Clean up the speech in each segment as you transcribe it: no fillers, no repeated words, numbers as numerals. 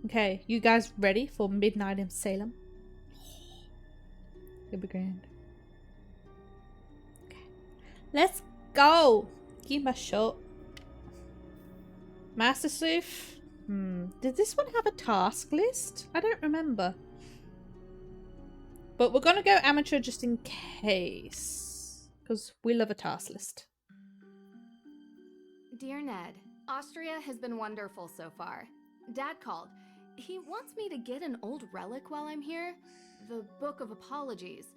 Okay, you guys ready for midnight in Salem? It'll be grand. Okay. Let's go! Give my shot. Master Sleuth? Did this one have a task list? I don't remember. But we're gonna go amateur just in case. Because we love a task list. Dear Ned, Austria has been wonderful so far. Dad called. He wants me to get an old relic while I'm here. The Book of Apologies,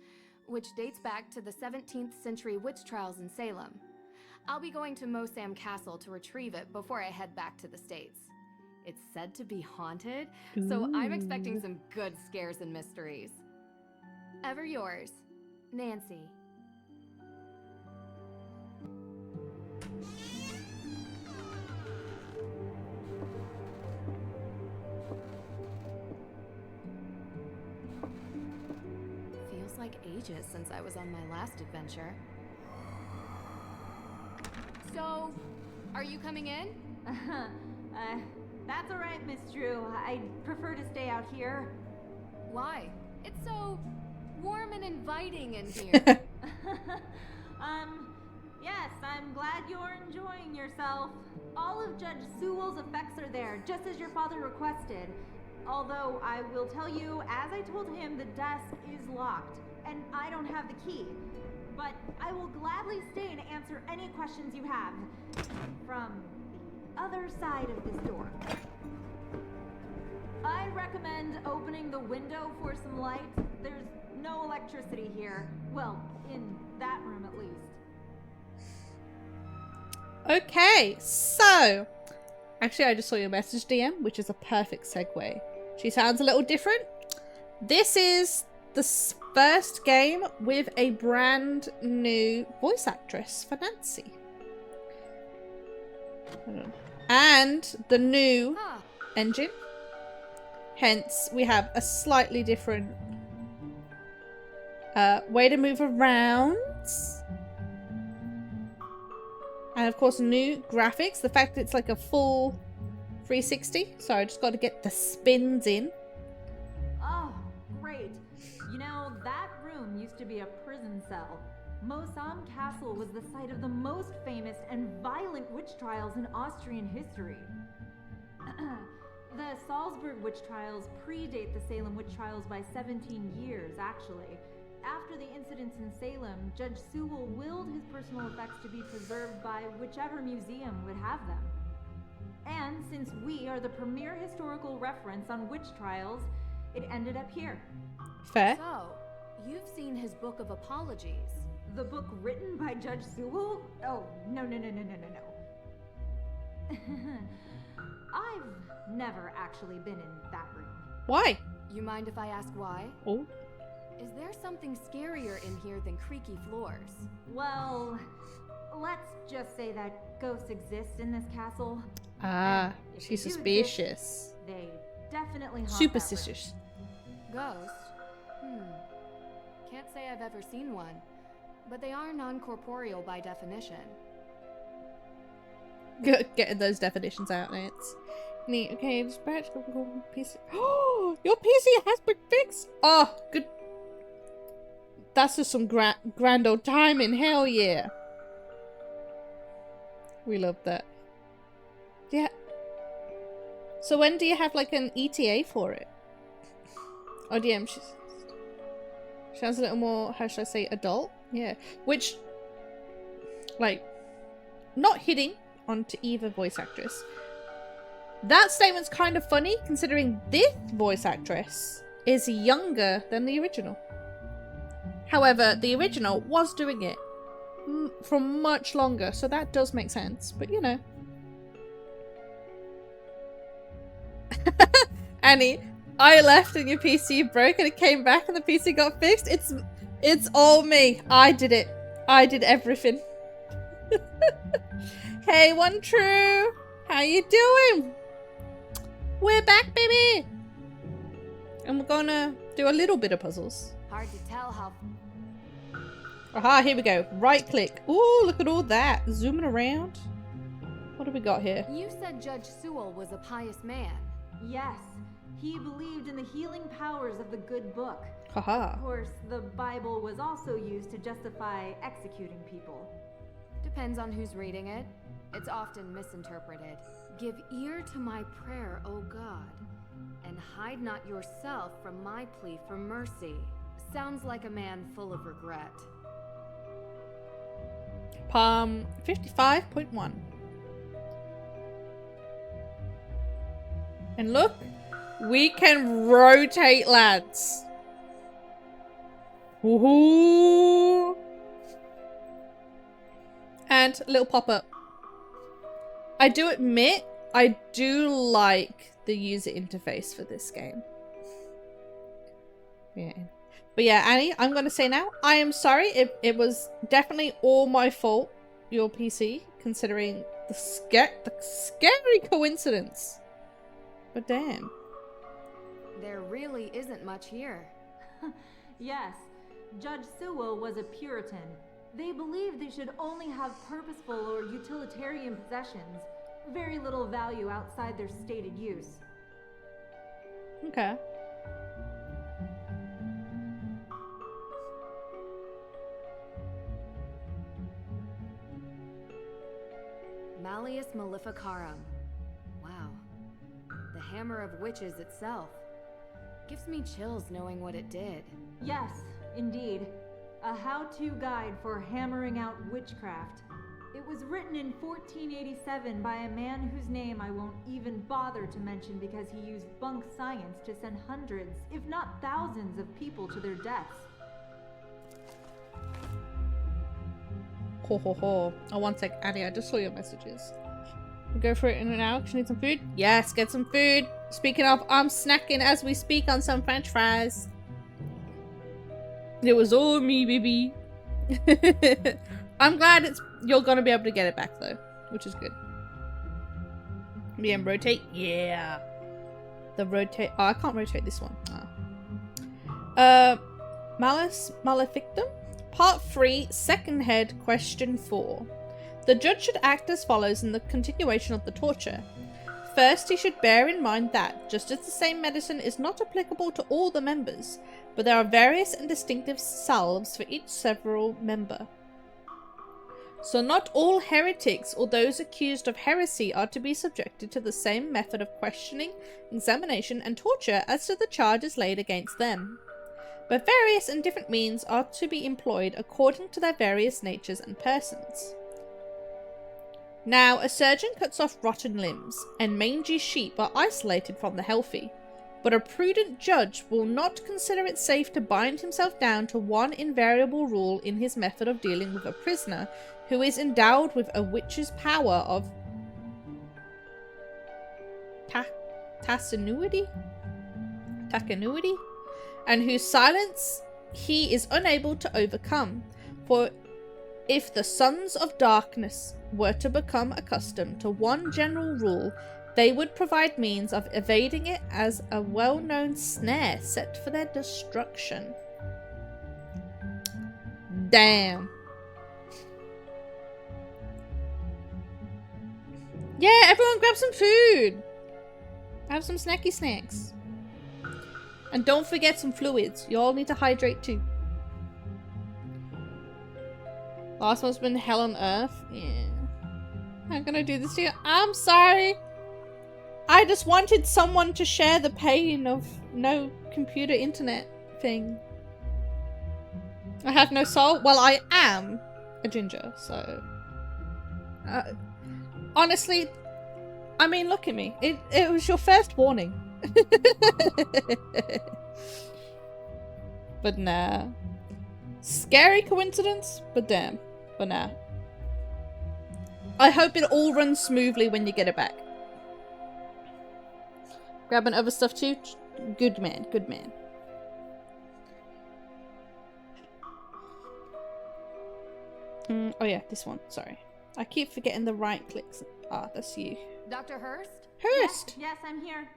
which dates back to the 17th century witch trials in Salem. I'll be going to Mosam Castle to retrieve it before I head back to the States. It's said to be haunted, so I'm expecting some good scares and mysteries. Ever yours, Nancy. Feels like ages since I was on my last adventure. So, are you coming in? That's alright, Miss Drew. I'd prefer to stay out here. Why? It's so warm and inviting in here. Yes, I'm glad you're enjoying yourself. All of Judge Sewell's effects are there, just as your father requested. Although, I will tell you, as I told him, the desk is locked, and I don't have the key. But I will gladly stay and answer any questions you have. From the other side of this door. I recommend opening the window for some light. There's no electricity here. Well, in that room at least. Okay, so actually I just saw your message, DM, which is a perfect segue. She sounds a little different. This is the first game with a brand new voice actress for Nancy. And the new engine. Hence, we have a slightly different way to move around. And of course, new graphics. The fact that it's like a full 360. So I just got to get the spins in. Oh, great. You know, that room used to be a prison cell. Mosam Castle was the site of the most famous and violent witch trials in Austrian history. The Salzburg witch trials predate the Salem witch trials by 17 years, actually. After the incidents in Salem, Judge Sewell willed his personal effects to be preserved by whichever museum would have them. And since we are the premier historical reference on witch trials, it ended up here. Fair. So, you've seen his Book of Apologies. The book written by Judge Sewell? Oh, no. I've never actually been in that room. Why? You mind if I ask why? Oh. Is there something scarier in here than creaky floors? Well, let's just say that ghosts exist in this castle. Ah, she's they do suspicious. exist, they definitely haunt Superstitious. Ghost? Can't say I've ever seen one, but they are non-corporeal by definition. Getting those definitions out, Nance. Neat. Okay, dispatch. PC. Oh, your PC has been fixed. Oh, good. That's just some grand old timing. Hell yeah. We love that. Yeah. So when do you have like an ETA for it? Oh, DM. She sounds a little more, how should I say, adult? Yeah. Which, like, not hitting onto either voice actress. That statement's kind of funny considering this voice actress is younger than the original. However, the original was doing it for much longer, so that does make sense. But you know. Annie, I left and your PC broke and it came back and the PC got fixed. It's all me. I did it. I did everything. Hey, One True. How you doing? We're back, baby. And we're gonna do a little bit of puzzles. Hard to tell how... Aha, here we go. Right click. Ooh, look at all that. Zooming around. What do we got here? You said Judge Sewell was a pious man. Yes, he believed in the healing powers of the good book. Haha. Of course, the Bible was also used to justify executing people. Depends on who's reading it. It's often misinterpreted. Give ear to my prayer, O God, and hide not yourself from my plea for mercy. Sounds like a man full of regret. Palm 55.1. And look, we can rotate, lads. Woohoo! And a little pop-up. I do admit, I do like the user interface for this game. Yeah. But yeah, Annie, I'm going to say now, I am sorry. It was definitely all my fault, your PC, considering the scary coincidence. But damn. There really isn't much here. Yes, Judge Sewell was a Puritan. They believed they should only have purposeful or utilitarian possessions, very little value outside their stated use. Okay. Malleus Maleficarum. Wow. The Hammer of Witches itself. Gives me chills knowing what it did. Yes, indeed. A how-to guide for hammering out witchcraft. It was written in 1487 by a man whose name I won't even bother to mention because he used bunk science to send hundreds, if not thousands, of people to their deaths. Ho ho ho. Oh, one sec, Addie, I just saw your messages. You go for it in an hour? You need some food? Yes, get some food. Speaking of, I'm snacking as we speak on some french fries. It was all me, baby. I'm glad you're gonna be able to get it back though, which is good. Rotate? Yeah. The rotate. Oh, I can't rotate this one. Oh. Malleus Maleficum? Part 3, second head, question 4. The judge should act as follows in the continuation of the torture. First, he should bear in mind that, just as the same medicine is not applicable to all the members, but there are various and distinctive salves for each several member. So not all heretics or those accused of heresy are to be subjected to the same method of questioning, examination, and torture as to the charges laid against them. But various and different means are to be employed according to their various natures and persons. Now, a surgeon cuts off rotten limbs, and mangy sheep are isolated from the healthy, but a prudent judge will not consider it safe to bind himself down to one invariable rule in his method of dealing with a prisoner who is endowed with a witch's power of tacinuity, and whose silence he is unable to overcome. For if the sons of darkness were to become accustomed to one general rule, they would provide means of evading it as a well-known snare set for their destruction. Damn. Yeah, everyone grab some food. Have some snacky snacks. And don't forget some fluids. You all need to hydrate too. Last one's been hell on earth. Yeah. I'm gonna do this to you. I'm sorry. I just wanted someone to share the pain of no computer internet thing. I have no soul. Well, I am a ginger, so... honestly, I mean, look at me. It was your first warning. But nah. Scary coincidence, but damn. But nah. I hope it all runs smoothly when you get it back. Grabbing other stuff too? Good man, good man. Oh yeah, this one, sorry. I keep forgetting the right clicks. Ah, that's you. Dr. Hurst? Hurst! Yes, I'm here.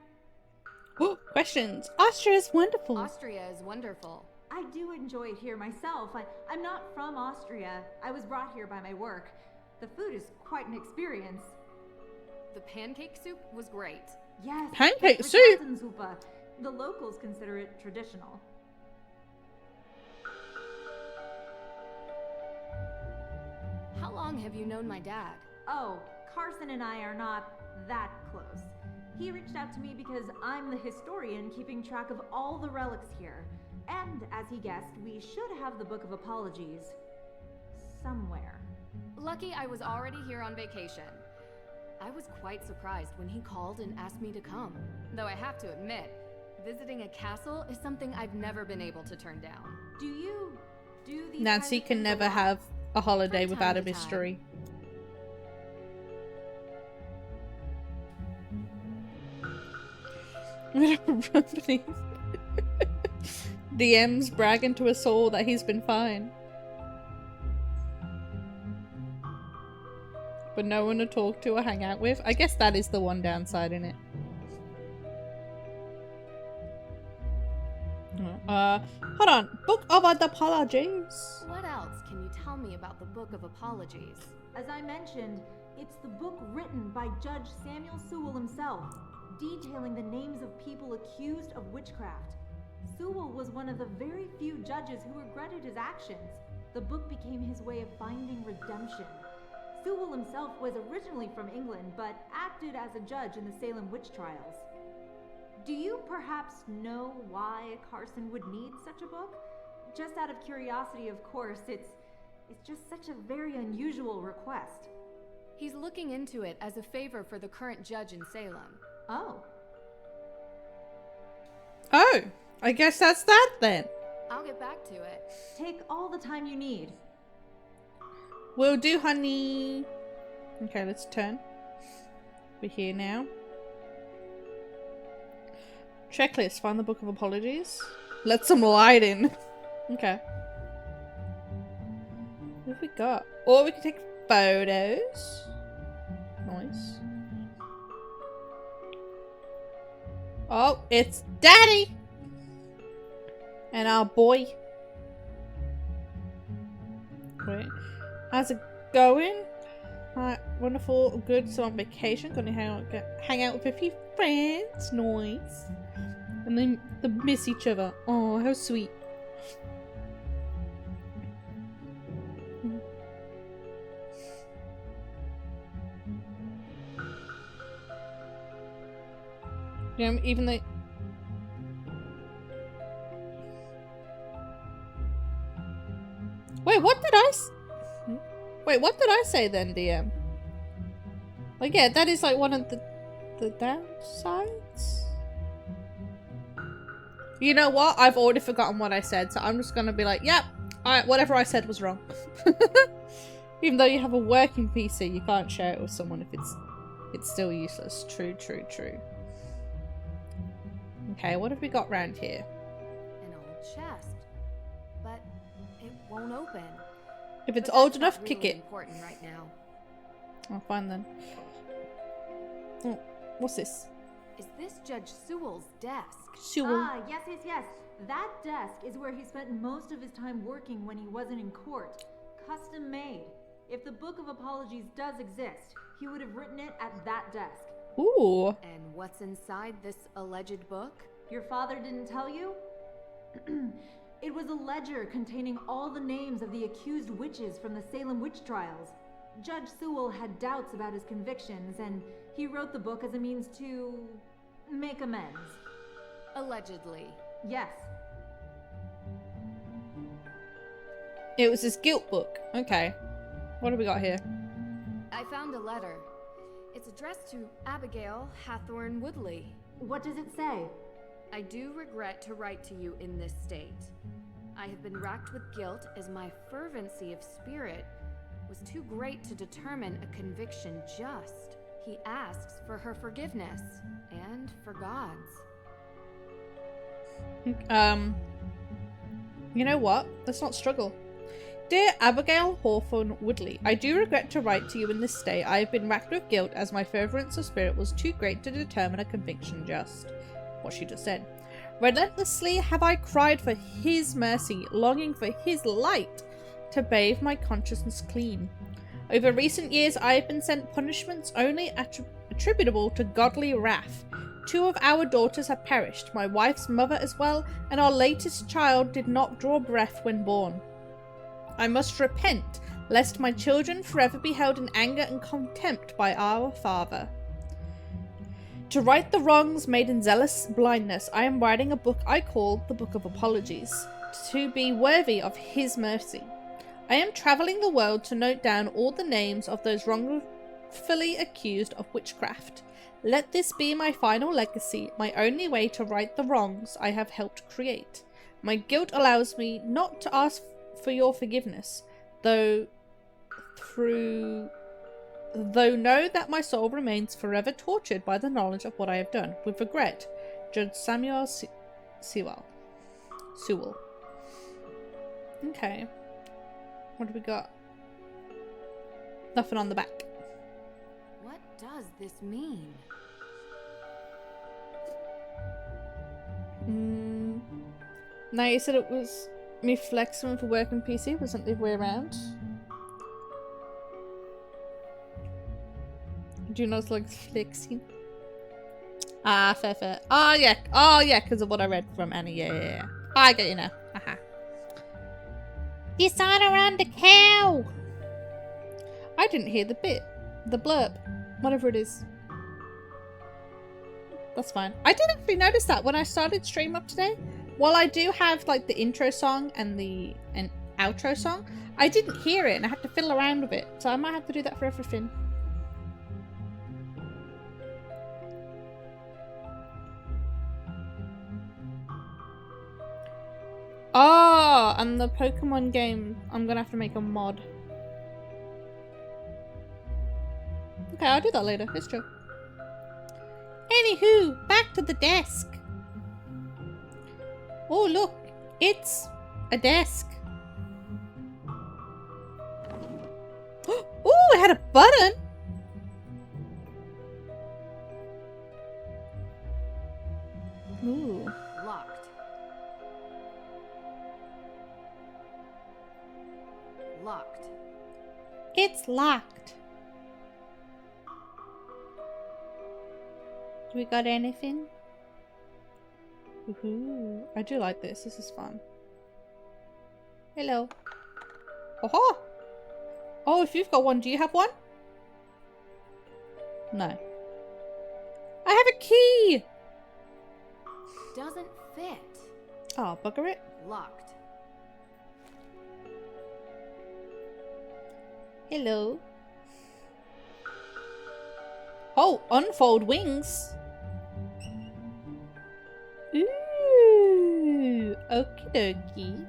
Oh, questions. Austria is wonderful. Austria is wonderful. I do enjoy it here myself. I'm not from Austria. I was brought here by my work. The food is quite an experience. The pancake soup was great. Yes. Pancake it's soup? Frittatensuppe. The locals consider it traditional. How long have you known my dad? Oh, Carson and I are not that close. He reached out to me because I'm the historian keeping track of all the relics here. And, as he guessed, we should have the Book of Apologies somewhere. Lucky I was already here on vacation. I was quite surprised when he called and asked me to come. Though I have to admit, visiting a castle is something I've never been able to turn down. Do you do these Nancy kinds of can things never a lot? have a holiday From without time a to time. mystery. DM's bragging to us all that he's been fine. But no one to talk to or hang out with. I guess that is the one downside in it. Hold on. Book of Apologies. What else can you tell me about the Book of Apologies? As I mentioned, it's the book written by Judge Samuel Sewell himself, detailing the names of people accused of witchcraft. Sewell was one of the very few judges who regretted his actions. The book became his way of finding redemption. Sewell himself was originally from England, but acted as a judge in the Salem witch trials. Do you perhaps know why Carson would need such a book? Just out of curiosity, of course, it's just such a very unusual request. He's looking into it as a favor for the current judge in Salem. Oh. Oh, I guess that's that then. I'll get back to it. Take all the time you need. Will do, honey. Okay, let's turn. We're here now. Checklist. Find the Book of Apologies. Let some light in. Okay. What have we got? Or we can take photos. Nice. Oh, it's Daddy! And our boy. Wait. How's it going? Wonderful, good, so on vacation. Gonna hang out with a few friends. Nice. And they miss each other. Oh, how sweet. Yeah, even though... Wait, what did Wait, what did I say then, DM? Like, yeah, that is like one of the downsides? You know what? I've already forgotten what I said, so I'm just gonna be like, yep, alright, whatever I said was wrong. Even though you have a working PC, you can't share it with someone if it's still useless. True, true, true. Okay, what have we got round here? An old chest. But it won't open. If it's But old that's enough, not kick really it. important right now. Oh, fine then. Oh, what's this? Is this Judge Sewell's desk? Sewell. Ah, yes. That desk is where he spent most of his time working when he wasn't in court. Custom made. If the Book of Apologies does exist, he would have written it at that desk. Ooh. And what's inside this alleged book? Your father didn't tell you? It was a ledger containing all the names of the accused witches from the Salem witch trials. Judge Sewell had doubts about his convictions, and he wrote the book as a means to make amends. Allegedly. Yes. It was his guilt book. Okay. What have we got here? I found a letter. It's addressed to Abigail Hathorne Woodley. What does it say? I do regret to write to you in this state. I have been racked with guilt as my fervency of spirit was too great to determine a conviction just. He asks for her forgiveness and for God's. You know what? Let's not struggle. Dear Abigail Hawthorne Woodley, I do regret to write to you in this state. I have been racked with guilt as my fervence of spirit was too great to determine a conviction just. What she just said. Relentlessly have I cried for his mercy, longing for his light to bathe my consciousness clean. Over recent years, I have been sent punishments only attributable to godly wrath. 2 of our daughters have perished, my wife's mother as well, and our latest child did not draw breath when born. I must repent, lest my children forever be held in anger and contempt by our Father. To right the wrongs made in zealous blindness, I am writing a book I call the Book of Apologies, to be worthy of his mercy. I am travelling the world to note down all the names of those wrongfully accused of witchcraft. Let this be my final legacy, my only way to right the wrongs I have helped create. My guilt allows me not to ask for your forgiveness, though know that my soul remains forever tortured by the knowledge of what I have done. With regret, Judge Samuel Sewell. Okay. What do we got? Nothing on the back. What does this mean? Now you said it was me flexing for working PC, wasn't the other way around? Do you know it's like flexing? Ah, fair. Oh yeah, because of what I read from Annie. Yeah. I get you now. Haha. This sign around the cow! I didn't hear the blurb, whatever it is. That's fine. I didn't actually notice that when I started stream up today. While I do have like the intro song and the outro song, I didn't hear it and I had to fiddle around with it. So I might have to do that for everything. Oh, and the Pokemon game, I'm gonna have to make a mod. Okay, I'll do that later. It's true. Anywho, back to the desk. Oh, look. It's a desk. Oh, it had a button. Ooh. Locked. Locked. It's locked. Do we got anything? Woohoo. I do like this. This is fun. Hello. Oh! Oh, if you've got one, do you have one? No. I have a key! Doesn't fit. Oh, bugger it. Locked. Hello. Oh, unfold wings. Ooh, okie dokie.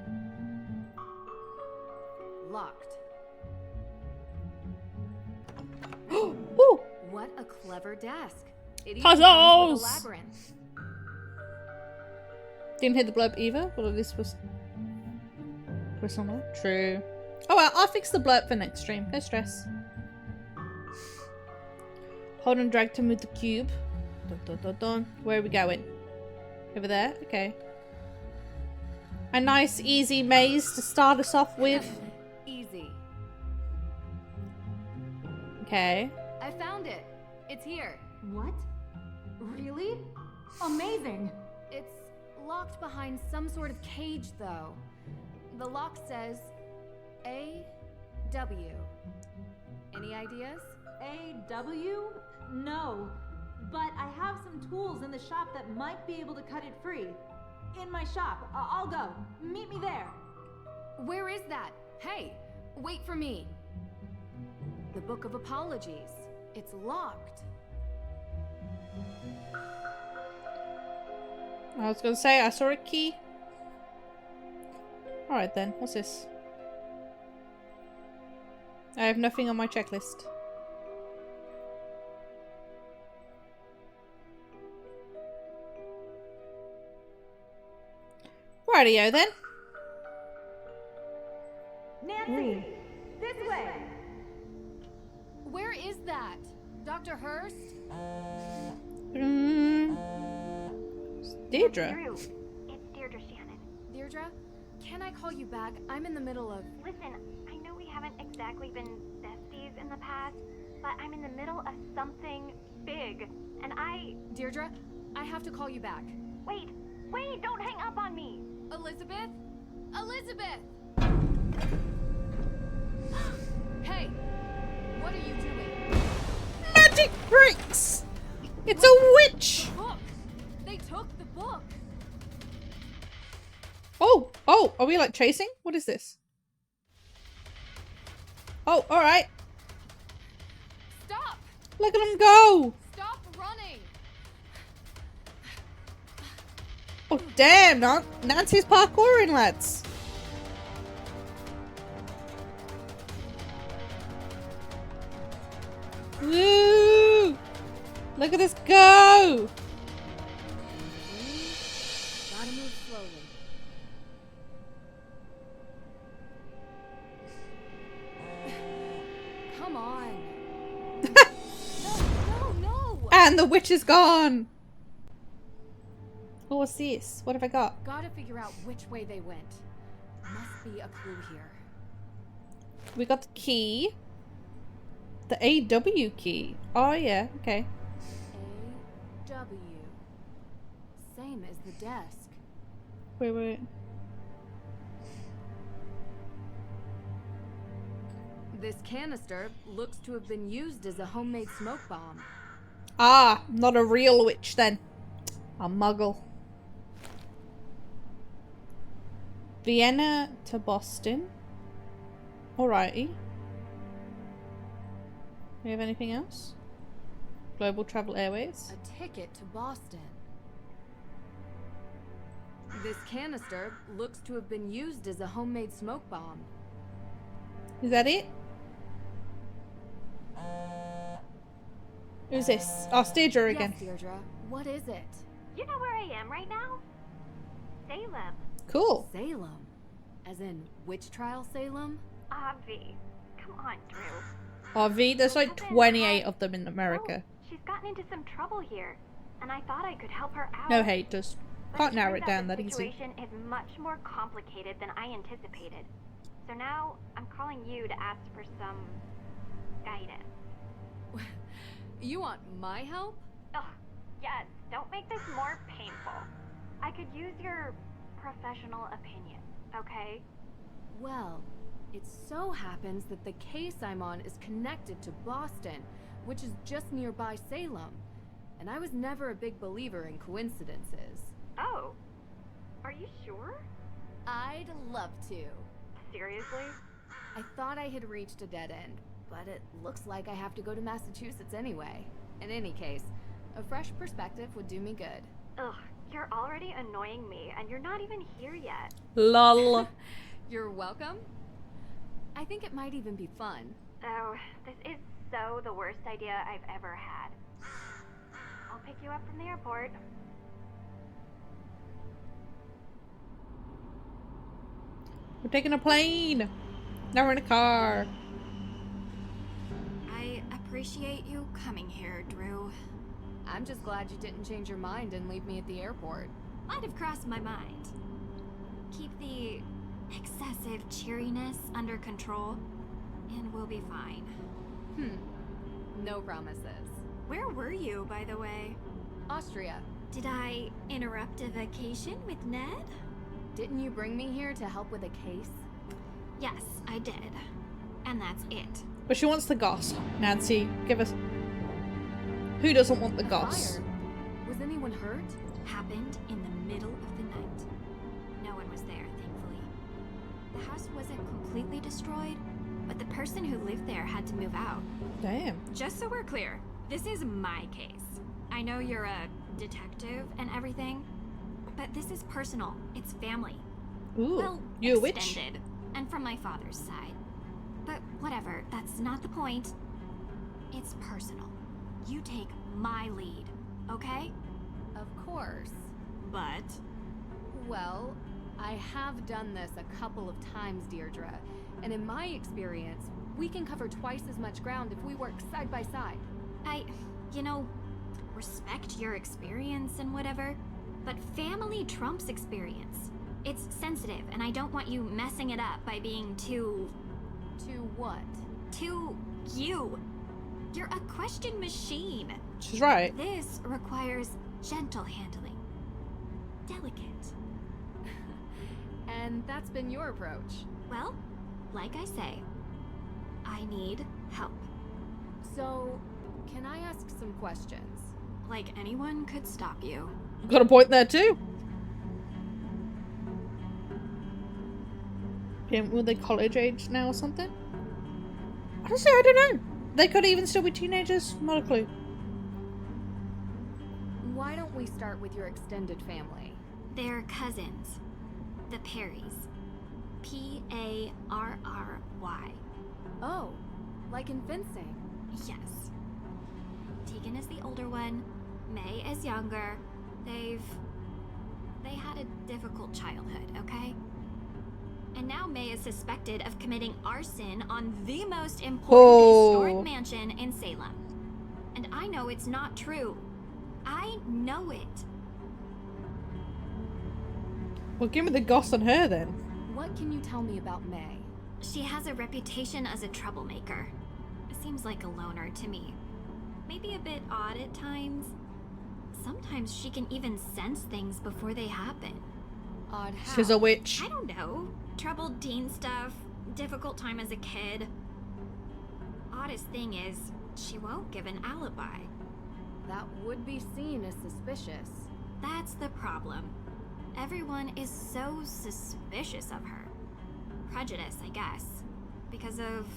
Locked. Ooh. What a clever desk. It even Puzzles! comes with a labyrinth. Didn't hit the blurb either. Well, at least was somewhere. True. Oh well, I'll fix the blurb for next stream. No stress. Hold and drag to move the cube. Dun, dun, dun, dun. Where are we going? Over there? Okay. A nice easy maze to start us off with. Easy. Okay. I found it. It's here. What? Really? Amazing! It's locked behind some sort of cage, though. The lock says A.W. Any ideas? A.W.? No. But I have some tools in the shop that might be able to cut it free. In my shop. I'll go. Meet me there. Where is that? Hey, wait for me. The Book of Apologies. It's locked. I was gonna say, I saw a key. Alright then, what's this? I have nothing on my checklist. Rightio then. Nancy! This way! Where is that? Dr. Hurst? Deirdre. Drew, it's Deirdre Shannon. Deirdre? Can I call you back? I'm in the middle of... Listen, I know we haven't exactly been besties in the past, but I'm in the middle of something big, and Deirdre, I have to call you back. Wait, don't hang up on me! Elizabeth? Elizabeth! Hey! What are you doing? Magic bricks! It's a witch! The book! They took the book! Oh, are we like chasing? What is this? Oh, alright. Stop! Look at them go! Stop running! Oh, damn, Nancy's parkouring, lads. Woo! Look at this go! Gotta move slowly. Come on. No! And the witch is gone! Oh, what's this? What have I got? Gotta figure out which way they went. Must be a clue here. We got the key. The AW key. Oh, yeah, okay. A-W. Same as the desk. Wait. This canister looks to have been used as a homemade smoke bomb. Ah, not a real witch then. A muggle. Vienna to Boston. Alrighty. We have anything else? Global Travel Airways. A ticket to Boston. This canister looks to have been used as a homemade smoke bomb. Is that it? Who's this? Oh, Deirdre again. Yes, Deirdre. What is it? You know where I am right now? Salem. Cool. Salem. As in, witch trial Salem? Avi. Come on, Drew. Oh, V, there's like 28 of them in America. Oh, she's gotten into some trouble here, and I thought I could help her out. No hate, just But can't it narrow turns it out down the that easy. situation is much more complicated than I anticipated. So now I'm calling you to ask for some guidance. You want my help? Ugh, yes, don't make this more painful. I could use your professional opinion, okay? Well, it so happens that the case I'm on is connected to Boston, which is just nearby Salem. And I was never a big believer in coincidences. Oh, are you sure? I'd love to. Seriously? I thought I had reached a dead end, but it looks like I have to go to Massachusetts anyway. In any case, a fresh perspective would do me good. Ugh, you're already annoying me, and you're not even here yet. Lol. You're welcome. I think it might even be fun. Oh, this is so the worst idea I've ever had. I'll pick you up from the airport. We're taking a plane. Now we're in a car. I appreciate you coming here, Drew. I'm just glad you didn't change your mind and leave me at the airport. Might have crossed my mind. Keep the excessive cheeriness under control, and we'll be fine. No promises. Where were you, by the way? Austria, Did I interrupt a vacation with Ned? didn't you bring me here to help with a case? Yes, I did. And that's it. But she wants the goss. Nancy, give us... Who doesn't want the A goss? fire? Was anyone hurt? Happened in the middle of the night. No one was there, thankfully. The house wasn't completely destroyed, but the person who lived there had to move out. Damn. Just so we're clear, this is my case. I know you're a detective and everything, but this is personal. It's family. Ooh, Well, you a witch? extended, and from my father's side. But whatever, that's not the point. It's personal. You take my lead, okay? Of course. But Well, I have done this a couple of times, Deirdre. And in my experience, we can cover twice as much ground if we work side by side. you know, respect your experience and whatever, but family trumps experience. It's sensitive, and I don't want you messing it up by being too To what? you. You're a question machine. She's right. This requires gentle handling. Delicate. And that's been your approach. Well, like I say, I need help. So, can I ask some questions? Like anyone could stop you. Got a point there too. Yeah, were they college age now or something? Honestly, I don't know. They could even still be teenagers. Not a clue. Why don't we start with your extended family? They're cousins. The Perrys. Parry. Oh, like in fencing. Yes. Tegan is the older one. May is younger. They had a difficult childhood, okay? And now May is suspected of committing arson on the most important historic mansion in Salem. And I know it's not true. I know it. Well, give me the goss on her then. What can you tell me about May? She has a reputation as a troublemaker. Seems like a loner to me. Maybe a bit odd at times. Sometimes she can even sense things before they happen. Odd how? She's a witch. I don't know. Troubled teen stuff. Difficult time as a kid. Oddest thing is, she won't give an alibi. That would be seen as suspicious. That's the problem. Everyone is so suspicious of her. Prejudice, I guess. Because of...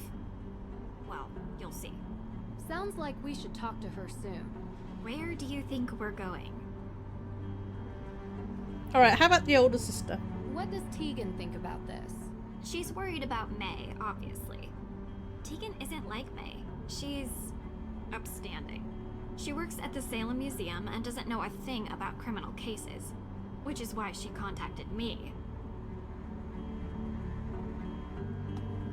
well, you'll see. Sounds like we should talk to her soon. Where do you think we're going? Alright, how about the older sister? What does Tegan think about this? She's worried about May, obviously. Tegan isn't like May. She's upstanding. She works at the Salem Museum and doesn't know a thing about criminal cases, which is why she contacted me.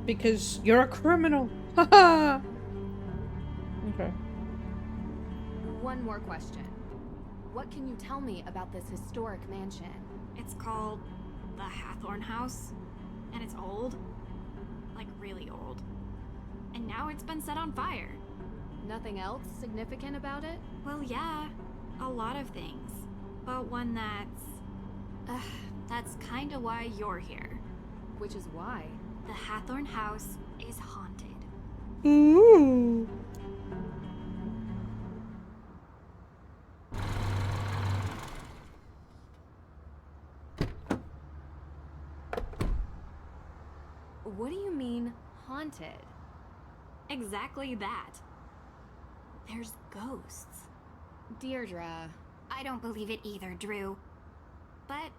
Because you're a criminal. Haha. Okay. One more question. What can you tell me about this historic mansion? It's called the Hathorn House, and it's old. Like, really old. And now it's been set on fire. Nothing else significant about it? Well, yeah, a lot of things. But one that's kinda why you're here. Which is why. The Hathorn House is haunted. Ooh. What do you mean, haunted? Exactly that. There's ghosts. Deirdre. I don't believe it either, Drew. But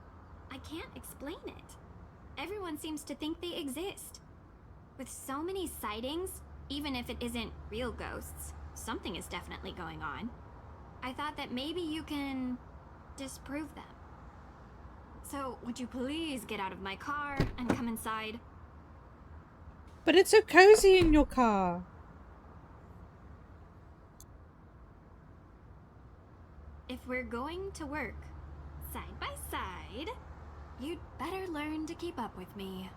I can't explain it. Everyone seems to think they exist. With so many sightings, even if it isn't real ghosts, something is definitely going on. I thought that maybe you can disprove them. So, would you please get out of my car and come inside? But it's so cozy in your car. If we're going to work side by side, you'd better learn to keep up with me.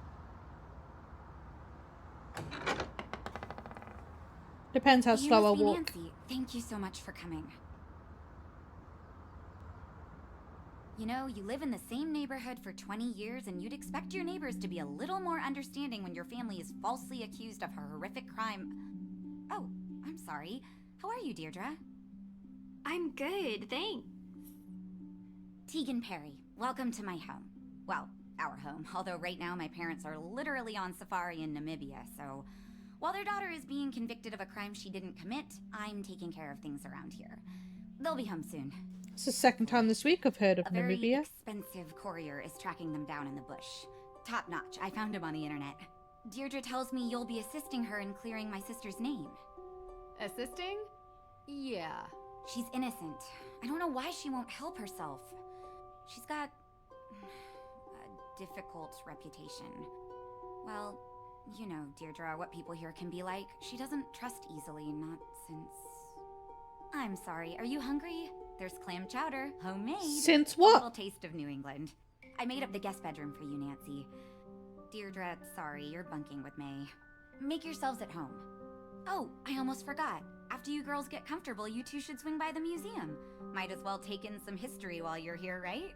Depends how You slow I must be walk. Nancy. Thank you so much for coming. You know, you live in the same neighborhood for 20 years, and you'd expect your neighbors to be a little more understanding when your family is falsely accused of a horrific crime. Oh, I'm sorry. How are you, Deirdre? I'm good, thanks. Tegan Parry, welcome to my home. Well, our home, although right now my parents are literally on safari in Namibia, so while their daughter is being convicted of a crime she didn't commit, I'm taking care of things around here. They'll be home soon. It's the second time this week I've heard of A very Namibia. expensive courier is tracking them down in the bush. Top notch, I found him on the internet. Deirdre tells me you'll be assisting her in clearing my sister's name. Assisting? Yeah. She's innocent. I don't know why she won't help herself. She's got a difficult reputation. Well, you know, Deirdre, what people here can be like. She doesn't trust easily, not since... I'm sorry, are you hungry? There's clam chowder, homemade. Since A what? little taste of New England. I made up the guest bedroom for you, Nancy. Deirdre, sorry, you're bunking with May. Make yourselves at home. Oh, I almost forgot. After you girls get comfortable, you two should swing by the museum. Might as well take in some history while you're here, right?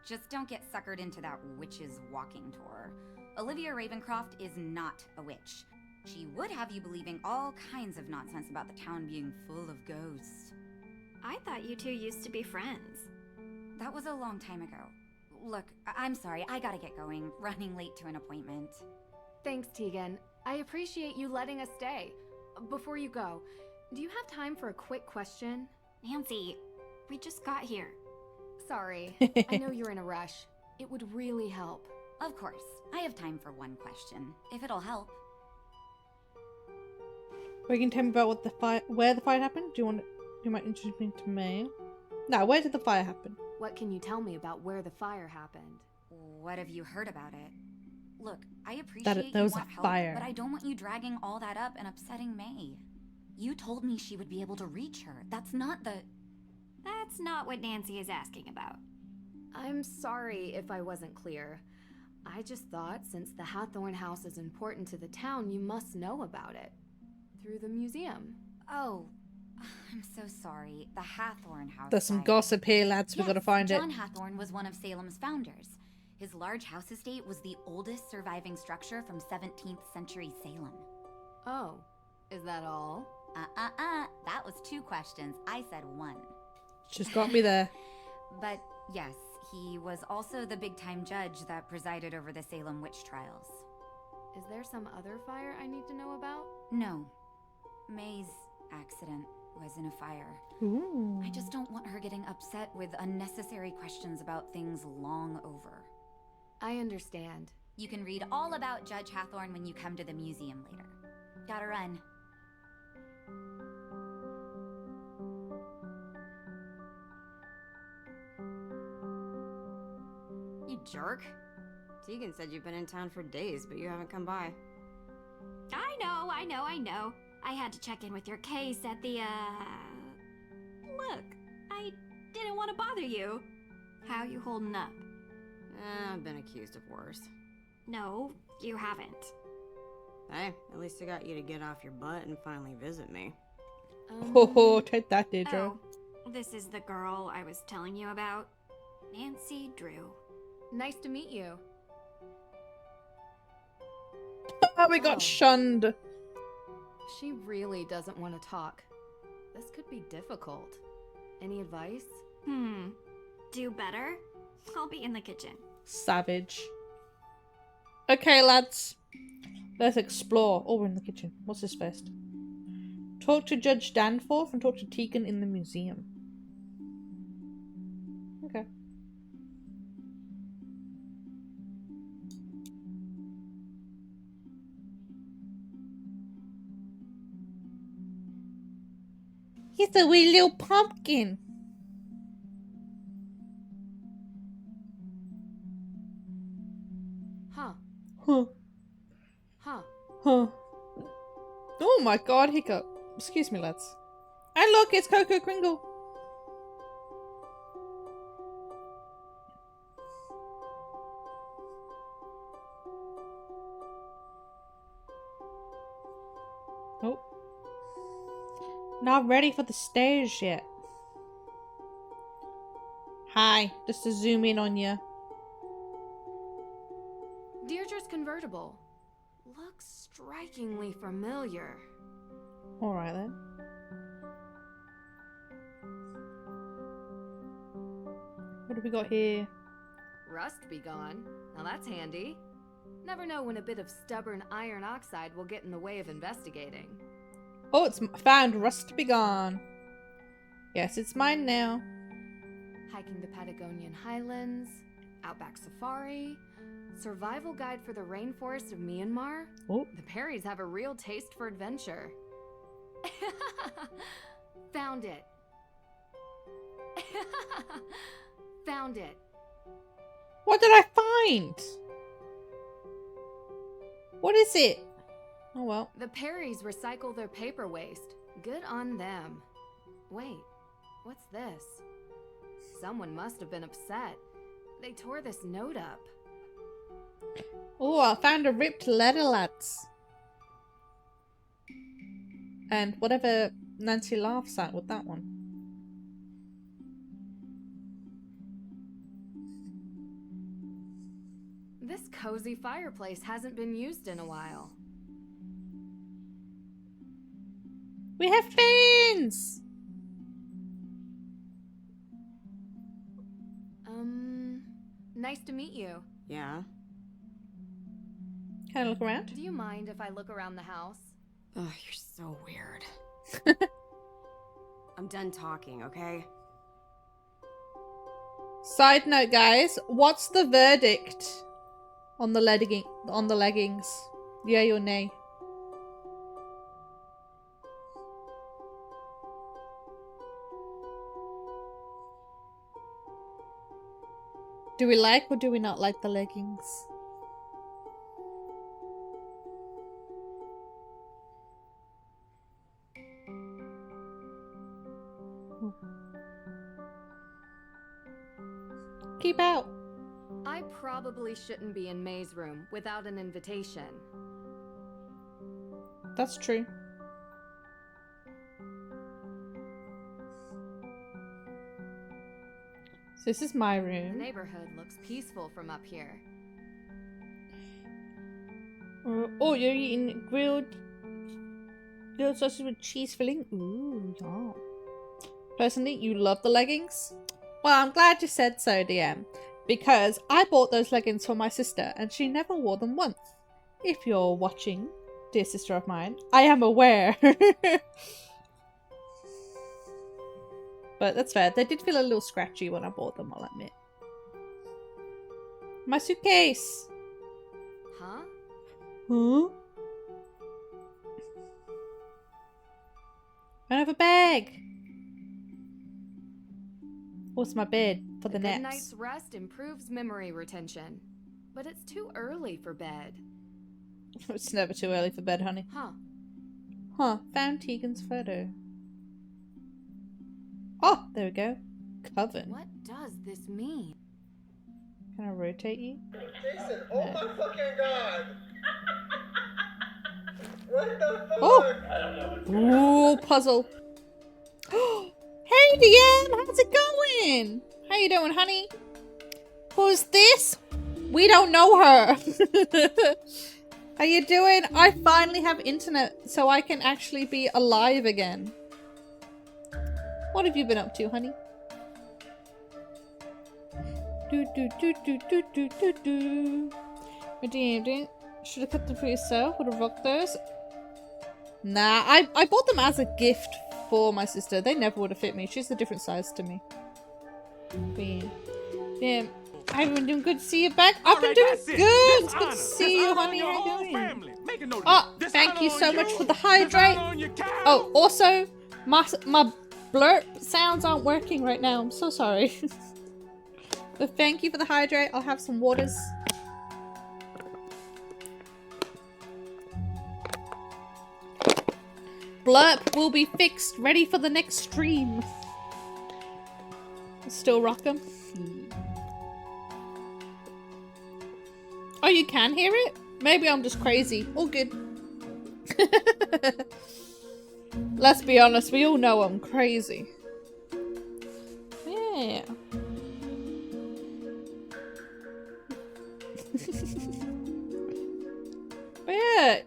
Just don't get suckered into that witch's walking tour. Olivia Ravencroft is not a witch. She would have you believing all kinds of nonsense about the town being full of ghosts. I thought you two used to be friends. That was a long time ago. Look, I'm sorry, I gotta get going. Running late to an appointment. Thanks, Tegan. I appreciate you letting us stay. Before you go, do you have time for a quick question? Nancy, we just got here. Sorry, I know you're in a rush. It would really help. Of course. I have time for one question, if it'll help. Well, you can tell me about what the fire, where the fire happened? Do you want? You might introduce me to me. No, where did the fire happen? What can you tell me about where the fire happened? What have you heard about it? Look, I That appreciate there you was a want help, fire. but I don't want you dragging all that up and upsetting May. You told me she would be able to reach her. That's not the... That's not what Nancy is asking about. I'm sorry if I wasn't clear. I just thought since the Hathorn house is important to the town, you must know about it. Through the museum. Oh, I'm so sorry. The Hathorn house. There's some fire. gossip here, lads. We Yes, gotta find John it. Hathorn was one of Salem's founders. His large house estate was the oldest surviving structure from 17th century Salem. Oh, is that all? That was 2 questions. I said 1. She's got me there. But yes, he was also the big-time judge that presided over the Salem witch trials. Is there some other fire I need to know about? No. May's accident was in a fire. Ooh. I just don't want her getting upset with unnecessary questions about things long over. I understand. You can read all about Judge Hathorn when you come to the museum later. Gotta run. You jerk. Tegan said you've been in town for days, but you haven't come by. I know. I had to check in with your case at the, Look, I didn't want to bother you. How you holding up? I've been accused of worse. No, you haven't. Hey, at least I got you to get off your butt and finally visit me. Oh, take that, Deirdre. Oh, this is the girl I was telling you about. Nancy Drew. Nice to meet you. Oh, we got Oh. shunned. She really doesn't want to talk. This could be difficult. Any advice? Do better? I'll be in the kitchen. Savage. Okay, lads. Let's explore. Oh, we're in the kitchen. What's this first? Talk to Judge Danforth and talk to Tegan in the museum. Okay. He's a wee little pumpkin. Huh. Huh. Huh. Huh. Oh my god, hiccup. Excuse me, lads. And look, it's Coco Kringle. Oh. Not ready for the stage yet. Hi, just to zoom in on you. Deirdre's convertible. Looks strikingly familiar. Alright then. What have we got here? Rust be gone. Now that's handy. Never know when a bit of stubborn iron oxide will get in the way of investigating. Oh, it's found. Rust be gone. Yes, it's mine now. Hiking the Patagonian highlands, outback safari, survival guide for the rainforest of Myanmar. Oh. The Perrys have a real taste for adventure. Found it. Found it. What did I find? What is it? Oh well. The Perrys recycle their paper waste. Good on them. Wait, what's this? Someone must have been upset. They tore this note up. Oh, I found a ripped letter, lads. And whatever Nancy laughs at with that one. This cozy fireplace hasn't been used in a while. We have fins! Nice to meet you. Yeah? Can I look around? Do you mind if I look around the house? Ugh, you're so weird. I'm done talking, okay? Side note, guys, what's the verdict on the leggings? Yay or nay? Do we like or do we not like the leggings? Keep out. I probably shouldn't be in May's room without an invitation. That's true. So this is my The room. neighborhood looks peaceful from up here. Oh, you're eating grilled sausage with cheese filling? Ooh, yum. Personally, you love the leggings? Well, I'm glad you said so, DM. Because I bought those leggings for my sister and she never wore them once. If you're watching, dear sister of mine, I am aware. But that's fair. They did feel a little scratchy when I bought them, I'll admit. My suitcase! Huh? Huh? I have a bag! What's my bed for the A good naps? night's rest improves memory retention. But it's too early for bed. It's never too early for bed, honey. Huh. Huh, found Tegan's photo. Oh, there we go. Coven. What does this mean? Can I rotate you? Jason, oh my fucking god! What the fuck? Oh! Ooh, puzzle. Hey, DM! How's it going? How you doing, honey? Who's this? We don't know her. How you doing? I finally have internet, so I can actually be alive again. What have you been up to, honey? Redeemed. Should have kept them for yourself. Would have rocked those. Nah, I bought them as a gift for my sister. They never would have fit me. She's a different size to me. Damn. I've been doing good to see you back. I've been doing good. It's good to see you, honey. How you doing? Oh, thank you so much for the hydrate. Oh, also, my blurp sounds aren't working right now. I'm so sorry. But thank you for the hydrate. I'll have some waters. Blurp will be fixed, ready for the next stream. Still rock 'em. Oh, you can hear it? Maybe I'm just crazy. All good. Let's be honest, we all know I'm crazy. Yeah. But yeah,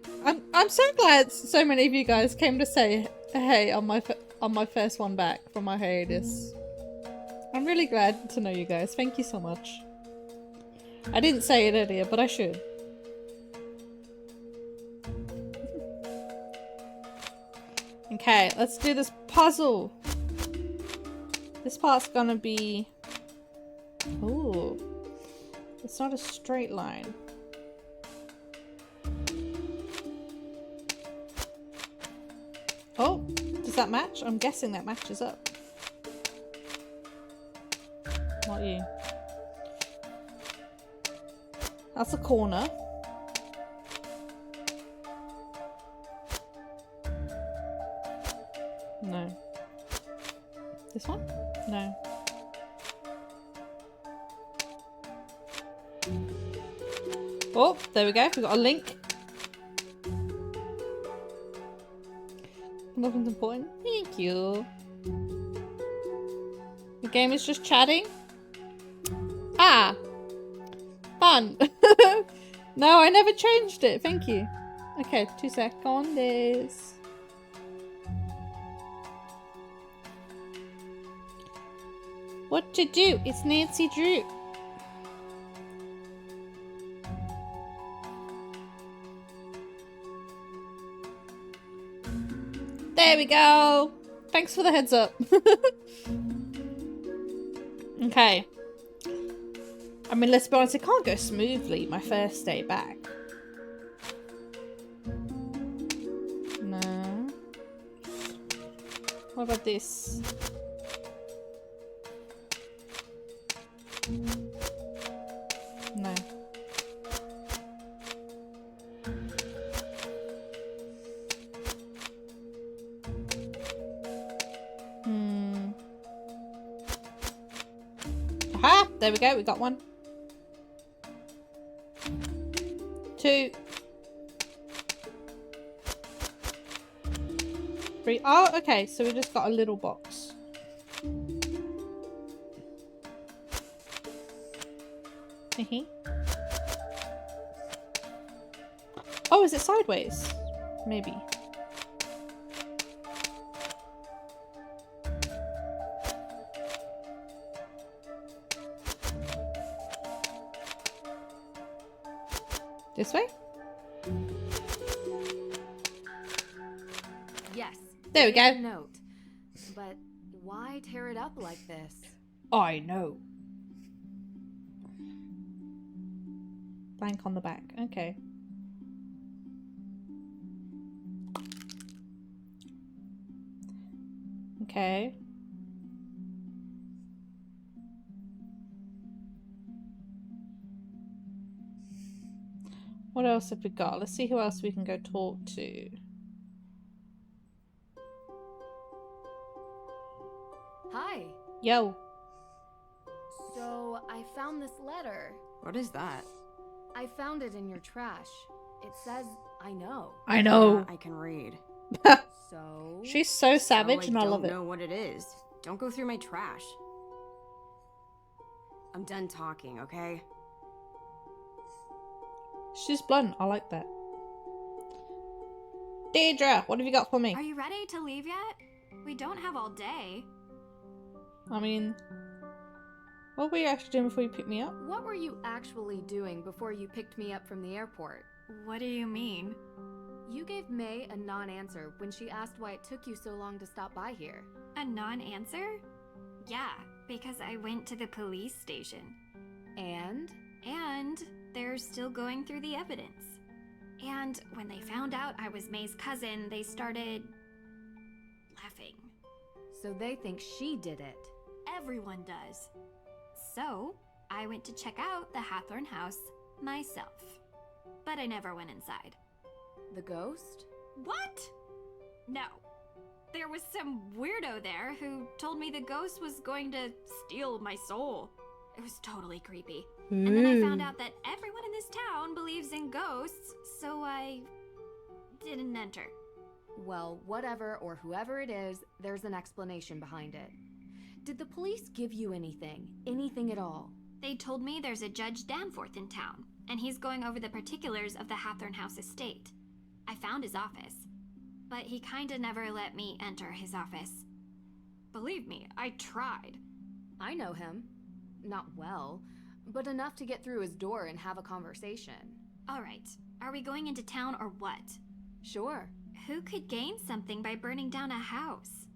I'm so glad so many of you guys came to say hey on my first one back from my hiatus. I'm really glad to know you guys. Thank you so much. I didn't say it earlier, but I should. Okay, let's do this puzzle. This part's gonna be... Ooh. It's not a straight line. Oh, does that match? I'm guessing that matches up. Not you. That's a corner. No. This one? No. Oh, there we go. We've got a link. Nothing's important. Thank you. The game is just chatting. Ah! Fun! No, I never changed it. Thank you. Okay, 2 seconds. What to do? It's Nancy Drew. There we go. Thanks for the heads up. Okay. I mean, let's be honest, it can't go smoothly my first day back. No. What about this? No. Aha! There we go, we got one. 2. 3. Oh, okay, so we just got a little box. Oh, is it sideways? Maybe. This way? Yes. There we go. Note. But why tear it up like this? I know. Blank on the back. Okay. Okay. What else have we got? Let's see who else we can go talk to. Hi. Yo. So, I found this letter. What is that? I found it in your trash. It says, I know. I know. I can read. So? She's so savage and I love don't it. know what it is. Don't go through my trash. I'm done talking, okay? She's blunt. I like that. Deirdre, what have you got for me? Are you ready to leave yet? We don't have all day. I mean, what were you actually doing before you picked me up? What were you actually doing before you picked me up from the airport? What do you mean? You gave May a non-answer when she asked why it took you so long to stop by here. A non-answer? Yeah, because I went to the police station. And? And they're still going through the evidence. And when they found out I was May's cousin, they started laughing. So they think she did it. Everyone does. So, I went to check out the Hathorn house myself. But I never went inside. The ghost? What? No. There was some weirdo there who told me the ghost was going to steal my soul. It was totally creepy. And then I found out that everyone in this town believes in ghosts, so I didn't enter. Well, whatever or whoever it is, there's an explanation behind it. Did the police give you anything? Anything at all? They told me there's a Judge Danforth in town, and he's going over the particulars of the Hathorn House estate. I found his office, but he kinda never let me enter his office. Believe me, I tried. I know him. Not well, but enough to get through his door and have a conversation. Alright, are we going into town or what? Sure. Who could gain something by burning down a house?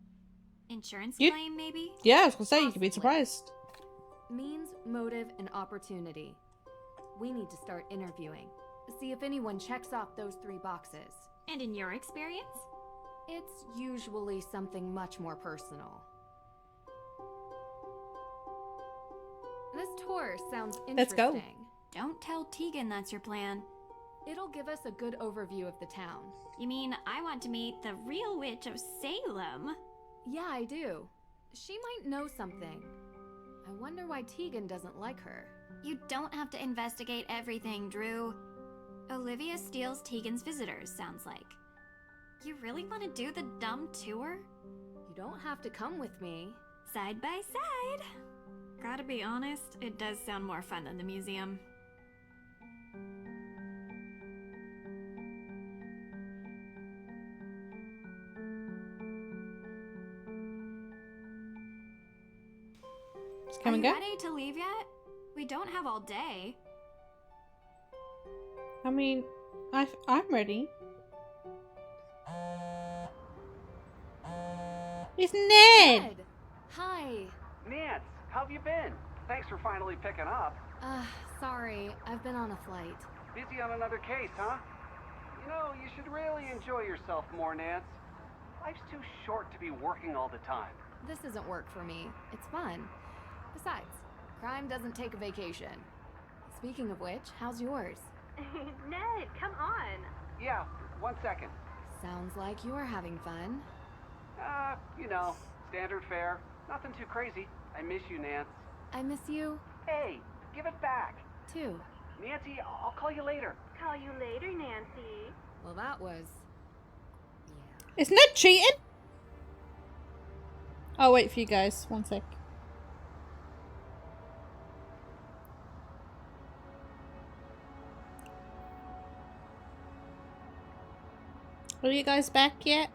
Insurance You- claim, maybe? Yeah, I was gonna say, you could be Possibly. surprised. Means, motive, and opportunity. We need to start interviewing. See if anyone checks off those 3 boxes. And in your experience? It's usually something much more personal. This tour sounds interesting. Let's go. Don't tell Tegan that's your plan. It'll give us a good overview of the town. You mean I want to meet the real witch of Salem? Yeah, I do. She might know something. I wonder why Tegan doesn't like her. You don't have to investigate everything, Drew. Olivia steals Tegan's visitors, sounds like. You really want to do the dumb tour? You don't have to come with me. Side by side. Gotta be honest, it does sound more fun than the museum. Just come Are and you go. ready to leave yet? We don't have all day. I mean, I'm ready. It's Ned! Ed! Hi. Nance, how have you been? Thanks for finally picking up. Sorry, I've been on a flight. Busy on another case, huh? You know, you should really enjoy yourself more, Nance. Life's too short to be working all the time. This isn't work for me. It's fun. Besides, crime doesn't take a vacation. Speaking of which, how's yours? Ned, come on. Yeah, 1 second. Sounds like you're having fun. You know, standard fare. Nothing too crazy. I miss you, Nance. I miss you, Hey, give it back. too. Nancy, I'll call you later. Call you later, Nancy. Well, that was... Is Ned cheating? I'll wait for you guys. 1 sec. Are you guys back yet?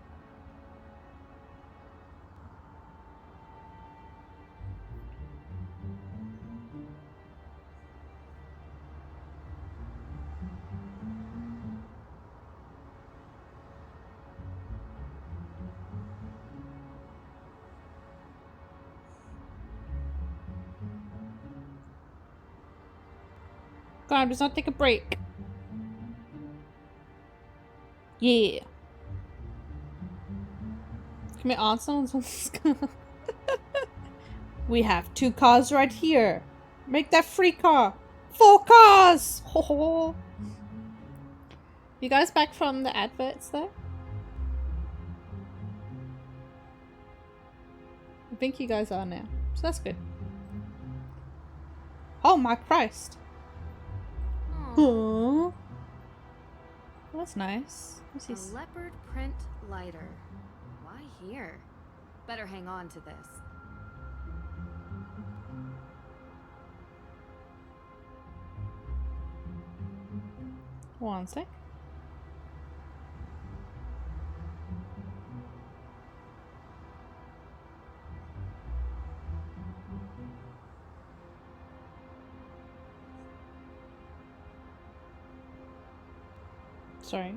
Come on, does not take a break. Yeah. Commit arson on someone's car. We have 2 cars right here. Make that 3 car. 4 cars! Ho ho. You guys back from the adverts though? I think you guys are now. So that's good. Oh my Christ. Aw, Oh. Well, that's nice. What's a this? leopard print lighter. Why here? Better hang on to this. One sec. Sorry.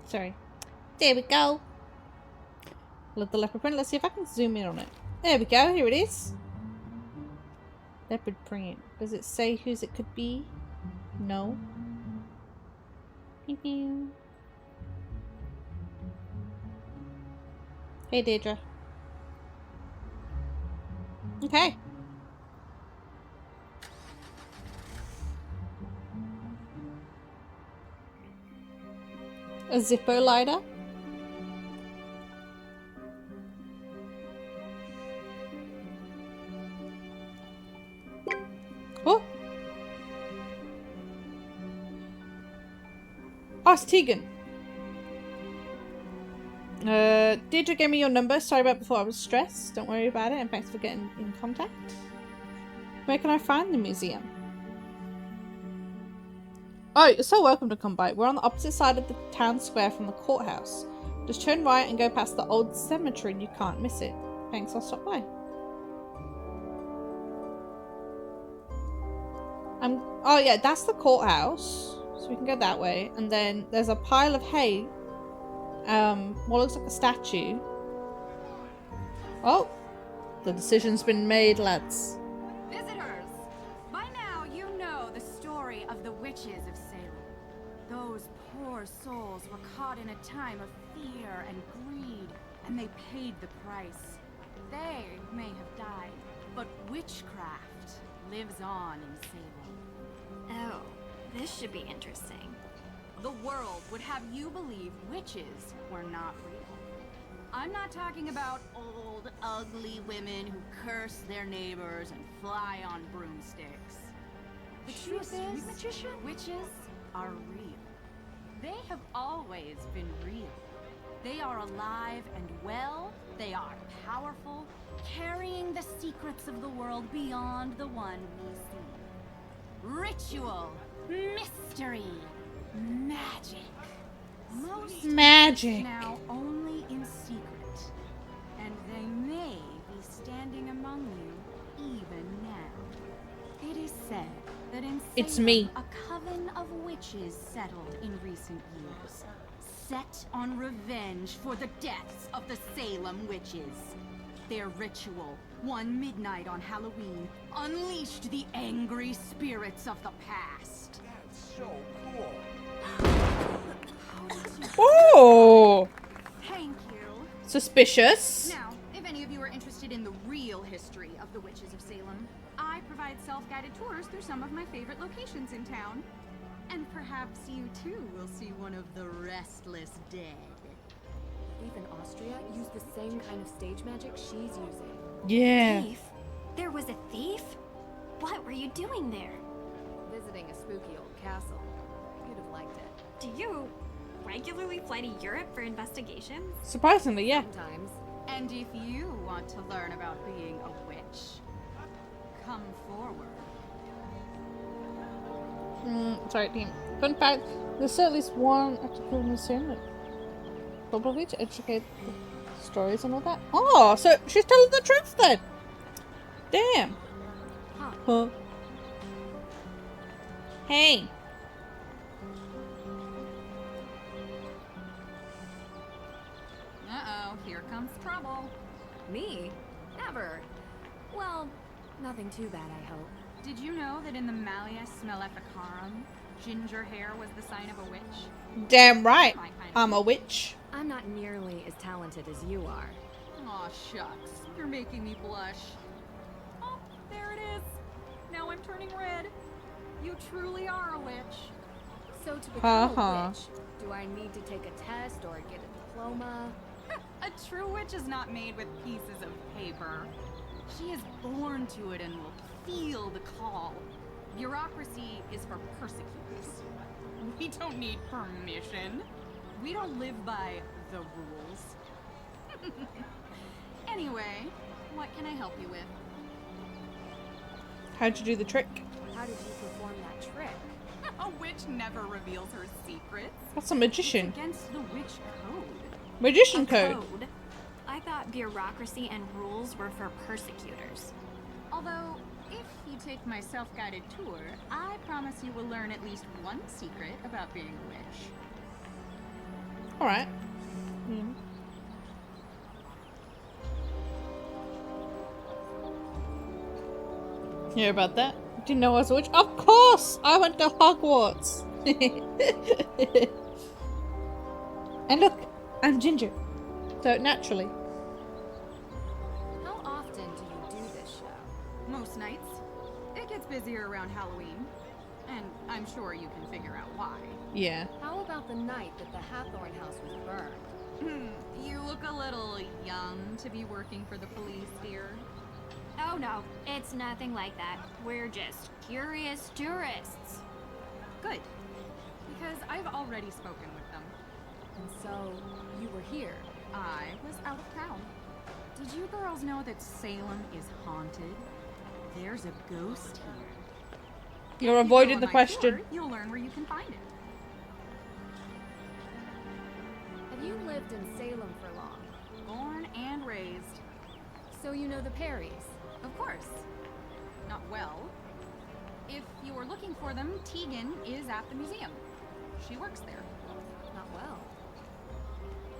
Sorry. There we go. Love the leopard print. Let's see if I can zoom in on it. There we go. Here it is. Leopard print. Does it say whose it could be? No. Pew pew. Hey, Deirdre. Okay. A Zippo lighter. Oh! Oh, it's Tegan. Deirdre gave me your number. Sorry about before. I was stressed. Don't worry about it. And thanks for getting in contact. Where can I find the museum? Oh, you're so welcome to come by. We're on the opposite side of the town square from the courthouse. Just turn right and go past the old cemetery and you can't miss it. Thanks, I'll stop by. Oh yeah, that's the courthouse. So we can go that way. And then there's a pile of hay. What looks like a statue. Oh! The decision's been made, lads. Visitors! By now you know the story of the witches of Salem. Those poor souls were caught in a time of fear and greed, and they paid the price. They may have died, but witchcraft lives on in Salem. Oh, this should be interesting. The world would have you believe witches were not real. I'm not talking about old, ugly women who curse their neighbors and fly on broomsticks. The truth is, witches are real. They have always been real. They are alive and well. They are powerful, carrying the secrets of the world beyond the one we see. Ritual, mystery, magic. Most Magic. now only in secret, and they may be standing among you even now. It is said that in It's Salem, me. a coven of witches settled in recent years, set on revenge for the deaths of the Salem witches. Their ritual, one midnight on Halloween, unleashed the angry spirits of the past. That's so cool. Oh, Thank you. suspicious. Now, if any of you are interested in the real history of the witches of Salem, I provide self-guided tours through some of my favorite locations in town. And perhaps you too will see one of the restless dead. Thief in Austria used the same kind of stage magic she's using. Yeah. Thief? There was a thief? What were you doing there? Visiting a spooky old castle. You'd have liked it. Do you regularly fly to Europe for investigations? Surprisingly, yeah. Sometimes. And if you want to learn about being a witch, come forward. Sorry, team. Fun fact, there's at least one article in the museum, probably to educate the stories and all that. Oh, so she's telling the truth then. Damn. Huh. Hey. Uh-oh, here comes trouble. Me? Never. Well, nothing too bad, I hope. Did you know that in the Malleus Maleficarum, ginger hair was the sign of a witch? Damn right. My kind of- I'm a witch. I'm not nearly as talented as you are. Aw, shucks. You're making me blush. Oh, there it is. Now I'm turning red. You truly are a witch. So to become Uh-huh. a witch, do I need to take a test or get a diploma? A true witch is not made with pieces of paper. She is born to it and will feel the call. Bureaucracy is for persecutors. We don't need permission. We don't live by the rules. Anyway, what can I help you with? How'd you do the trick? How did you perform that trick? A witch never reveals her secrets. That's a magician. Against the witch code. Magician A code. code? I thought bureaucracy and rules were for persecutors. Although, if you take my self-guided tour, I promise you will learn at least one secret about being a witch. Alright. Hear about that? Didn't know I was a witch? Of course! I went to Hogwarts! And look, I'm ginger. So naturally. How often do you do this show? Most nights. It gets busier around Halloween. And I'm sure you can figure out why. Yeah. How about the night that the Hathorn house was burned? You look a little young to be working for the police, dear. Oh no, it's nothing like that. We're just curious tourists. Good. Because I've already spoken with them. And so, you were here. I was out of town. Did you girls know that Salem is haunted? There's a ghost here. You If avoided go the on my question. tour, you'll learn where you can find it. Have you lived in Salem for long? Born and raised. So you know the Perrys? Of course. Not well. If you were looking for them, Tegan is at the museum. She works there. Not well.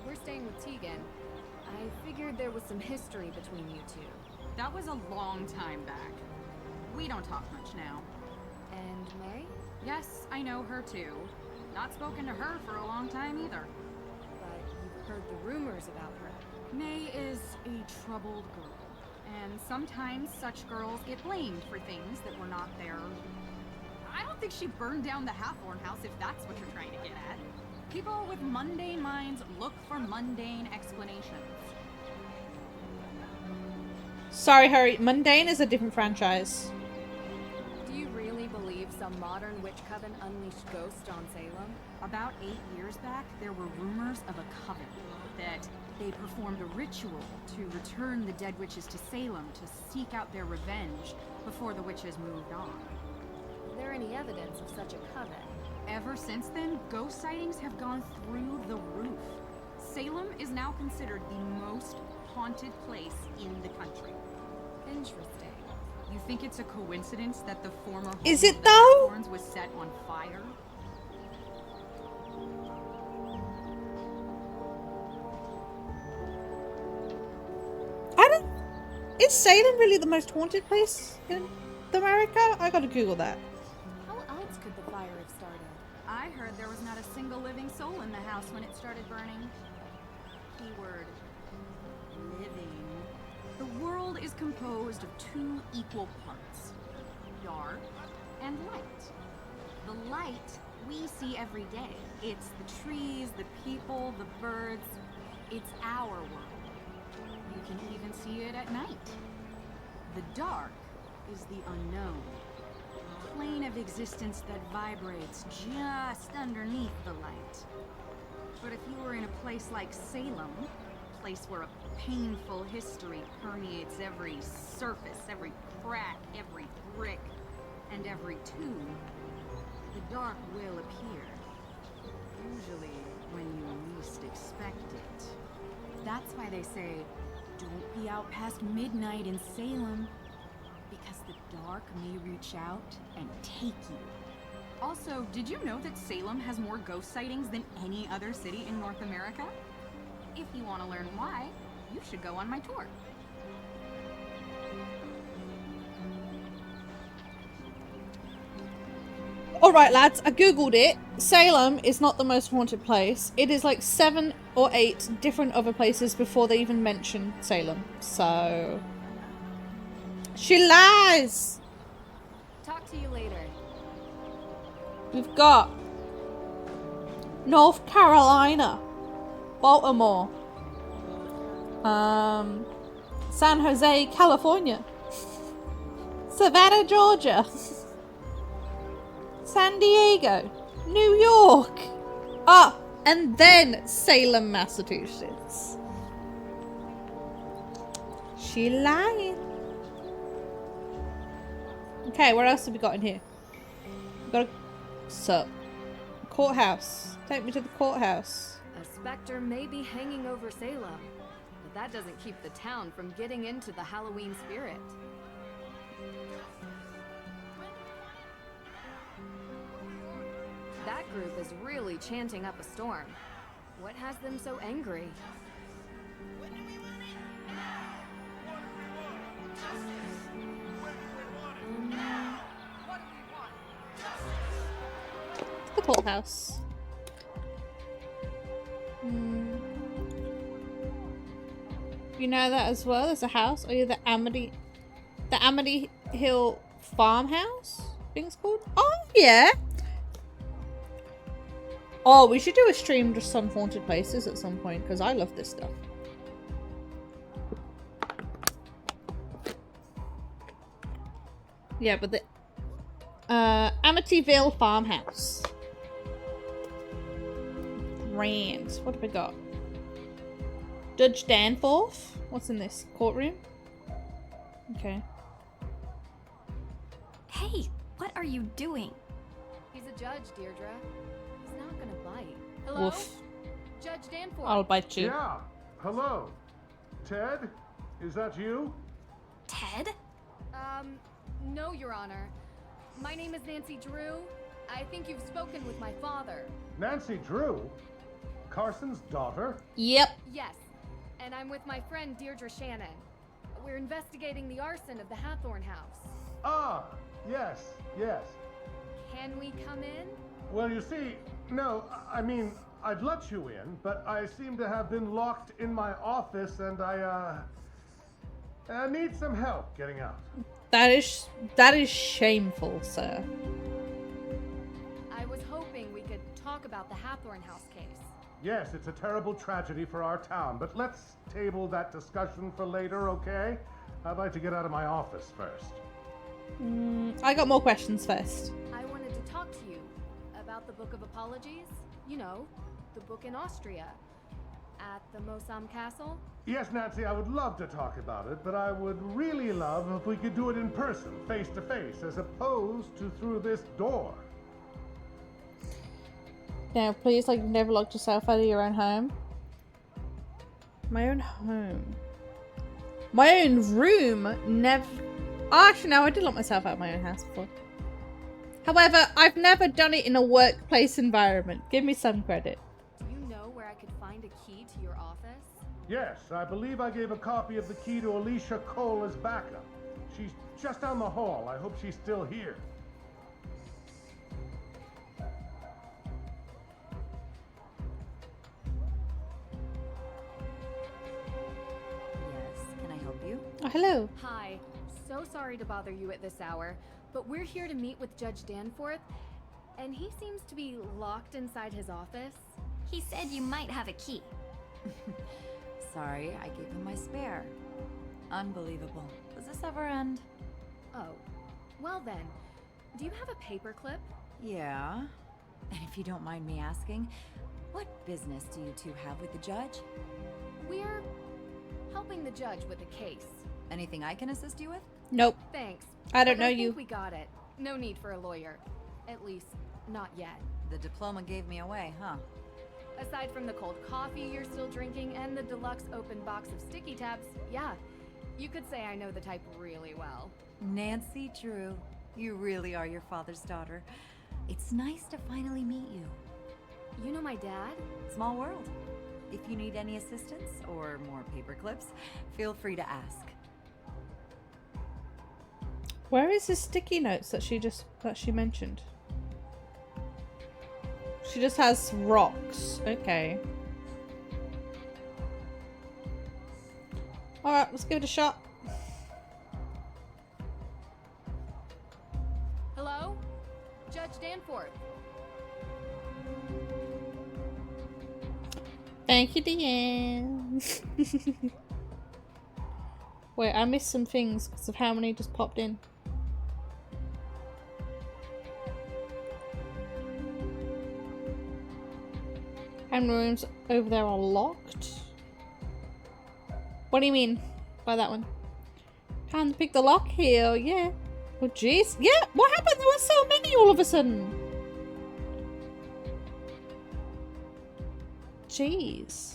We're staying with Tegan. I figured there was some history between you two. That was a long time back. We don't talk much now. And May? Yes, I know her too. Not spoken to her for a long time either. But you've heard the rumors about her. May is a troubled girl, and sometimes such girls get blamed for things that were not their... I don't think she burned down the Hathorn house, if that's what you're trying to get at. People with mundane minds look for mundane explanations. Sorry, Harry. Mundane is a different franchise. Do you really believe some modern witch coven unleashed ghosts on Salem? About 8 years back, there were rumors of a coven that they performed a ritual to return the dead witches to Salem to seek out their revenge before the witches moved on. Is there any evidence of such a coven? Ever since then, ghost sightings have gone through the roof. Salem is now considered the most haunted place in the country. Interesting. You think it's a coincidence that the former home Is it of the though? Hathorns was set on fire? I don't... Is Salem really the most haunted place in America? I gotta Google that. How else could the fire have started? I heard there was not a single living soul in the house when it started burning. Keyword, living. The world is composed of 2 equal parts, dark and light. The light we see every day. It's the trees, the people, the birds. It's our world. You can even see it at night. The dark is the unknown. A plane of existence that vibrates just underneath the light. But if you were in a place like Salem, a place where a painful history permeates every surface, every crack, every brick, and every tube, the dark will appear. Usually when you least expect it. That's why they say, don't be out past midnight in Salem, because the dark may reach out and take you. Also, did you know that Salem has more ghost sightings than any other city in North America? If you want to learn why, you should go on my tour. Alright lads, I googled it. Salem is not the most haunted place. It is like 7 or 8 different other places before they even mention Salem. So... she lies! Talk to you later. We've got North Carolina, Baltimore, San Jose, California, Savannah, Georgia, San Diego, New York, and then Salem, Massachusetts. She lying. Okay, what else have we got in here? We've got a courthouse. Take me to the courthouse. A specter may be hanging over Salem, but that doesn't keep the town from getting into the Halloween spirit. That group is really chanting up a storm. What has them so angry? The courthouse. You know that as well? There's a house. Are you the Amity Hill farmhouse? I think it's called. Oh yeah. Oh, we should do a stream just on haunted places at some point because I love this stuff. Yeah, but the Amityville farmhouse. Grand. What have we got? Judge Danforth? What's in this? Courtroom? Okay. Hey, what are you doing? He's a judge, Deirdre. He's not gonna bite. Hello? Woof. Judge Danforth. I'll bite you. Yeah. Hello. Ted? Is that you? Ted? No, Your Honor. My name is Nancy Drew. I think you've spoken with my father. Nancy Drew? Carson's daughter? Yep. Yes, and I'm with my friend Deirdre Shannon. We're investigating the arson of the Hathorn house. Ah, yes, yes. Can we come in? Well, you see, No, I mean, I'd let you in, but I seem to have been locked in my office and I need some help getting out. That is shameful, sir. I was hoping we could talk about the Hathorn House case. Yes, it's a terrible tragedy for our town, but let's table that discussion for later, okay? I'd like to get out of my office first. I got more questions first. I wanted to talk to you about the Book of Apologies. You know, the book in Austria. At the Mosam Castle. Yes, Nancy, I would love to talk about it, but I would really love if we could do it in person, face to face, as opposed to through this door. Now, please, like, never locked yourself out of your own home. My own home. My own room. Never. Oh, actually, no, I did lock myself out of my own house before. However, I've never done it in a workplace environment. Give me some credit. Do you know where I could find a key to your office? Yes, I believe I gave a copy of the key to Alicia Cole as backup. She's just down the hall. I hope she's still here. Yes, can I help you? Oh, hello. Hi. So sorry to bother you at this hour, but we're here to meet with Judge Danforth, and he seems to be locked inside his office. He said you might have a key. Sorry, I gave him my spare. Unbelievable. Does this ever end? Oh. Well then, do you have a paperclip? Yeah. And if you don't mind me asking, what business do you two have with the judge? We're helping the judge with a case. Anything I can assist you with? Nope. Thanks. I don't but know I you. think we got it. No need for a lawyer. At least, not yet. The diploma gave me away, huh? Aside from the cold coffee you're still drinking and the deluxe open box of sticky tabs, yeah, you could say I know the type really well. Nancy Drew, you really are your father's daughter. It's nice to finally meet you. You know my dad? Small world. If you need any assistance or more paper clips, feel free to ask. Where is the sticky notes that she mentioned? She just has rocks. Okay. Alright, let's give it a shot. Hello? Judge Danforth. Thank you, Deanne. Wait, I missed some things because of how many just popped in. And rooms over there are locked. What do you mean by that one? Can't pick the lock here, yeah. Oh jeez. Yeah, what happened? There were so many all of a sudden. Jeez.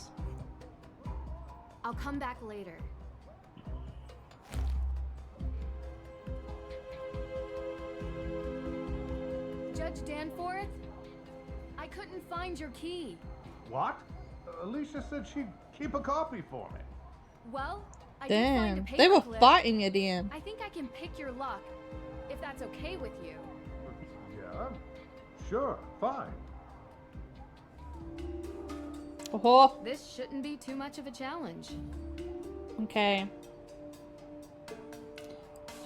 I'll come back later. Judge Danforth? I couldn't find your key. What? Alicia said she'd keep a copy for me. Well, I did find a Damn, they were paperclip. fighting at the end. I think I can pick your lock, if that's okay with you. Yeah? Sure, fine. Oh, This shouldn't be too much of a challenge. okay.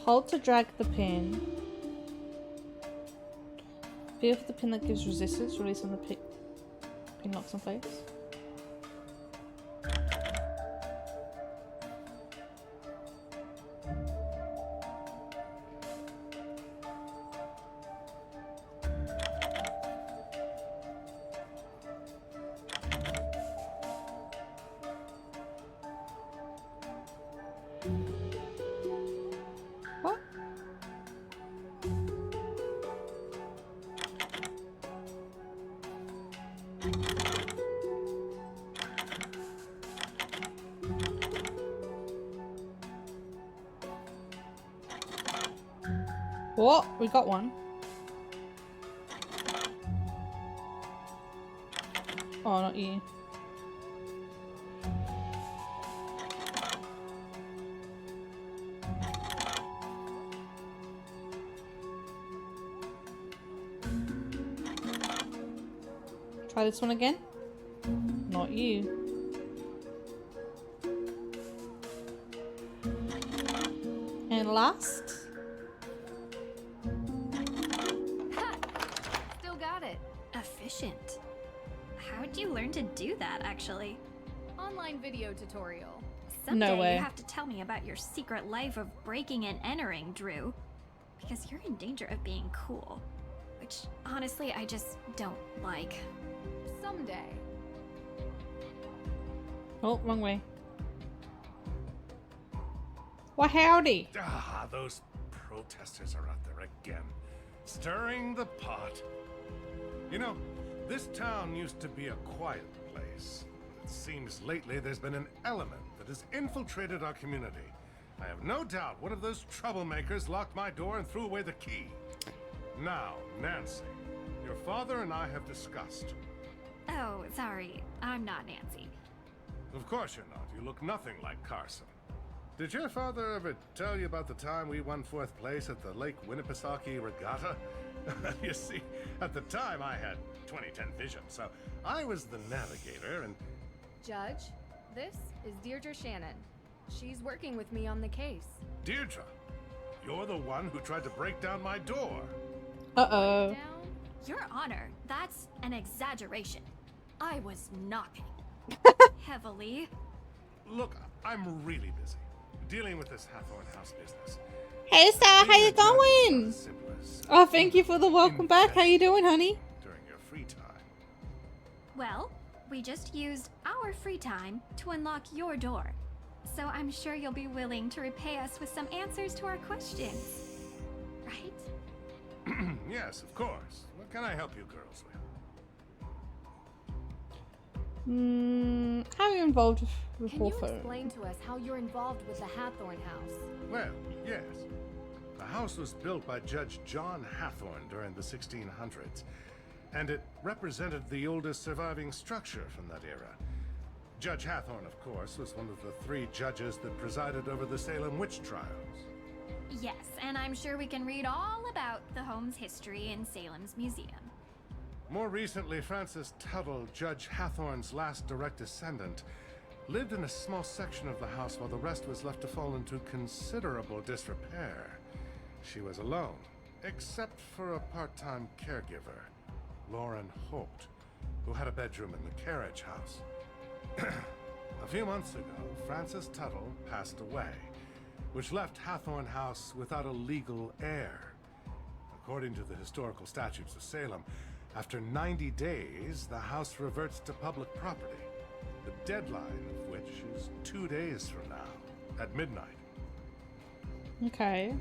Hold to drag the pin. Feel for the pin that gives resistance. Release on the pin locks in place. What? What? We got one. Oh, not you. Try this one again. Not you. And last. Still got it. Efficient. How'd you learn to do that, actually? Online video tutorial. Someday No way. you have to tell me about your secret life of breaking and entering, Drew. Because you're in danger of being cool. Which, honestly, I just don't like. Someday. Oh, wrong way. Well, howdy. Ah, those protesters are out there again, stirring the pot. You know, this town used to be a quiet place. It seems lately there's been an element that has infiltrated our community. I have no doubt one of those troublemakers locked my door and threw away the key. Now, Nancy, your father and I have discussed. Oh, sorry. I'm not Nancy. Of course you're not. You look nothing like Carson. Did your father ever tell you about the time we won 4th place at the Lake Winnipesaukee Regatta? You see, at the time I had 20/10 vision, so I was the navigator and... Judge, this is Deirdre Shannon. She's working with me on the case. Deirdre, you're the one who tried to break down my door. Uh-oh. Down? Your Honor, that's an exaggeration. I was knocking. Heavily. Look, I'm really busy dealing with this Hathorn House business. Hey, Sal, how you going? Simple as, Oh, thank you for the welcome back. How you doing, honey? during your free time. Well, we just used our free time to unlock your door. So I'm sure you'll be willing to repay us with some answers to our questions. Right? Yes, of course. What can I help you girls with? How are you involved with Can you Hawthorne? explain to us how you're involved with the Hathorn House? Well, yes. The house was built by Judge John Hathorn during the 1600s, and it represented the oldest surviving structure from that era. Judge Hathorn, of course, was one of the 3 judges that presided over the Salem witch trials. Yes, and I'm sure we can read all about the home's history in Salem's museum. More recently, Frances Tuttle, Judge Hathorn's last direct descendant, lived in a small section of the house while the rest was left to fall into considerable disrepair. She was alone, except for a part-time caregiver, Lauren Holt, who had a bedroom in the carriage house. A few months ago, Frances Tuttle passed away, which left Hathorn House without a legal heir. According to the historical statutes of Salem, after 90 days, the house reverts to public property, the deadline of which is 2 days from now, at midnight. Okay.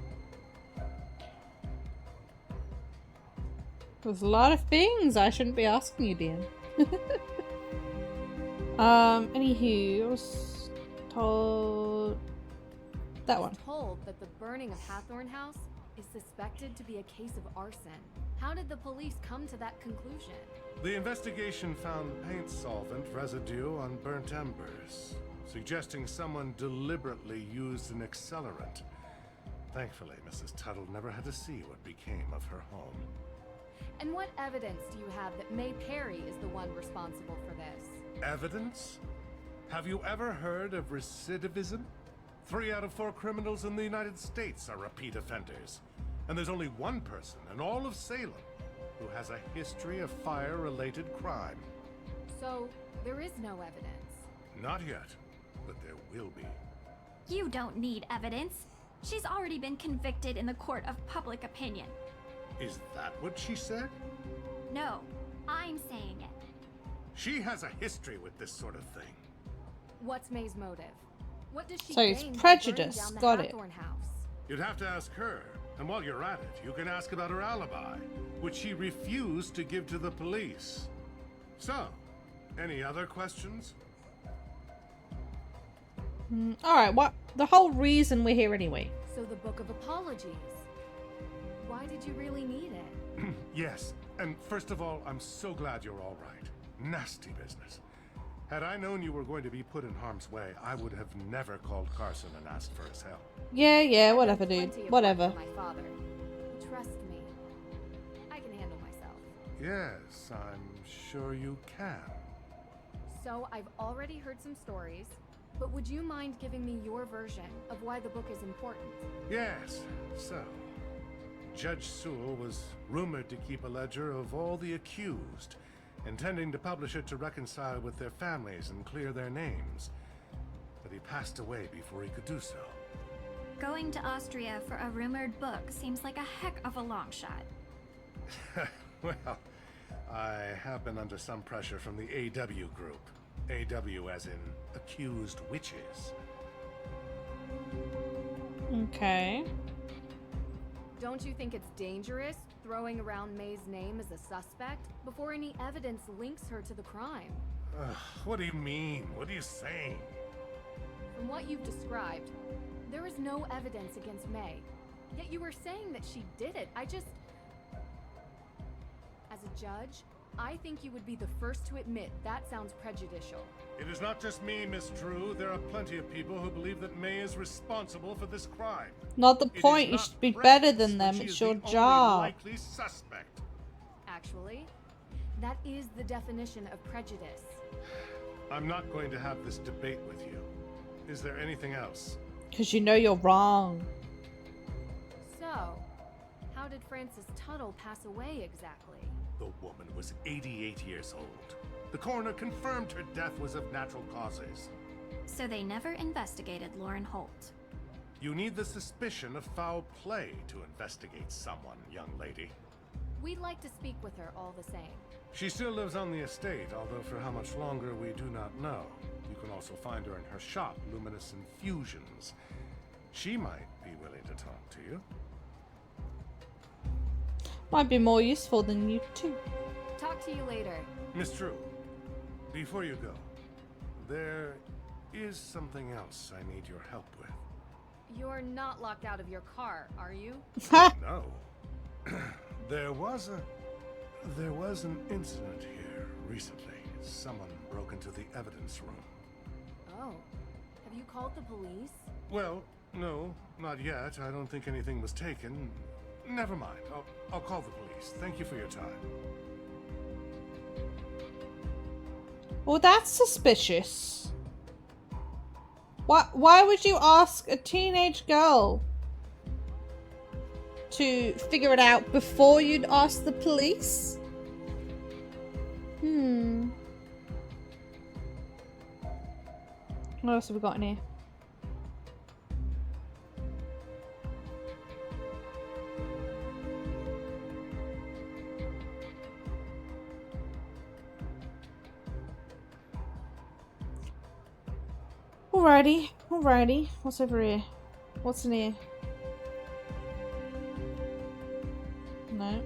There's a lot of things I shouldn't be asking you, Dan. Anywho, I was told that one. Told that the burning of Hathorn House is suspected to be a case of arson. How did the police come to that conclusion? The investigation found paint solvent residue on burnt embers, suggesting someone deliberately used an accelerant. Thankfully, Mrs. Tuttle never had to see what became of her home. And what evidence do you have that May Perry is the one responsible for this? Evidence? Have you ever heard of recidivism? 3 out of 4 criminals in the United States are repeat offenders. And there's only one person in all of Salem who has a history of fire-related crime. So, there is no evidence. Not yet, but there will be. You don't need evidence. She's already been convicted in the court of public opinion. Is that what she said? No, I'm saying it. She has a history with this sort of thing. What's May's motive? What does she So it's gain by prejudice, burning down the got it. Hathorn House? You'd have to ask her. And while you're at it, you can ask about her alibi, which she refused to give to the police. So, any other questions? Alright, what? The whole reason we're here anyway. So the Book of Apologies. Why did you really need it? Yes, and first of all, I'm so glad you're all right. Nasty business. Had I known you were going to be put in harm's way, I would have never called Carson and asked for his help. Yeah, I've whatever, done dude. plenty of work Whatever. for my father. Trust me. I can handle myself. Yes, I'm sure you can. So, I've already heard some stories, but would you mind giving me your version of why the book is important? Yes, so Judge Sewell was rumored to keep a ledger of all the accused, intending to publish it to reconcile with their families and clear their names. But he passed away before he could do so. Going to Austria for a rumored book seems like a heck of a long shot. Well, I have been under some pressure from the AW group. AW as in accused witches. Okay. Don't you think it's dangerous throwing around May's name as a suspect before any evidence links her to the crime? What do you mean? What are you saying? From what you've described, there is no evidence against May. Yet you were saying that she did it. As a judge, I think you would be the first to admit that sounds prejudicial. It is not just me, Miss Drew. There are plenty of people who believe that May is responsible for this crime. Not the point. You should be better than them. It's your job. Likely suspect. Actually, that is the definition of prejudice. I'm not going to have this debate with you. Is there anything else? Because you know you're wrong. So, how did Frances Tuttle pass away exactly? The woman was 88 years old. The coroner confirmed her death was of natural causes. So they never investigated Lauren Holt. You need the suspicion of foul play to investigate someone, young lady. We'd like to speak with her all the same. She still lives on the estate, although for how much longer we do not know. You can also find her in her shop, Luminous Infusions. She might be willing to talk to you. Might be more useful than you two. Talk to you later. Miss Drew, before you go, there is something else I need your help with. You're not locked out of your car, are you? No. There was an incident here recently. Someone broke into the evidence room. Oh. Have you called the police? Well, no, not yet. I don't think anything was taken. Never mind. I'll call the police. Thank you for your time. Well, that's suspicious. Why would you ask a teenage girl to figure it out before you'd ask the police? What else have we got in here? Alrighty. What's over here? What's in here? No.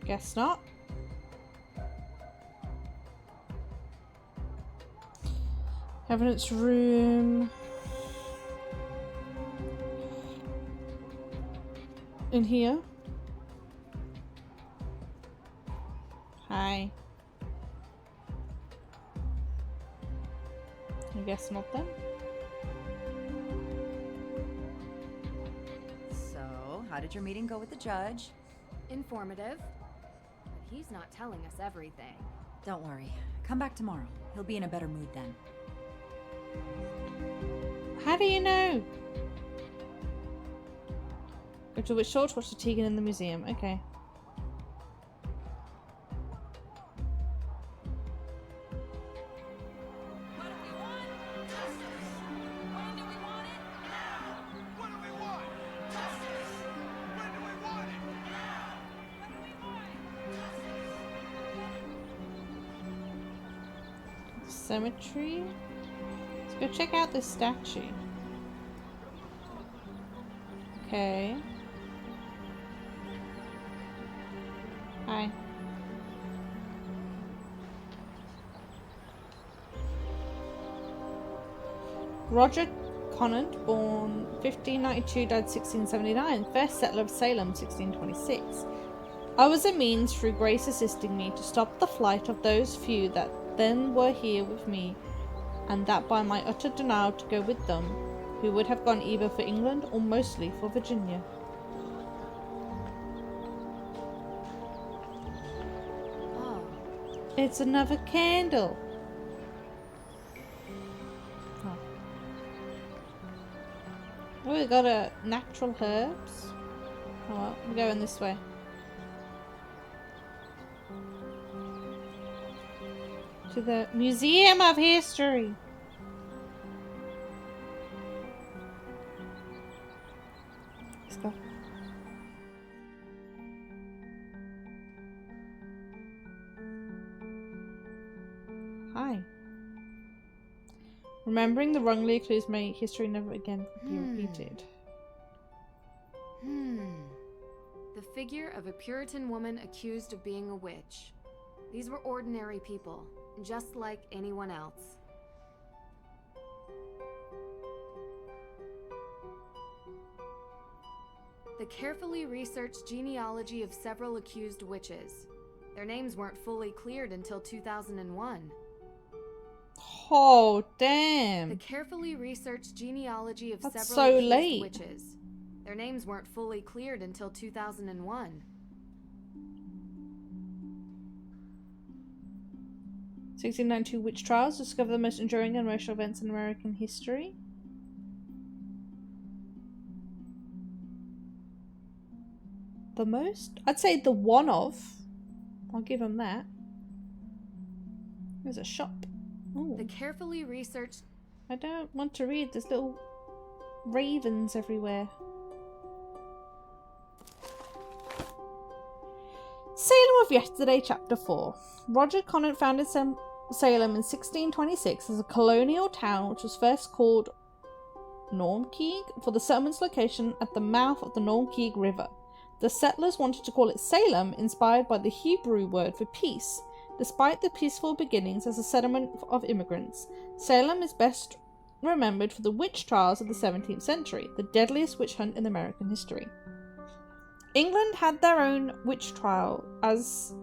Guess not. Evidence room. In here. Hi. I guess not then. So, how did your meeting go with the judge? Informative. But he's not telling us everything. Don't worry. Come back tomorrow. He'll be in a better mood then. How do you know? Go to which shore to watch the Tegan in the museum. Okay. Cemetery. Let's go check out this statue. Okay. Hi. Roger Conant, born 1592, died 1679, first settler of Salem, 1626. I was a means through grace assisting me to stop the flight of those few that then were here with me, and that by my utter denial to go with them, who would have gone either for England or mostly for Virginia. It's another candle. Oh. Oh, we got a natural herbs. Oh well, we're going this way. To the Museum of History. Let's go. Hi. Remembering the wrongly accused may history never again be repeated. The figure of a Puritan woman accused of being a witch. These were ordinary people, just like anyone else. The carefully researched genealogy of several accused witches. Their names weren't fully cleared until 2001. Oh, damn. The carefully researched genealogy of That's several so accused late. witches. Their names weren't fully cleared until 2001. 1692 witch trials discover the most enduring and racial events in American history. The most? I'd say the one of. I'll give them that. There's a shop. Ooh. The carefully researched... I don't want to read. There's little ravens everywhere. Salem of Yesterday, Chapter 4. Roger Conant founded Salem in 1626 as a colonial town which was first called Normkeeg for the settlement's location at the mouth of the Normkeeg River. The settlers wanted to call it Salem, inspired by the Hebrew word for peace. Despite the peaceful beginnings as a settlement of immigrants, Salem is best remembered for the witch trials of the 17th century, the deadliest witch hunt in American history. England had their own witch trials also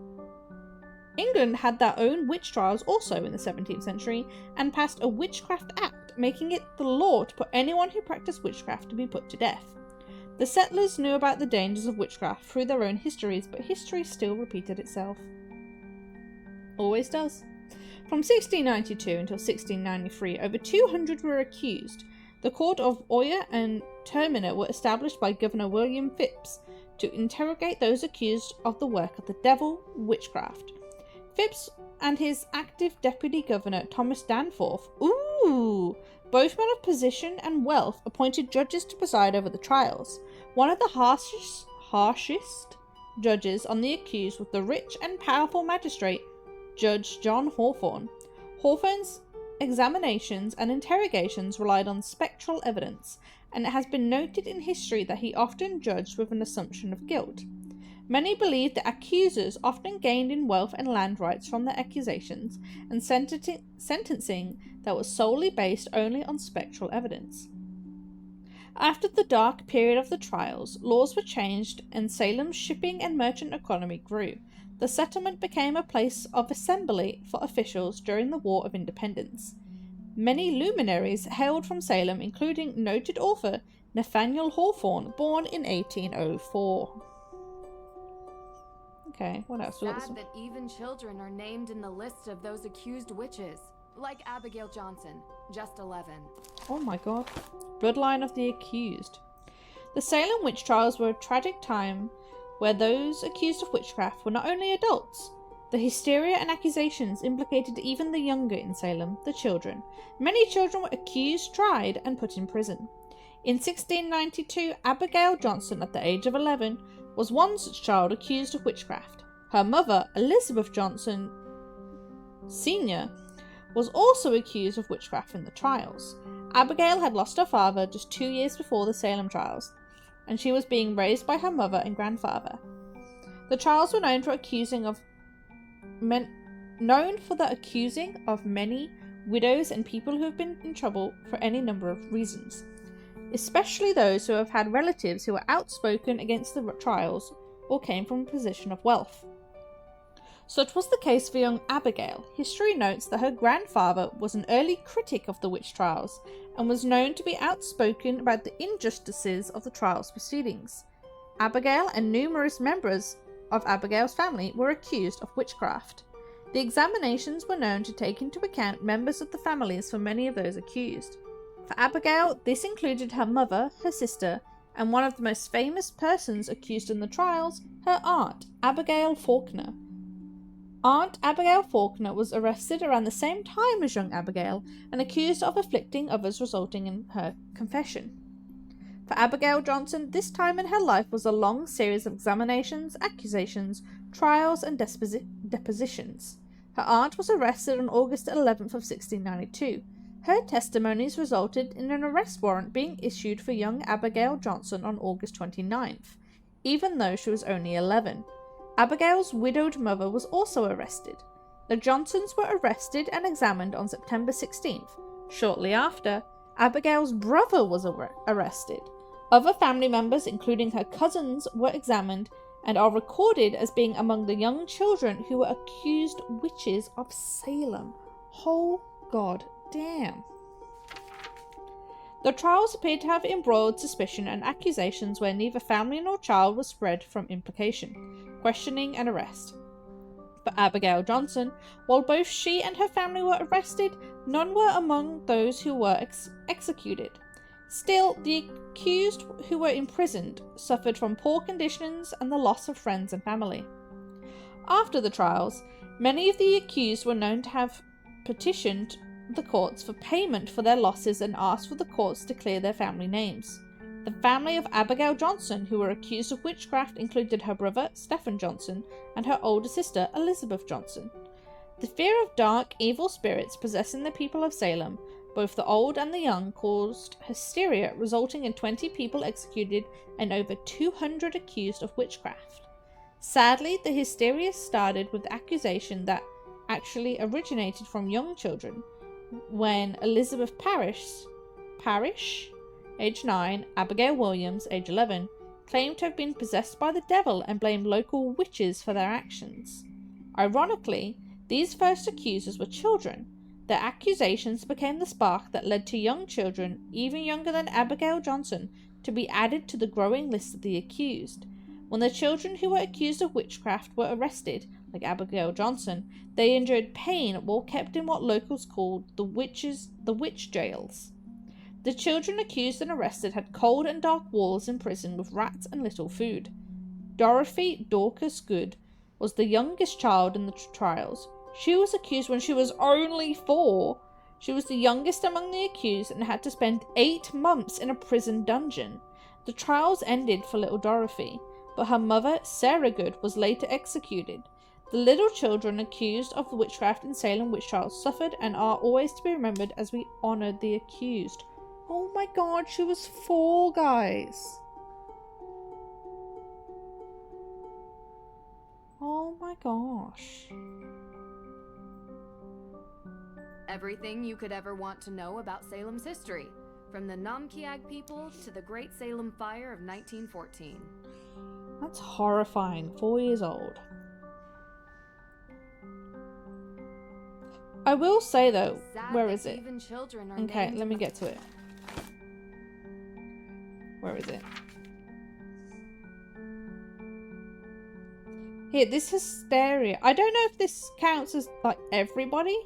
in the 17th century and passed a Witchcraft Act, making it the law to put anyone who practiced witchcraft to be put to death. The settlers knew about the dangers of witchcraft through their own histories, but history still repeated itself. Always does. From 1692 until 1693, over 200 were accused. The Court of Oyer and Terminer were established by Governor William Phips to interrogate those accused of the work of the devil, witchcraft. Phips and his active deputy governor, Thomas Danforth, both men of position and wealth, appointed judges to preside over the trials. One of the harshest judges on the accused was the rich and powerful magistrate, Judge John Hawthorne. Hawthorne's examinations and interrogations relied on spectral evidence, and it has been noted in history that he often judged with an assumption of guilt. Many believed that accusers often gained in wealth and land rights from their accusations, and sentencing that was solely based only on spectral evidence. After the dark period of the trials, laws were changed and Salem's shipping and merchant economy grew. The settlement became a place of assembly for officials during the War of Independence. Many luminaries hailed from Salem, including noted author Nathaniel Hawthorne, born in 1804. Okay, what else? Sad that even children are named in the list of those accused witches, like Abigail Johnson, just 11. Oh my god. Bloodline of the accused. The Salem witch trials were a tragic time where those accused of witchcraft were not only adults. The hysteria and accusations implicated even the younger in Salem, the children. Many children were accused, tried, and put in prison. In 1692, Abigail Johnson, at the age of 11, was one such child accused of witchcraft. Her mother, Elizabeth Johnson Sr., was also accused of witchcraft in the trials. Abigail had lost her father just 2 years before the Salem trials, and she was being raised by her mother and grandfather. The trials were known for the accusing of many widows and people who have been in trouble for any number of reasons, especially those who have had relatives who were outspoken against the trials or came from a position of wealth. Such was the case for young Abigail. History notes that her grandfather was an early critic of the witch trials and was known to be outspoken about the injustices of the trials proceedings. Abigail and numerous members of Abigail's family were accused of witchcraft. The examinations were known to take into account members of the families for many of those accused. For Abigail, this included her mother, her sister, and one of the most famous persons accused in the trials, her aunt, Abigail Faulkner. Aunt Abigail Faulkner was arrested around the same time as young Abigail and accused of afflicting others, resulting in her confession. For Abigail Johnson, this time in her life was a long series of examinations, accusations, trials, and depositions. Her aunt was arrested on August 11th of 1692. Her testimonies resulted in an arrest warrant being issued for young Abigail Johnson on August 29th, even though she was only 11. Abigail's widowed mother was also arrested. The Johnsons were arrested and examined on September 16th. Shortly after, Abigail's brother was arrested. Other family members, including her cousins, were examined and are recorded as being among the young children who were accused witches of Salem. Oh God damn. The trials appeared to have embroiled suspicion and accusations where neither family nor child was spared from implication, questioning, and arrest. For Abigail Johnson, while both she and her family were arrested, none were among those who were executed. Still, the accused who were imprisoned suffered from poor conditions and the loss of friends and family. After the trials, many of the accused were known to have petitioned the courts for payment for their losses and asked for the courts to clear their family names. The family of Abigail Johnson, who were accused of witchcraft, included her brother, Stephen Johnson, and her older sister, Elizabeth Johnson. The fear of dark, evil spirits possessing the people of Salem, both the old and the young, caused hysteria, resulting in 20 people executed and over 200 accused of witchcraft. Sadly, the hysteria started with the accusation that actually originated from young children, when Elizabeth Parrish, age 9, Abigail Williams, age 11, claimed to have been possessed by the devil and blamed local witches for their actions. Ironically, these first accusers were children. Their accusations became the spark that led to young children, even younger than Abigail Johnson, to be added to the growing list of the accused. When the children who were accused of witchcraft were arrested, like Abigail Johnson, they endured pain while kept in what locals called the witch jails. The children accused and arrested had cold and dark walls in prison with rats and little food. Dorothy Dorcas Good was the youngest child in the trials. She was accused when she was only 4. She was the youngest among the accused and had to spend 8 months in a prison dungeon. The trials ended for little Dorothy, but her mother, Sarah Good, was later executed. The little children accused of the witchcraft in Salem witch trials suffered and are always to be remembered as we honoured the accused. Oh my god, she was 4, guys. Oh my gosh. Everything you could ever want to know about Salem's history, from the Namkiag people to the Great Salem Fire of 1914. That's horrifying. 4 years old. I will say though, where is it? Okay, let me get to it. Where is it? Here, this hysteria. I don't know if this counts as like everybody,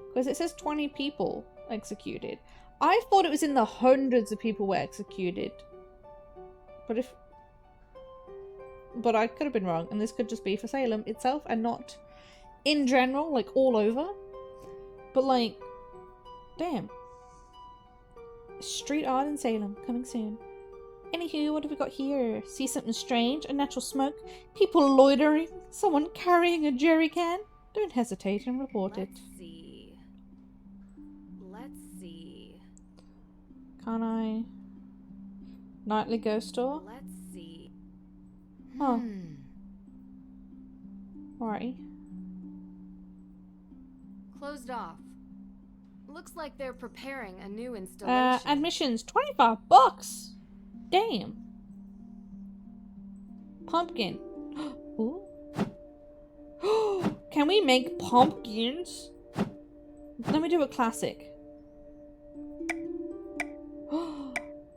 because it says 20 people executed. I thought it was in the hundreds of people were executed. But I could have been wrong, and this could just be for Salem itself and not in general, like all over. But like, damn. Street art in Salem, coming soon. Anywho, what have we got here? See something strange? Unnatural smoke? People loitering? Someone carrying a jerry can? Don't hesitate and report it. Let's see. Can't I? Nightly ghost store? Let's see. Oh. Alrighty. Closed off. Looks like they're preparing a new installation. Admissions, $25. Damn. Pumpkin. Ooh. Can we make pumpkins? Let me do a classic.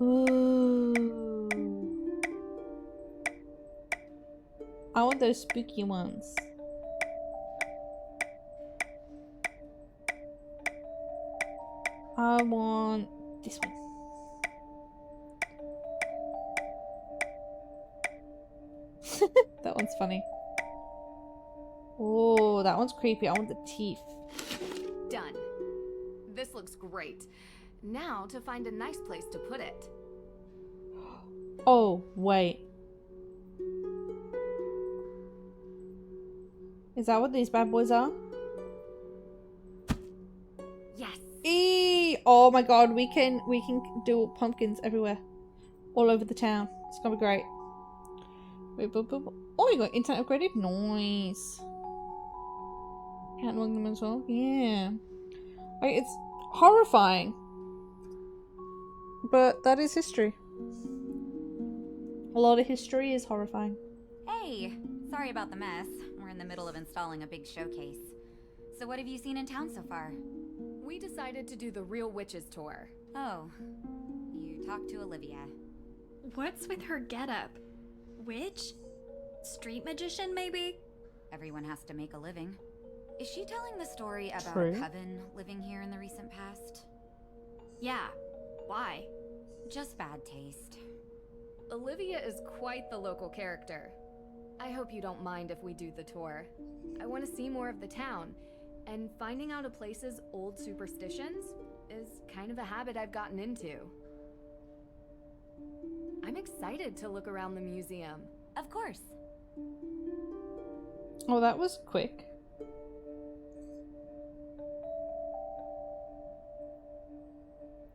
Ooh. I want those spooky ones. I want this one. That one's funny. Oh, that one's creepy. I want the teeth. Done. This looks great. Now to find a nice place to put it. Oh, wait. Is that what these bad boys are? Yes. Eee! Oh my god, we can do pumpkins everywhere. All over the town. It's gonna be great. Wait, oh, you got internet upgraded? Nice. Can't log them as well? Yeah. Like, it's horrifying. But that is history. A lot of history is horrifying. Hey, sorry about the mess. We're in the middle of installing a big showcase. So what have you seen in town so far? We decided to do the Real Witches tour. Oh, you talked to Olivia. What's with her getup? Witch? Street magician, maybe? Everyone has to make a living. Is she telling the story about True. a coven living here in the recent past? Yeah. Why? Just bad taste. Olivia is quite the local character. I hope you don't mind if we do the tour. I want to see more of the town, and finding out a place's old superstitions is kind of a habit I've gotten into. I'm excited to look around the museum. Of course. Oh, that was quick.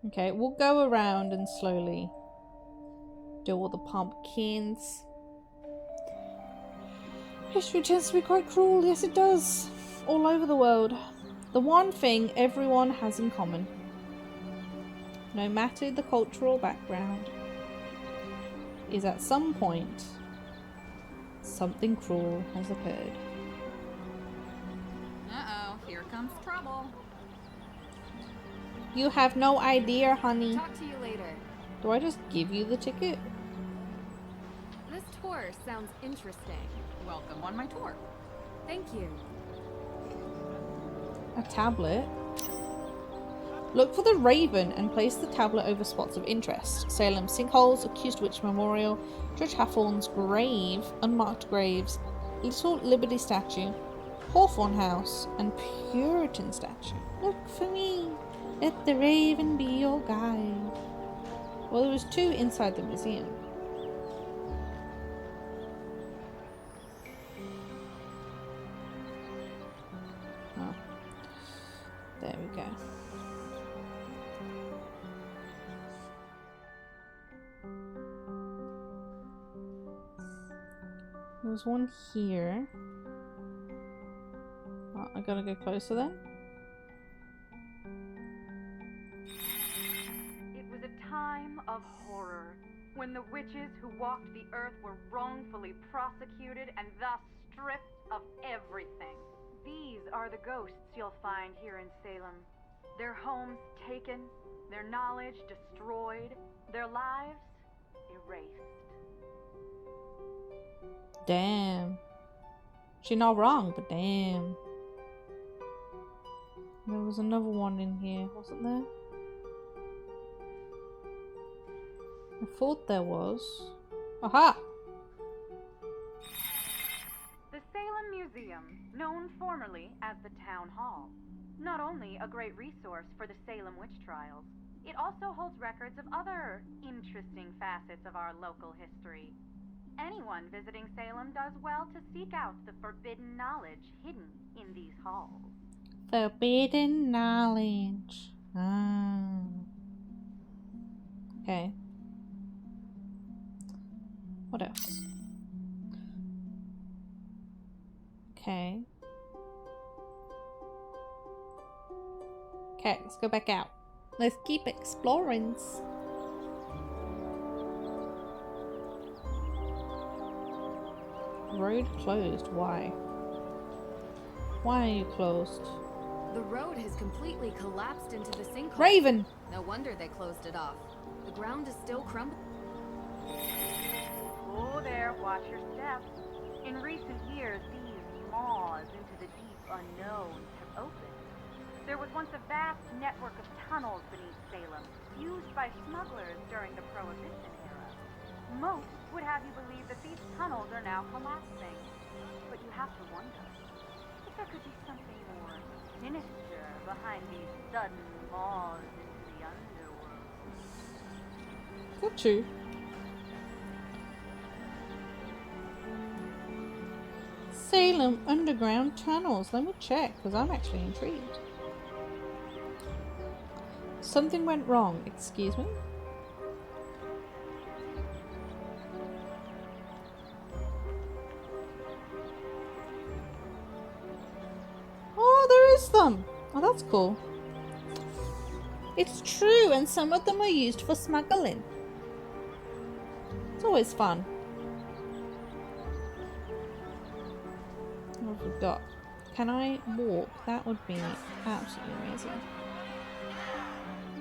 Okay, we'll go around and slowly do all the pumpkins. History tends to be quite cruel, yes it does. All over the world. The one thing everyone has in common, no matter the cultural background, is at some point, something cruel has occurred. Uh-oh, here comes trouble. You have no idea, honey. Talk to you later. Do I just give you the ticket? This tour sounds interesting. Welcome on my tour. Thank you. A tablet? Look for the raven and place the tablet over spots of interest. Salem sinkholes, accused witch memorial, Judge Hathorne's grave, unmarked graves, Little Liberty statue, Hawthorne house, and Puritan statue. Look for me. Let the raven be your guide. Well, there was 2 inside the museum. Oh. There we go. There's one here. Oh, I gotta go closer then. It was a time of horror, when the witches who walked the earth were wrongfully prosecuted and thus stripped of everything. These are the ghosts you'll find here in Salem. Their homes taken, their knowledge destroyed, their lives erased. Damn. She's not wrong, but damn. There was another one in here, wasn't there? I thought there was. Aha! The Salem Museum, known formerly as the Town Hall. Not only a great resource for the Salem witch trials, it also holds records of other interesting facets of our local history. Anyone visiting Salem does well to seek out the forbidden knowledge hidden in these halls. Forbidden knowledge. Okay. What else? Okay. Okay, let's go back out. Let's keep exploring. Road closed. Why? Why are you closed? The road has completely collapsed into the sinkhole. Raven! No wonder they closed it off. The ground is still crumbling. Oh there, watch your steps. In recent years, these maws into the deep unknown have opened. There was once a vast network of tunnels beneath Salem, used by smugglers during the Prohibition era. Most would have you believe that these tunnels are now collapsing. But you have to wonder if there could be something more sinister behind these sudden laws into the underworld. Got you. Salem underground tunnels. Let me check, because I'm actually intrigued. Something went wrong. Excuse me? Oh, there is them. Oh, that's cool. It's true, and some of them are used for smuggling. It's always fun. What have we got? Can I walk? That would be absolutely amazing.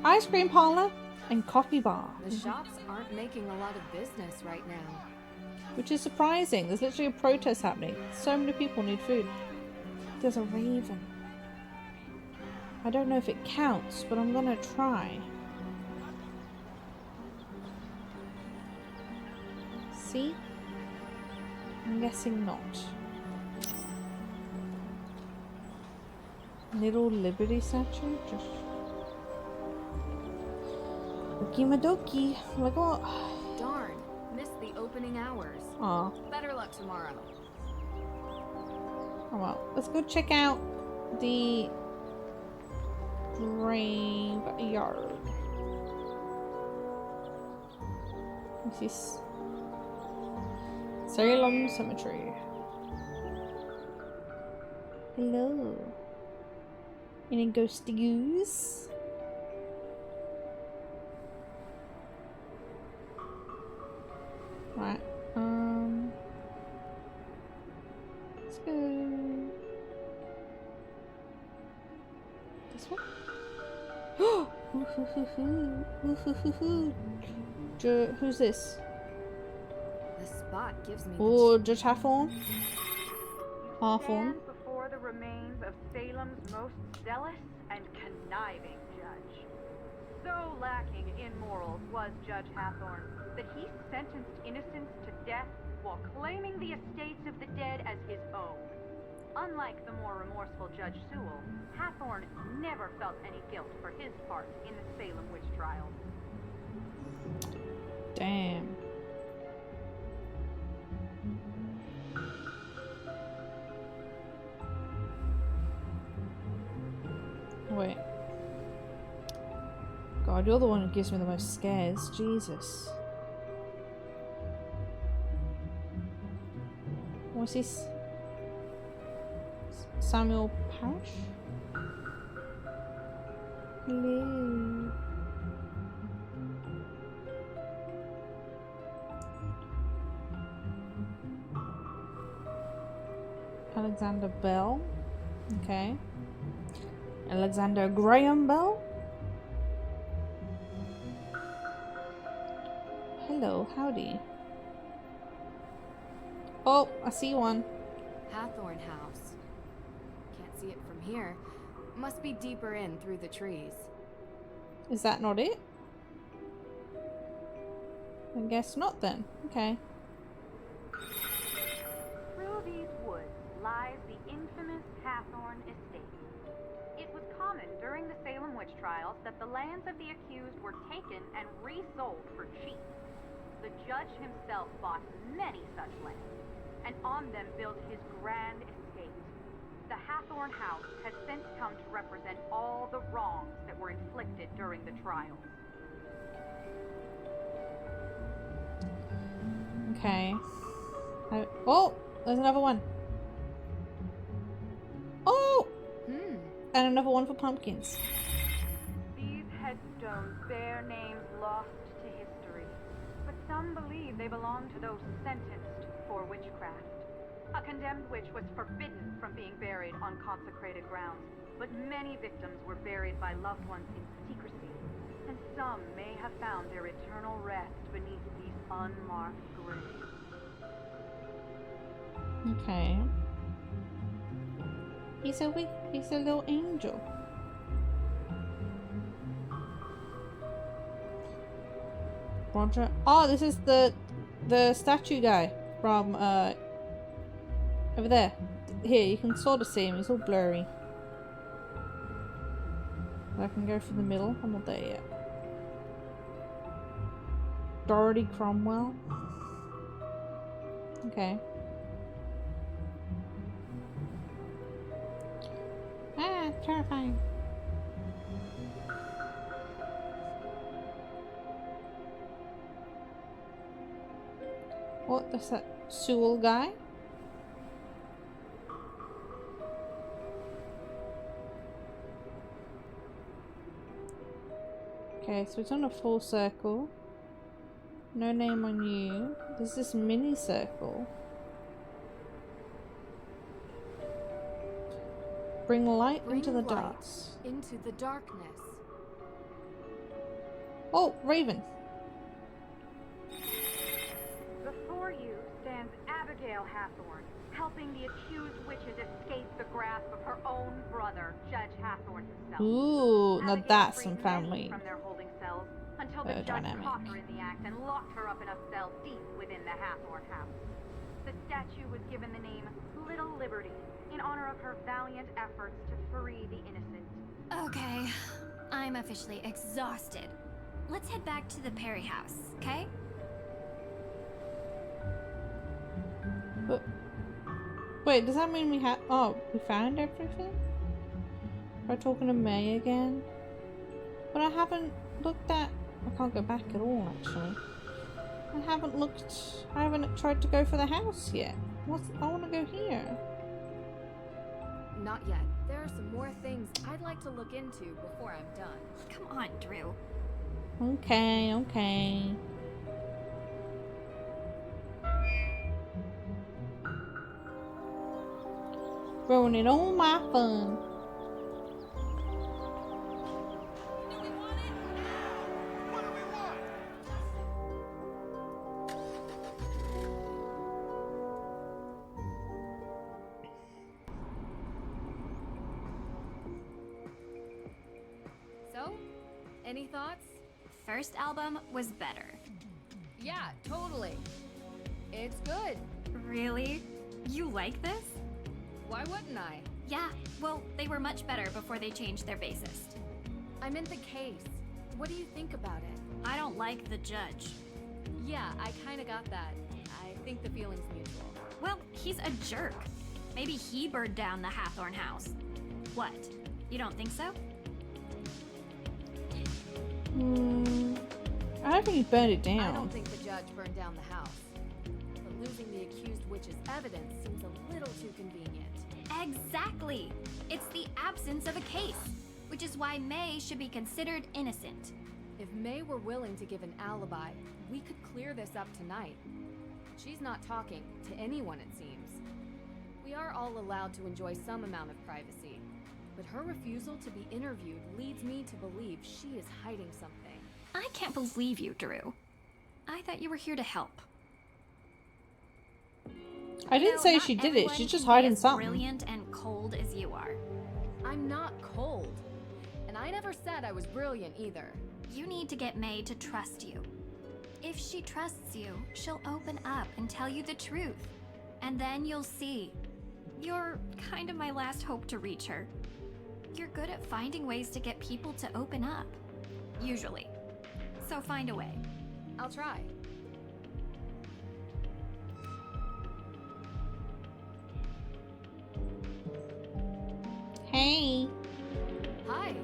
Ice cream parlor and coffee bar. The shops aren't making a lot of business right now. Which is surprising. There's literally a protest happening. So many people need food. There's a raven. I don't know if it counts, but I'm gonna try. See? I'm guessing not. Little Liberty statue? Just... Okimadoki. Like what? Darn, missed the opening hours. Aw. Better luck tomorrow. Oh well. Let's go check out the graveyard. This is Salem Cemetery. Hello. Any ghosty goose? Right. Let's go this way. Who's this? The spot gives me Oh, the Judge Hawthorne. Hawthorne. Stand before the remains of Salem's most zealous and conniving judge. So lacking in morals was Judge Hathorne that he sentenced innocents to death while claiming the estates of the dead as his own. Unlike the more remorseful Judge Sewell, Hathorne never felt any guilt for his part in the Salem witch trials. Damn. Wait. God, you're the one who gives me the most scares. Jesus. What's this? Samuel Parrish? Hello. Alexander Bell. Okay. Alexander Graham Bell. Hello, howdy. Oh, I see one. Hathorne House. Can't see it from here. Must be deeper in through the trees. Is that not it? I guess not then. Okay. Through these woods lies the infamous Hathorne estate. It was common during the Salem witch trials that the lands of the accused were taken and resold for cheap. The judge himself bought many such lands, and on them built his grand estate. The Hathorne House has since come to represent all the wrongs that were inflicted during the trials. Okay. Oh, there's another one. Oh! And another one for pumpkins. These headstones bear names lost to history, but some believe they belong to those sentenced for witchcraft. A condemned witch was forbidden from being buried on consecrated grounds, but many victims were buried by loved ones in secrecy, and some may have found their eternal rest beneath these unmarked graves. Okay. He's a little angel. Roger. Oh, this is the statue guy from over there. Here, you can sort of see him. He's all blurry. I can go for the middle. I'm not there yet. Dorothy Cromwell. Okay. Ah, terrifying. What? That's that Sewell guy? Okay, so it's on a full circle. No name on you. There's this mini circle. Bring light into the dark. Into the darkness. Oh, Raven. Before you stands Abigail Hathorne, helping the accused witches escape the grasp of her own brother, Judge Hathorne himself. Ooh, now Abigail that's freed some family many from their holding cells until the judge dynamic. caught her in the act and locked her up in a cell deep within the Hathorne house. The statue was given the name Little Liberty in honor of her valiant efforts to free the innocent. Okay, I'm officially exhausted. Let's head back to the Perry house, okay? But wait, does that mean we have? Oh, we found everything? We're talking to May again, but I haven't looked at. I can't go back at all, actually. I haven't looked. I haven't tried to go for the house yet. I want to go here. Not yet. There are some more things I'd like to look into before I'm done. Come on, Drew. Okay, okay. Ruining all my fun. So, any thoughts? First album was better. Yeah, totally. It's good. Really? You like this? Why wouldn't I? Yeah, well, they were much better before they changed their bassist. I meant the case. What do you think about it? I don't like the judge. Yeah, I kinda got that. I think the feeling's mutual. Well, he's a jerk. Maybe he burned down the Hathorne house. What? You don't think so? I don't think he burned it down. I don't think the judge burned down the house. But losing the accused witch's evidence seems a little too convenient. Exactly! It's the absence of a case, which is why May should be considered innocent. If May were willing to give an alibi, we could clear this up tonight. She's not talking to anyone, it seems. We are all allowed to enjoy some amount of privacy, but her refusal to be interviewed leads me to believe she is hiding something. I can't believe you, Drew. I thought you were here to help. I didn't say she did it. She's just hiding something. Brilliant and cold as you are. I'm not cold. And I never said I was brilliant either. You need to get May to trust you. If she trusts you, she'll open up and tell you the truth. And then you'll see. You're kind of my last hope to reach her. You're good at finding ways to get people to open up. Usually. So find a way. I'll try. Hey. Hi.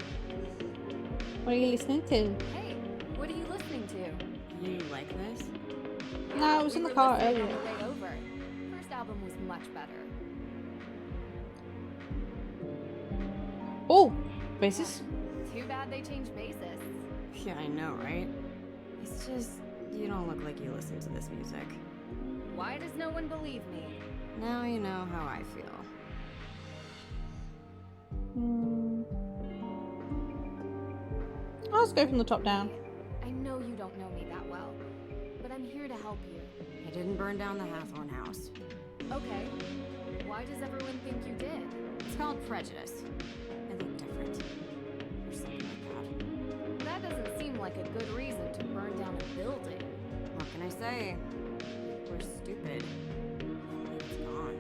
What are you listening to? Hey, what are you listening to? You like this? No, I was in the car listening earlier. on the way over. First album was much better. Oh, basis. Too bad they changed bassists. Yeah, I know, right? It's just, you don't look like you listen to this music. Why does no one believe me? Now you know how I feel. Let's go from the top down. I know you don't know me that well, but I'm here to help you. I didn't burn down the Hathorne house. Okay. Why does everyone think you did? It's called prejudice. I look different. Or something like that. That doesn't seem like a good reason to burn down a building. can I say? We're stupid. It's gone.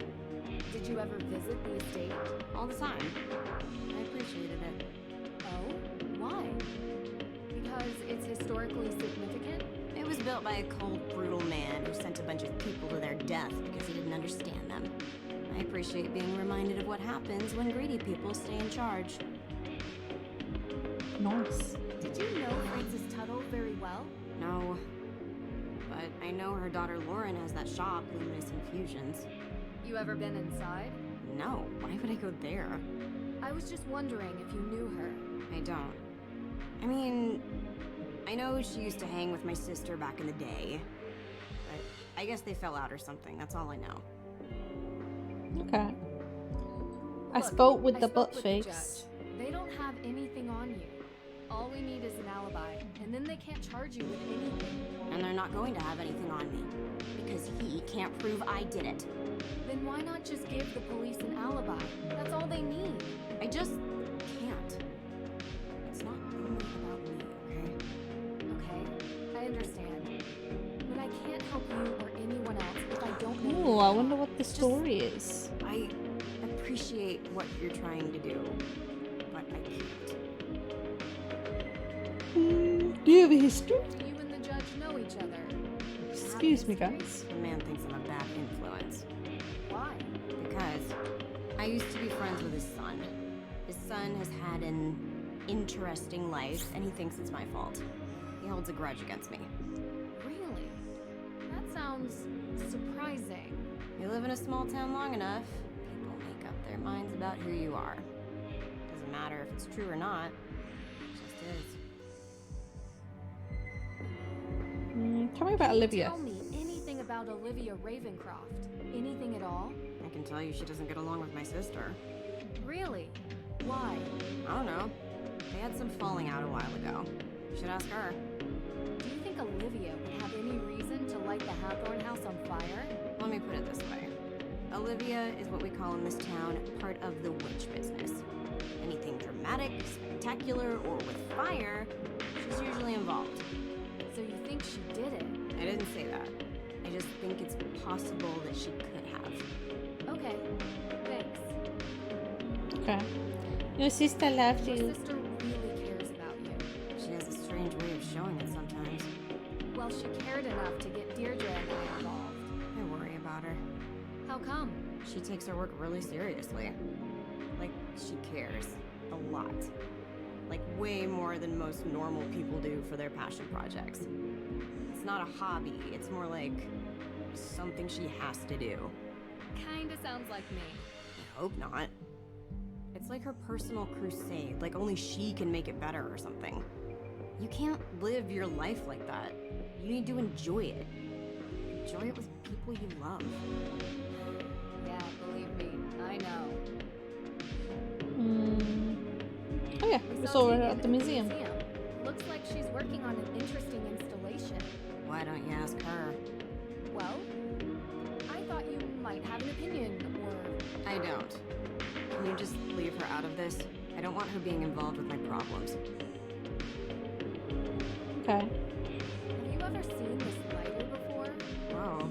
Did you ever visit the estate? All the time. I appreciated it. Oh? Why? Because it's historically significant? It was built by a cold, brutal man who sent a bunch of people to their death because he didn't understand them. I appreciate being reminded of what happens when greedy people stay in charge. Nice. Did you know Frances Tuttle very well? No. But I know her daughter Lauren has that shop, Luminous Infusions. You ever been inside? No, why would I go there? I was just wondering if you knew her. I don't. I mean, I know she used to hang with my sister back in the day. But I guess they fell out or something, that's all I know. Okay. I Look, spoke with I the spoke butt with face. judge. They don't have anything on you. All we need is an alibi, and then they can't charge you with anything. And they're not going to have anything on me. Because he can't prove I did it. Then why not just give the police an alibi? That's all they need. I just can't. It's not only about me, okay? Okay, I understand. But I can't help you or anyone else if I don't know. Ooh, I wonder what the story is. I appreciate what you're trying to do, but I can't. Do you have a history? You and the judge know each other. Excuse me, guys. The man thinks I'm a bad influence. Why? Because I used to be friends with his son. His son has had an interesting life, and he thinks it's my fault. He holds a grudge against me. Really? That sounds surprising. You live in a small town long enough, people make up their minds about who you are. Doesn't matter if it's true or not. It just is. Tell me about Olivia. Tell me anything about Olivia Ravencroft. Anything at all? I can tell you she doesn't get along with my sister. Really? Why? I don't know. They had some falling out a while ago. You should ask her. Do you think Olivia would have any reason to light the Hathorn house on fire? Let me put it this way. Olivia is what we call in this town part of the witch business. Anything dramatic, spectacular, or with fire, she's usually involved. So you think she did it? I didn't say that. I just think it's possible that she could have. Okay, thanks. Okay. Your sister loved Your you. sister really cares about you. She has a strange way of showing it sometimes. Well, she cared enough to get Deirdre and I involved. I worry about her. How come? She takes her work really seriously. Like, she cares. A lot. Like, way more than most normal people do for their passion projects. It's not a hobby, it's more like something she has to do. Kinda sounds like me. I hope not. It's like her personal crusade, like only she can make it better or something. You can't live your life like that. You need to enjoy it. Enjoy it with people you love. Yeah, believe me, I know. Oh yeah, we saw her at the museum. Looks like she's working on an interesting installation. Why don't you ask her? Well, I thought you might have an opinion, or... I don't. Can you just leave her out of this? I don't want her being involved with my problems. Okay. Have you ever seen this lighter before? Whoa.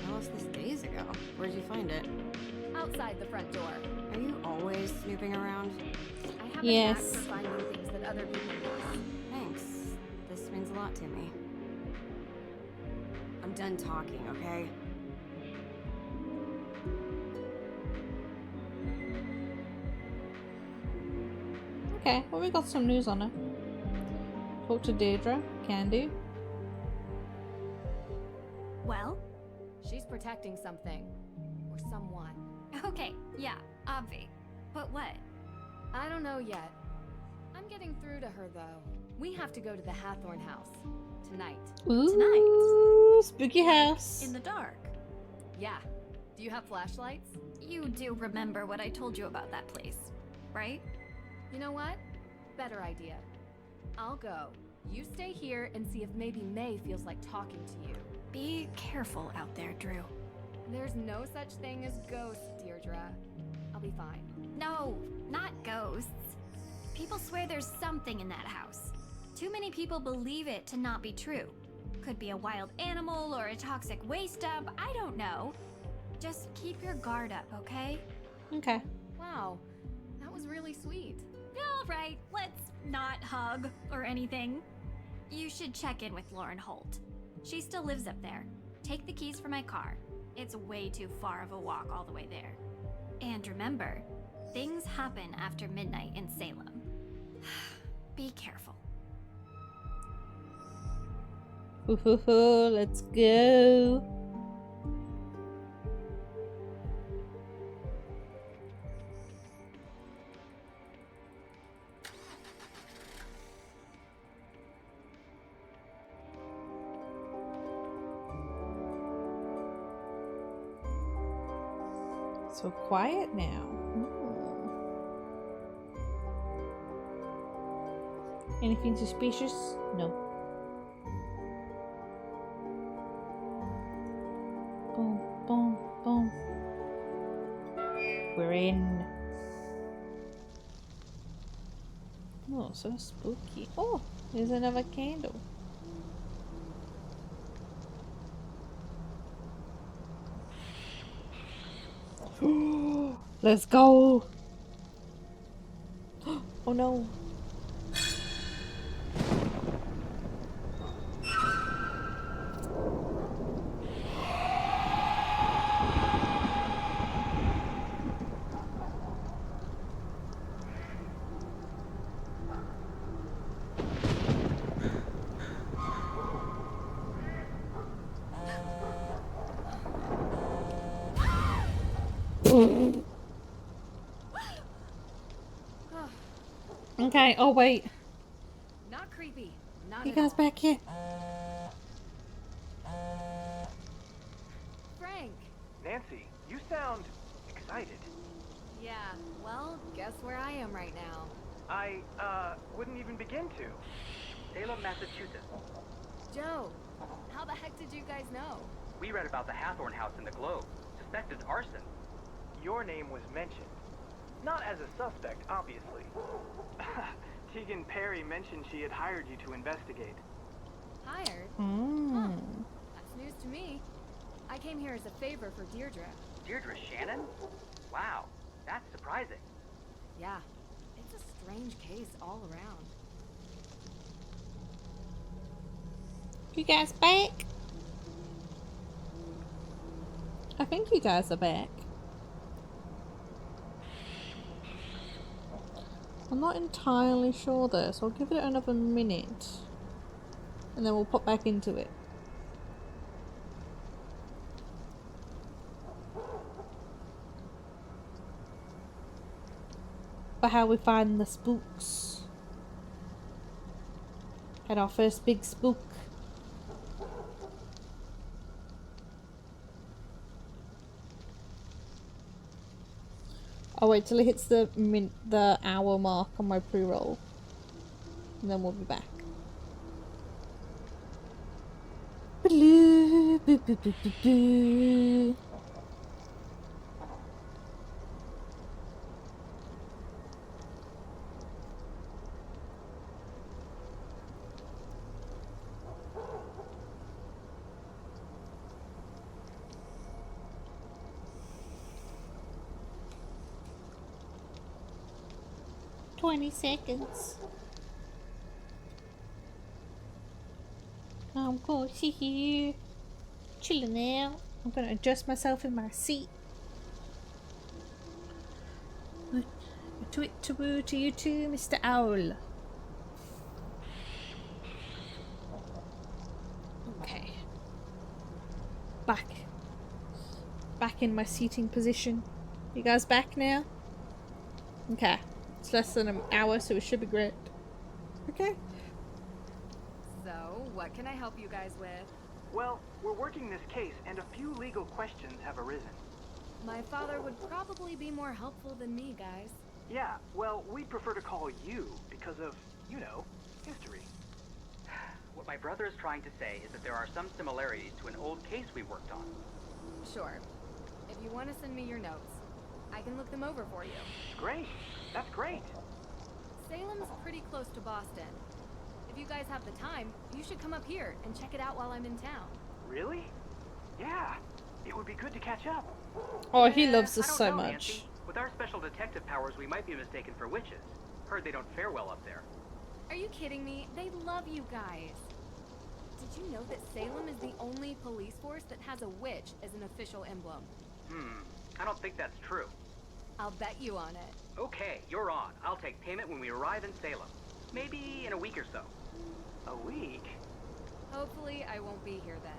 I lost this days ago. Where'd you find it? Outside the front door. Are you always snooping around? I have Yes. a knack for finding things that other people miss. Thanks. This means a lot to me. I'm done talking, okay? Okay, well we got some news on her. Talk to Deirdre. Can do. Well? She's protecting something. Or someone. Okay, yeah, obvi. But what? I don't know yet. I'm getting through to her, though. We have to go to the Hathorn house. Tonight. Ooh, spooky house. In the dark. Yeah. Do you have flashlights? You do remember what I told you about that place, right? You know what? Better idea. I'll go. You stay here and see if maybe May feels like talking to you. Be careful out there, Drew. There's no such thing as ghosts, Deirdre. I'll be fine. No, not ghosts. People swear there's something in that house. Too many people believe it to not be true. Could be a wild animal or a toxic waste dump, I don't know. Just keep your guard up, okay? Okay. Wow, that was really sweet. All right, let's not hug or anything. You should check in with Lauren Holt. She still lives up there. Take the keys for my car. It's way too far of a walk all the way there. And remember, things happen after midnight in Salem. Be careful. Let's go. So quiet now. Anything suspicious? No. Boom, boom, boom. We're in. Oh, so spooky. Oh, there's another candle. Let's go. Oh no. Okay, oh wait. Not creepy. Not You at guys all. back here? Frank. Nancy, you sound excited. Yeah, well, guess where I am right now. I, wouldn't even begin to. Salem, Massachusetts. Joe, how the heck did you guys know? We read about the Hathorn house in the Globe. Suspected arson. Your name was mentioned. Not as a suspect, obviously. Tegan Perry mentioned she had hired you to investigate. Hired? Mm. Huh. That's news to me. I came here as a favor for Deirdre. Deirdre Shannon? Wow, that's surprising. Yeah, it's a strange case all around. You guys back? I think you guys are back. I'm not entirely sure though, so I'll give it another minute. And then we'll pop back into it. For how we find the spooks. Had our first big spook. I'll wait till it hits the hour mark on my pre-roll. And then we'll be back. 20 seconds. I'm going to sit here, chilling out. I'm going to adjust myself in my seat. To you too, Mr. Owl. Okay. Back in my seating position. You guys back now? Okay. It's less than an hour, so it should be great. Okay. So, what can I help you guys with? Well, we're working this case, and a few legal questions have arisen. My father would probably be more helpful than me, guys. Yeah, well, we'd prefer to call you because of, you know, history. What my brother is trying to say is that there are some similarities to an old case we worked on. Sure. If you want to send me your notes, I can look them over for you. Great. That's great. Salem's pretty close to Boston. If you guys have the time, you should come up here and check it out while I'm in town. Really? Yeah. It would be good to catch up. Oh, he loves I us don't so know, much. Nancy. With our special detective powers, we might be mistaken for witches. Heard they don't fare well up there. Are you kidding me? They love you guys. Did you know that Salem is the only police force that has a witch as an official emblem? I don't think that's true. I'll bet you on it. Okay, you're on. I'll take payment when we arrive in Salem. Maybe in a week or so. A week? Hopefully, I won't be here then.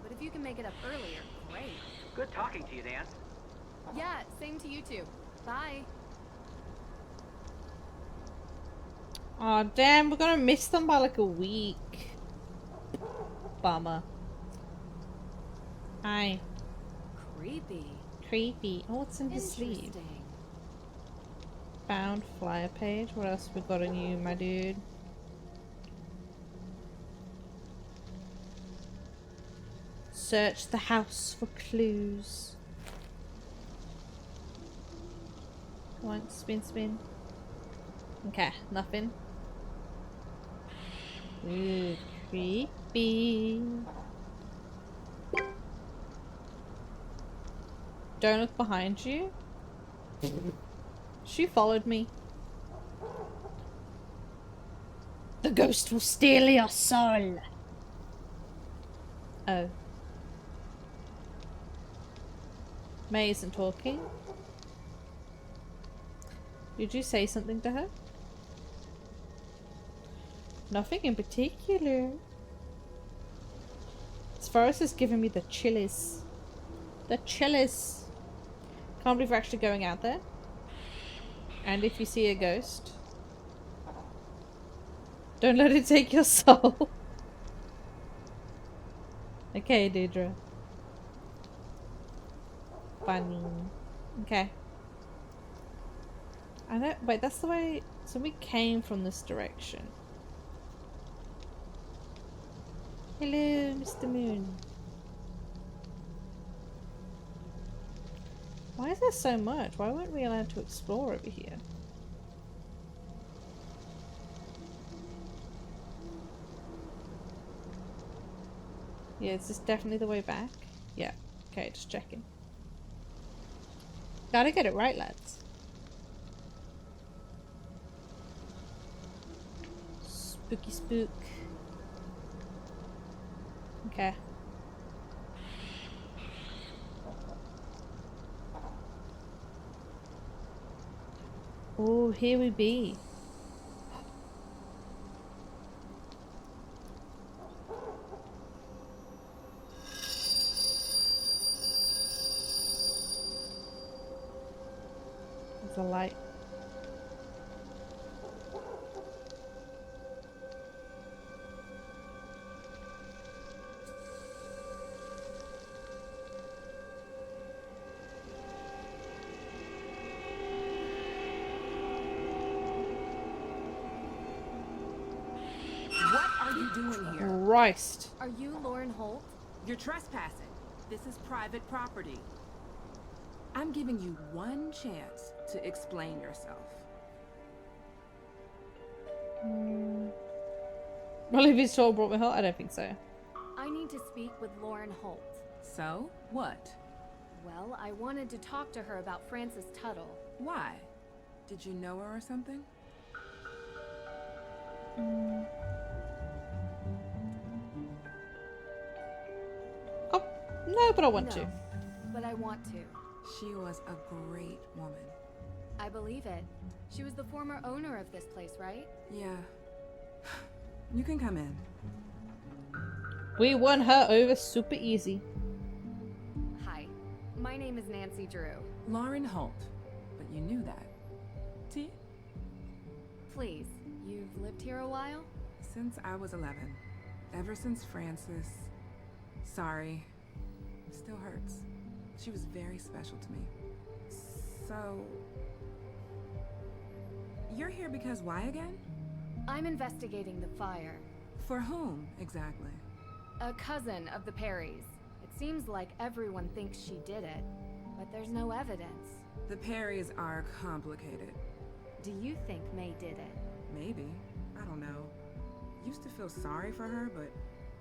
But if you can make it up earlier, great. Good talking to you, Dan. Yeah, same to you two. Bye. Aw, damn, we're gonna miss them by like a week. Bummer. Hi. Creepy. Creepy. Oh, what's in his sleeve? Interesting. Found flyer page. What else we got on you, my dude? Search the house for clues. Come on, spin, spin. Okay, nothing. Ooh, creepy. Don't look behind you. She followed me. The ghost will steal your soul. Oh. May isn't talking. Did you say something to her? Nothing in particular. As far as it's giving me the chillies. The chillies. Can't believe we're actually going out there. And if you see a ghost, don't let it take your soul. Okay, Deirdre. Funny. Okay. I don't. Wait, that's the way. So we came from this direction. Hello, Mr. Moon. Why is there so much? Why weren't we allowed to explore over here? Yeah, is this definitely the way back? Yeah. Okay, just checking. Gotta get it right, lads. Spooky spook. Okay. Oh, here we be. There's a light. Doing here? Christ. Are you Lauren Holt? You're trespassing. This is private property. I'm giving you one chance to explain yourself. Well, if he's told brought me home, I don't think so. I need to speak with Lauren Holt. So, what? Well, I wanted to talk to her about Frances Tuttle. Why? Did you know her or something? Oh, no, but I want to. But I want to. She was a great woman. I believe it. She was the former owner of this place, right? Yeah. You can come in. We won her over super easy. Hi, my name is Nancy Drew. Lauren Holt. But you knew that. T? Please, you've lived here a while? Since I was 11. Ever since Frances. Sorry. Still hurts. She was very special to me. So... You're here because why again? I'm investigating the fire. For whom, exactly? A cousin of the Perrys. It seems like everyone thinks she did it, but there's no evidence. The Perrys are complicated. Do you think May did it? Maybe. I don't know. used to feel sorry for her, but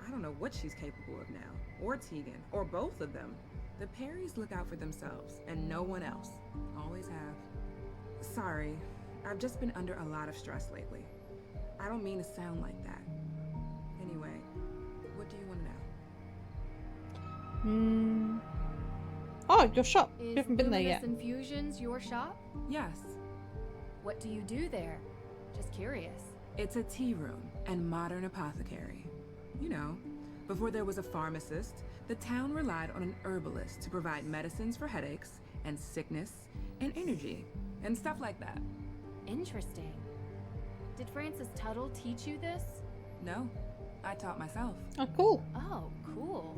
I don't know what she's capable of now. Or Tegan, or both of them. The Perrys look out for themselves, and no one else. Always have. Sorry, I've just been under a lot of stress lately. I don't mean to sound like that. Anyway, what do you want to know? Oh, your shop. Is You haven't been there Luminous yet. Infusions your shop? Yes, What do you do there? Just curious. it's a tea room and modern apothecary. You know, before there was a pharmacist, the town relied on an herbalist to provide medicines for headaches and sickness and energy and stuff like that. Interesting. Did Francis Tuttle teach you this? No, I taught myself. Oh, cool. Oh, cool.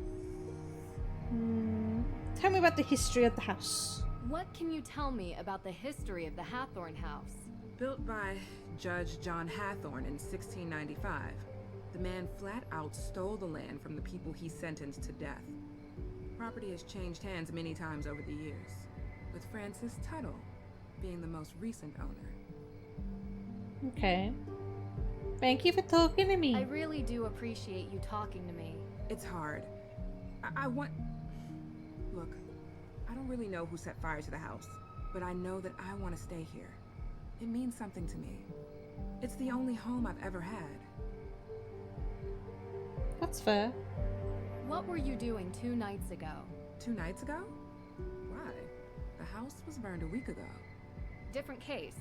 Tell me about the history of the house. What can you tell me about the history of the Hathorn House? Built by Judge John Hathorn in 1695, the man flat out stole the land from the people he sentenced to death. Property has changed hands many times over the years, with Francis Tuttle being the most recent owner. Okay. Thank you for talking to me. I really do appreciate you talking to me. It's hard. I want... Look, I don't really know who set fire to the house, but I know that I want to stay here. It means something to me. It's the only home I've ever had. That's fair. What were you doing 2 nights ago? 2 nights ago? Why? The house was burned a week ago. Different case.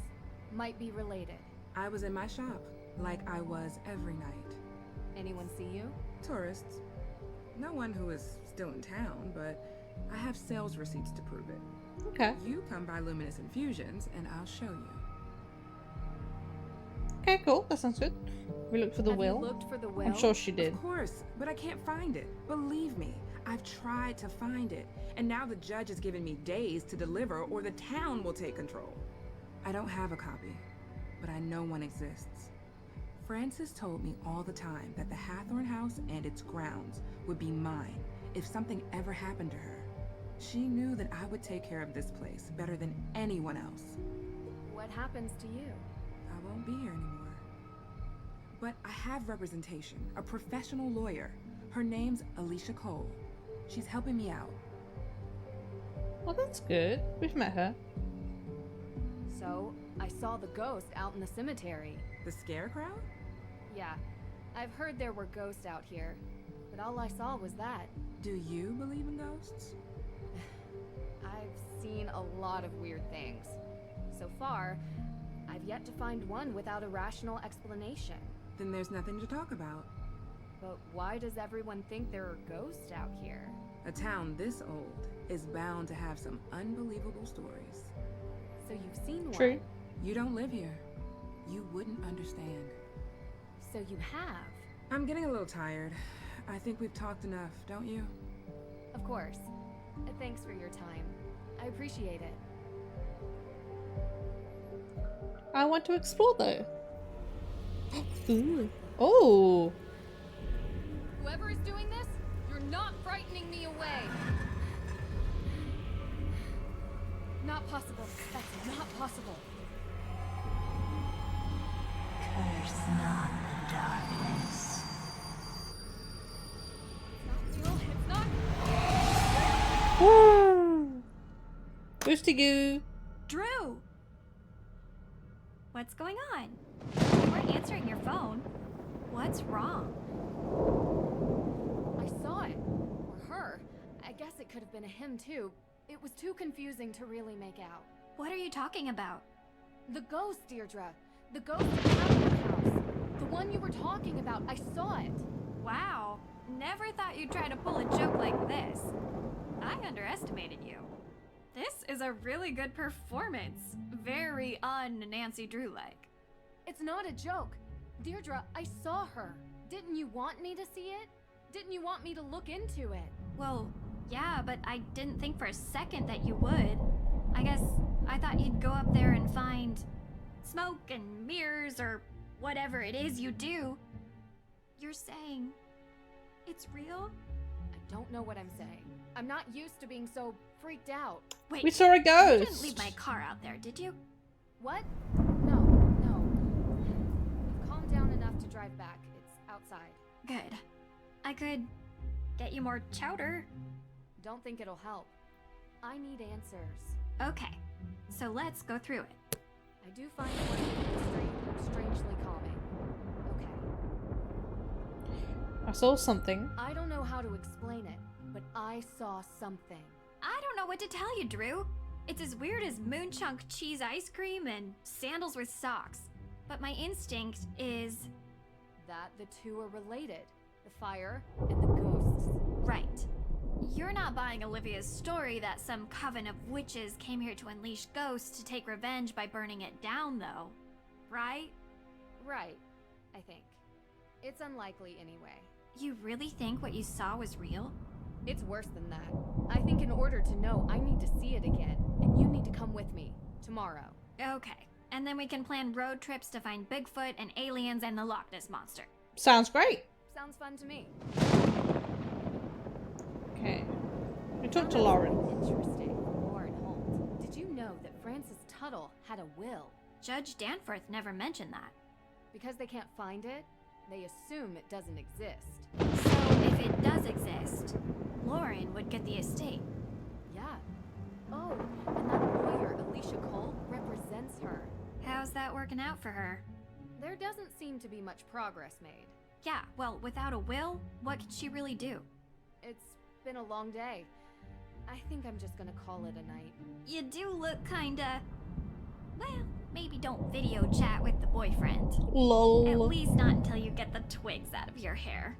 Might be related. I was in my shop, like I was every night. Anyone see you? Tourists. No one who is still in town, but I have sales receipts to prove it. Okay. You come by Luminous Infusions, and I'll show you. Okay, cool. That sounds good. We looked for the Have will. you looked for the will? I'm sure she did. Of course, but I can't find it. Believe me, I've tried to find it, and now the judge has given me days to deliver or the town will take control. I don't have a copy, but I know one exists. Frances told me all the time that the Hathorn house and its grounds would be mine if something ever happened to her. She knew that I would take care of this place better than anyone else. What happens to you? I won't be here anymore. But I have representation, a professional lawyer. Her name's Alicia Cole. She's helping me out. Well, that's good. We've met her. So, I saw the ghost out in the cemetery. The scarecrow? Yeah, I've heard there were ghosts out here, but all I saw was that. Do you believe in ghosts? I've seen a lot of weird things. So far, I've yet to find one without a rational explanation. Then there's nothing to talk about. But why does everyone think there are ghosts out here? A town this old is bound to have some unbelievable stories. So you've seen one? True. You don't live here. You wouldn't understand. So you have? I'm getting a little tired. I think we've talked enough, don't you? Of course. Thanks for your time. I appreciate it. I want to explore though. Ooh. Oh. Whoever is doing this, you're not frightening me away. Not possible. That's not possible. Curse not the darkness. It's not real. It's not. Woo. Boosty goo. Drew! What's going on? You weren't answering your phone. What's wrong? I saw it. Or her. I guess it could have been a him too. It was too confusing to really make out. What are you talking about? The ghost, Deirdre. The ghost in the Hathorn house. The one you were talking about. I saw it. Wow. Never thought you'd try to pull a joke like this. I underestimated you. This is a really good performance. Very un-Nancy Drew-like. It's not a joke. Deirdre, I saw her. Didn't you want me to see it? Didn't you want me to look into it? Well, yeah, but I didn't think for a second that you would. I guess I thought you'd go up there and find smoke and mirrors or whatever it is you do. You're saying it's real? I don't know what I'm saying. I'm not used to being so freaked out. Wait, We saw a you ghost. didn't leave my car out there, did you? What? No. I've calmed down enough to drive back. It's outside. Good. I could get you more chowder. Don't think it'll help. I need answers. Okay, so let's go through it. I do find working in the street strangely calming. Okay. I saw something. I don't know how to explain it, but I saw something. I don't know what to tell you, Drew. It's as weird as moon chunk cheese ice cream and sandals with socks. But my instinct is... that the two are related. The fire and the ghosts. Right. You're not buying Olivia's story that some coven of witches came here to unleash ghosts to take revenge by burning it down, though. Right? Right, I think. It's unlikely anyway. You really think what you saw was real? It's worse than that. I think in order to know, I need to see it again. And you need to come with me. Tomorrow. Okay. And then we can plan road trips to find Bigfoot and aliens and the Loch Ness Monster. Sounds great. Sounds fun to me. Okay. We talked to Lauren. Interesting. Lauren Holt. Did you know that Francis Tuttle had a will? Judge Danforth never mentioned that. Because they can't find it, they assume it doesn't exist. So if it does exist, Lauren would get the estate. Yeah. Oh, and that lawyer, Alicia Cole, represents her. How's that working out for her? There doesn't seem to be much progress made. Yeah, well, without a will, what could she really do? It's been a long day. I think I'm just gonna call it a night. You do look kinda... well, maybe don't video chat with the boyfriend. Lol. At least not until you get the twigs out of your hair.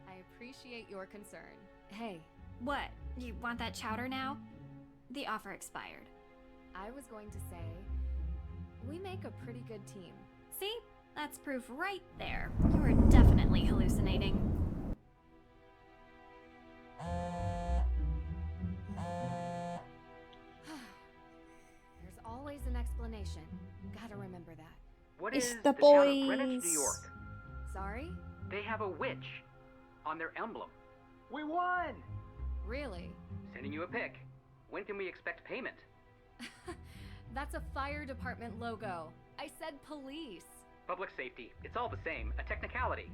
I appreciate your concern. Hey. What? You want that chowder now? The offer expired. I was going to say, we make a pretty good team. See? That's proof right there. You are definitely hallucinating. There's always an explanation. Gotta remember that. What It's is the town of boys. Greenwich, New York? Sorry? They have a witch on their emblem. We won! Really? Sending you a pic. When can we expect payment? That's a fire department logo. I said police. Public safety. It's all the same. A technicality.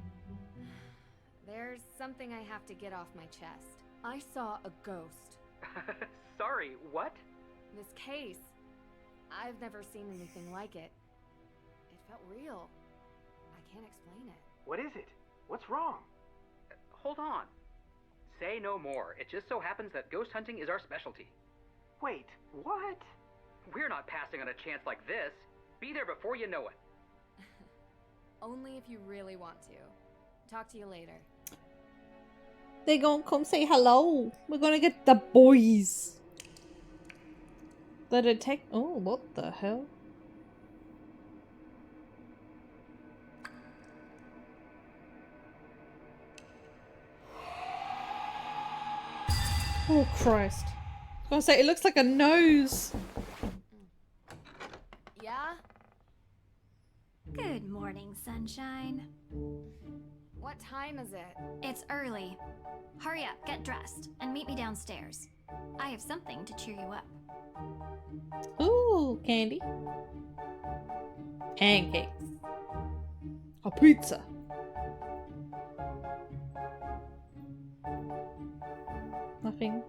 There's something I have to get off my chest. I saw a ghost. Sorry, what? This case. I've never seen anything like it. It felt real. I can't explain it. What is it? What's wrong? Hold on. Say no more. It just so happens that ghost hunting is our specialty. Wait, what? We're not passing on a chance like this. Be there before you know it. Only if you really want to. Talk to you later. They gonna come say hello. We're gonna get the boys. The detect. Oh, what the hell? Oh Christ! I was gonna say it looks like a nose. Yeah? Good morning, sunshine. What time is it? It's early. Hurry up, get dressed, and meet me downstairs. I have something to cheer you up. Ooh, candy. Pancakes. A pizza. Nothing.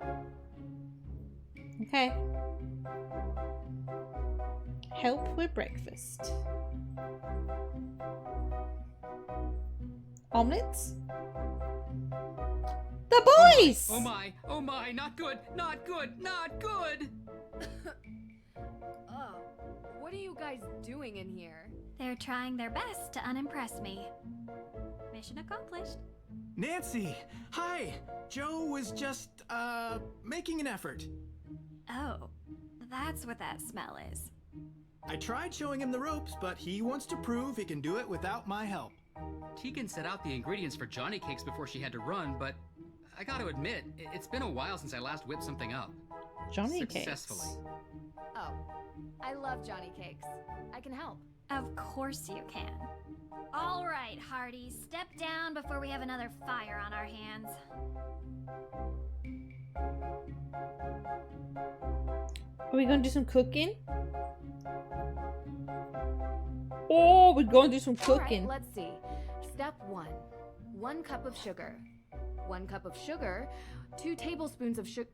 Okay. Help with breakfast. Omelets? The boys! Oh my, not good, not good, not good! Oh, what are you guys doing in here? They're trying their best to unimpress me. Mission accomplished. Nancy! Hi! Joe was just, making an effort. Oh, that's what that smell is. I tried showing him the ropes, but he wants to prove he can do it without my help. Tegan set out the ingredients for Johnny Cakes before she had to run, but I gotta admit, it's been a while since I last whipped something up. Johnny Cakes. Successfully. Oh, I love Johnny Cakes. I can help. Of course you can. All right, Hardy, step down before we have another fire on our hands. Are we gonna do some cooking? Oh, we're gonna do some cooking. All right, let's see. Step 1. 1 cup of sugar. 1 cup of sugar, 2 tablespoons of sugar.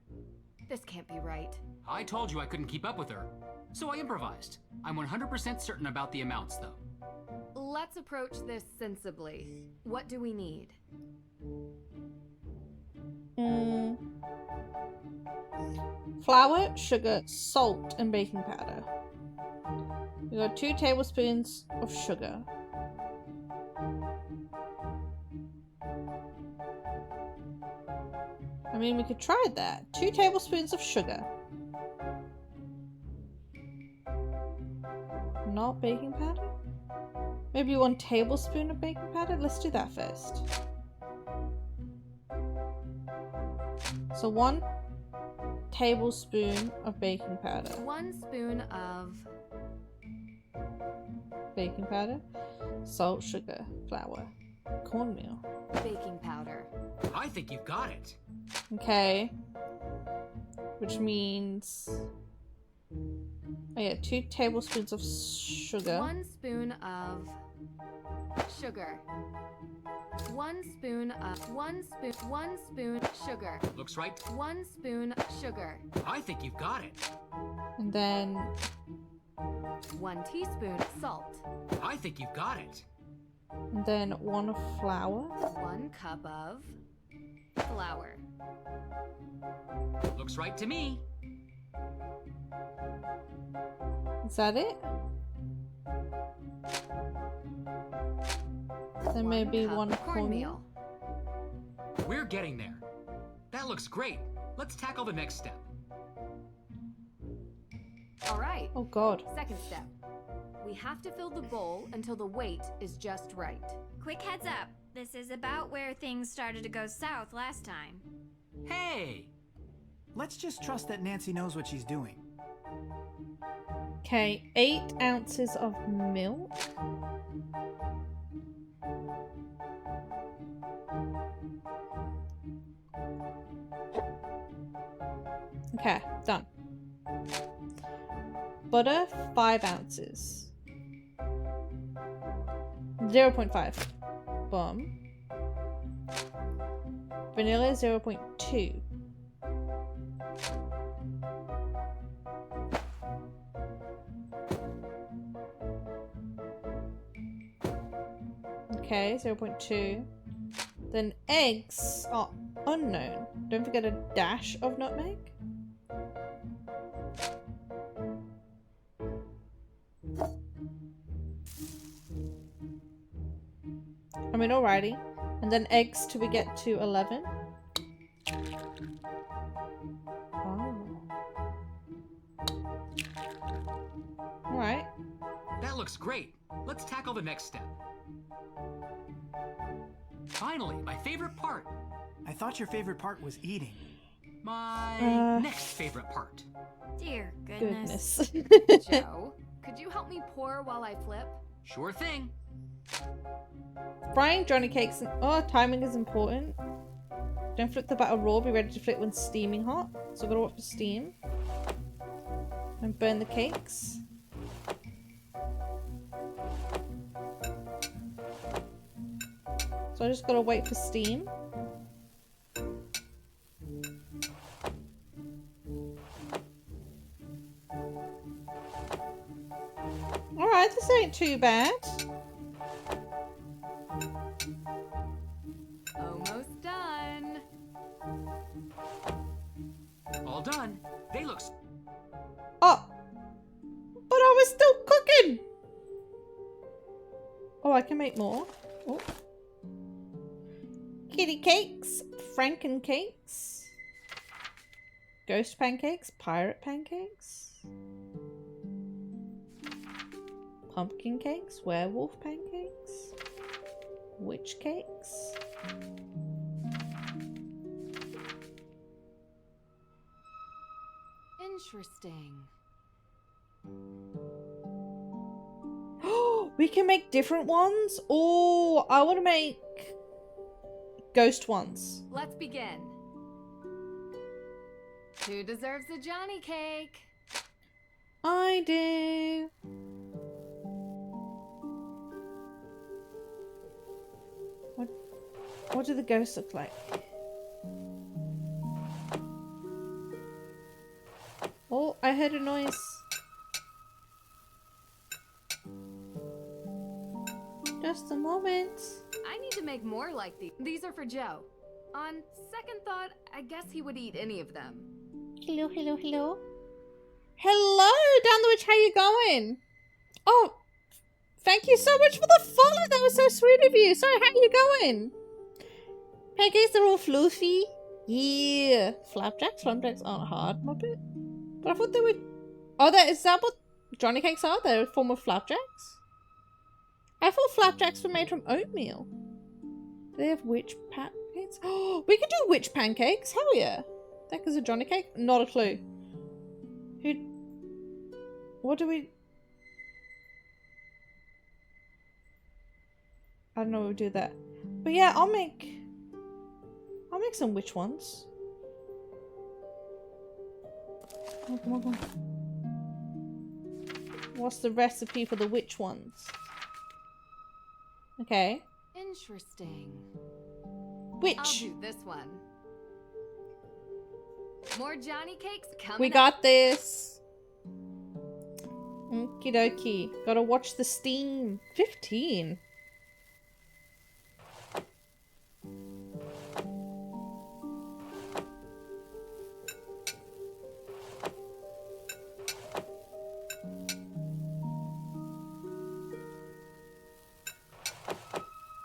This can't be right. I told you I couldn't keep up with her, so I improvised. I'm 100% certain about the amounts, though. Let's approach this sensibly. What do we need? Flour, sugar, salt, and baking powder. We got 2 tablespoons of sugar. I mean, we could try that. 2 tablespoons of sugar. Not baking powder? Maybe 1 tablespoon of baking powder? Let's do that first. So 1 tablespoon of baking powder. 1 spoon of Baking powder, salt, sugar, flour, cornmeal. Baking powder. I think you've got it. Okay. Which means... Oh yeah, 2 tablespoons of sugar. 1 spoon of sugar. 1 spoon of 1 spoon sugar. Looks right. 1 spoon sugar. I think you've got it. And then 1 teaspoon salt. I think you've got it. And then 1 flour. 1 cup of flour. Looks right to me. Is that it? Then maybe 1 cornmeal. We're getting there. That looks great. Let's tackle the next step. All right. Oh god. Second step. We have to fill the bowl until the weight is just right. Quick heads up. This is about where things started to go south last time. Hey! Let's just trust that Nancy knows what she's doing. Okay, 8 ounces of milk. Okay, done. Butter, 5 ounces. 0.5. Boom. Vanilla, 0.2. Okay, 0.2. Then eggs are unknown. Don't forget a dash of nutmeg. I mean, alrighty. And then eggs till we get to 11. Oh. Alright. That looks great. Let's tackle the next step. Finally, my favorite part. I thought your favorite part was eating. My next favorite part. Dear goodness. Joe, could you help me pour while I flip? Sure thing. Frying Johnny cakes and timing is important. Don't flip the batter raw, be ready to flip when steaming hot. So I've got to watch for steam. And burn the cakes. So I just gotta wait for steam. Alright, this ain't too bad. Almost done. All done. They look... Oh! But I was still cooking! Oh, I can make more. Oh. Kitty cakes, Franken cakes, ghost pancakes, pirate pancakes, pumpkin cakes, werewolf pancakes, witch cakes. Interesting. We can make different ones? Oh, I want to make ghost ones. Let's begin. Who deserves a Johnny cake? I do. What do the ghosts look like? Oh, I heard a noise. Just a moment. I need to make more like these. These are for Joe. On second thought, I guess he would eat any of them. Hello, hello, hello. Hello, Down the Witch, how you going? Oh, thank you so much for the follow. That was so sweet of you. Sorry, how you going? Pancakes are all fluffy. Yeah. Flapjacks? Flapjacks aren't hard, Muppet. But I thought they were... Oh, is that what Johnny cakes are? They're a form of flapjacks? I thought flapjacks were made from oatmeal. Do they have witch pancakes? Oh, we could do witch pancakes. Hell yeah. That is a Johnny cake? Not a clue. What do we... I don't know if we do that. But yeah, I'll make some witch ones. Oh, come on, come on. What's the recipe for the witch ones? Okay. Interesting. Which? I'll do this one. More Johnny cakes coming We got this. Okie dokie. Gotta watch the steam. 15.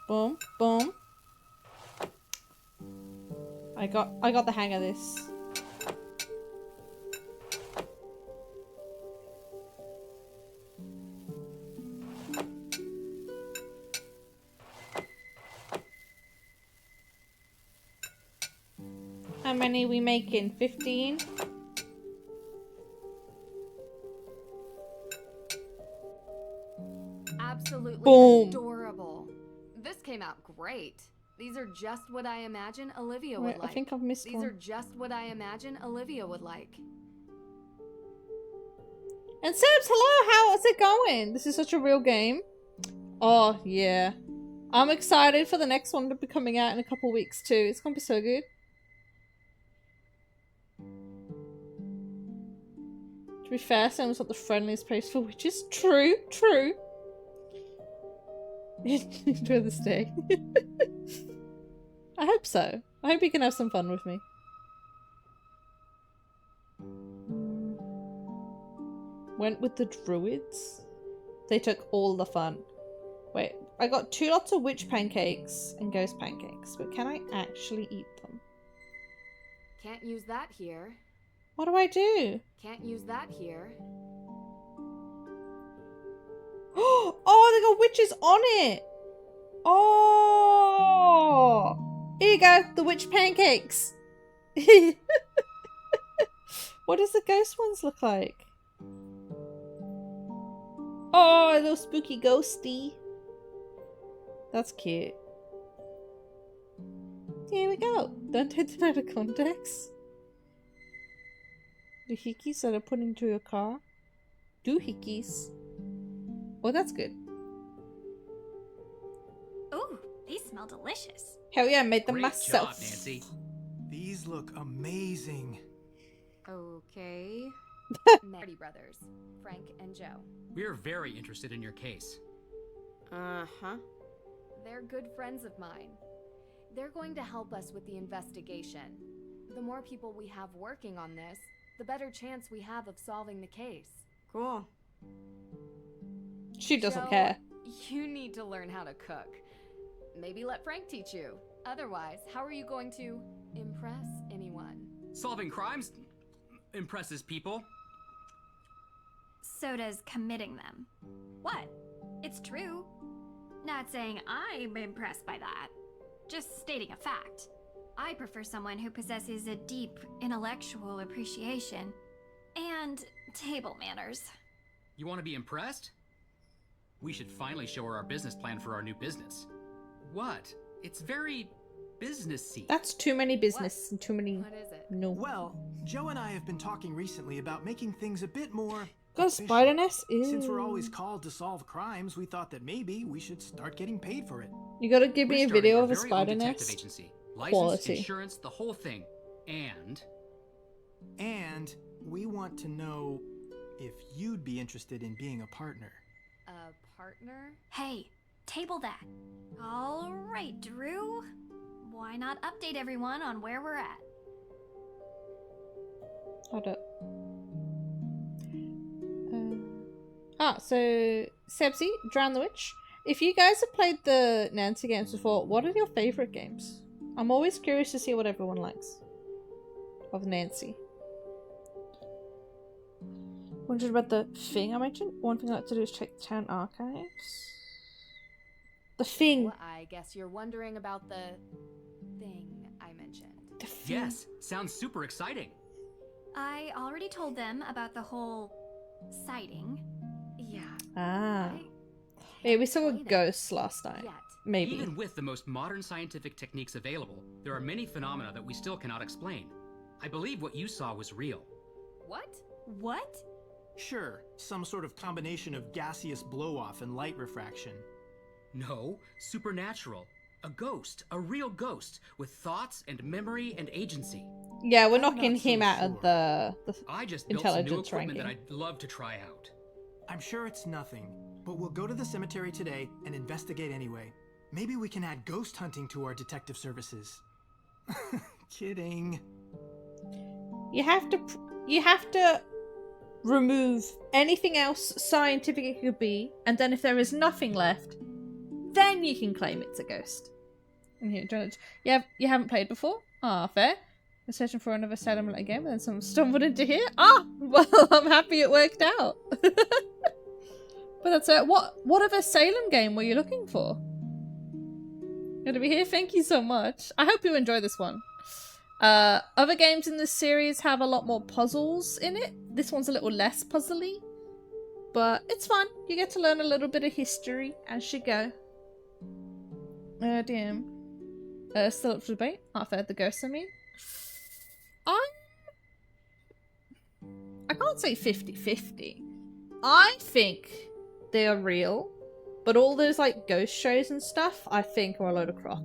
Boom, boom. I got the hang of this. How many are we making? 15? Absolutely Boom. adorable. This came out great. These are just what I imagine Olivia would Wait, like. I think I've missed These one. are just what I imagine Olivia would like. And Sebs, hello, how's it going? This is such a real game. Oh, yeah. I'm excited for the next one to be coming out in a couple weeks too. It's gonna be so good. To be fair, Sam's not the friendliest place for witches. True, true. Enjoy this day. I hope so. I hope you can have some fun with me. Went with the druids. They took all the fun. Wait, I got 2 lots of witch pancakes and ghost pancakes, but can I actually eat them? Can't use that here. What do I do? Can't use that here. Oh, they got witches on it! Oh! Here you go, the witch pancakes. What does the ghost ones look like? Oh, a little spooky ghosty. That's cute. Here we go. Don't take them out of context. Doohickeys that are put into your car. Doohickeys. Oh, that's good. Ooh, they smell delicious. Hell yeah, I made them Great myself. job, Nancy. These look amazing. Okay. Marty brothers, Frank and Joe. We're very interested in your case. Uh-huh. They're good friends of mine. They're going to help us with the investigation. The more people we have working on this, the better chance we have of solving the case. Cool. She doesn't Joe, care. You need to learn how to cook. Maybe let Frank teach you. Otherwise, how are you going to impress anyone? Solving crimes impresses people. So does committing them. What? It's true. Not saying I'm impressed by that. Just stating a fact. I prefer someone who possesses a deep intellectual appreciation and table manners. You want to be impressed? We should finally show her our business plan for our new business. What? It's very businessy. That's too many business and too many... What is it? No. Well, Joe and I have been talking recently about making things a bit more Got a spider nest? Since we're Ew. always called to solve crimes, we thought that maybe we should start getting paid for it. You gotta give me We're a starting video our of a very own spider detective nest. agency. License, Quality. insurance, the whole thing. And we want to know if you'd be interested in being a partner. A partner? Hey, table that. All right, Drew. Why not update everyone on where we're at? Hold up. So Sebsy, Drown the Witch. If you guys have played the Nancy games before, what are your favorite games? I'm always curious to see what everyone likes of Nancy. Wondered about the thing I mentioned? One thing I like to do is check the town archives. The thing. Well, I guess you're wondering about the thing I mentioned. The thing. Yes, sounds super exciting. I already told them about the whole sighting. Yeah. Ah. Yeah, we saw ghosts last night. Maybe. Even with the most modern scientific techniques available, there are many phenomena that we still cannot explain. I believe what you saw was real. What? What? Sure, some sort of combination of gaseous blow-off and light refraction. No, supernatural. A ghost, a real ghost, with thoughts and memory and agency. Yeah, we're knocking him out of the I just built some new intelligence equipment ranking. that I'd love to try out. I'm sure it's nothing, but we'll go to the cemetery today and investigate anyway. Maybe we can add ghost hunting to our detective services. Kidding. You have to remove anything else scientific it could be, and then if there is nothing left, then you can claim it's a ghost. You haven't played before? Ah, fair. We're searching for another Salem related game, and then someone stumbled into here. Ah, well, I'm happy it worked out. But that's it. What other Salem game were you looking for? Good to be here. Thank you so much. I hope you enjoy this one. Other games in this series have a lot more puzzles in it. This one's a little less puzzly, but it's fun. You get to learn a little bit of history as you go. Damn. Still up for debate. Half fair, the ghosts, I mean. I can't say 50-50. I think they are real, but all those like ghost shows and stuff, I think are a load of crock.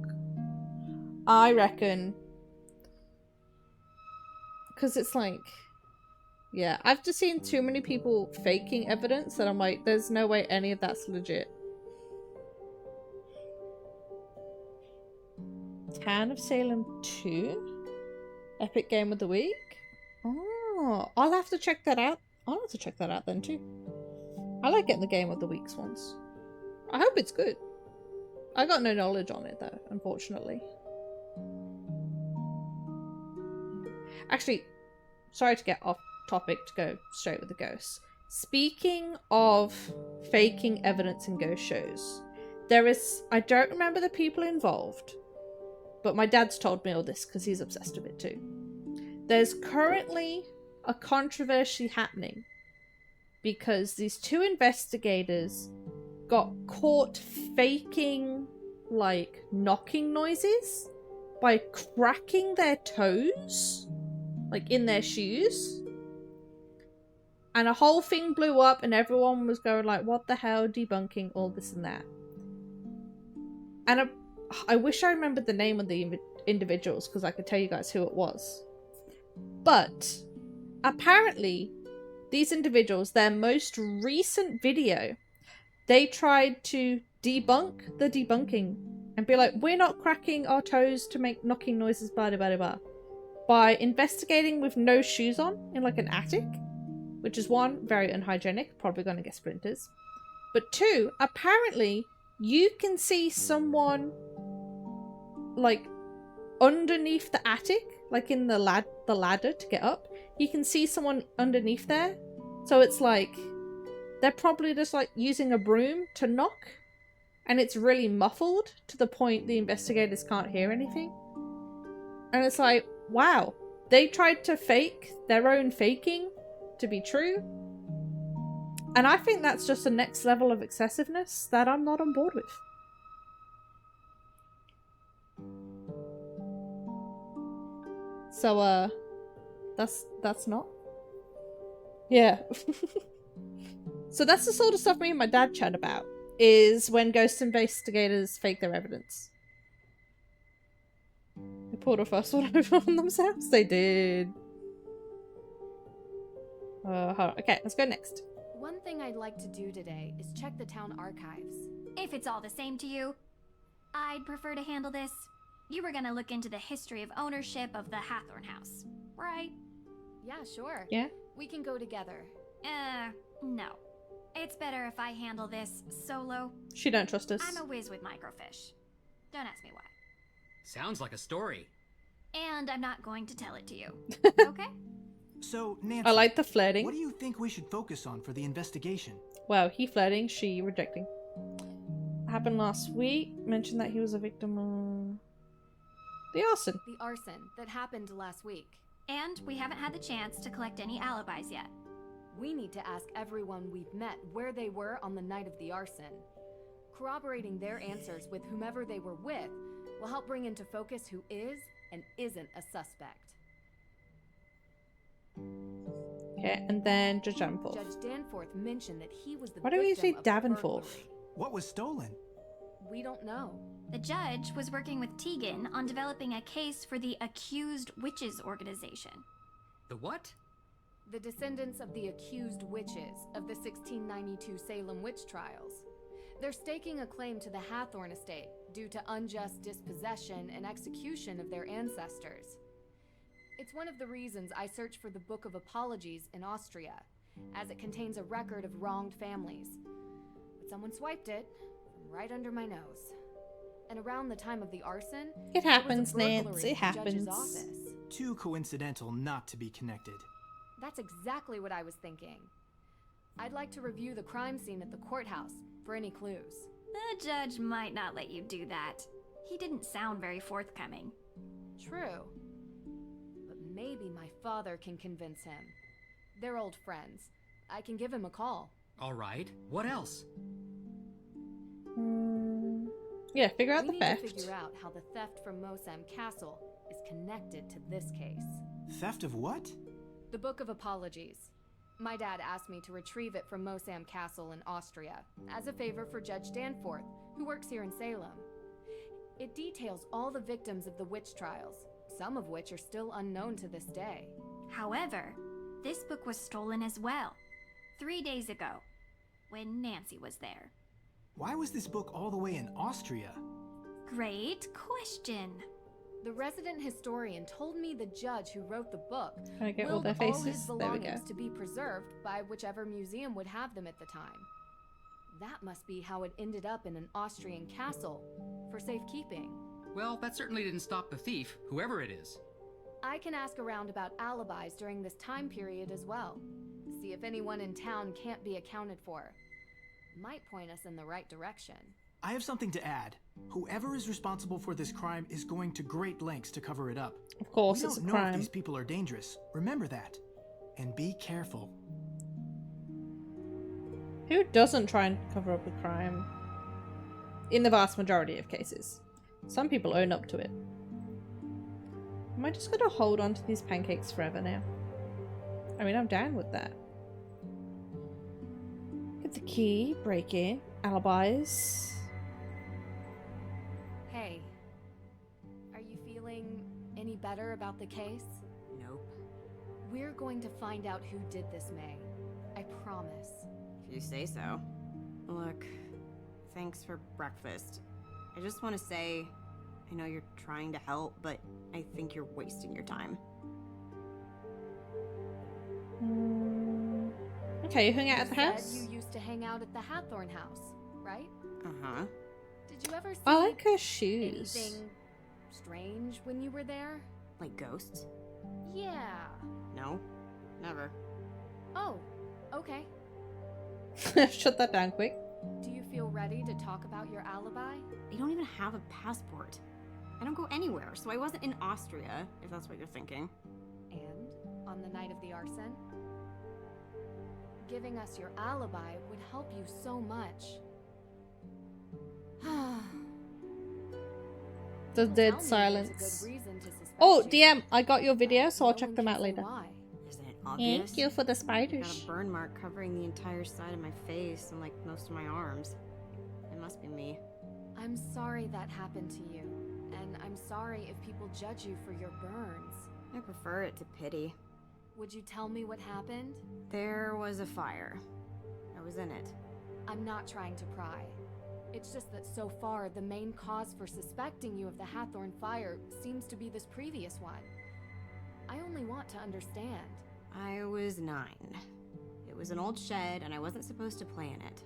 I reckon, because it's like, yeah, I've just seen too many people faking evidence that I'm like, there's no way any of that's legit. Town of Salem 2? Epic Game of the Week? Oh, I'll have to check that out. I'll have to check that out then too. I like getting the Game of the Week's ones. I hope it's good. I got no knowledge on it though, unfortunately. Actually, sorry to get off topic to go straight with the ghosts. Speaking of faking evidence in ghost shows, I don't remember the people involved, but my dad's told me all this because he's obsessed with it too. There's currently a controversy happening because these two investigators got caught faking like knocking noises by cracking their toes, like in their shoes. And a whole thing blew up and everyone was going like, what the hell, debunking all this and that. And I wish I remembered the name of the individuals because I could tell you guys who it was. But apparently these individuals, their most recent video, they tried to debunk the debunking and be like, we're not cracking our toes to make knocking noises, blah, blah, blah, blah, by investigating with no shoes on in like an attic, which is one, very unhygienic, probably going to get splinters. But two, apparently you can see someone like underneath the attic, like in the ladder to get up. You can see someone underneath there. So it's like they're probably just like using a broom to knock, and it's really muffled to the point the investigators can't hear anything. And it's like, wow, they tried to fake their own faking to be true. And I think that's just the next level of excessiveness that I'm not on board with. So, that's not. Yeah. So that's the sort of stuff me and my dad chat about, is when ghost investigators fake their evidence. They pulled a first one over on themselves. They did. Hold on. Okay, let's go next. One thing I'd like to do today is check the town archives. If it's all the same to you, I'd prefer to handle this. You were gonna look into the history of ownership of the Hathorn house, right? Yeah, sure. Yeah. We can go together. No. It's better if I handle this solo. She don't trust us. I'm a whiz with microfiche. Don't ask me why. Sounds like a story. And I'm not going to tell it to you. Okay? So, Nancy, I like the flirting. what do you think we should focus on for the investigation? Wow, he flirting, she rejecting. Happened last week. Mentioned that he was a victim of the arson. The arson that happened last week. And we haven't had the chance to collect any alibis yet. We need to ask everyone we've met where they were on the night of the arson. Corroborating their answers with whomever they were with will help bring into focus who is and isn't a suspect. Okay, and then Judge Danforth. Judge Danforth mentioned that he was the Why do we say victim of a Davenport? burglary. What was stolen? We don't know. The judge was working with Tegan on developing a case for the Accused Witches organization. The what? The descendants of the accused witches of the 1692 Salem witch trials. They're staking a claim to the Hathorn estate due to unjust dispossession and execution of their ancestors. It's one of the reasons I searched for the Book of Apologies in Austria, as it contains a record of wronged families. But someone swiped it from right under my nose. And around the time of the arson, It happens, there was a Nance. burglary It at the judge's happens. office. Too coincidental not to be connected. That's exactly what I was thinking. I'd like to review the crime scene at the courthouse for any clues. The judge might not let you do that. He didn't sound very forthcoming. True. But maybe my father can convince him. They're old friends. I can give him a call. All right. What else? Yeah, figure out We the need theft. to figure out how the theft from Mosam Castle is connected to this case. Theft of what? The Book of Apologies. My dad asked me to retrieve it from Mosam Castle in Austria, as a favor for Judge Danforth, who works here in Salem. It details all the victims of the witch trials, some of which are still unknown to this day. However, this book was stolen as well, 3 days ago, when Nancy was there. Why was this book all the way in Austria? Great question. The resident historian told me the judge who wrote the book Can I get all willed their all faces? his There we go. belongings to be preserved by whichever museum would have them at the time. That must be how it ended up in an Austrian castle, for safekeeping. Well, that certainly didn't stop the thief, whoever it is. I can ask around about alibis during this time period as well. See if anyone in town can't be accounted for. Might point us in the right direction. I have something to add. Whoever is responsible for this crime is going to great lengths to cover it up. Of course, we it's a don't know crime. if these people are dangerous. Remember that. And be careful. Who doesn't try and cover up a crime? In the vast majority of cases. Some people own up to it. Am I just gonna hold on to these pancakes forever now? I mean, I'm down with that. Get the key, break in, alibis. Hey, are you feeling any better about the case? Nope. We're going to find out who did this, May. I promise. If you say so. Look, thanks for breakfast. I just want to say, I know you're trying to help, but I think you're wasting your time. Okay, you hung out at the You said house? you used to hang out at the Hathorn house, right? Uh-huh. Did you ever see I like her shoes. anything strange when you were there? Like ghosts? Yeah. No, never. Oh, okay. Shut that down quick. Do you feel ready to talk about your alibi? I don't even have a passport. I don't go anywhere, so I wasn't in Austria, if that's what you're thinking. And on the night of the arson? Giving us your alibi would help you so much. The Tell dead me there's a silence. good reason to suspect Oh, you. DM, I got your video, so I'll No check one them can out say later. why. Isn't it obvious. Thank you for the spiders. Got a burn mark covering the entire side of my face and like most of my arms. It must be me. I'm sorry that happened to you, and I'm sorry if people judge you for your burns. I prefer it to pity. Would you tell me what happened? There was a fire. I was in it. I'm not trying to pry. It's just that so far, the main cause for suspecting you of the Hathorn fire seems to be this previous one. I only want to understand. I was 9. It was an old shed, and I wasn't supposed to play in it.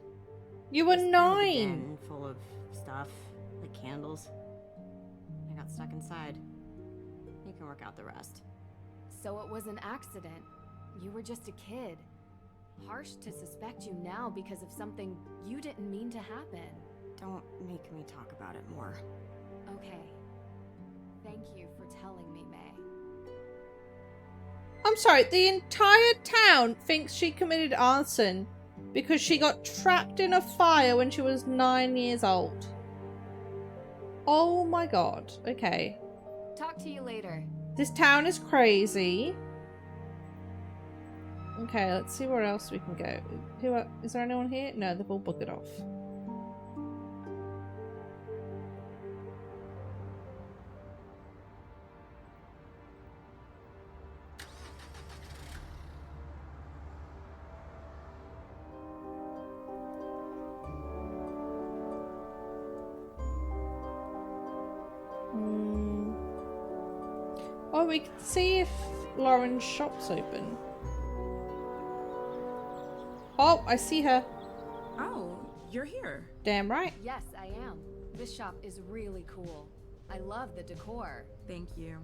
You were It was kind of a 9! den full of stuff, like candles. I got stuck inside. You can work out the rest. So it was an accident. You were just a kid. Harsh to suspect you now because of something you didn't mean to happen. Don't make me talk about it more. Okay. Thank you for telling me, May. I'm sorry, the entire town thinks she committed arson because she got trapped in a fire when she was 9 years old. Oh my god. Okay. Talk to you later. This town is crazy. Okay, let's see where else we can go. Is there anyone here? No, they've all buggered off. Oh, we can see if Lauren's shop's open. Oh, I see her. Oh, you're here. Damn right. Yes, I am. This shop is really cool. I love the decor. Thank you.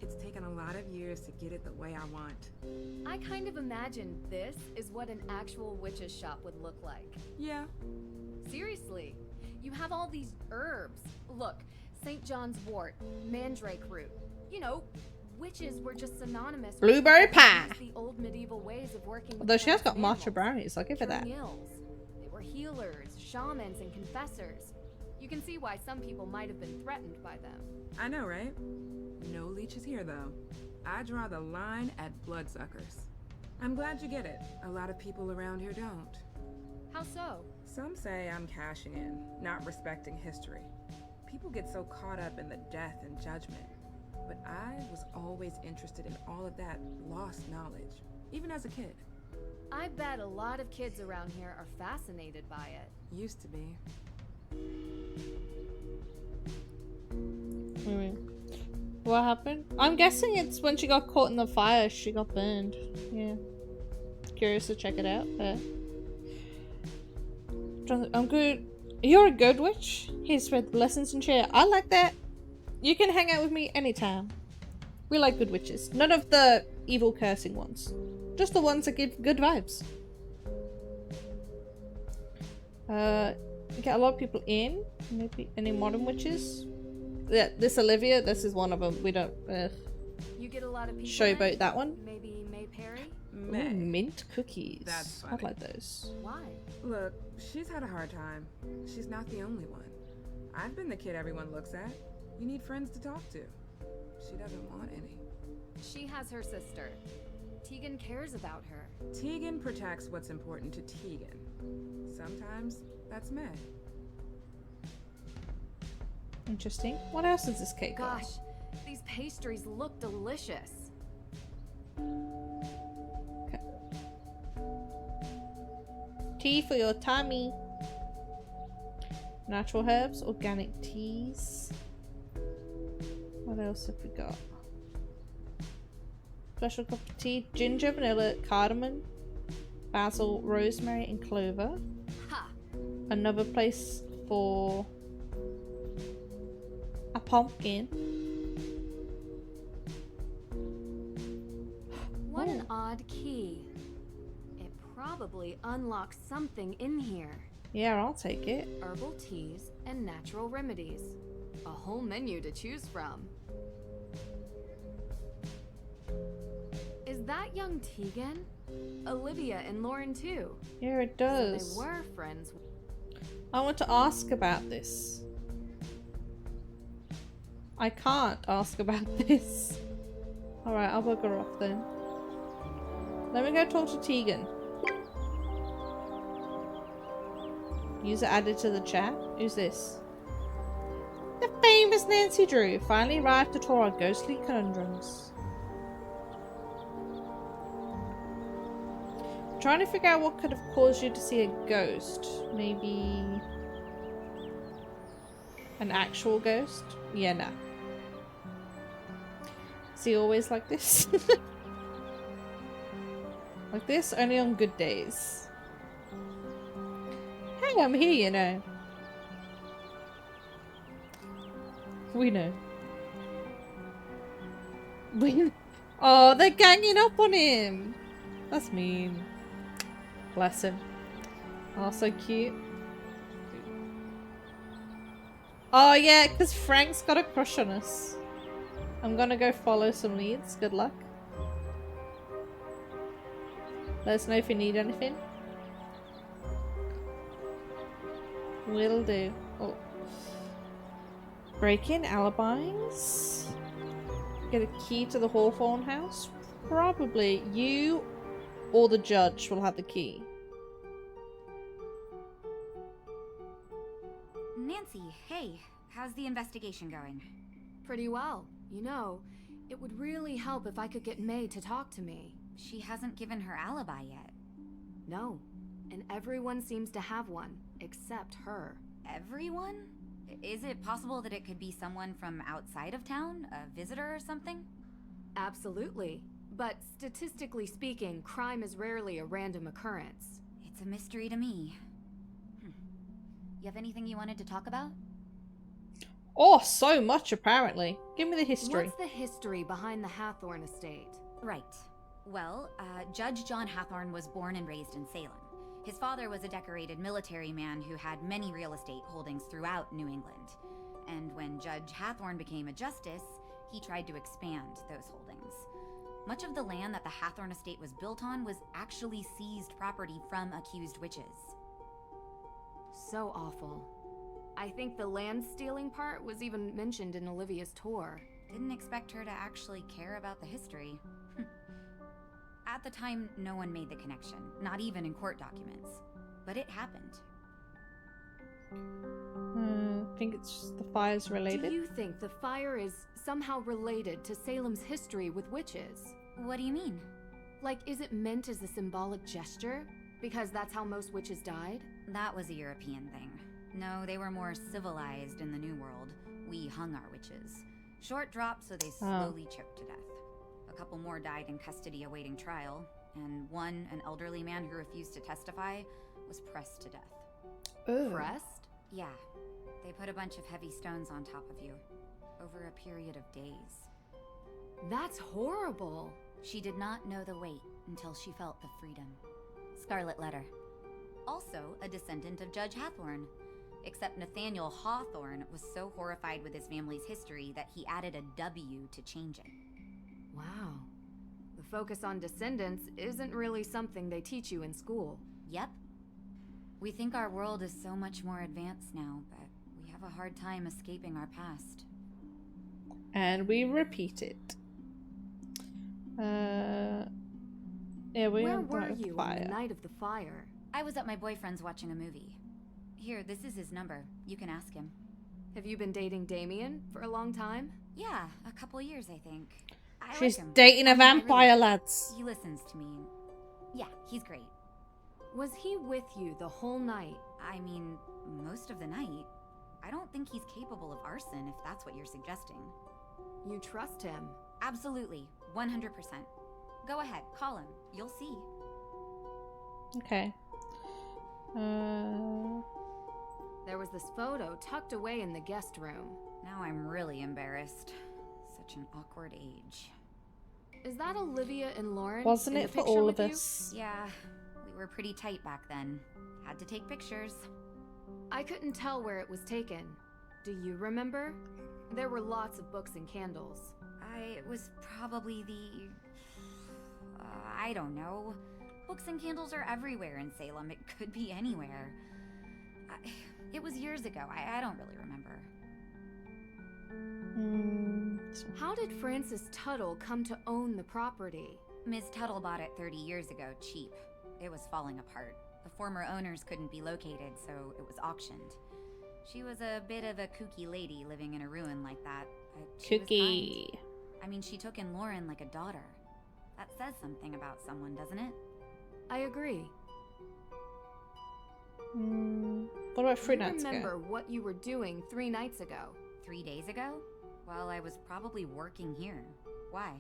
It's taken a lot of years to get it the way I want. I kind of imagine this is what an actual witch's shop would look like. Yeah. Seriously. You have all these herbs. Look, St. John's wort, mandrake root. You know, witches were just synonymous Blueberry pie. with the old medieval ways of working with Although she has got animals. matcha brownies, I'll give her that. Mills. They were healers, shamans, and confessors. You can see why some people might have been threatened by them. I know, right? No leeches here, though. I draw the line at bloodsuckers. I'm glad you get it. A lot of people around here don't. How so? Some say I'm cashing in, not respecting history. People get so caught up in the death and judgment. But I was always interested in all of that lost knowledge, even as a kid. I bet a lot of kids around here are fascinated by it. Used to be. What happened? I'm guessing it's when she got caught in the fire, she got burned. Yeah. Curious to check it out. I'm good. You're a good witch. Here to spread blessings and cheer. I like that. You can hang out with me anytime. We like good witches. None of the evil cursing ones. Just the ones that give good vibes. Get a lot of people in. Maybe any modern witches? Yeah, this Olivia, this is one of them. We don't You get a lot of people showboat that one. Maybe May Perry? Ooh, mint cookies. That's I'd funny. like those. Why? Look, she's had a hard time. She's not the only one. I've been the kid everyone looks at. You need friends to talk to. She doesn't want any. She has her sister. Tegan cares about her. Tegan protects what's important to Tegan. Sometimes that's May. Interesting. What else is this cake got? Gosh, these pastries look delicious. Okay. Tea for your tummy. Natural herbs, organic teas. What else have we got? Special cup of tea, ginger, vanilla, cardamom, basil, rosemary, and clover. Ha! Another place for a pumpkin. What an odd key. It probably unlocks something in here. Yeah, I'll take it. Herbal teas and natural remedies. A whole menu to choose from. Is that young Tegan? Olivia and Lauren too. Yeah, it does. So they were friends. I want to ask about this. I can't ask about this. Alright, I'll bugger off then. Let me go talk to Tegan. User added to the chat. Who's this? The famous Nancy Drew finally arrived to tour our ghostly conundrums. I'm trying to figure out what could have caused you to see a ghost. Maybe an actual ghost? Yeah, no. Is he always like this? Like this? Only on good days. Hey, I'm here, you know. We know. Oh, they're ganging up on him. That's mean. Bless him. Oh, so cute. Oh, yeah, because Frank's got a crush on us. I'm gonna go follow some leads. Good luck. Let us know if you need anything. Will do. Oh. Break in alibis. Get a key to the Hawthorne house. Probably you or the judge will have the key. Nancy, hey, how's the investigation going? Pretty well. You know, it would really help if I could get May to talk to me. She hasn't given her alibi yet. No, and everyone seems to have one, except her. Everyone? Is it possible that it could be someone from outside of town? A visitor or something? Absolutely. But statistically speaking, crime is rarely a random occurrence. It's a mystery to me. You have anything you wanted to talk about? Oh, so much apparently. Give me the history. What's the history behind the Hathorn estate? Right. Well, Judge John Hathorn was born and raised in Salem. His father was a decorated military man who had many real estate holdings throughout New England. And when Judge Hathorn became a justice, he tried to expand those holdings. Much of the land that the Hathorn estate was built on was actually seized property from accused witches. So awful. I think the land stealing part was even mentioned in Olivia's tour. Didn't expect her to actually care about the history. At the time, no one made the connection, not even in court documents. But it happened. I think it's just the fire's related. Do you think the fire is somehow related to Salem's history with witches? What do you mean? Like, is it meant as a symbolic gesture? Because that's how most witches died? That was a European thing. No, they were more civilized in the New World. We hung our witches. Short drop, so they slowly choked to death. A couple more died in custody awaiting trial, and one, an elderly man who refused to testify, was pressed to death. Ooh. Pressed? Yeah. They put a bunch of heavy stones on top of you, over a period of days. That's horrible. She did not know the weight until she felt the freedom. Scarlet Letter. Also a descendant of Judge Hathorn. Except Nathaniel Hawthorne was so horrified with his family's history that he added a W to change it. Wow. The focus on descendants isn't really something they teach you in school. Yep. We think our world is so much more advanced now, but we have a hard time escaping our past. And we repeat it. Yeah, Where were you on the night of the fire? I was at my boyfriend's watching a movie. Here, this is his number. You can ask him. Have you been dating Damien for a long time? Yeah, a couple years, I think. She's like him. dating a vampire, lads. He listens to me. Yeah, he's great. Was he with you the whole night? I mean, most of the night. I don't think he's capable of arson, if that's what you're suggesting. You trust him? Absolutely. 100%. Go ahead, call him. You'll see. Okay. There was this photo tucked away in the guest room. Now I'm really embarrassed. Such an awkward age. Is that Olivia and Lauren? Wasn't it for all of us? Yeah, we were pretty tight back then. Had to take pictures. I couldn't tell where it was taken. Do you remember? There were lots of books and candles. It was probably the... I don't know. Books and candles are everywhere in Salem. It could be anywhere. It was years ago. I don't really remember. How did Francis Tuttle come to own the property? Ms. Tuttle bought it 30 years ago, cheap. It was falling apart. The former owners couldn't be located, so it was auctioned. She was a bit of a kooky lady living in a ruin like that. She was Kooky. kind. I mean, she took in Lauren like a daughter. That says something about someone, doesn't it? I agree. What about 3 nights Remember ago? what you were doing 3 nights ago? 3 days ago? Well, I was probably working here. Why?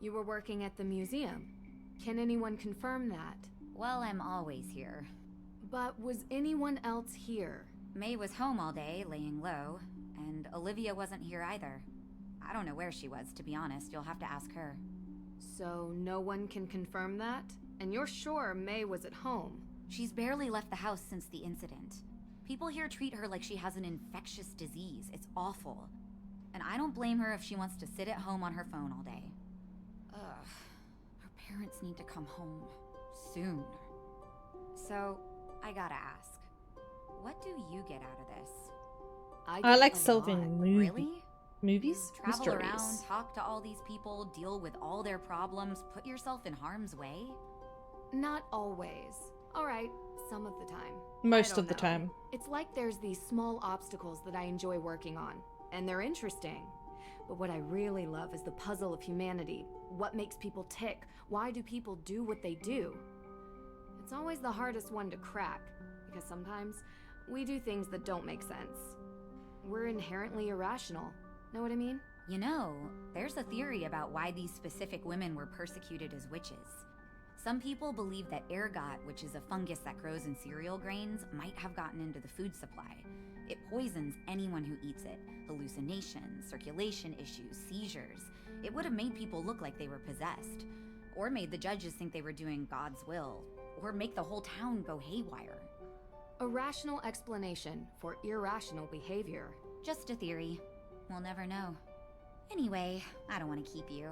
You were working at the museum. Can anyone confirm that? Well, I'm always here. But was anyone else here? May was home all day, laying low, and Olivia wasn't here either. I don't know where she was, to be honest. You'll have to ask her. So no one can confirm that? And you're sure May was at home? She's barely left the house since the incident. People here treat her like she has an infectious disease. It's awful. And I don't blame her if she wants to sit at home on her phone all day. Ugh. Her parents need to come home. Soon. So, I gotta ask. What do you get out of this? I like solving Really? movies, Travel mysteries. around, talk to all these people, deal with all their problems, put yourself in harm's way? Not always. Alright, some of the time. Most I don't of the know. time. It's like there's these small obstacles that I enjoy working on, and they're interesting. But what I really love is the puzzle of humanity. What makes people tick? Why do people do what they do? It's always the hardest one to crack, because sometimes we do things that don't make sense. We're inherently irrational. Know what I mean? You know, there's a theory about why these specific women were persecuted as witches. Some people believe that ergot, which is a fungus that grows in cereal grains, might have gotten into the food supply. It poisons anyone who eats it. Hallucinations, circulation issues, seizures. It would have made people look like they were possessed. Or made the judges think they were doing God's will. Or make the whole town go haywire. A rational explanation for irrational behavior. Just a theory. We'll never know. Anyway, I don't want to keep you.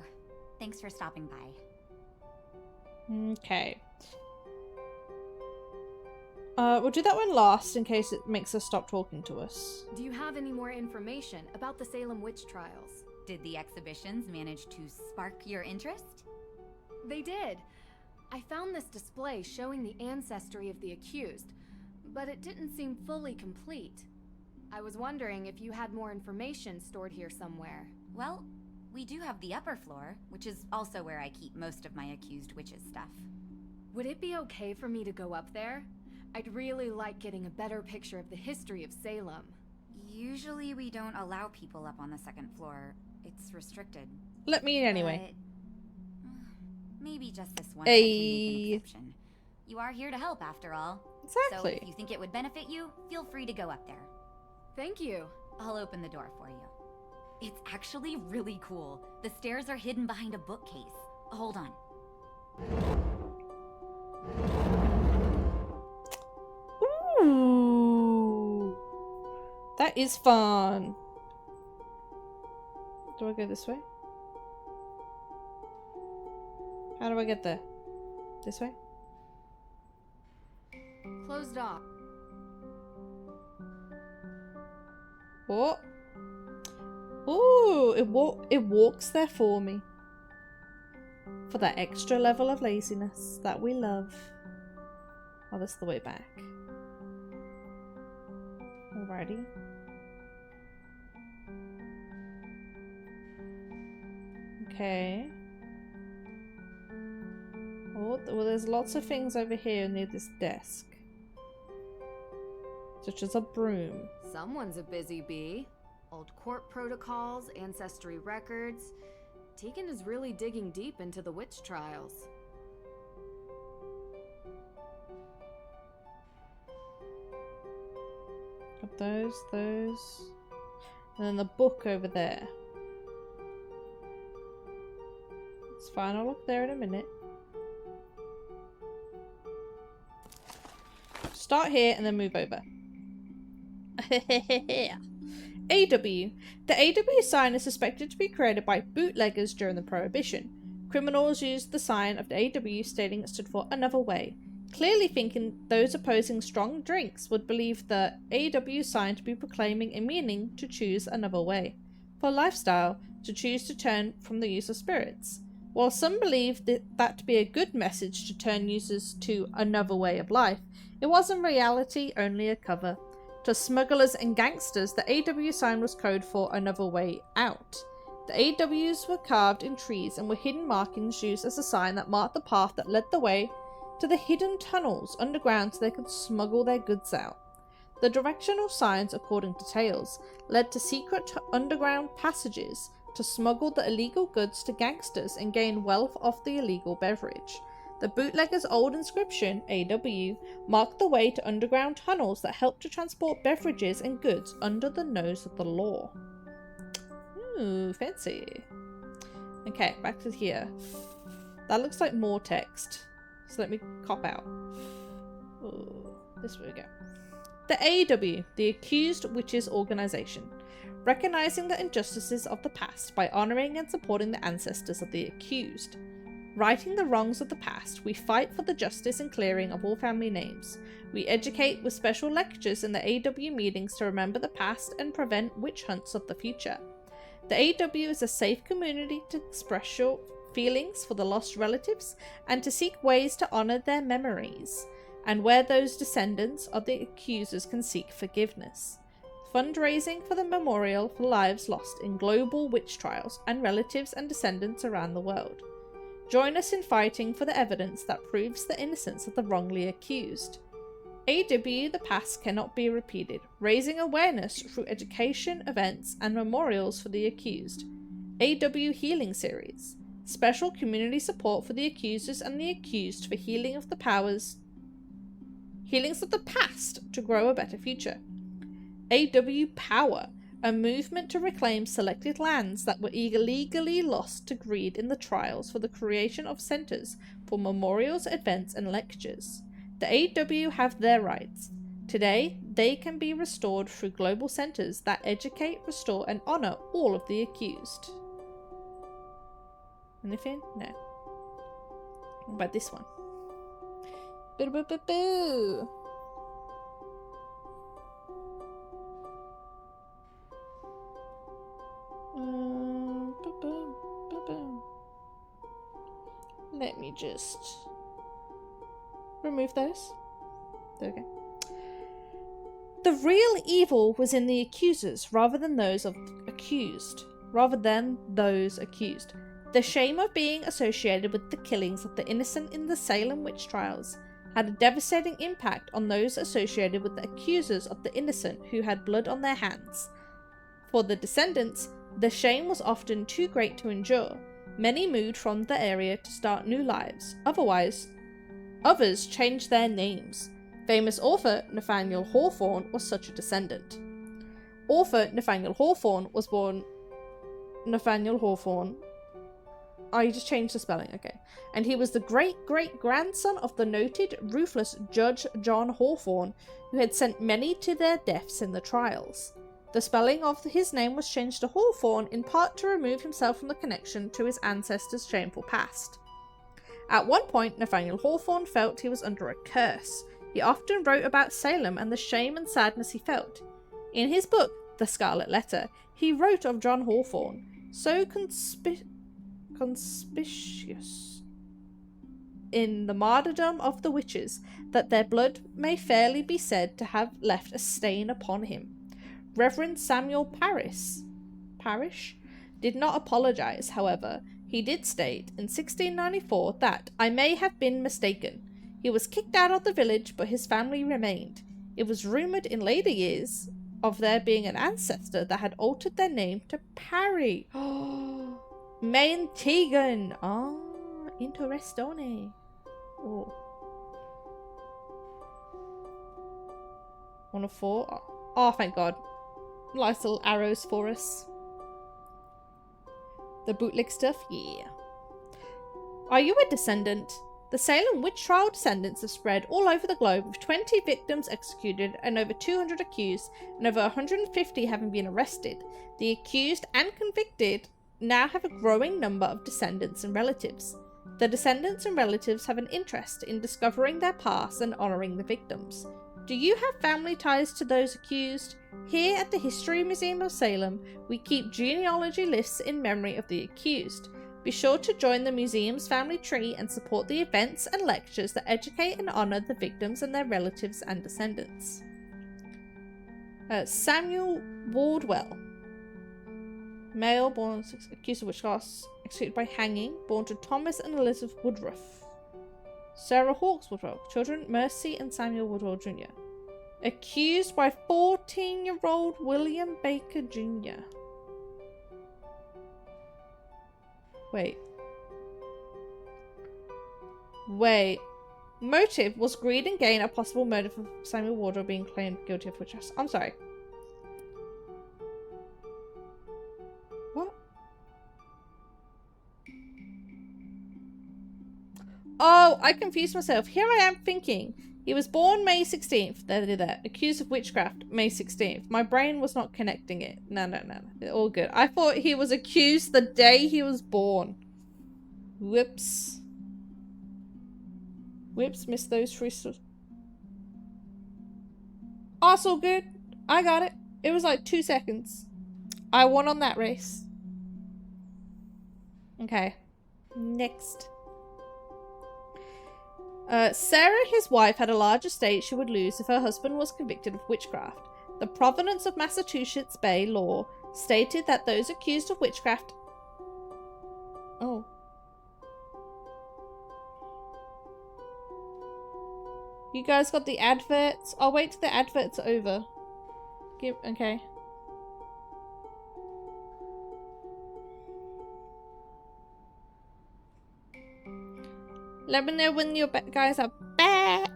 Thanks for stopping by. Okay. We'll do that one last in case it makes us stop talking to us. Do you have any more information about the Salem witch trials? Did the exhibitions manage to spark your interest? They did. I found this display showing the ancestry of the accused, but it didn't seem fully complete. I was wondering if you had more information stored here somewhere. Well, we do have the upper floor, which is also where I keep most of my accused witches stuff. Would it be okay for me to go up there? I'd really like getting a better picture of the history of Salem. Usually we don't allow people up on the second floor. It's restricted. Let me in anyway. Maybe just this one. Hey. An exception. You are here to help, after all. Exactly. So if you think it would benefit you, feel free to go up there. Thank you. I'll open the door for you. It's actually really cool. The stairs are hidden behind a bookcase. Hold on. Ooh. That is fun. Do I go this way? How do I get there? This way? Closed off. What? Ooh, it walks there for me. For that extra level of laziness that we love. Oh, that's the way back. Alrighty. Okay. Oh, well, there's lots of things over here near this desk. Such as a broom. Someone's a busy bee. Old court protocols, ancestry records. Tegan is really digging deep into the witch trials. Got those. And then the book over there. It's fine, I'll look there in a minute. Start here and then move over. AW. The AW sign is suspected to be created by bootleggers during the Prohibition. Criminals used the sign of the AW stating it stood for another way, clearly thinking those opposing strong drinks would believe the AW sign to be proclaiming a meaning to choose another way, for lifestyle, to choose to turn from the use of spirits. While some believed that to be a good message to turn users to another way of life, it was in reality only a cover. To smugglers and gangsters, the AW sign was code for another way out. The AWs were carved in trees and were hidden markings used as a sign that marked the path that led the way to the hidden tunnels underground so they could smuggle their goods out. The directional signs, according to tales, led to secret underground passages to smuggle the illegal goods to gangsters and gain wealth off the illegal beverage. The bootlegger's old inscription, AW, marked the way to underground tunnels that helped to transport beverages and goods under the nose of the law. Ooh, fancy. Okay, back to here. That looks like more text. So let me cop out. Ooh, this way we go. The AW, the Accused Witches Organization, recognizing the injustices of the past by honoring and supporting the ancestors of the accused. Righting the wrongs of the past, we fight for the justice and clearing of all family names. We educate with special lectures in the AW meetings to remember the past and prevent witch hunts of the future. The AW is a safe community to express your feelings for the lost relatives and to seek ways to honor their memories, and where those descendants of the accusers can seek forgiveness. Fundraising for the memorial for lives lost in global witch trials and relatives and descendants around the world. Join us in fighting for the evidence that proves the innocence of the wrongly accused. AW The Past Cannot Be Repeated, raising awareness through education, events, and memorials for the accused. AW Healing Series, special community support for the accusers and the accused for healings of the past to grow a better future. AW Power, a movement to reclaim selected lands that were illegally lost to greed in the trials for the creation of centers for memorials, events, and lectures. The AW have their rights. Today, they can be restored through global centers that educate, restore, and honor all of the accused. Anything? No. What about this one? Boo boo boo boo. Let me just remove those. There we go. The real evil was in the accusers rather than those accused. The shame of being associated with the killings of the innocent in the Salem witch trials had a devastating impact on those associated with the accusers of the innocent who had blood on their hands. For the descendants, the shame was often too great to endure. Many moved from the area to start new lives. Others changed their names. Famous author Nathaniel Hawthorne was such a descendant. Author Nathaniel Hawthorne was born Nathaniel Hawthorne. I just changed the spelling, okay. And he was the great-great-grandson of the noted, ruthless Judge John Hawthorne, who had sent many to their deaths in the trials. The spelling of his name was changed to Hawthorne in part to remove himself from the connection to his ancestors' shameful past. At one point, Nathaniel Hawthorne felt he was under a curse. He often wrote about Salem and the shame and sadness he felt. In his book, The Scarlet Letter, he wrote of John Hawthorne, so conspicuous in the martyrdom of the witches that their blood may fairly be said to have left a stain upon him. Reverend Samuel Parish did not apologize, however. He did state in 1694 that, "I may have been mistaken. He was kicked out of the village, but his family remained. It was rumoured in later years of there being an ancestor that had altered their name to Parry." Oh, Maintegan. Ah, interessone. Oh. 1 of 4. Oh, thank God. Nice little arrows for us. The bootleg stuff? Yeah. Are you a descendant? The Salem witch trial descendants have spread all over the globe, with 20 victims executed and over 200 accused, and over 150 having been arrested. The accused and convicted now have a growing number of descendants and relatives. The descendants and relatives have an interest in discovering their past and honouring the victims. Do you have family ties to those accused? Here at the History Museum of Salem, we keep genealogy lists in memory of the accused. Be sure to join the museum's family tree and support the events and lectures that educate and honor the victims and their relatives and descendants. Samuel Wardwell. Male, born accused of witchcraft, executed by hanging, born to Thomas and Elizabeth Woodruff. Sarah Hawkes Woodwell. Children Mercy and Samuel Woodwell Jr. Accused by 14-year-old William Baker Jr. Wait. Motive was greed and gain, a possible motive for Samuel Wardwell being claimed guilty of witchcraft. I'm sorry. What? Oh, I confused myself. Here I am thinking. He was born May 16th. There. Accused of witchcraft, May 16th. My brain was not connecting it. No. All good. I thought he was accused the day he was born. Whoops. Missed those three. Oh, it's all good. I got it. It was like 2 seconds. I won on that race. Okay. Next. Sarah, his wife, had a large estate she would lose if her husband was convicted of witchcraft. The provenance of Massachusetts Bay law stated that those accused of witchcraft... Oh. You guys got the adverts? I'll wait till the adverts are over. Okay. Let me know when you guys are back.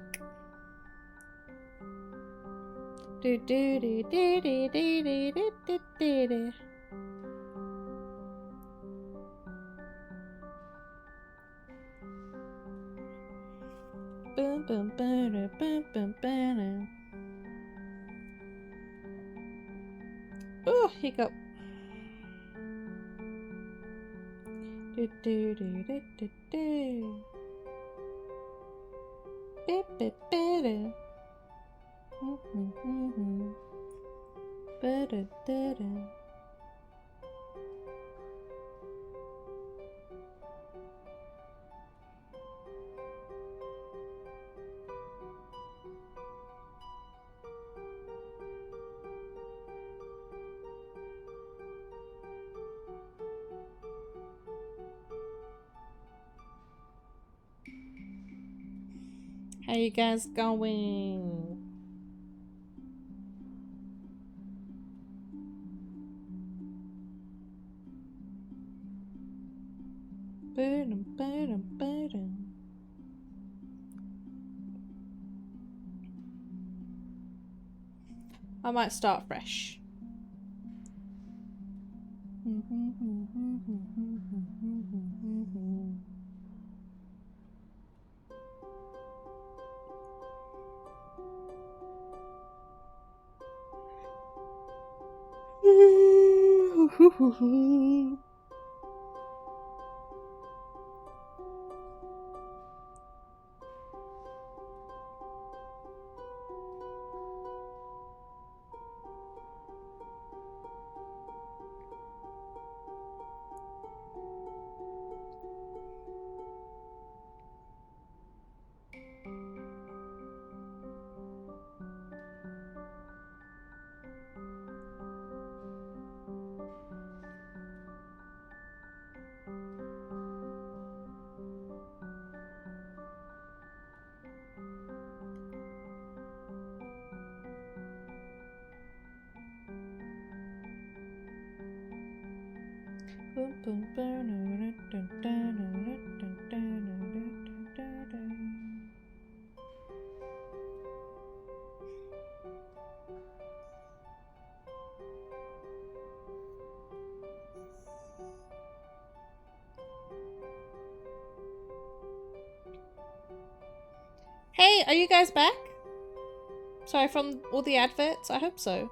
Oh, hiccup. How you guys going? I might start fresh. Hey, are you guys back? Sorry, from all the adverts? I hope so.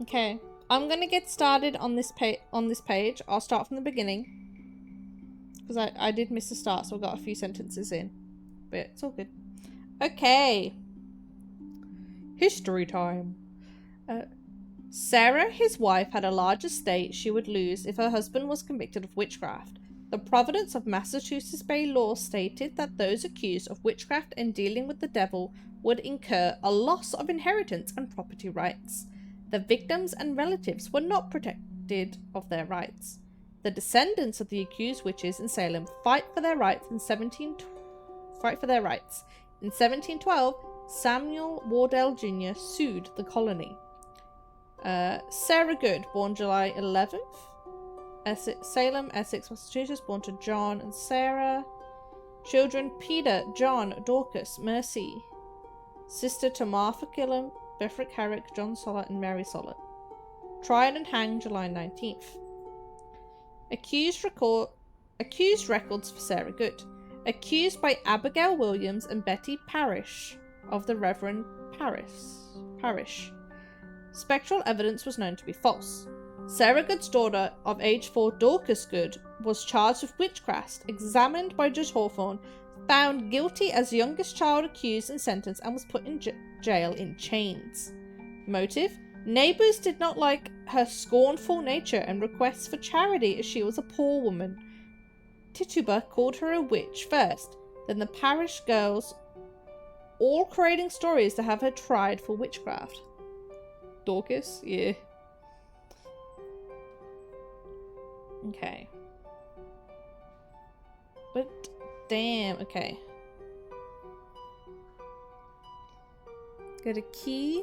Okay, I'm gonna get started on this page. I'll start from the beginning because I did miss the start, so I got a few sentences in, but it's all good. Okay, history time. Sarah, his wife, had a large estate she would lose if her husband was convicted of witchcraft. The Providence of Massachusetts Bay law stated that those accused of witchcraft and dealing with the devil would incur a loss of inheritance and property rights. The victims and relatives were not protected of their rights. The descendants of the accused witches in Salem fight for their rights. In 1712, Samuel Wardell Jr. sued the colony. Sarah Good, born July 11th, Salem, Essex, Massachusetts, born to John and Sarah. Children: Peter, John, Dorcas, Mercy. Sister to Martha Gillam, Befrick Herrick, John Soller, and Mary Soller. Tried and hanged July 19th. Accused records for Sarah Good. Accused by Abigail Williams and Betty Parrish of the Reverend Parrish. Spectral evidence was known to be false. Sarah Good's daughter of age 4, Dorcas Good, was charged with witchcraft, examined by Judge Hawthorne, found guilty as youngest child accused and sentenced, and was put in jail in chains. Motive: neighbours did not like her scornful nature and requests for charity as she was a poor woman. Tituba called her a witch first, then the parish girls, all creating stories to have her tried for witchcraft. Dorcas? Yeah. Okay. But, damn, okay. Got a key.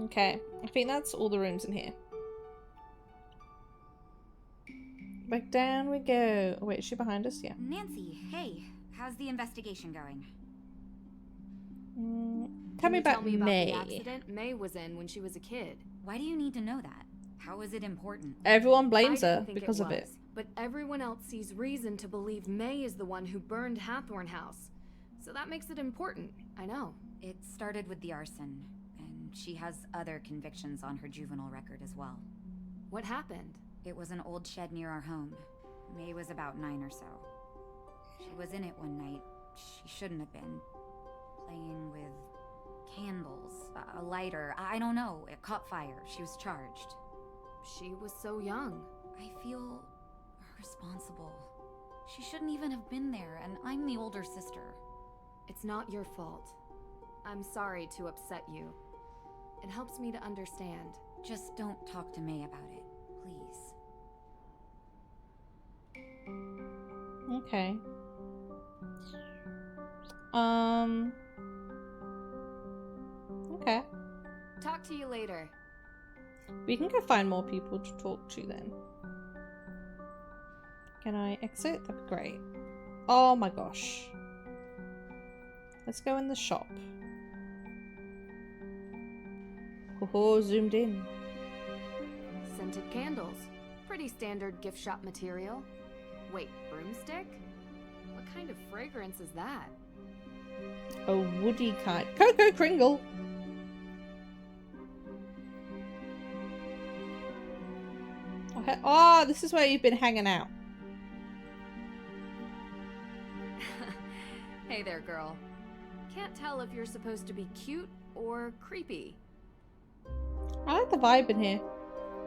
Okay, I think that's all the rooms in here. Back down we go. Oh, wait, is she behind us? Yeah. Nancy, hey, how's the investigation going? Tell me about May. May. The accident May was in when she was a kid. Why do you need to know that? How is it important? Everyone blames I her didn't think because of it. was, but everyone else sees reason to believe May is the one who burned Hathorn House. So that makes it important, I know. It started with the arson, and she has other convictions on her juvenile record as well. What happened? It was an old shed near our home. May was about 9 or so. She was in it one night. She shouldn't have been. Playing with candles, a lighter, I don't know. It caught fire. She was charged. She was so young. I feel responsible. She shouldn't even have been there, and I'm the older sister. It's not your fault. I'm sorry to upset you. It helps me to understand. Just don't talk to May about it, please. Okay. Okay. Talk to you later. We can go find more people to talk to then. Can I exit? That'd be great. Oh my gosh. Let's go in the shop. Oh, zoomed in. Scented candles. Pretty standard gift shop material. Wait, broomstick? What kind of fragrance is that? A woody kind. Cocoa Kringle! Oh, this is where you've been hanging out. Hey there, girl. Can't tell if you're supposed to be cute or creepy. I like the vibe in here.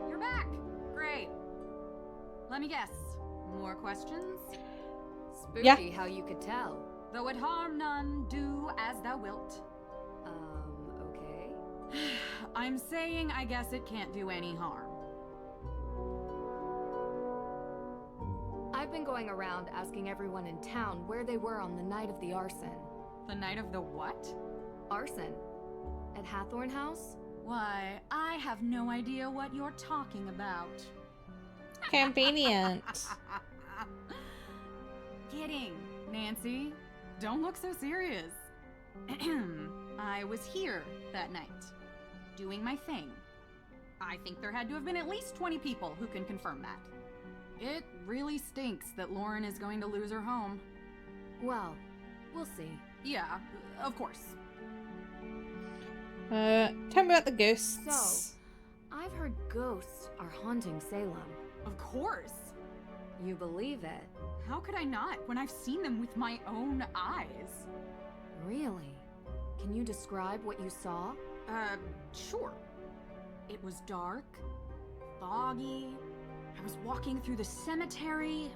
You're back! Great. Let me guess. More questions? Spooky how you could tell. Though it harm none, do as thou wilt. Okay. I'm saying I guess it can't do any harm. I've been going around asking everyone in town where they were on the night of the arson. The night of the what? Arson. At Hathorn House? Why, I have no idea what you're talking about. Convenient. Kidding, Nancy. Don't look so serious. I was here that night, doing my thing. I think there had to have been at least 20 people who can confirm that. It really stinks that Lauren is going to lose her home. Well, we'll see. Yeah, of course. Tell me about the ghosts. So, I've heard ghosts are haunting Salem. Of course. You believe it? How could I not when I've seen them with my own eyes? Really? Can you describe what you saw? Sure. It was dark, foggy. I was walking through the cemetery.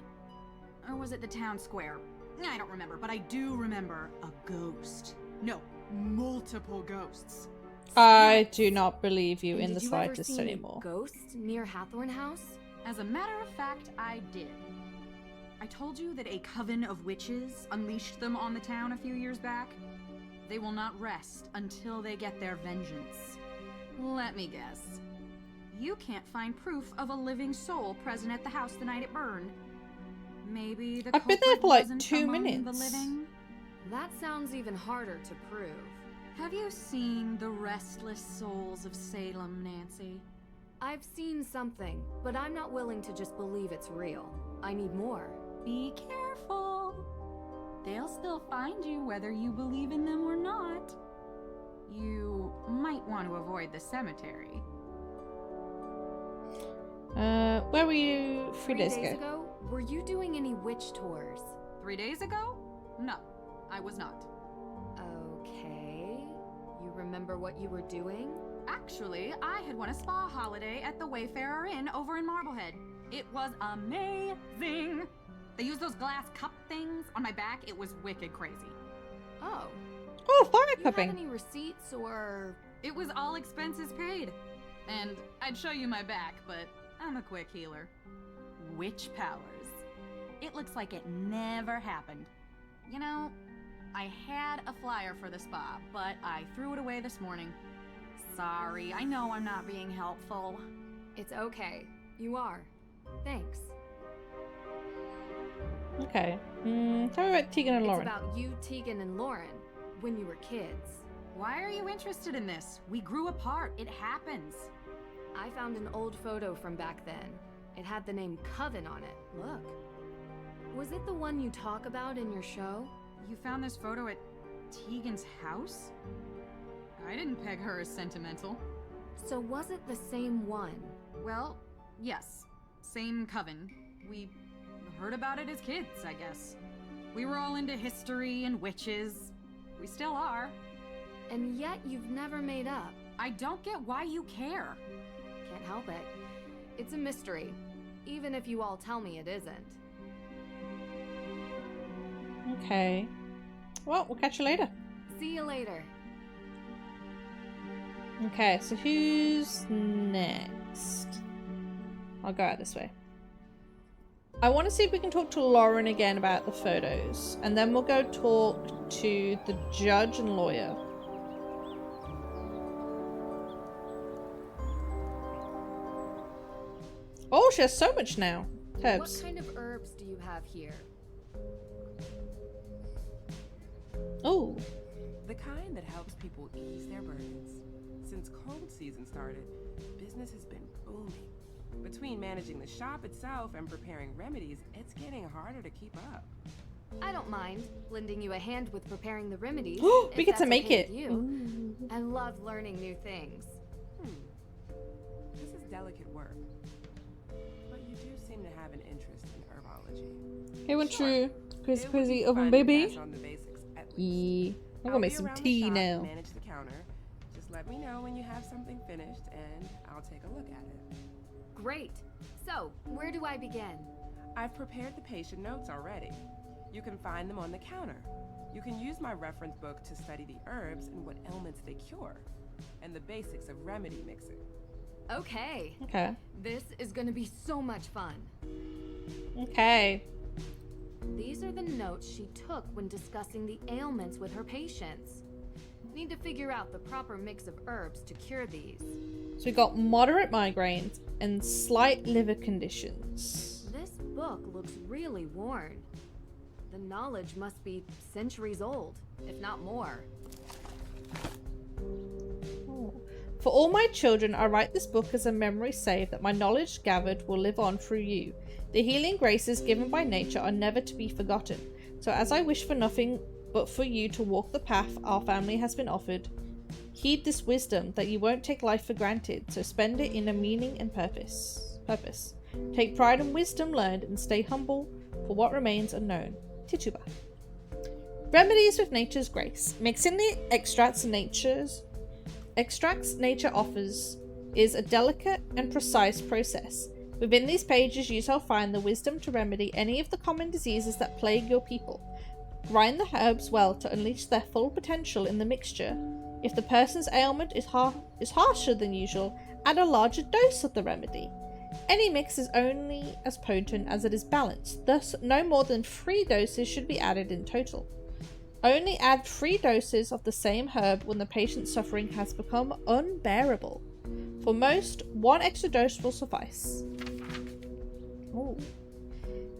Or was it the town square? I don't remember, but I do remember a ghost. No, multiple ghosts. I do not believe you And in the did you ever slightest see any anymore. ghosts near Hathorn House? As a matter of fact, I did. I told you that a coven of witches unleashed them on the town a few years back. They will not rest until they get their vengeance. Let me guess. You can't find proof of a living soul present at the house the night it burned. Maybe the I've been there culprit for like wasn't 2 among minutes. The living? That sounds even harder to prove. Have you seen The Restless Souls of Salem, Nancy? I've seen something, but I'm not willing to just believe it's real. I need more. Be careful. They'll still find you whether you believe in them or not. You might want to avoid the cemetery. Where were you 3 days ago? ago? Were you doing any witch tours? 3 days ago? No, I was not. Okay. You remember what you were doing? Actually, I had won a spa holiday at the Wayfarer Inn over in Marblehead. It was amazing. They used those glass cup things on my back. It was wicked crazy. Oh. Oh, fire You cupping. have any receipts or... It was all expenses paid. And I'd show you my back, but I'm a quick healer. Witch powers. It looks like it never happened. You know, I had a flyer for the spa, but I threw it away this morning. Sorry, I know I'm not being helpful. It's okay. You are. Thanks. Okay. Tell me about Tegan and It's Lauren. about you, Tegan, and Lauren when you were kids. Why are you interested in this? We grew apart. It happens. I found an old photo from back then. It had the name Coven on it. Look. Was it the one you talk about in your show? You found this photo at Tegan's house? I didn't peg her as sentimental. So was it the same one? Well, yes. Same coven. We heard about it as kids, I guess. We were all into history and witches. We still are. And yet you've never made up. I don't get why you care. Can't help it. It's a mystery, even if you all tell me it isn't. Okay. Well, we'll catch you later. See you later. Okay, so who's next? I'll go out this way. I want to see if we can talk to Lauren again about the photos, and then we'll go talk to the judge and lawyer. Oh, she has so much now. Herbs. What kind of herbs do you have here? Oh. The kind that helps people ease their burdens. Since cold season started, business has been booming. Between managing the shop itself and preparing remedies, it's getting harder to keep up. I don't mind lending you a hand with preparing the remedies. We get to make it. You. I love learning new things. This is delicate work. But you do seem to have an interest in herbology. Hey, went true. Crazy oven baby. Yeah. I'm gonna make some tea now. Manage the counter. Just let me know when you have something finished and I'll take a look at it. Great. So, where do I begin? I've prepared the patient notes already. You can find them on the counter. You can use my reference book to study the herbs and what ailments they cure, and the basics of remedy mixing. Okay. Okay. This is gonna be so much fun. Okay. These are the notes she took when discussing the ailments with her patients. Need to figure out the proper mix of herbs to cure these. So we got moderate migraines and slight liver conditions. This book looks really worn. The knowledge must be centuries old, if not more. For all my children, I write this book as a memory save that my knowledge gathered will live on through you. The healing graces given by nature are never to be forgotten. So as I wish for nothing but for you to walk the path our family has been offered, heed this wisdom that you won't take life for granted, so spend it in a meaning and purpose. Take pride in wisdom learned and stay humble for what remains unknown. Tituba. Remedies with nature's grace. Mixing the extracts nature offers is a delicate and precise process. Within these pages you shall find the wisdom to remedy any of the common diseases that plague your people. Grind the herbs well to unleash their full potential in the mixture. If the person's ailment is harsher than usual, add a larger dose of the remedy. Any mix is only as potent as it is balanced, thus no more than 3 doses should be added in total. Only add 3 doses of the same herb when the patient's suffering has become unbearable. For most, 1 extra dose will suffice. Ooh.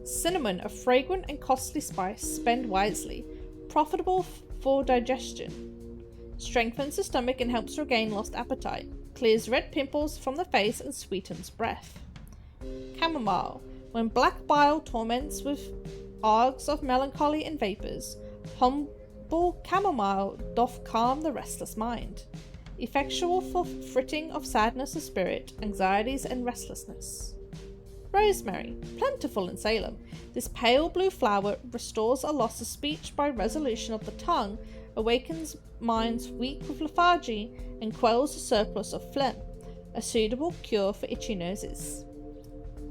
Cinnamon, a fragrant and costly spice, spend wisely. Profitable for digestion. Strengthens the stomach and helps regain lost appetite. Clears red pimples from the face and sweetens breath. Chamomile, when black bile torments with args of melancholy and vapours, humble chamomile doth calm the restless mind. Effectual for fritting of sadness of spirit, anxieties and restlessness. Rosemary, plentiful in Salem. This pale blue flower restores a loss of speech by resolution of the tongue, awakens minds weak with lethargy, and quells a surplus of phlegm. A suitable cure for itchy noses.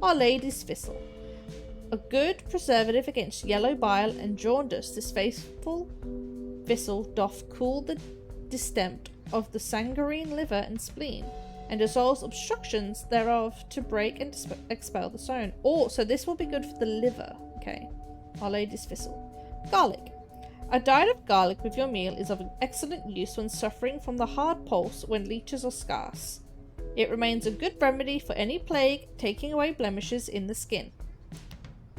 Our Lady's Thistle. A good preservative against yellow bile and jaundice, this faithful thistle doth cool the distemper of the sanguine liver and spleen, and dissolves obstructions thereof to break and expel the stone. Oh, so this will be good for the liver. Okay. Our Lady's Thistle. Garlic. A diet of garlic with your meal is of excellent use when suffering from the hard pulse when leeches are scarce. It remains a good remedy for any plague, taking away blemishes in the skin.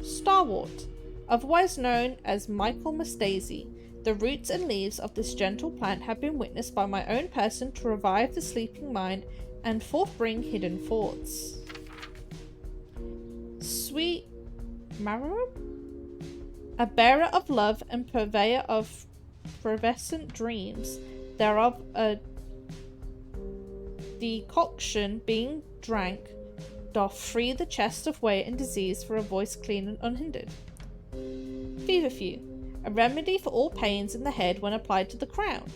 Starwort. Otherwise known as Michaelmas daisy. The roots and leaves of this gentle plant have been witnessed by my own person to revive the sleeping mind and forthbring hidden thoughts. Sweet marrow? A bearer of love and purveyor of fervescent dreams, thereof a decoction being drank, doth free the chest of weight and disease for a voice clean and unhindered. Feverfew. A remedy for all pains in the head when applied to the crown.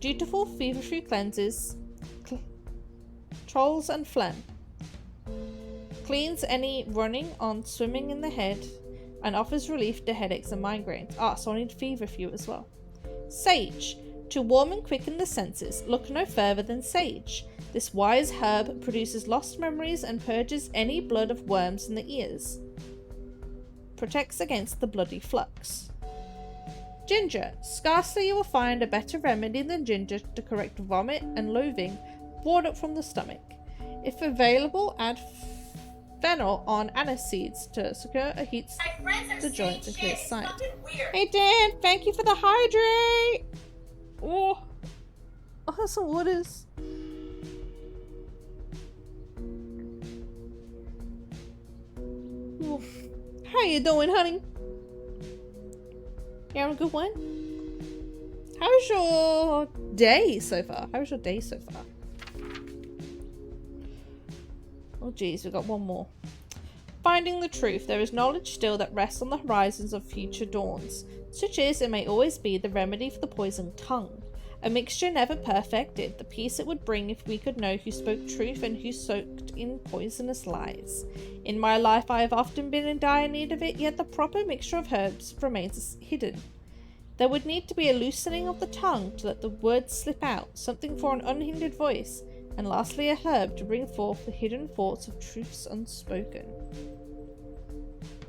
Dutiful feverfew cleanses trolls and phlegm. Cleans any running on swimming in the head and offers relief to headaches and migraines. So I need feverfew as well. Sage. To warm and quicken the senses, look no further than sage. This wise herb produces lost memories and purges any blood of worms in the ears. Protects against the bloody flux. Ginger. Scarcely you will find a better remedy than ginger to correct vomit and loathing brought up from the stomach. If available, add fennel on anise seeds to secure a heat the joints and clear sight. Hey Dan, thank you for the hydrate! Oh, some waters. Oh. How you doing, honey? You having a good one? How's your day so far? How's your day so far? Oh geez, we've got one more. Finding the truth. There is knowledge still that rests on the horizons of future dawns. Such is, it may always be, the remedy for the poisoned tongue. A mixture never perfected, the peace it would bring if we could know who spoke truth and who soaked in poisonous lies. In my life I have often been in dire need of it, yet the proper mixture of herbs remains hidden. There would need to be a loosening of the tongue to let the words slip out, something for an unhindered voice, and lastly a herb to bring forth the hidden thoughts of truths unspoken.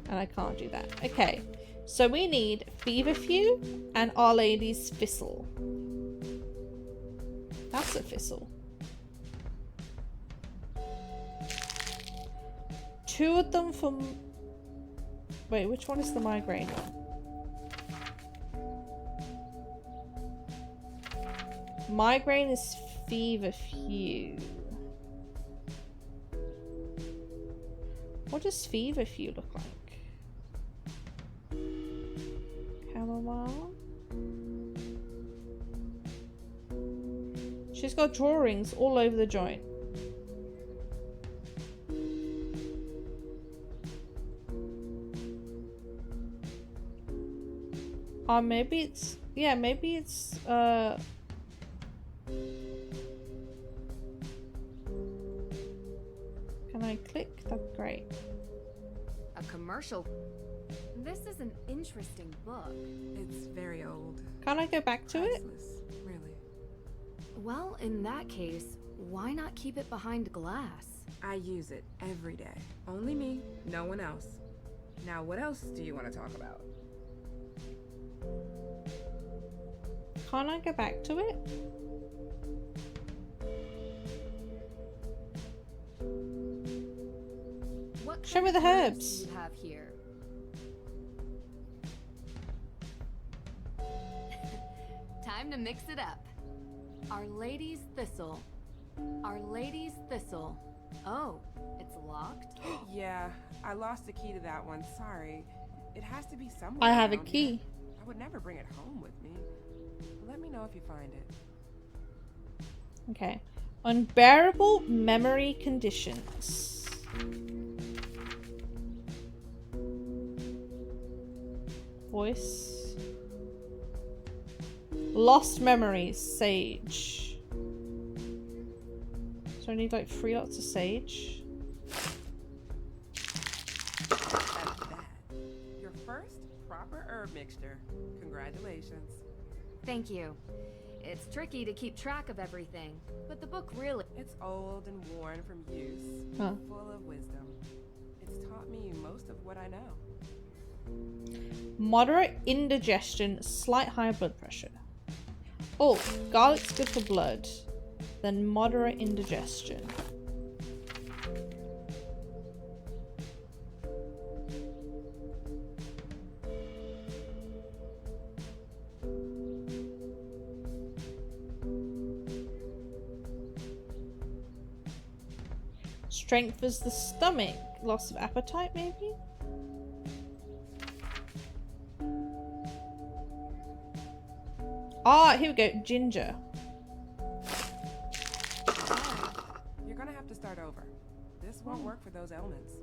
And I can't do that. Okay, so we need feverfew and Our Lady's Thistle. That's a thistle. 2 of them from... Wait, which one is the migraine one? Migraine is feverfew. What does feverfew look like? Chamomile? She's got drawings all over the joint. Or maybe it's, yeah, maybe it's, can I click? That's great. A commercial. This is an interesting book. It's very old. Can I go back to it? Really. Well, in that case, why not keep it behind glass? I use it every day. Only me, no one else. Now, what else do you want to talk about? Can't I go back to it? What Show me kind the of herbs. do you have here? Time to mix it up. Our Lady's Thistle. Our Lady's Thistle. Oh, it's locked? Yeah, I lost the key to that one. Sorry. It has to be somewhere. I have a around key. here. I would never bring it home with me. Let me know if you find it. Okay. Unbearable memory conditions. Voice. Lost memories. Sage. So I need like 3 lots of sage. That's that. Your first proper herb mixture. Congratulations. Thank you. It's tricky to keep track of everything, but the book really... It's old and worn from use, Huh. full of wisdom. It's taught me most of what I know. Moderate indigestion, slight high blood pressure. Oh, garlic's good for blood. Then moderate indigestion. Strength is the stomach. Loss of appetite, maybe? Ah, here we go. Ginger. You're gonna have to start over. This won't work for those ailments.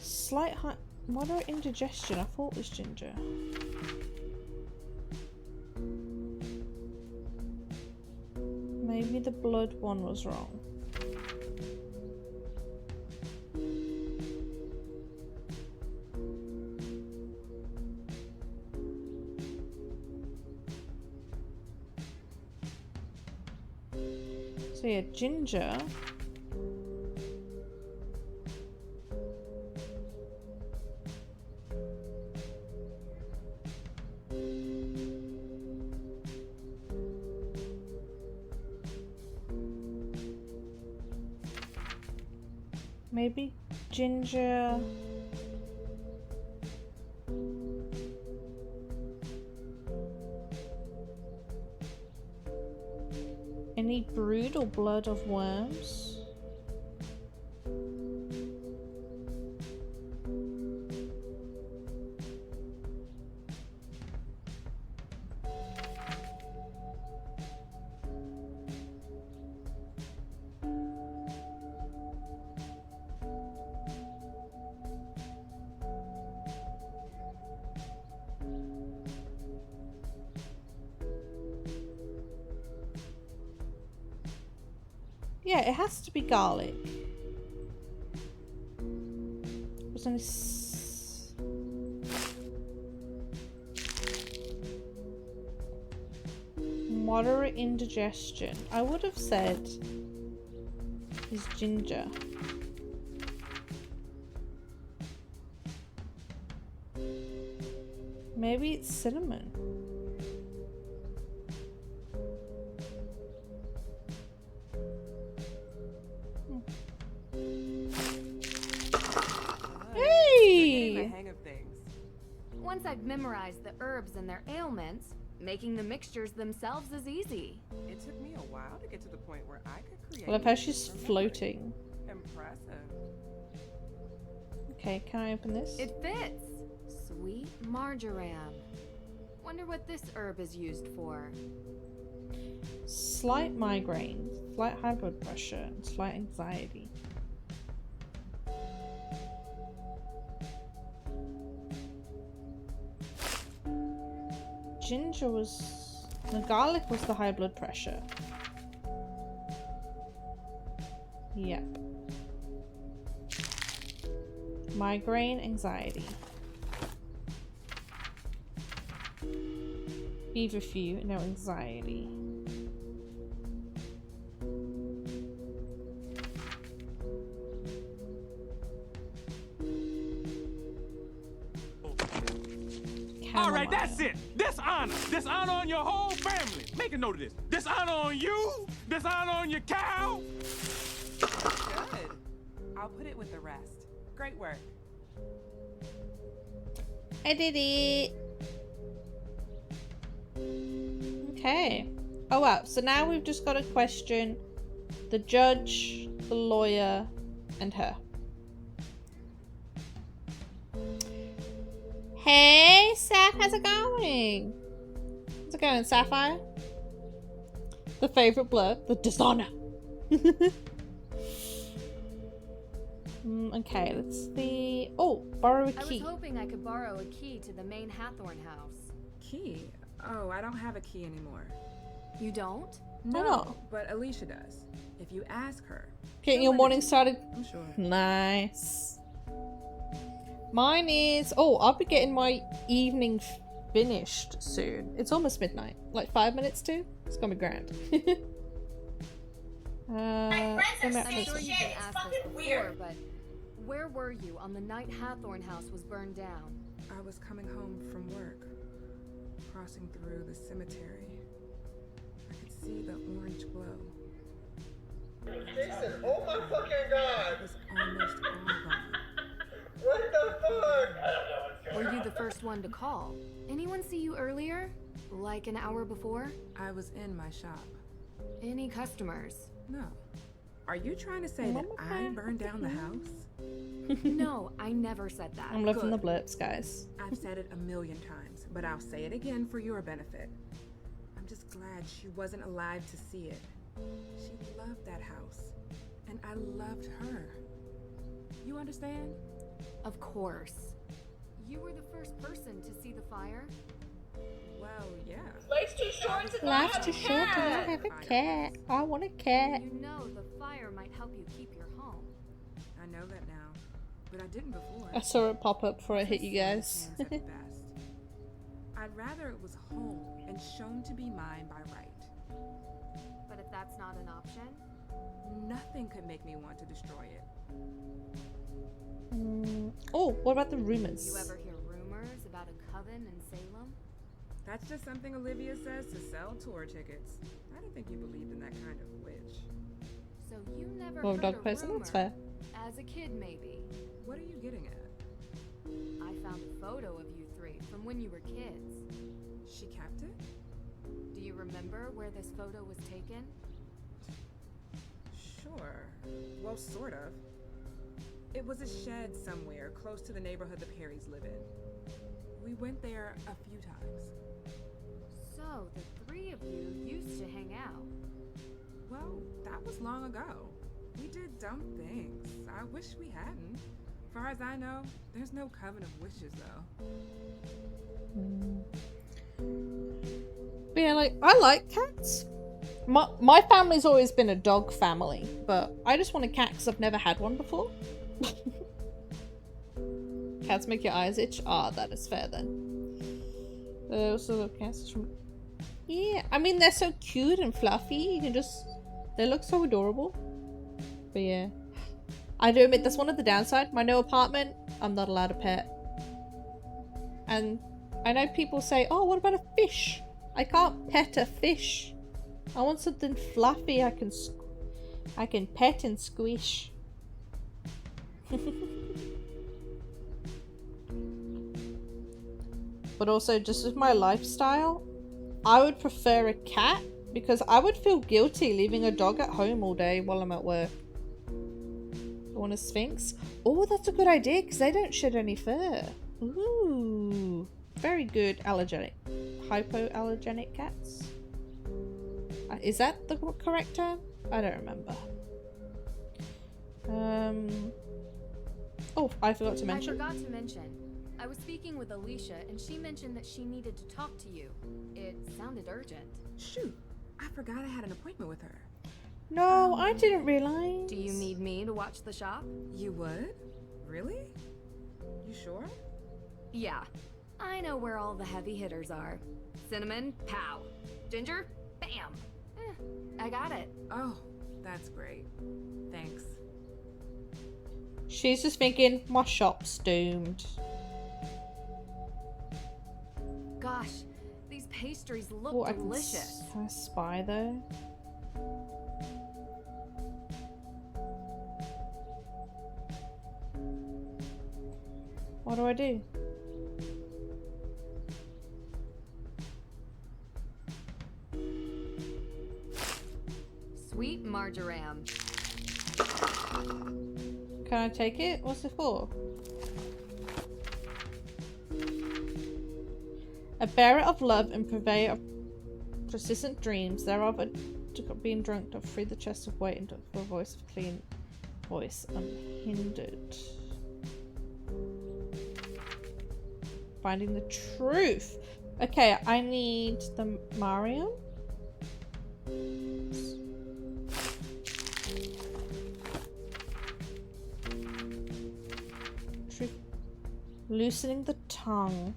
Slight high... Moderate indigestion. I thought it was ginger. Maybe the blood one was wrong. So yeah, ginger. Maybe ginger. Any brood or blood of worms? Yeah, it has to be garlic. Was only moderate indigestion. I would have said is ginger. Maybe it's cinnamon. Getting the hang of things. Once I've memorized the herbs and their ailments, making the mixtures themselves is easy. It took me a while to get to the point where I could create. I love how she's floating. Impressive. Okay, can I open this? It fits. Sweet marjoram. Wonder what this herb is used for. Slight migraine, slight high blood pressure, and slight anxiety. ginger was... The garlic was the high blood pressure. Yep. Migraine, anxiety. Feverfew, no anxiety. Alright, that's it. Dishonor. Dishonor on your whole family. Make a note of this. Dishonor on you. Dishonor on your cow. Good. I'll put it with the rest. Great work. I did it. Okay. Oh wow, so now we've just got to question the judge, the lawyer, and her. Hey, Saf, how's it going? How's it going, Sapphire? The favorite blur, the dishonor. Okay, let's see. Oh, borrow a key. I was hoping I could borrow a key to the main Hathorn house. Key? Oh, I don't have a key anymore. You don't? No, but Alicia does. If you ask her. Getting your morning started. I'm sure. Nice. Mine is... Oh, I'll be getting my evening finished soon. It's almost midnight. Like 5 minutes to. It's gonna be grand. I'm sure you've been asked this before, but where were you on the night Hathorn house was burned down? I was coming home from work. Crossing through the cemetery. I could see the orange glow. Jason, oh my fucking god! It was almost all gone. What the fuck? Were you the first one to call? Anyone see you earlier? Like an hour before? I was in my shop. Any customers? No. Are you trying to say that I burned down the house? No, I never said that. I'm loving the blips, guys. I've said it 1,000,000 times, but I'll say it again for your benefit. I'm just glad she wasn't alive to see it. She loved that house, and I loved her. You understand? Of course. You were the first person to see the fire? Well, yeah. Life's too short to Life's too short to not have a cat. I want a cat. You know the fire might help you keep your home. I know that now, but I didn't before. I saw it pop up before I hit you guys. At best. I'd rather it was whole and shown to be mine by right. But if that's not an option? Nothing could make me want to destroy it. Oh, what about the rumors? You ever hear rumors about a coven in Salem? That's just something Olivia says to sell tour tickets. I didn't think you believed in that kind of witch. So you never Well, heard dog a person, rumor. that's fair. As a kid, maybe. What are you getting at? I found a photo of you three from when you were kids. She kept it? Do you remember where this photo was taken? Sure. Well, sort of. It was a shed somewhere close to the neighborhood the Perrys live in. We went there a few times. So, the three of you used to hang out. Well, that was long ago. We did dumb things. I wish we hadn't. Far as I know, there's no coven of witches, though. But yeah, like, I like cats. My family's always been a dog family, but I just want a cat because I've never had one before. Cats make your eyes itch? Ah, that is fair then. Also the cats from... Yeah, I mean, they're so cute and fluffy. You can just... They look so adorable. But yeah. I do admit, that's one of the downside. My new apartment, I'm not allowed a pet. And I know people say, oh, what about a fish? I can't pet a fish. I want something fluffy I can pet and squish. But also, just with my lifestyle, I would prefer a cat because I would feel guilty leaving a dog at home all day while I'm at work. I want a Sphinx. Oh, that's a good idea because they don't shed any fur. Ooh, very good allergenic. Hypoallergenic cats. Is that the correct term? I don't remember. Oh, I forgot to mention. I forgot to mention. I was speaking with Alicia, and she mentioned that she needed to talk to you. It sounded urgent. Shoot, I forgot I had an appointment with her. No, I didn't realize. Do you need me to watch the shop? You would? Really? You sure? Yeah. I know where all the heavy hitters are. Cinnamon, pow. Ginger, bam. I got it. Oh, that's great. Thanks. She's just thinking, my shop's doomed. Gosh, these pastries look Oh, delicious. Can I spy though? What do I do? Sweet marjoram. Can I take it? What's it for? A bearer of love and purveyor of persistent dreams, thereof being drunk to free the chest of weight and for a voice of clean voice unhindered. Finding the truth. Okay, I need the Mariam. Truth. Loosening the tongue.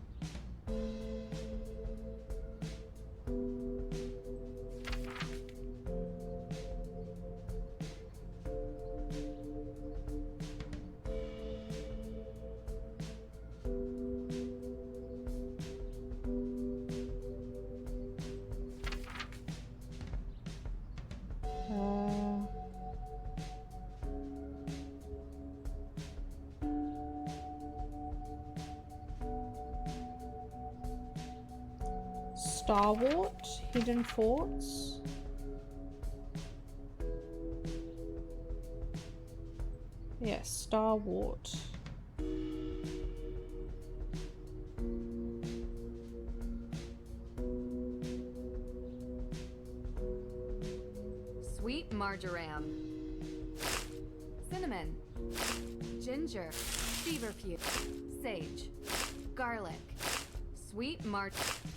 Starwort, Hidden Forts. Yes, Starwort. Sweet marjoram. Cinnamon. Ginger. Feverfew. Sage. Garlic. Sweet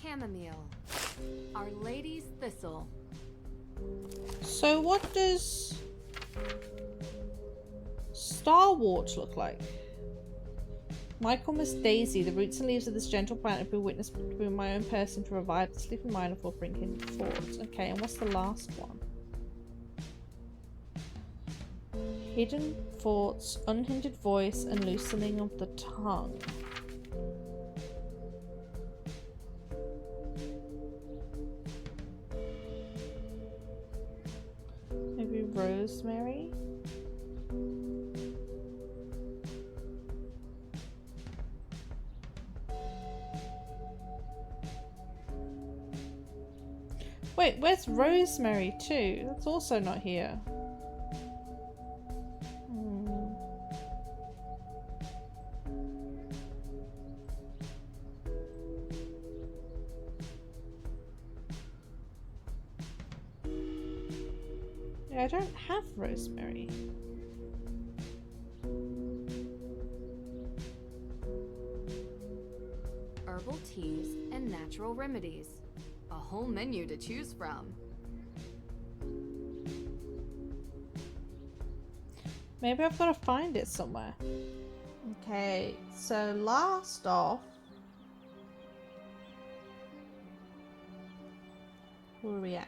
chamomile. Our Lady's thistle. So what does Starwort look like? Michaelmas Daisy. The roots and leaves of this gentle plant have been witnessed between my own person to revive the sleeping mind of bringing forth. Okay, and what's the last one? Hidden Forts, Unhindered Voice, and Loosening of the Tongue. Maybe Rosemary? Wait, where's Rosemary too? That's also not here. Yeah, I don't have Rosemary. Herbal teas and natural remedies. A whole menu to choose from. Maybe I've got to find it somewhere. Okay, so last off, where are we at?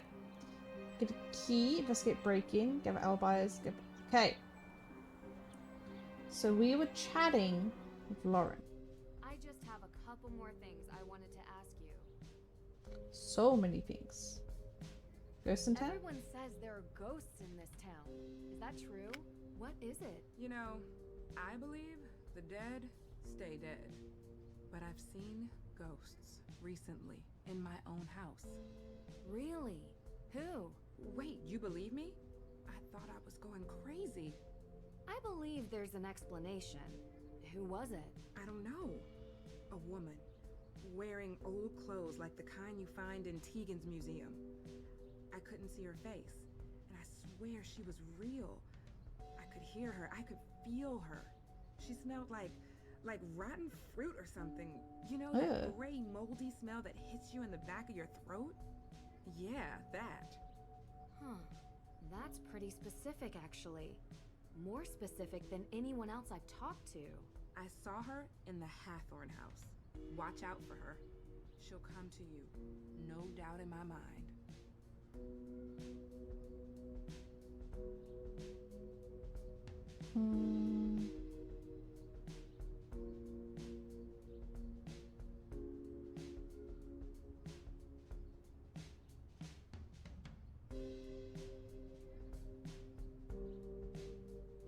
Get a key, investigate break-in, give alibis, give... Okay. So we were chatting with Lauren. I just have a couple more things I wanted to ask you. So many things. Ghosts in town? Everyone says there are ghosts in this town. Is that true? What is it? You know, I believe the dead stay dead. But I've seen ghosts recently in my own house. Really? Who? Wait, you believe me? I thought I was going crazy. I believe there's an explanation. Who was it? I don't know. A woman, wearing old clothes like the kind you find in Tegan's museum. I couldn't see her face, and I swear she was real. I could hear her, I could feel her. She smelled like like rotten fruit or something. You know, Ugh. that gray, moldy smell that hits you in the back of your throat? Yeah, that. Huh. That's pretty specific, actually. More specific than anyone else I've talked to. I saw her in the Hathorn house. Watch out for her. She'll come to you. No doubt in my mind.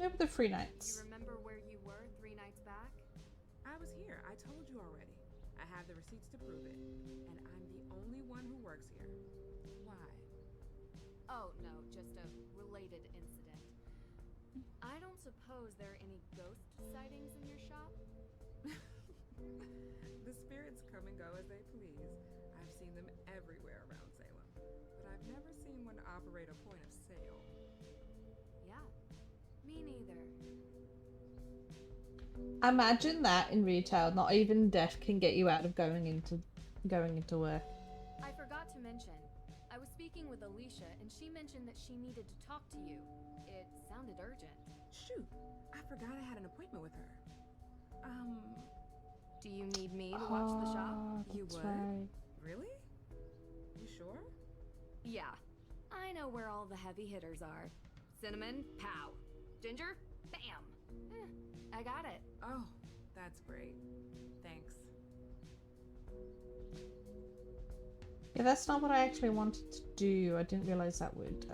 Over the 3 nights. You remember where you were 3 nights back? I was here. I told you already. I have the receipts to prove it. And I'm the only one who works here. Why? Oh, no, just a related incident. I don't suppose there are any ghost sightings in your shop? The spirits come and go as they please. I've seen them everywhere around Salem. But I've never seen one operate a point of sale. Yeah, me neither. Imagine that in retail. Not even death can get you out of going into work. I forgot to mention, I was speaking with Alicia and she mentioned that she needed to talk to you. It sounded urgent. Shoot, I forgot I had an appointment with her. Do you need me to watch the shop? You would? Right. Really? You sure? Yeah, I know where all the heavy hitters are. Cinnamon, pow. Ginger, bam. I got it. Oh, that's great. Thanks. Yeah, that's not what I actually wanted to do. I didn't realize that would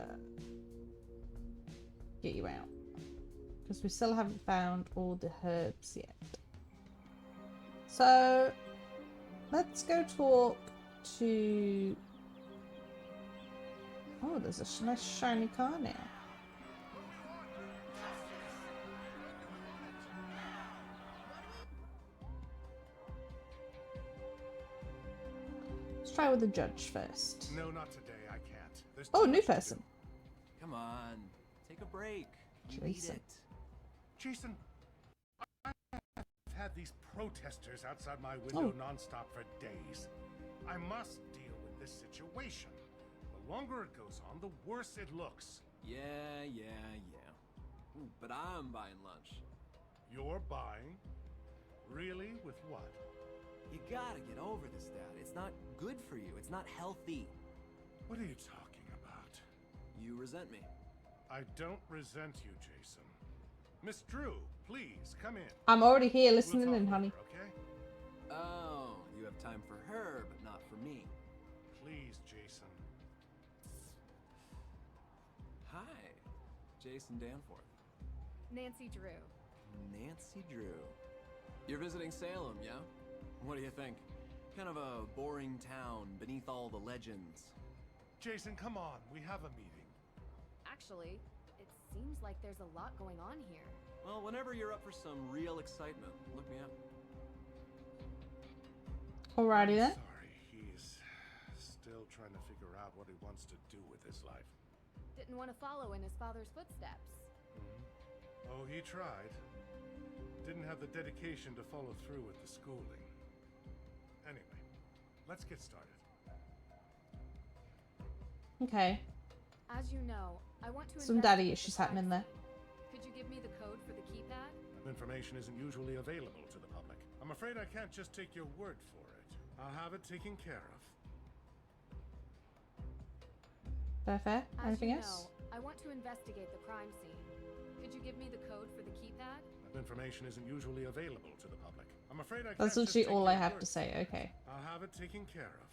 get you out. Because we still haven't found all the herbs yet. So, let's go talk to... Oh, there's a nice shiny car now. Let's try with the judge first. No, not today. I can't. There's Oh, too new much to person. do. Come on, take a break. You need Jason. it. Jason, I've had these protesters outside my window nonstop for days. I must deal with this situation. The longer it goes on, the worse it looks. Yeah. Ooh, but I'm buying lunch. You're buying? Really? With what? You gotta get over this, Dad. It's not good for you. It's not healthy. What are you talking about? You resent me. I don't resent you, Jason. Miss Drew, please, come in. I'm already here listening We'll in, talk honey. later, okay? Oh, you have time for her, but not for me. Please, Jason. Hi, Jason Danforth. Nancy Drew. Nancy Drew. You're visiting Salem, yeah? What do you think? Kind of a boring town beneath all the legends. Jason, come on. We have a meeting. Actually, it seems like there's a lot going on here. Well, whenever you're up for some real excitement, look me up. Alrighty then. Sorry, he's still trying to figure out what he wants to do with his life. Didn't want to follow in his father's footsteps. Oh, he tried. Didn't have the dedication to follow through with the schooling. Anyway, let's get started. Okay. As you know, I want to Some daddy issues happening there. Could you give me the code for the keypad? Information isn't usually available to the public. I'm afraid I can't just take your word for it. I'll have it taken care of. Fair. Anything As you else? know, I want to investigate the crime scene. Could you give me the code for the keypad? Information isn't usually available to the public. I'm afraid I can't That's just literally take all I your have word to say. for it. Okay. I'll have it taken care of.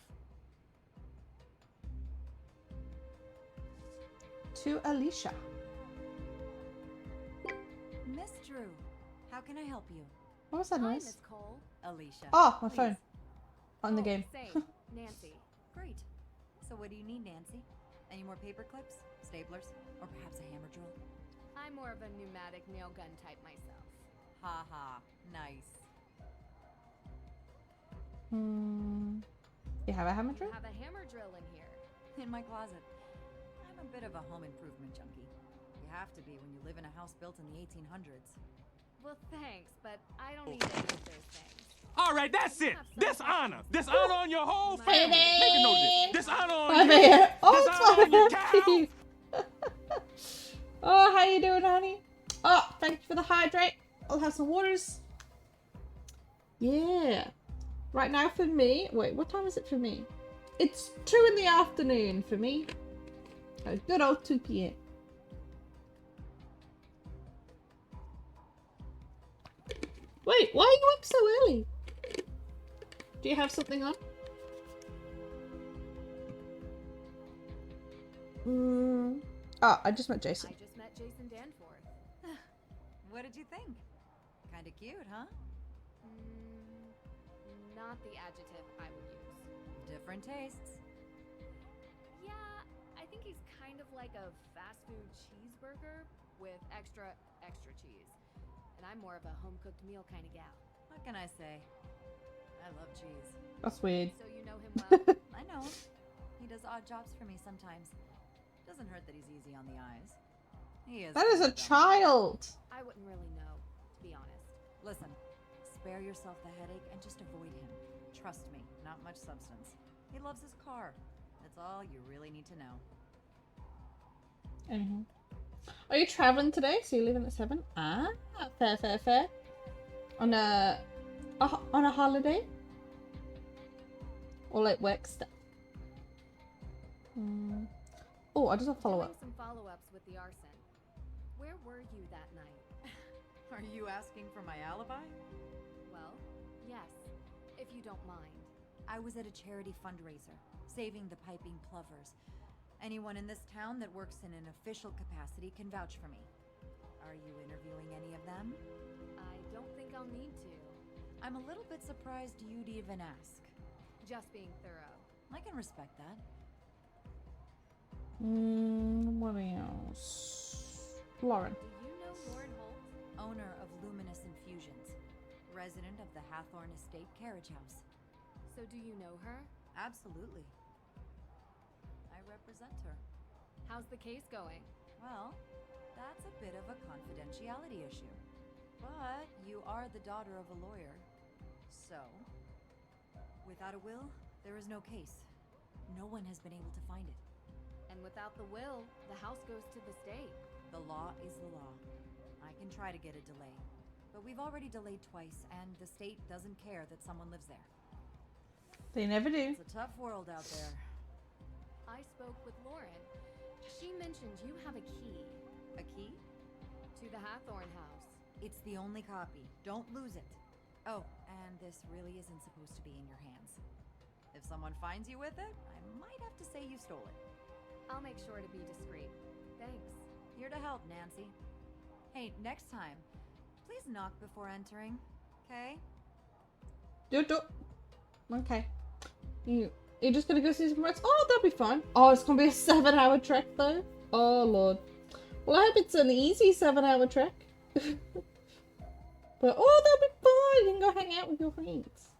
To Alicia. Miss Drew, how can I help you? What was that Hi, noise? Miss Cole. Alicia. Oh, my please. phone. On the Oh, game. Same. Nancy. Great. So what do you need, Nancy? Any more paper clips, staplers, or perhaps a hammer drill? I'm more of a pneumatic nail gun type myself. Ha ha. Nice. You have a hammer drill? You have a hammer drill in here. In my closet. I'm a bit of a home improvement junkie. You have to be when you live in a house built in the 1800s. Well, thanks, but I don't need it. All right, that's it. Dishonor. Dishonor on your whole family. Hey, Make a note of this. Dishonor on Bye, you. Maya. Oh, Dishonor on your cow. Steve. Oh, how you doing, honey? Oh, thank you for the hydrate. I'll have some waters. Yeah. Right now for me, wait, what time is it for me? It's 2 in the afternoon for me. A good old 2 p.m. Wait, why are you up so early? Do you have something on? Oh, I just met Jason. I just met Jason Danforth. What did you think? Kinda cute, huh? Not the adjective I would use. Different tastes. Yeah, I think he's kind of like a fast food cheeseburger with extra cheese. And I'm more of a home-cooked meal kind of gal. What can I say? I love cheese. That's weird. So you know him well? I know. He does odd jobs for me sometimes. Doesn't hurt that he's easy on the eyes. He is. That is a child. I wouldn't really know, to be honest. Listen, spare yourself the headache and just avoid him. Trust me, not much substance. He loves his car. That's all you really need to know. Anyhow. Are you traveling today? So you're leaving at 7? Ah, fair. On a holiday? Or like work stuff? Oh, I just have follow-up. Doing some follow-ups with the arson. Where were you that night? Are you asking for my alibi? Well, yes, if you don't mind. I was at a charity fundraiser, saving the piping plovers. Anyone in this town that works in an official capacity can vouch for me. Are you interviewing any of them? I don't think I'll need to. I'm a little bit surprised you'd even ask. Just being thorough. I can respect that. What else? Lauren. Do you know Lauren Holt? Owner of Luminous Infusions. Resident of the Hathorn Estate Carriage House. So do you know her? Absolutely. I represent her. How's the case going? Well, that's a bit of a confidentiality issue. But you are the daughter of a lawyer. So, without a will, there is no case. No one has been able to find it. And without the will, the house goes to the state. The law is the law. I can try to get a delay. But we've already delayed twice, and the state doesn't care that someone lives there. They never do. It's a tough world out there. I spoke with Lauren. She mentioned you have a key. A key? To the Hathorn house. It's the only copy. Don't lose it. Oh, and this really isn't supposed to be in your hands. If someone finds you with it, I might have to say you stole it. I'll make sure to be discreet. Thanks. Here to help, Nancy. Hey, next time, please knock before entering, okay? Do. Okay. You're just gonna go see some friends? Oh, that'll be fun. Oh, it's gonna be a 7-hour trek though. Oh lord. Well, I hope it's an easy 7-hour trek. But oh, that'll be fun. You can go hang out with your friends.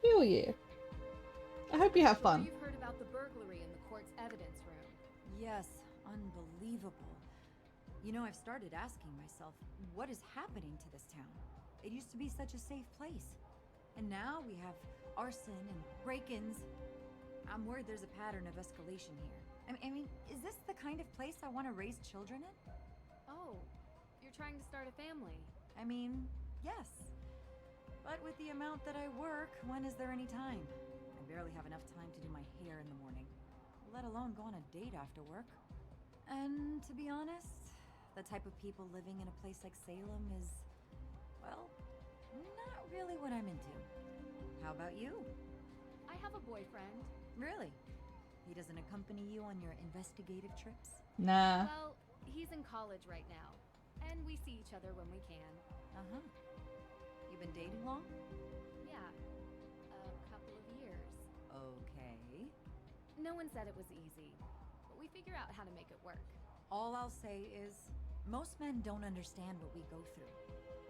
Hell yeah. I hope you have fun. You've heard about the burglary in the court's evidence room. Yes, unbelievable. You know, I've started asking myself, what is happening to this town? It used to be such a safe place. And now we have arson and break-ins. I'm worried there's a pattern of escalation here. I mean, is this the kind of place I want to raise children in? Oh, you're trying to start a family. I mean, yes. But with the amount that I work, when is there any time? I barely have enough time to do my hair in the morning, let alone go on a date after work. And to be honest, the type of people living in a place like Salem is, well, not really what I'm into. How about you? I have a boyfriend. Really? He doesn't accompany you on your investigative trips? Nah. Well, he's in college right now, and we see each other when we can. Uh-huh. You been dating long? Yeah, a couple of years. Okay. No one said it was easy, but we figure out how to make it work. All I'll say is, most men don't understand what we go through.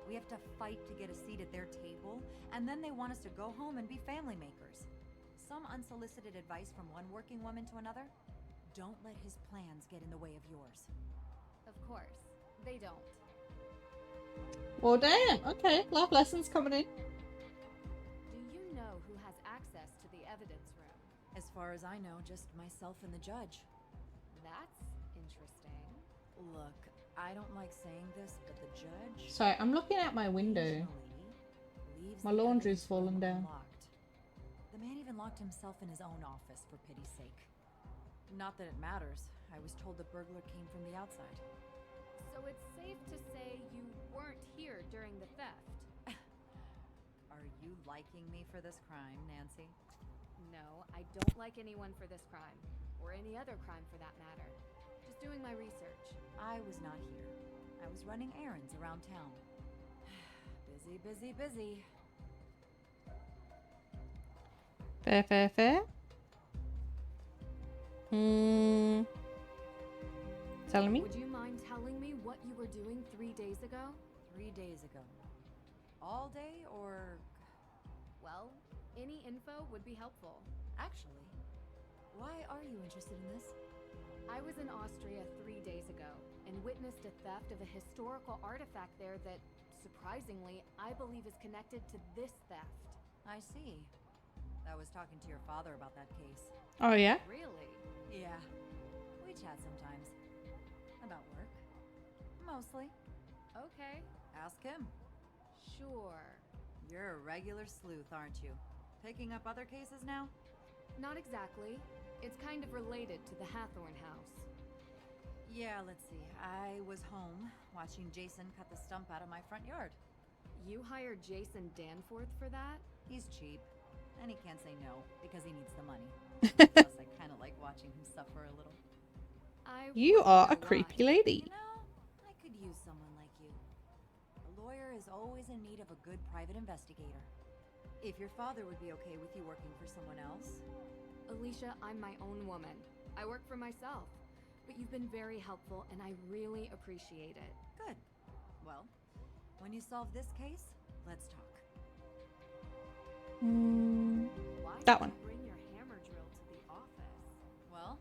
We have to fight to get a seat at their table, and then they want us to go home and be family makers. Some unsolicited advice from one working woman to another? Don't let his plans get in the way of yours. Of course, they don't. Well, damn. Okay, life lessons coming in. evidence room? As far as I know, just myself and the judge. That's interesting. Look, I don't like saying this, but the judge... Sorry, I'm looking out my window. leaves My the laundry's evidence room fallen down. unlocked. The man even locked himself in his own office, for pity's sake. Not that it matters. I was told the burglar came from the outside. So it's safe to say you weren't here during the theft? Are you liking me for this crime, Nancy? No, I don't like anyone for this crime. Or any other crime for that matter. Just doing my research. I was not here. I was running errands around town. Busy, busy, busy. Fair, fair, fair. Telling me? Would you mind telling me what you were doing 3 days ago? 3 days ago. All day or... Well, any info would be helpful. Actually, why are you interested in this? I was in Austria 3 days ago and witnessed a theft of a historical artifact there that, surprisingly, I believe is connected to this theft. I see. I was talking to your father about that case. Oh, yeah? Really? Yeah. We chat sometimes. About work. Mostly. Okay. Ask him. Sure. You're a regular sleuth, aren't you? Picking up other cases now? Not exactly. It's kind of related to the Hathorn house. Yeah, let's see. I was home watching Jason cut the stump out of my front yard. You hired Jason Danforth for that? He's cheap. And he can't say no, because he needs the money. Plus, I kind of like watching him suffer a little. You are a creepy lady. You know, I could use someone like you. A lawyer is always in need of a good private investigator. If your father would be okay with you working for someone else. Alicia, I'm my own woman. I work for myself. But you've been very helpful, and I really appreciate it. Good. Well, when you solve this case, let's talk. That one. Bring your hammer drill to the office. Well,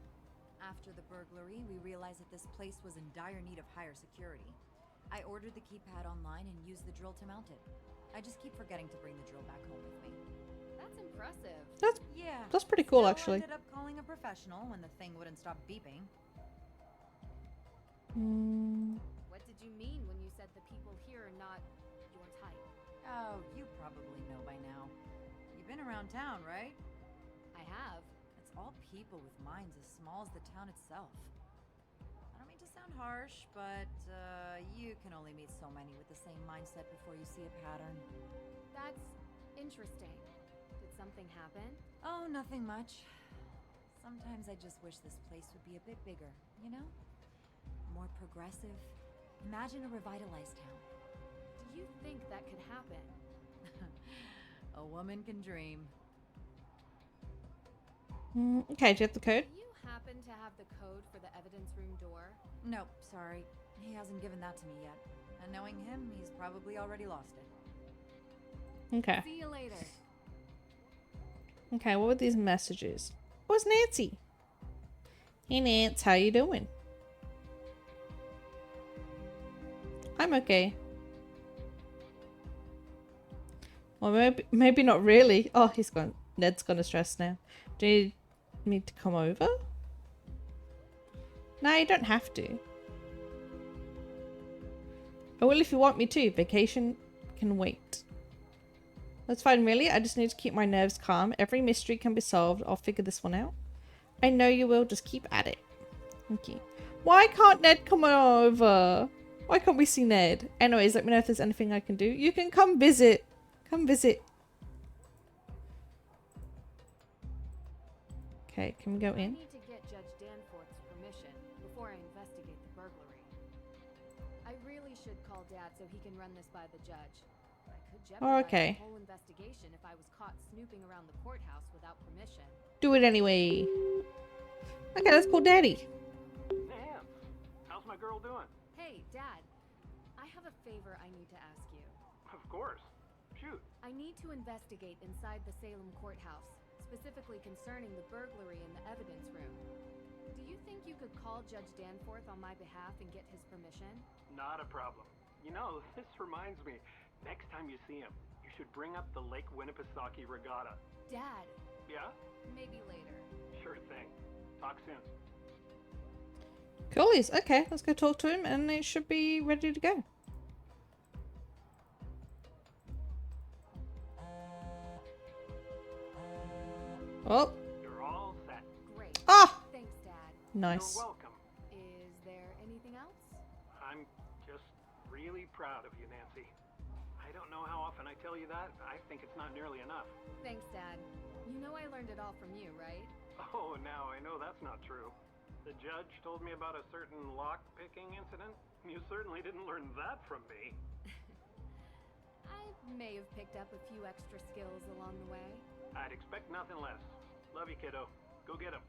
after the burglary, we realized that this place was in dire need of higher security. I ordered the keypad online and used the drill to mount it. I just keep forgetting to bring the drill back home with me. That's impressive. That's pretty cool, Still actually. Ended up calling a professional when the thing wouldn't stop beeping. What did you mean when you said the people here are not your type? Oh, you probably know by now. You've been around town, right? I have. It's all people with minds as small as the town itself. I don't mean to sound harsh, but you can only meet so many with the same mindset before you see a pattern. That's interesting. Did something happen? Oh, nothing much. Sometimes I just wish this place would be a bit bigger, you know? More progressive. Imagine a revitalized town. Do you think that could happen? A woman can dream. Okay, do you have the code? Do you happen to have the code for the evidence room door? Nope, sorry. He hasn't given that to me yet. And knowing him, he's probably already lost it. Okay. See you later. Okay, what were these messages? Where's Nancy? Hey, Nance, how you doing? I'm okay. Well, maybe not really. Oh, he's gone. Ned's gonna stress now. Do you need to come over? No, you don't have to. I will if you want me to. Vacation can wait. That's fine, really. I just need to keep my nerves calm. Every mystery can be solved. I'll figure this one out. I know you will. Just keep at it. Thank you. Why can't Ned come over? Why can't we see Ned? Anyways, let me know if there's anything I can do. You can come visit. Come visit. Okay, can we go in? I need to get Judge Danforth's permission before I investigate the burglary. I really should call Dad so he can run this by the judge. I could jeopardize okay. the whole investigation if I was caught snooping around the courthouse without permission. Do it anyway. Okay, let's call Daddy. Hey, Ham. How's my girl doing? Hey, Dad. I have a favor I need to ask you. Of course. Shoot. I need to investigate inside the Salem courthouse, specifically concerning the burglary in the evidence room. Do you think you could call Judge Danforth on my behalf and get his permission? Not a problem. You know, this reminds me, next time you see him, you should bring up the Lake Winnipesaukee Regatta. Dad! Yeah? Maybe later. Sure thing. Talk soon. Coolies. Okay, let's go talk to him and it should be ready to go. Oh. You're all set. Great. Ah! Thanks, Dad. Nice. You're welcome. Is there anything else? I'm just really proud of you, Nancy. I don't know how often I tell you that. I think it's not nearly enough. Thanks, Dad. You know I learned it all from you, right? Oh, now I know that's not true. The judge told me about a certain lock-picking incident. You certainly didn't learn that from me. I may have picked up a few extra skills along the way. I'd expect nothing less. Love you, kiddo. Go get him.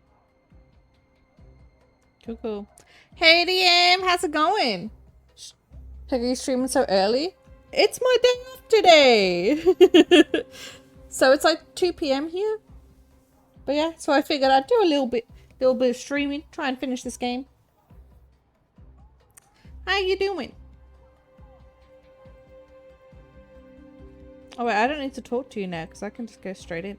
Cool, cool. Hey, DM, how's it going? Are you streaming so early? It's my day off today. So it's like 2 p.m. here. But yeah, so I figured I'd do a little bit of streaming, try and finish this game. How you doing? Oh wait, I don't need to talk to you now because I can just go straight in.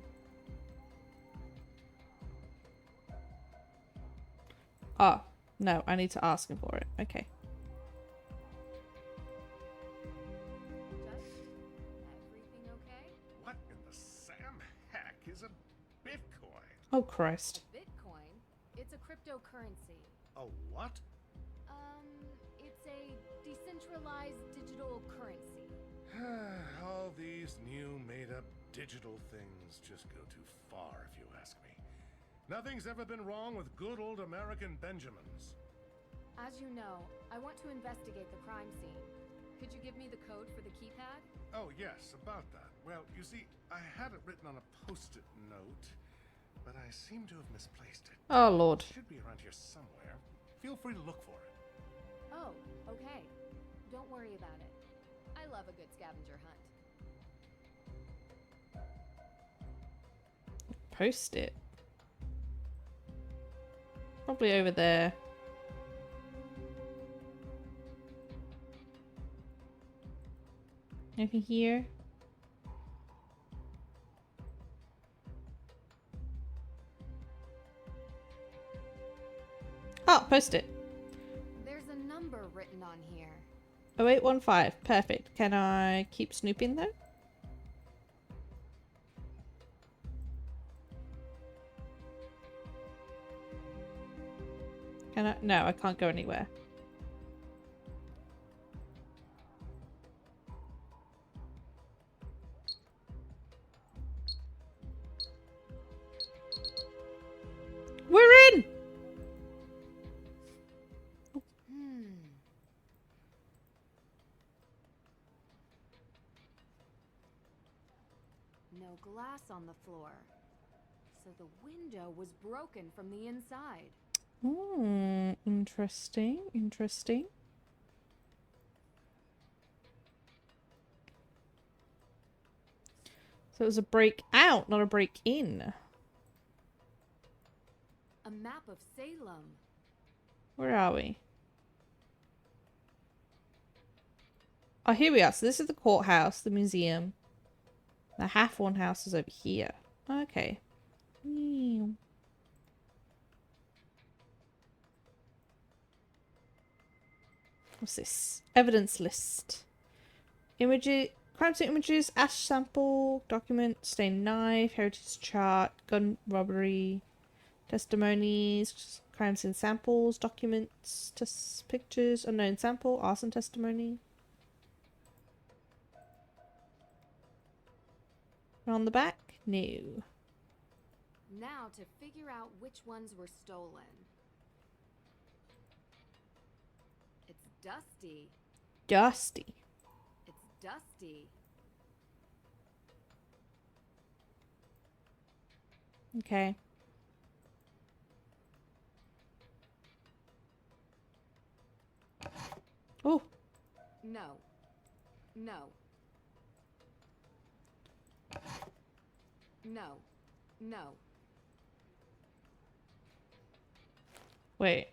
Oh, no, I need to ask him for it. Okay. Everything okay? What in the Sam heck is a Bitcoin? Oh, Christ. Bitcoin? It's a cryptocurrency. A what? It's a decentralized digital currency. All these new made-up digital things just go too far, if you ask me. Nothing's ever been wrong with good old American Benjamins. As you know, I want to investigate the crime scene. Could you give me the code for the keypad? Oh, yes, about that. Well, you see, I had it written on a post-it note, but I seem to have misplaced it. Oh, Lord. It should be around here somewhere. Feel free to look for it. Oh, okay. Don't worry about it. I love a good scavenger hunt. Post-it. Probably over there. Over here. Oh, post-it. There's a number written on here. 0815. Perfect. Can I keep snooping though? Can I? No, I can't go anywhere. We're in! No glass on the floor. So the window was broken from the inside. Hmm, interesting, interesting. So it was a break out, not a break in. A map of Salem. Where are we? Oh, here we are. So this is the courthouse, the museum. The Hathorn house is over here. Okay. What's this? Evidence list. Images, crime scene images, ash sample, document, stained knife, heritage chart, gun robbery, testimonies, crime scene samples, documents, test pictures, unknown sample, arson testimony. On the back? No. Now to figure out which ones were stolen. It's dusty. Dusty. It's dusty. Okay. Oh. No. No. No. No. Wait.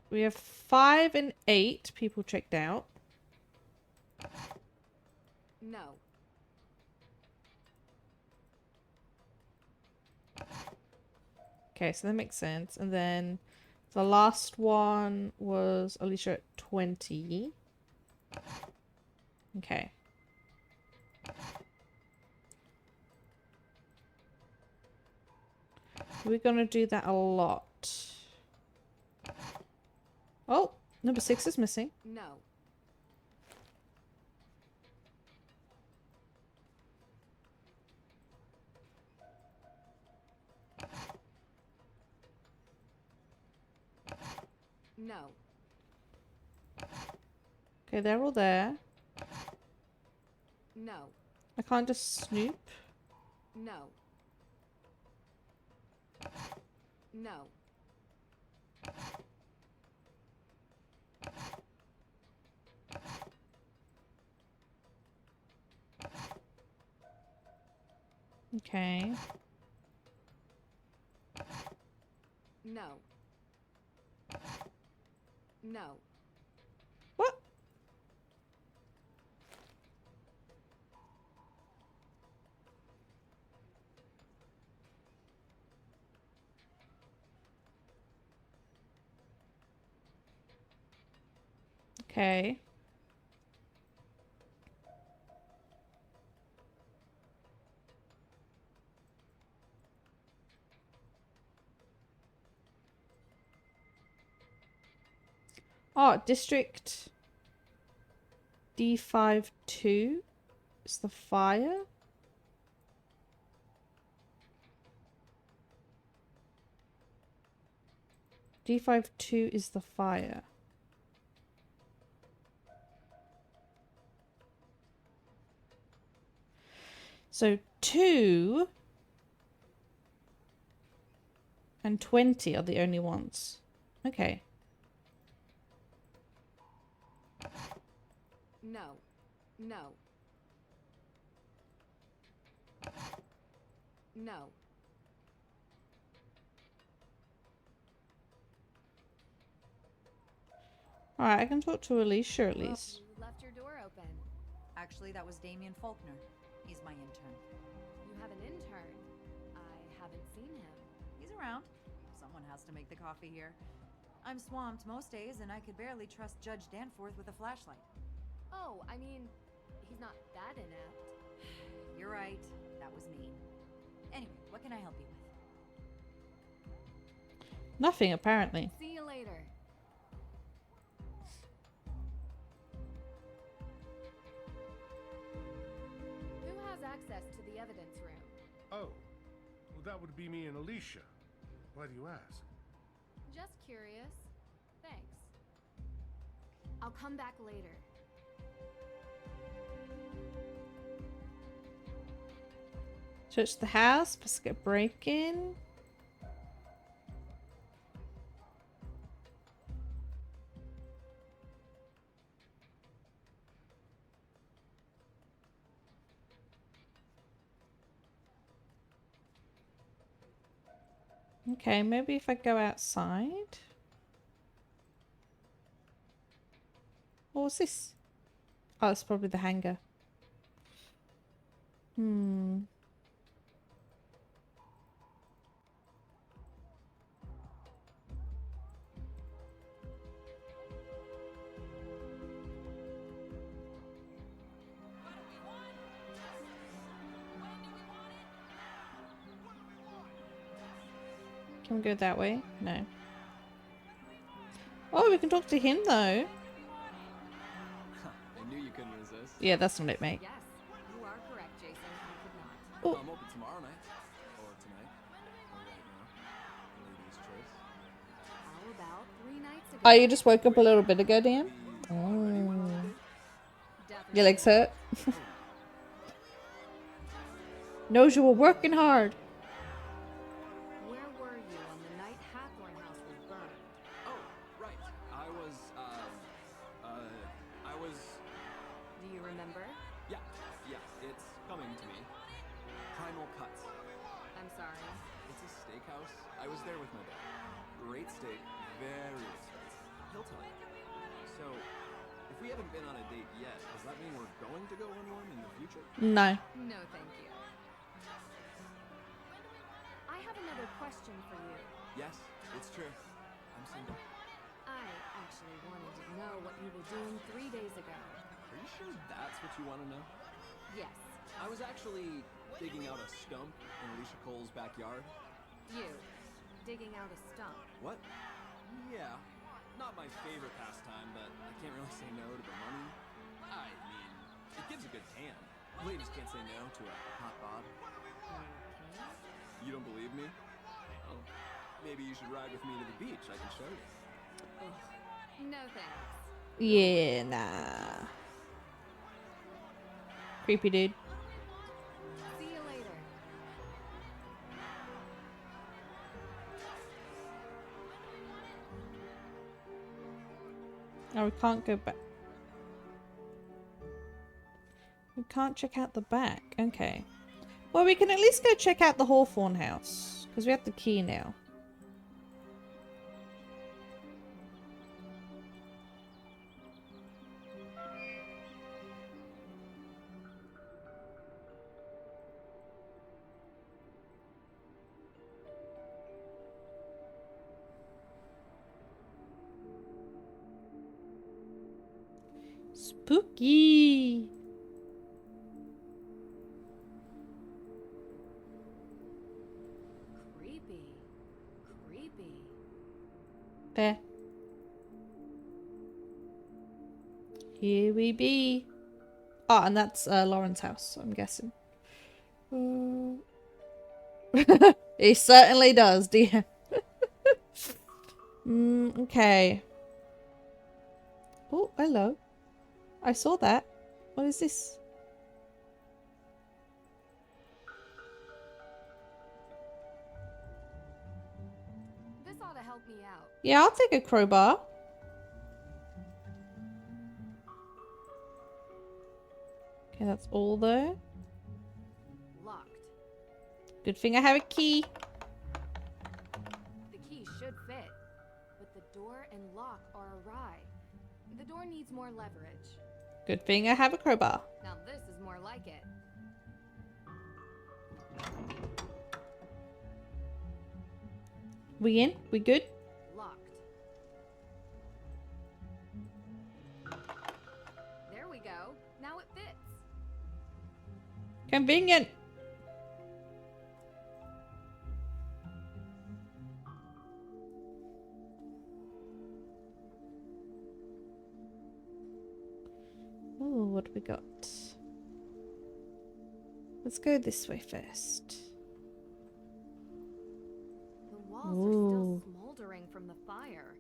We have 5 and 8 people checked out. No. Okay, so that makes sense. And then the last one was Alicia at 20. Okay. We're gonna do that a lot. Oh, number 6 is missing. No. No. Okay, they're all there. No. I can't just snoop. No. No. Okay. No. No. What? Okay. Oh, District D52 is the fire. D52 is the fire. So 2 and 20 are the only ones. Okay. No. No. No. Alright, I can talk to Alicia at Well, least. you left your door open. Actually, that was Damien Faulkner. He's my intern. You have an intern. I haven't seen him. He's around. Someone has to make the coffee here. I'm swamped most days, and I could barely trust Judge Danforth with a flashlight. Oh, I mean, he's not that inept. You're right. That was me. Anyway, what can I help you with? Nothing, apparently. See you later. Who has access to the evidence room? Oh, well, that would be me and Alicia. Why do you ask? Just curious. Thanks. I'll come back later. Search the house, basket break in. Okay, maybe if I go outside. What was this? Oh, it's probably the hangar. Can we go that way? No. Oh, we can talk to him though. I knew you couldn't resist. Yeah, that's not it, mate. Yes, you are correct, Jason. I could not. Oh. I'm open tomorrow night. Or tonight. Or right now. Ladies' choice. How about 3 nights ago? Oh, you just woke up a little bit ago, Dan? Oh. Your legs hurt? Knows you were working hard. Where were you on the night Hathorn House was burned? Oh, right. I was. Do you remember? Yeah, it's coming to me. Primal Cuts. I'm sorry. It's a steakhouse. I was there with my dad. Great steak, very expensive. He'll tell you. So, if we we haven't been on a date yet, does that mean we're going to go on one in the future? No. No, thank you. I have another question for you. Yes, it's true. I'm single. I actually wanted to know what you were doing 3 days ago. Are you sure that's what you want to know? Yes. I was actually digging out a stump in Alicia Cole's backyard. You. Digging out a stump. What? Yeah. Not my favorite pastime, but I can't really say no to the money. I mean, it gives a good tan. Ladies can't say no to a hot bod. You don't believe me? Well, maybe you should ride with me to the beach. I can show you. No thanks. Yeah, nah. Creepy dude. See you later. Oh, we can't go back. We can't check out the back. Okay. Well, we can at least go check out the Hawthorne house. Because we have the key now. Spooky. Creepy. Creepy. There. Here we be. Oh, and that's Lauren's house, I'm guessing. He certainly does, dear. Okay. Oh, hello. I saw that. What is this? This ought to help me out. Yeah, I'll take a crowbar. Okay, that's all there. Locked. Good thing I have a key. The key should fit, but the door and lock are awry. The door needs more leverage. Good thing I have a crowbar. Now this is more like it. We in? We good? Locked. There we go. Now it fits. Convenient. Oh, what do we got? Let's go this way first. The walls are still smoldering from the fire.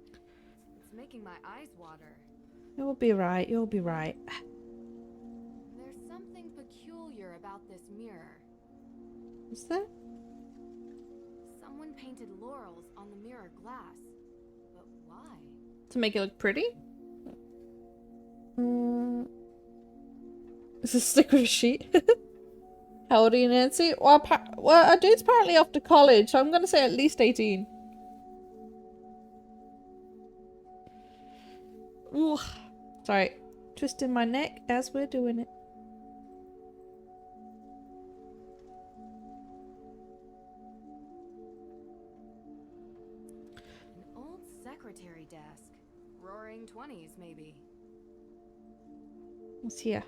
It's making my eyes water. You'll be right. You'll be right. There's something peculiar about this mirror. Is there? Someone painted laurels on the mirror glass. But why? To make it look pretty? Is this stick with a sheet? How old are you, Nancy? Well, our dude's apparently off to college, so I'm going to say at least 18. Ooh. Sorry. Twisting my neck as we're doing it. An old secretary desk. Roaring 20s, maybe. What's here?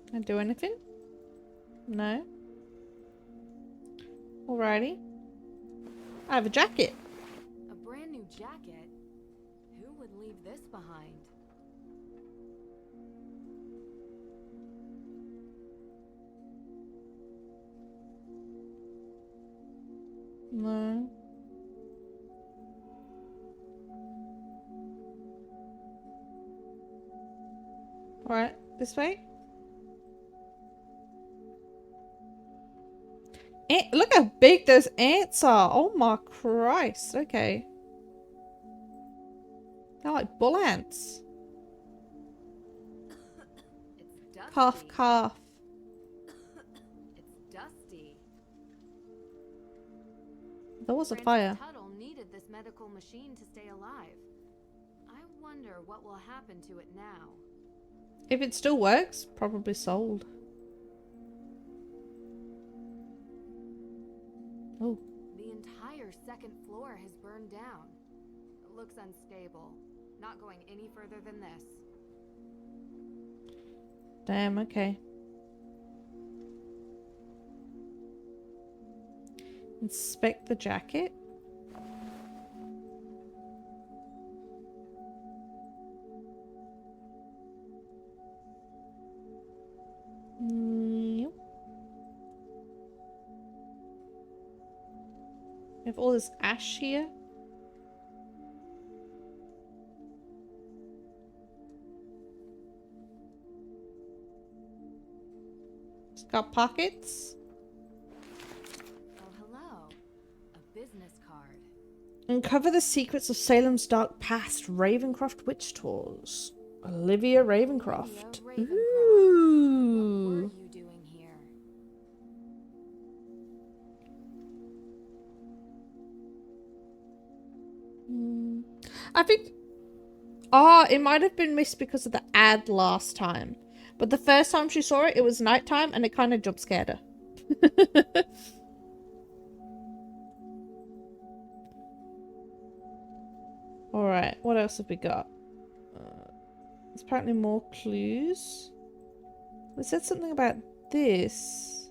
Can I do anything? No. Alrighty. I have a jacket. A brand new jacket? Who would leave this behind? No. Alright, this way. Look how big those ants are. Oh my Christ. Okay. They're like bull ants. It's dusty. Cough, cough. It's dusty. There was a Francis fire. Tuttle needed this medical machine to stay alive. I wonder what will happen to it now. If it still works, probably sold. Oh. The entire second floor has burned down. It looks unstable. Not going any further than this. Damn, okay. Inspect the jacket. Yep. We have all this ash here. It's got pockets. Oh, hello. A business card. Uncover the secrets of Salem's dark past. Ravencroft Witch Tours. Olivia Ravencroft. Ooh. What were you doing here? I think... Oh, it might have been missed because of the ad last time. But the first time she saw it, it was nighttime and it kind of jump scared her. Alright, what else have we got? There's apparently more clues. It said something about this.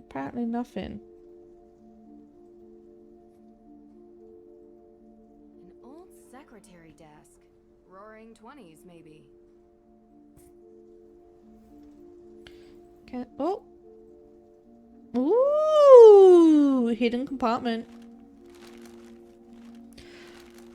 Apparently nothing. An old secretary desk. Roaring 20s, maybe. Okay. Oh! Ooh! Hidden compartment.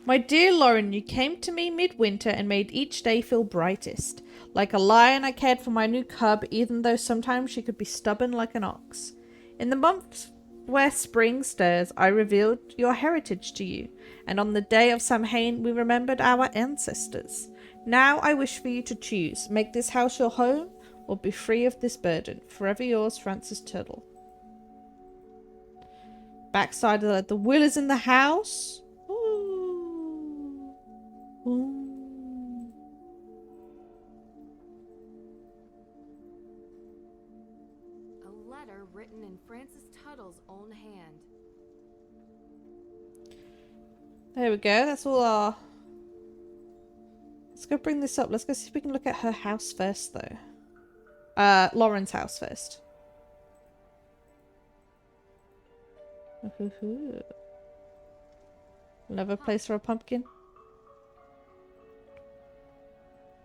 My dear Lauren, you came to me midwinter and made each day feel brightest. Like a lion, I cared for my new cub, even though sometimes she could be stubborn like an ox. In the months where spring stirs, I revealed your heritage to you, and on the day of Samhain, we remembered our ancestors. Now I wish for you to choose. Make this house your home, or be free of this burden. Forever yours, Francis Tuttle. Backside of the letter. The will is in the house. Ooh. Ooh. A letter written in Francis Tuttle's own hand. There we go. That's all our... Let's go bring this up. Let's go see if we can look at her house first, though. Lauren's house first. Another place for a pumpkin.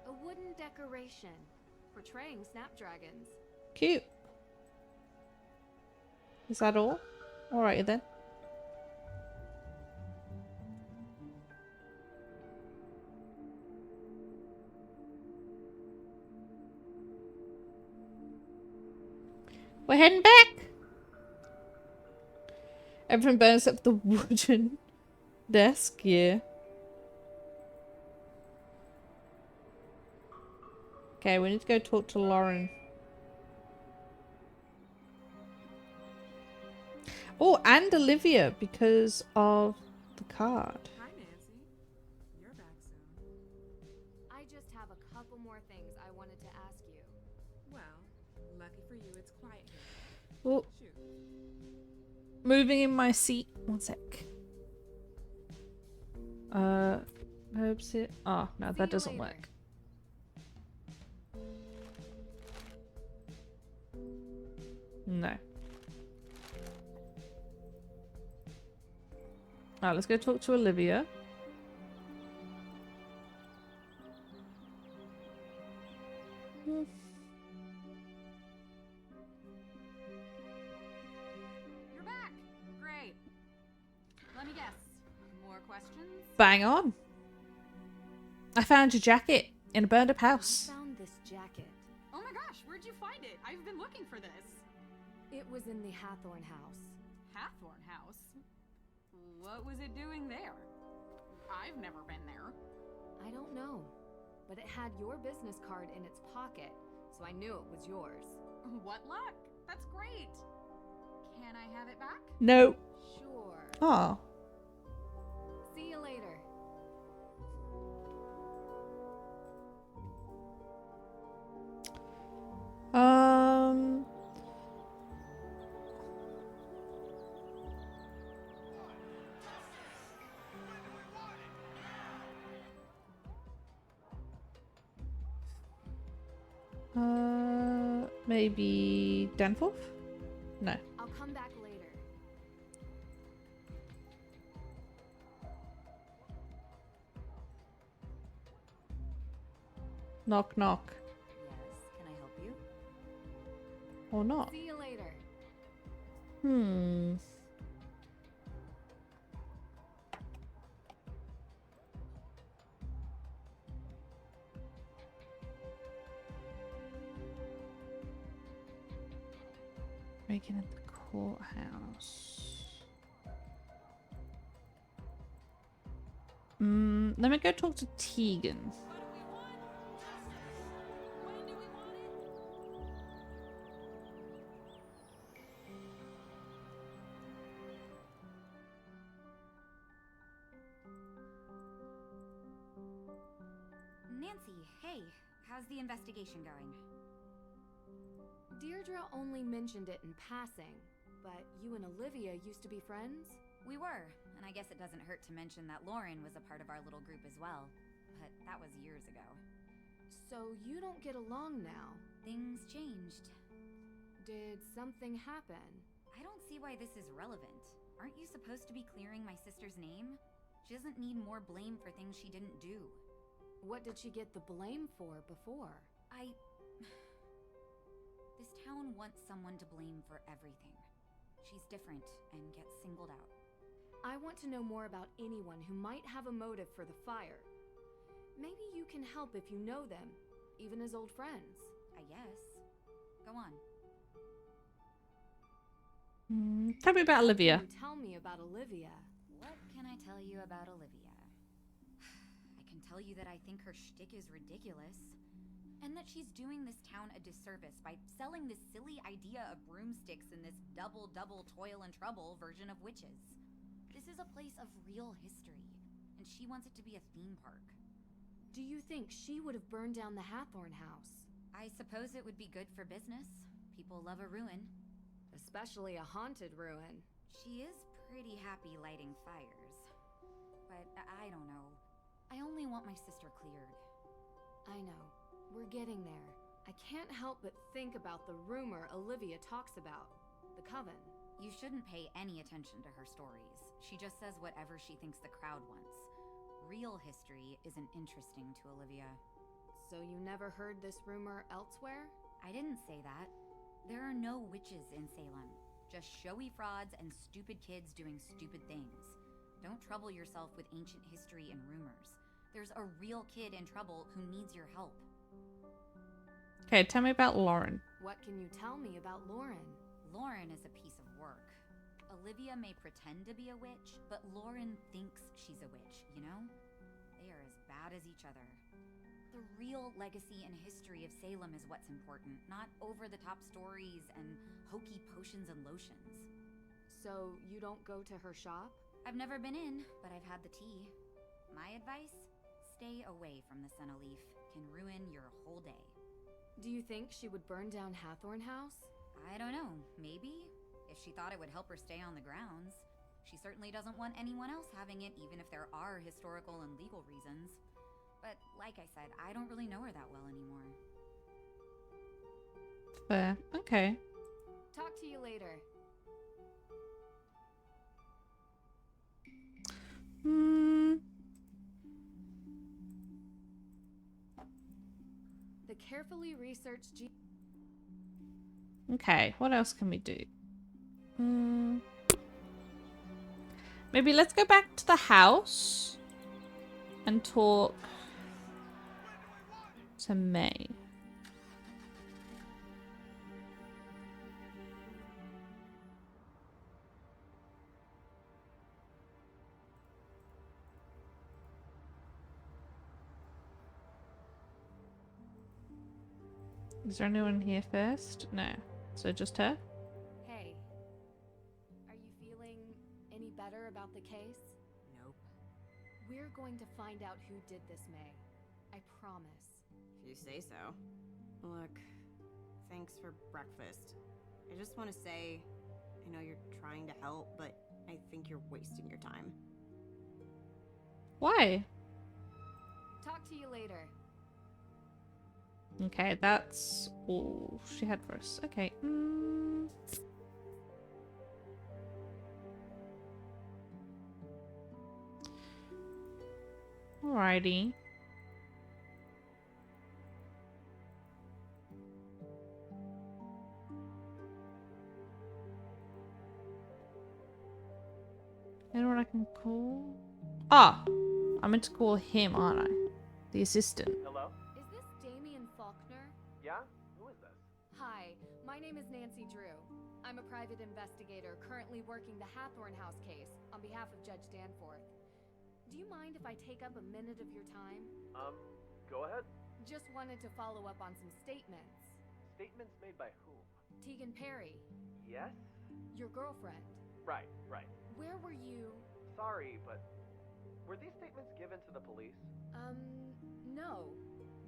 A wooden decoration portraying snapdragons. Cute. Is that all? Alrighty then. We're heading back. Everything burns except the wooden desk, yeah. Okay, we need to go talk to Lauren. Oh, and Olivia because of the card. Hi, Nancy. You're back soon. I just have a couple more things I wanted to ask you. Well, lucky for you, it's quiet here. Oh. Shoot. Moving in my seat. One sec. Herbs it. Oh, no, that doesn't work. No. Alright, let's go talk to Olivia. You're back. Great. Let me guess. More questions? Bang on. I found your jacket in a burned up house. I found this jacket. Oh my gosh, where'd you find it? I've been looking for this. It was in the Hathorn house. Hathorn House? What was it doing there? I've never been there. I don't know. but it had your business card in its pocket, so I knew it was yours. What luck? That's great. Can I have it back? No. Sure. Oh. See you later. Um. Maybe Danforth? No. I'll come back later. Knock, knock. Yes, can I help you? Or not. See you later. Hmm. Breaking at the courthouse. Let me go talk to Tegan. Nancy, hey, how's the investigation going? Deirdre only mentioned it in passing, but you and Olivia used to be friends? We were, and I guess it doesn't hurt to mention that Lauren was a part of our little group as well. But that was years ago. So you don't get along now? Things changed. Did something happen? I don't see why this is relevant. Aren't you supposed to be clearing my sister's name? She doesn't need more blame for things she didn't do. What did she get the blame for before? This town wants someone to blame for everything. She's different and gets singled out. I want to know more about anyone who might have a motive for the fire. Maybe you can help if you know them, even as old friends. I guess. Go on. Tell me about Olivia. Can you tell me about Olivia? What can I tell you about Olivia? I can tell you that I think her shtick is ridiculous. And that she's doing this town a disservice by selling this silly idea of broomsticks in this double toil and trouble version of witches. This is a place of real history, and she wants it to be a theme park. Do you think she would have burned down the Hathorn house? I suppose it would be good for business. People love a ruin. Especially a haunted ruin. She is pretty happy lighting fires. But I don't know. I only want my sister cleared. I know. We're getting there. I can't help but think about the rumor Olivia talks about. The coven. You shouldn't pay any attention to her stories. She just says whatever she thinks the crowd wants. Real history isn't interesting to Olivia. So you never heard this rumor elsewhere? I didn't say that. There are no witches in Salem. Just showy frauds and stupid kids doing stupid things. Don't trouble yourself with ancient history and rumors. There's a real kid in trouble who needs your help. Okay, tell me about Lauren. What can you tell me about Lauren? Lauren is a piece of work. Olivia may pretend to be a witch, but Lauren thinks she's a witch, you know? They are as bad as each other. The real legacy and history of Salem is what's important, not over-the-top stories and hokey potions and lotions. So you don't go to her shop? I've never been in, but I've had the tea. My advice? Stay away from the Senna-Leaf. Can ruin your whole day. Do you think she would burn down Hathorn House? I don't know. Maybe. If she thought it would help her stay on the grounds. She certainly doesn't want anyone else having it, even if there are historical and legal reasons. But like I said, I don't really know her that well anymore. Fair. Okay. Talk to you later. The carefully researched Okay, what else can we do? Maybe let's go back to the house and talk to May. Is there anyone here first? No. So just her? Hey, are you feeling any better about the case? Nope. We're going to find out who did this, May. I promise. If you say so. Look, thanks for breakfast. I just want to say, I know you're trying to help, but I think you're wasting your time. Why? Talk to you later. Okay, that's all she had for us. Okay. Alrighty. Anyone I can call? Ah! I meant to call him, aren't I? The assistant. Hello? Is this Damien Faulkner? Yeah? Who is this? Hi, my name is Nancy Drew. I'm a private investigator currently working the Hathorn House case on behalf of Judge Danforth. Do you mind if I take up a minute of your time? Go ahead. Just wanted to follow up on some statements. Statements made by whom? Tegan Perry, Yes? your girlfriend. Right. Where were you? Sorry, but were these statements given to the police? No.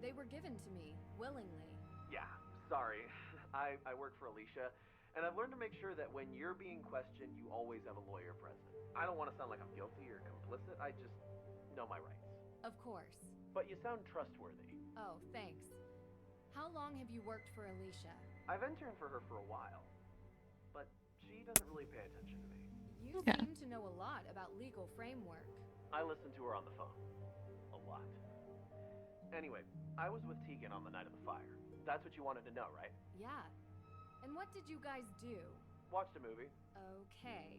They were given to me, willingly. Yeah, sorry. I work for Alicia, and I've learned to make sure that when you're being questioned, you always have a lawyer present. I don't want to sound like I'm guilty or complicit, I just know my rights. Of course. But you sound trustworthy. Oh, thanks. How long have you worked for Alicia? I've interned for her for a while, but she doesn't really pay attention to me. You seem to know a lot about legal framework. I listen to her on the phone. A lot. Anyway, I was with Tegan on the night of the fire. That's what you wanted to know, right? Yeah. And what did you guys do? Watched a movie. Okay.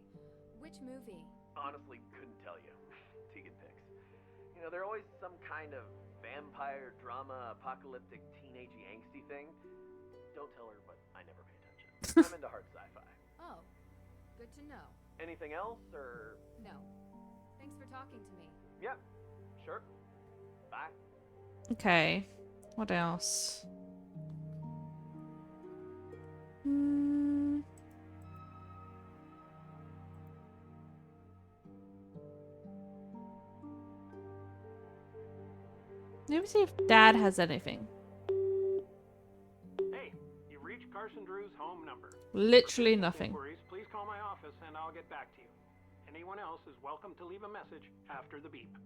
Which movie? Honestly, couldn't tell you. Tegan picks. You know, they're always some kind of vampire, drama, apocalyptic, teenagey, angsty thing. Don't tell her, but I never pay attention. I'm into hard sci-fi. Oh, good to know. Anything else, or...? No. Thanks for talking to me. Yep. Sure. Bye. Okay. What else? Let me see if Dad has anything. Hey, you've reached Carson Drew's home number. Literally nothing. Inquiries, please call my office and I'll get back to you. Anyone else is welcome to leave a message after the beep.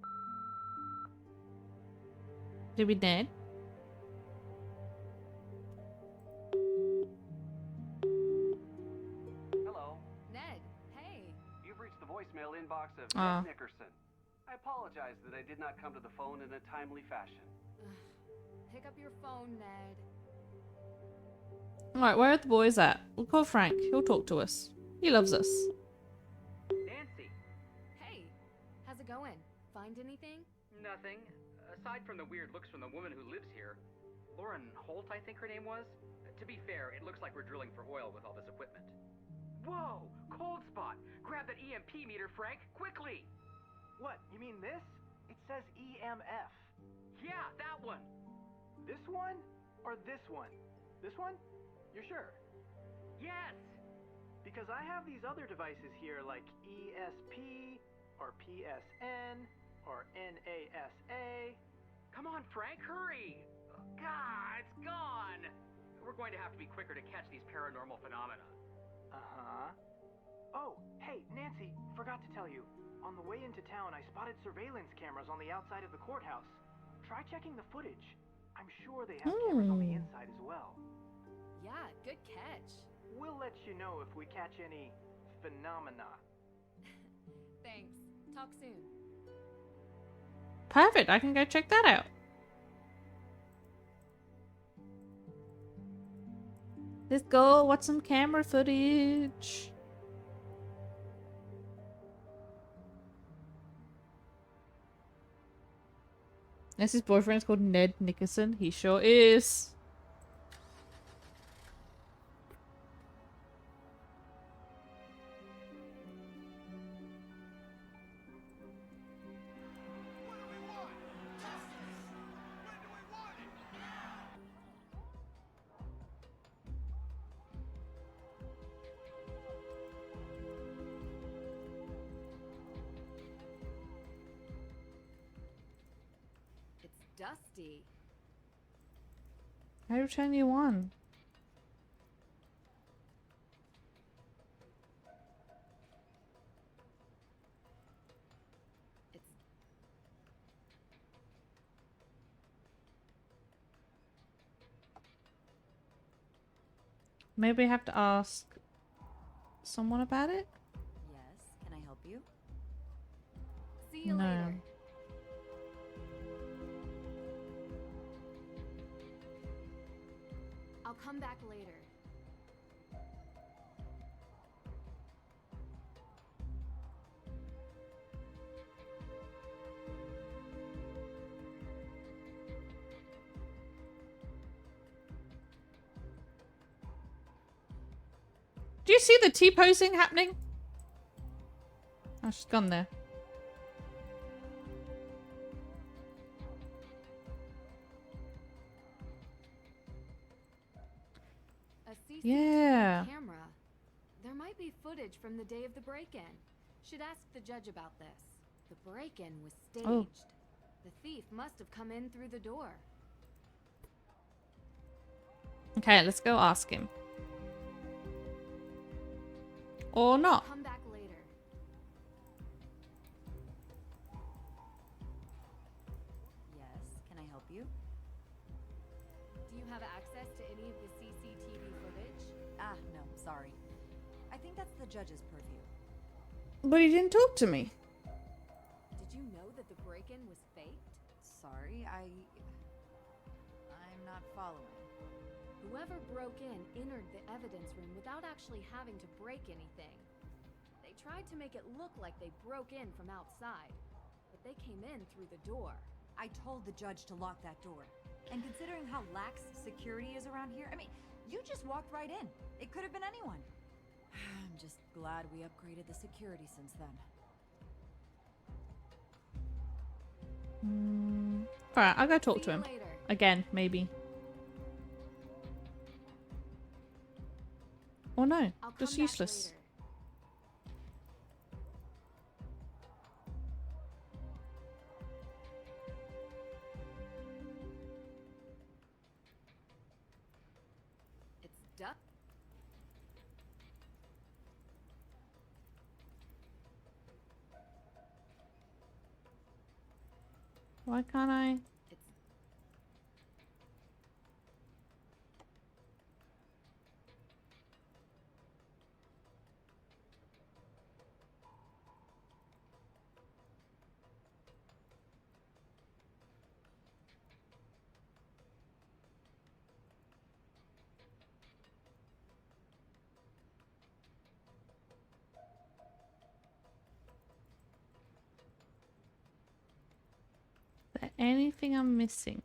Did we Ned? Hello. Ned, hey. You've reached the voicemail inbox of Ah. Ned Nickerson. I apologize that I did not come to the phone in a timely fashion. Pick up your phone, Ned. Alright, where are the boys at? We'll call Frank. He'll talk to us. He loves us. Nancy! Hey, how's it going? Find anything? Nothing. Aside from the weird looks from the woman who lives here. Lauren Holt, I think her name was. To be fair, it looks like we're drilling for oil with all this equipment. Whoa! Cold spot! Grab that EMP meter, Frank! Quickly! What? You mean this? It says EMF. Yeah, that one! This one? Or this one? This one? You're sure? Yes! Because I have these other devices here like ESP, or PSN, or NASA. Come on, Frank, hurry! God, it's gone! We're going to have to be quicker to catch these paranormal phenomena. Uh-huh. Oh, hey, Nancy, forgot to tell you. On the way into town, I spotted surveillance cameras on the outside of the courthouse. Try checking the footage. I'm sure they have cameras on the inside as well. Yeah, good catch. We'll let you know if we catch any phenomena. Thanks. Talk soon. Perfect, I can go check that out. Let's go watch some camera footage. Yes, his boyfriend's called Ned Nickerson. He sure is. dusty. I will turn you on. Maybe I have to ask someone about it? Yes, can I help you? See you No. later. I'll come back later. Do you see the T-posing happening? Oh, she's gone there. A CCTV Yeah. camera. There might be footage from the day of the break-in. Should ask the judge about this. The break-in was staged. Oh. The thief must have come in through the door. Okay, let's go ask him. Or not. Come back later. Yes, can I help you? Do you have access to any of the CCTV footage? Ah, no, sorry. I think that's the judge's purview. But he didn't talk to me. Did you know that the break-in was faked? Sorry, I'm not following. Whoever broke in entered the evidence room without actually having to break anything. They tried to make it look like they broke in from outside, but they came in through the door. I told the judge to lock that door. And considering how lax security is around here, I mean, you just walked right in. It could have been anyone. I'm just glad we upgraded the security since then. Alright, I'll go talk See to you him. later. Again, maybe. Or no, I'll just come back useless. later. It's duck. Why can't I? Is there anything I'm missing?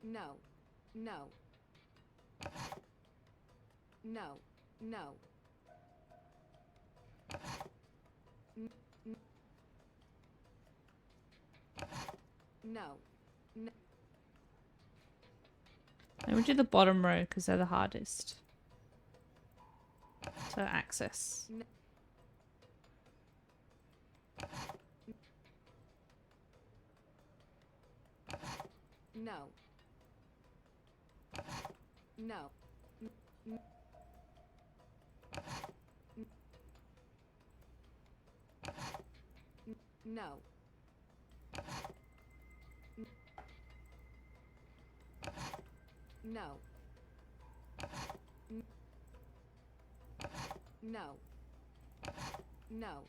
No. No. No. No. No. No. Let me do the bottom row because they're the hardest to access. No. No. No. No. No. No. No.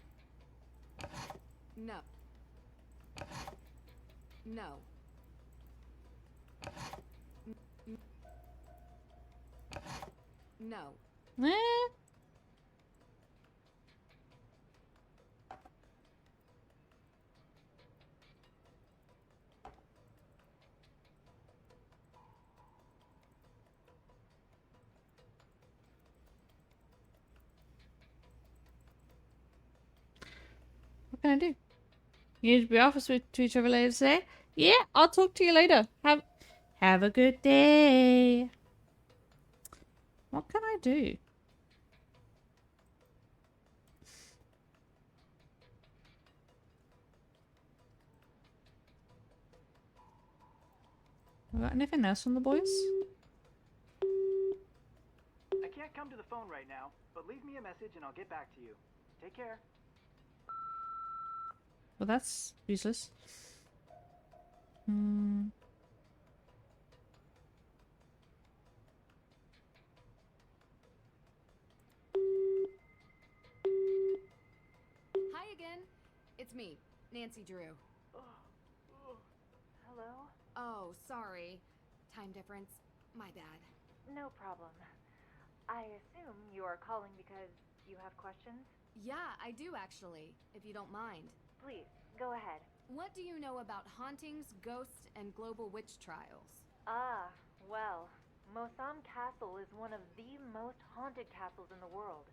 No. No. No. Eh? What can I do? You need to be office to each other later today? Yeah, I'll talk to you later. Have a good day. What can I do? We got anything else from the boys? I can't come to the phone right now, but leave me a message and I'll get back to you. Take care. Well, that's useless. Hmm. Hi again. It's me, Nancy Drew. Hello? Oh, sorry. Time difference. My bad. No problem. I assume you are calling because you have questions? Yeah, I do actually, if you don't mind. Please, go ahead. What do you know about hauntings, ghosts, and global witch trials? Ah, well, Mosam Castle is one of the most haunted castles in the world.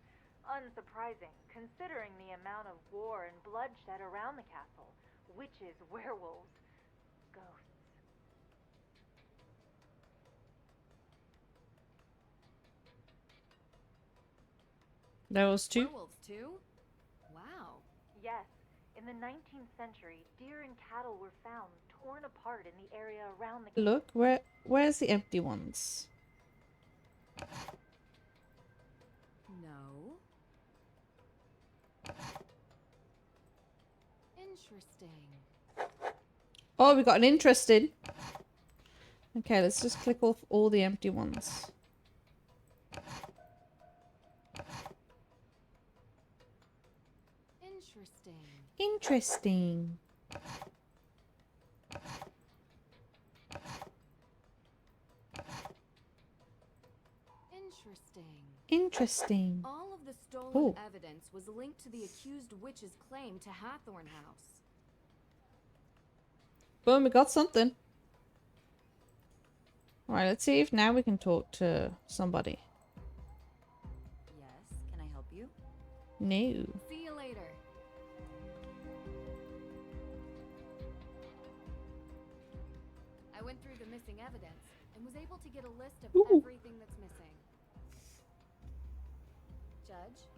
Unsurprising, considering the amount of war and bloodshed around the castle. Witches, werewolves, ghosts. There was two. Werewolves too? Wow. Yes, in the 19th century, deer and cattle were found torn apart in the area around the Look, where's the empty ones? No. Interesting. Oh, we got an interested. Okay, let's just click off all the empty ones. Interesting. Interesting. All of the stolen Ooh. evidence was linked to the accused witch's claim to Hathorn House. Boom, we got something. Alright, let's see if now we can talk to somebody. Yes, can I help you? No. See you later. I went through the missing evidence and was able to get a list of everything that's missing. Judge?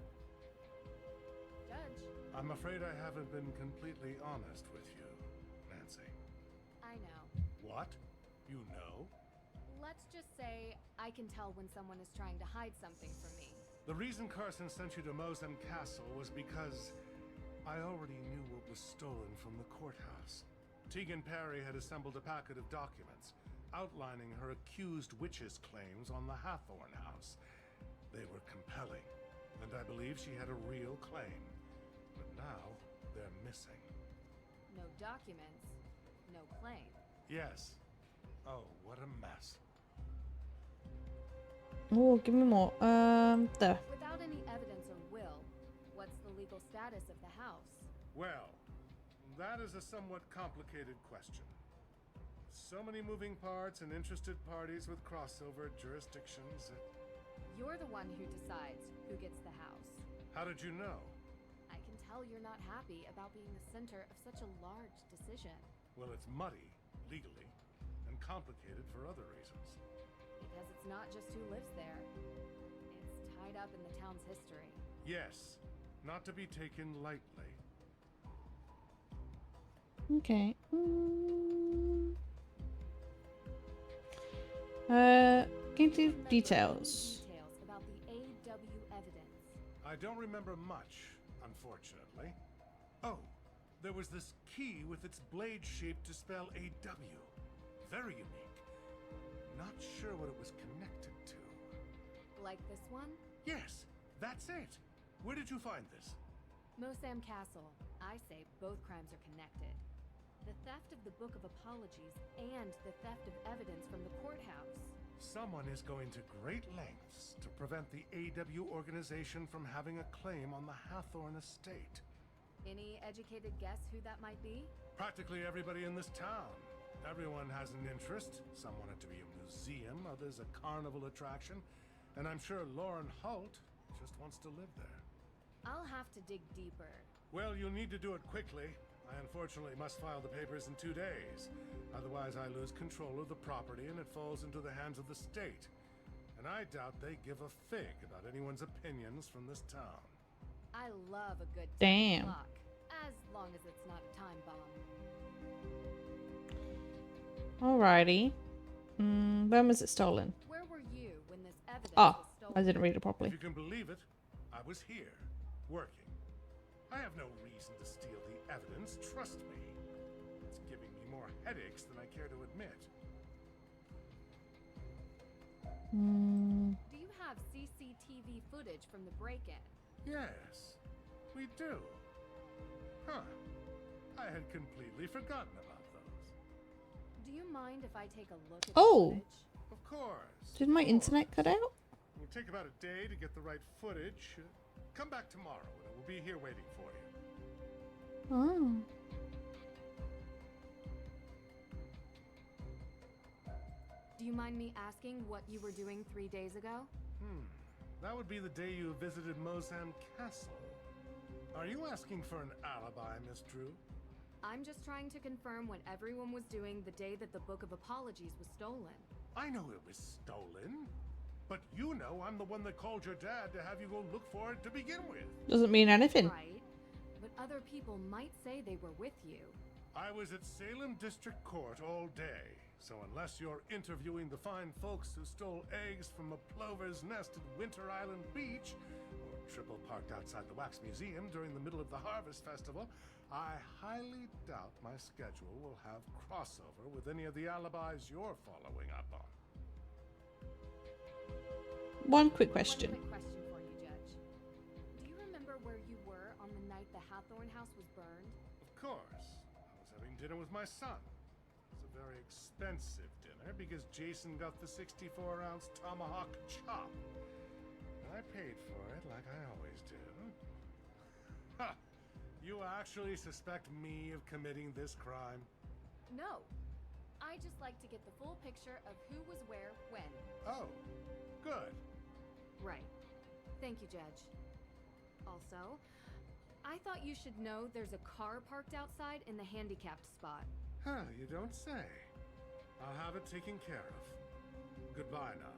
Judge? I'm afraid I haven't been completely honest with you, Nancy. I know. What? You know? Let's just say I can tell when someone is trying to hide something from me. The reason Carson sent you to Mosem Castle was because I already knew what was stolen from the courthouse. Tegan Perry had assembled a packet of documents outlining her accused witch's claims on the Hathorn House. They were compelling, and I believe she had a real claim. But now, they're missing. No documents, no claim. Yes. Oh, what a mess. Oh, give me more. There. Without any evidence or will, what's the legal status of the house? Well, that is a somewhat complicated question. So many moving parts and interested parties with crossover jurisdictions. You're the one who decides who gets the house. How did you know? I can tell you're not happy about being the center of such a large decision. Well, it's muddy, legally, and complicated for other reasons. Because it's not just who lives there. It's tied up in the town's history. Yes, not to be taken lightly. Okay. Can you do details? Details about the AW evidence. I don't remember much, unfortunately. Oh, there was this key with its blade shape to spell AW. Very unique. Not sure what it was connected to. Like this one? Yes, that's it. Where did you find this? Mosam Castle. I say both crimes are connected. The theft of the Book of Apologies and the theft of evidence from the courthouse. Someone is going to great lengths to prevent the AW organization from having a claim on the Hathorn estate. Any educated guess who that might be? Practically everybody in this town. Everyone has an interest. Some want it to be a museum, others a carnival attraction, and I'm sure Lauren Holt just wants to live there. I'll have to dig deeper. Well, you'll need to do it quickly. I unfortunately must file the papers in 2 days. Otherwise, I lose control of the property and it falls into the hands of the state. And I doubt they give a fig about anyone's opinions from this town. I love a good Damn. clock, as long as it's not a time bomb. Alrighty. When was it stolen? Where were you when this evidence Oh, was stolen? I didn't read it properly. If you can believe it, I was here, working. I have no reason to steal the evidence, trust me. It's giving me more headaches than I care to admit. Do you have CCTV footage from the break-in? Yes, we do. Huh. I had completely forgotten about those. Do you mind if I take a look at Oh. the footage? Of course. Did my internet cut out? It'll take about a day to get the right footage. Come back tomorrow and it will be here waiting for you. Oh. Do you mind me asking what you were doing 3 days ago? That would be the day you visited Mozam Castle. Are you asking for an alibi, Miss Drew? I'm just trying to confirm what everyone was doing the day that the Book of Apologies was stolen. I know it was stolen. But you know I'm the one that called your dad to have you go look for it to begin with. Doesn't mean anything. Right, but other people might say they were with you. I was at Salem District Court all day. So unless you're interviewing the fine folks who stole eggs from a plover's nest at Winter Island Beach, or triple parked outside the Wax Museum during the middle of the Harvest Festival, I highly doubt my schedule will have crossover with any of the alibis you're following up on. One quick question. One quick question for you, Judge. Do you remember where you were on the night the Hathorn house was burned? Of course. I was having dinner with my son. It was a very expensive dinner because Jason got the 64-ounce tomahawk chop. And I paid for it like I always do. Ha! You actually suspect me of committing this crime? No. I just like to get the full picture of who was where when. Oh, good. Right. Thank you, Judge. Also, I thought you should know there's a car parked outside in the handicapped spot. Huh, you don't say. I'll have it taken care of. Goodbye now.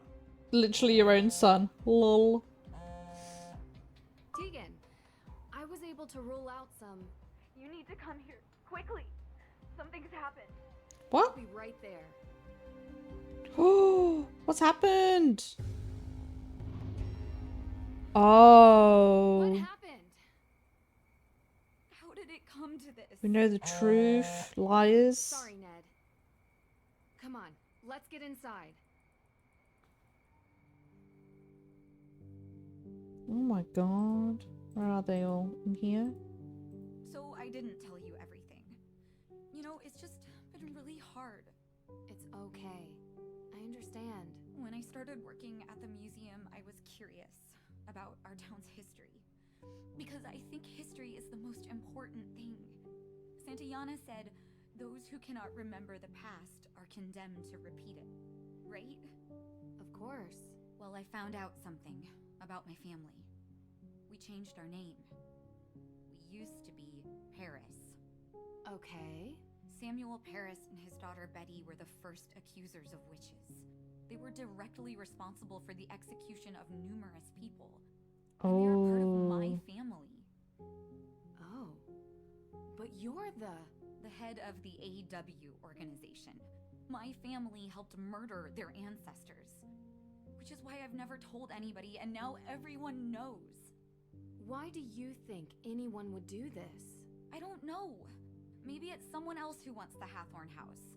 Literally your own son. Lol. Tegan, I was able to rule out some... You need to come here, quickly. Something's happened. What? I'll be right there. Oh, what's happened? Oh. What happened? How did it come to this? We know the truth. Liars. Sorry, Ned. Come on, let's get inside. Oh my god. Where are they all? In here? So I didn't tell you everything. You know, it's just been really hard. It's okay. I understand. When I started working at the museum, I was curious about our town's history. Because I think history is the most important thing. Santayana said, those who cannot remember the past are condemned to repeat it. Right? Of course. Well, I found out something about my family. We changed our name. We used to be Paris. Okay. Samuel Paris and his daughter Betty were the first accusers of witches. They were directly responsible for the execution of numerous people. And they are part of my family. Oh. But you're the head of the AW organization. My family helped murder their ancestors. Which is why I've never told anybody, and now everyone knows. Why do you think anyone would do this? I don't know. Maybe it's someone else who wants the Hathorn house.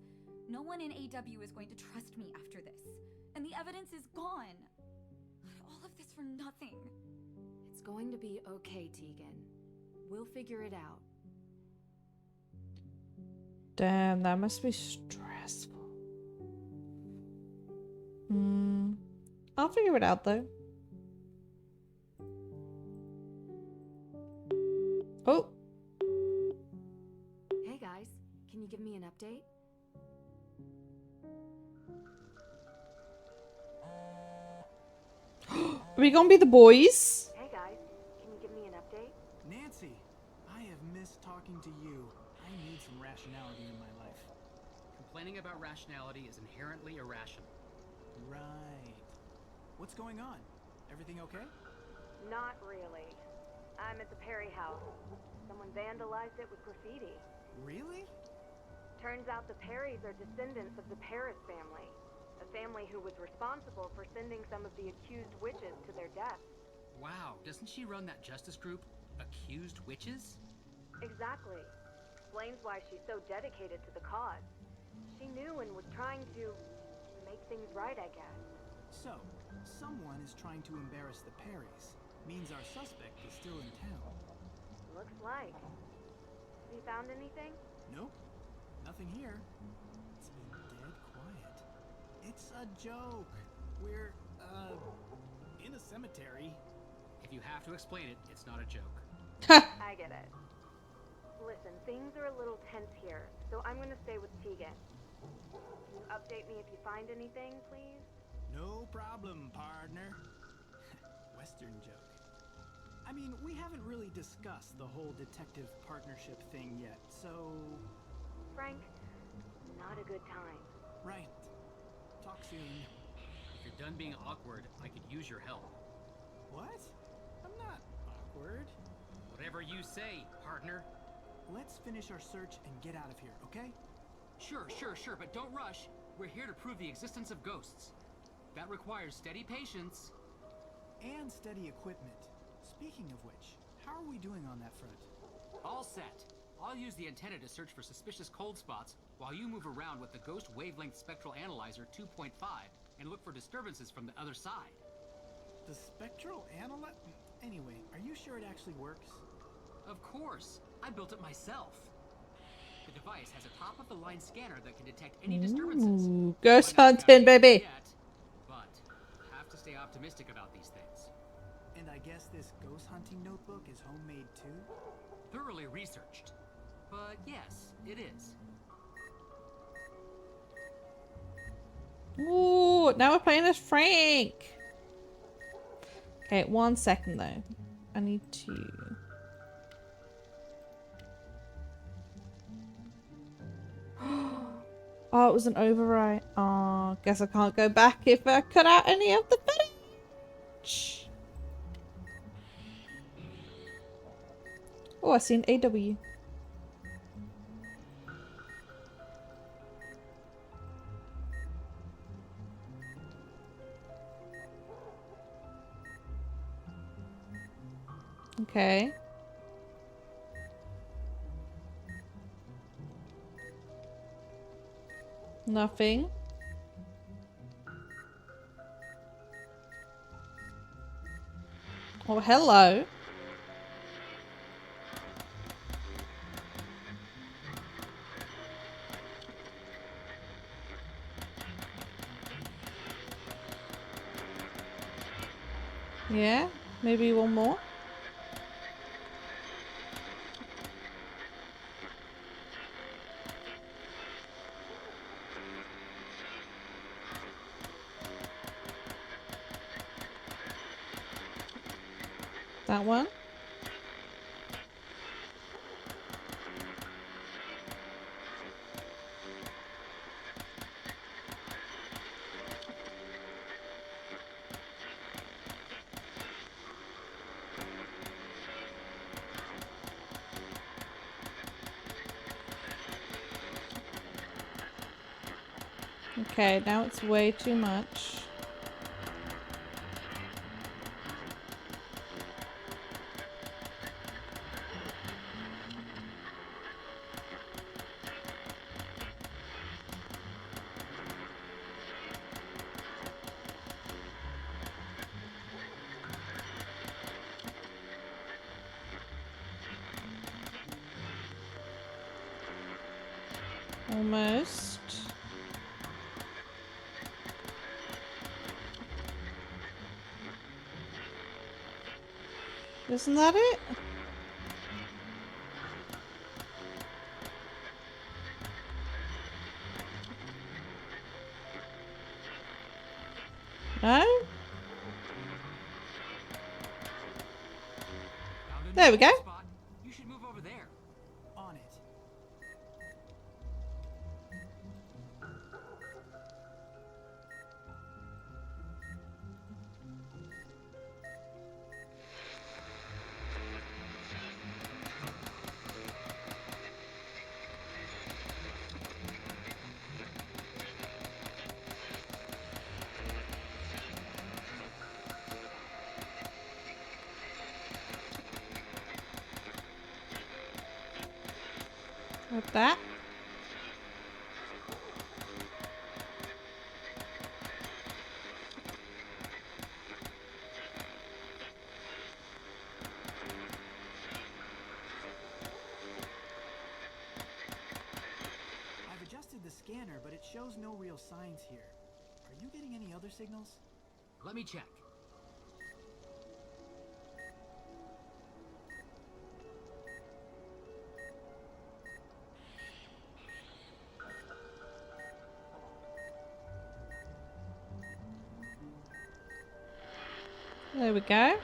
No one in AW is going to trust me after this. And the evidence is gone. All of this for nothing. It's going to be okay, Tegan. We'll figure it out. Damn, that must be stressful. I'll figure it out though. Oh. Hey guys, can you give me an update? Are we gonna be the boys? Hey guys, can you give me an update? Nancy, I have missed talking to you. I need some rationality in my life. Complaining about rationality is inherently irrational. Right. What's going on? Everything okay? Not really. I'm at the Perry house. Someone vandalized it with graffiti. Really? Turns out the Perrys are descendants of the Paris family. A family who was responsible for sending some of the accused witches to their deaths. Wow, doesn't she run that justice group, Accused Witches? Exactly. Explains why she's so dedicated to the cause. She knew and was trying to make things right, I guess. So, someone is trying to embarrass the Perrys. Means our suspect is still in town. Looks like. Have you found anything? Nope. Nothing here. It's been dead quiet. It's a joke. We're, in a cemetery. If you have to explain it, it's not a joke. I get it. Listen, things are a little tense here, so I'm gonna stay with Tegan. Can you update me if you find anything, please? No problem, partner. Western joke. I mean, we haven't really discussed the whole detective partnership thing yet, so... Frank, not a good time. Right. Talk soon. If you're done being awkward, I could use your help. What? I'm not awkward. Whatever you say, partner. Let's finish our search and get out of here, okay? Sure, but don't rush. We're here to prove the existence of ghosts. That requires steady patience. And steady equipment. Speaking of which, how are we doing on that front? All set. I'll use the antenna to search for suspicious cold spots while you move around with the Ghost Wavelength Spectral Analyzer 2.5 and look for disturbances from the other side. The spectral analyzer? Anyway, are you sure it actually works? Of course. I built it myself. The device has a top-of-the-line scanner that can detect any disturbances. Ooh, ghost hunting, baby. Yet, but have to stay optimistic about these things. And I guess this ghost hunting notebook is homemade too? Thoroughly researched. But yes, it is. Ooh, now we're playing as Frank. Okay, 1 second though. I need to... Oh, it was an overwrite. Oh, guess I can't go back if I cut out any of the footage. Oh, I see an AW. Okay. Nothing. Oh, hello. Yeah, maybe one more. That one. Okay, now it's way too much. Almost. Isn't that it? No? There we go. You should move over there. On it. With that. I've adjusted the scanner, but it shows no real signs here. Are you getting any other signals? Let me check. There we go.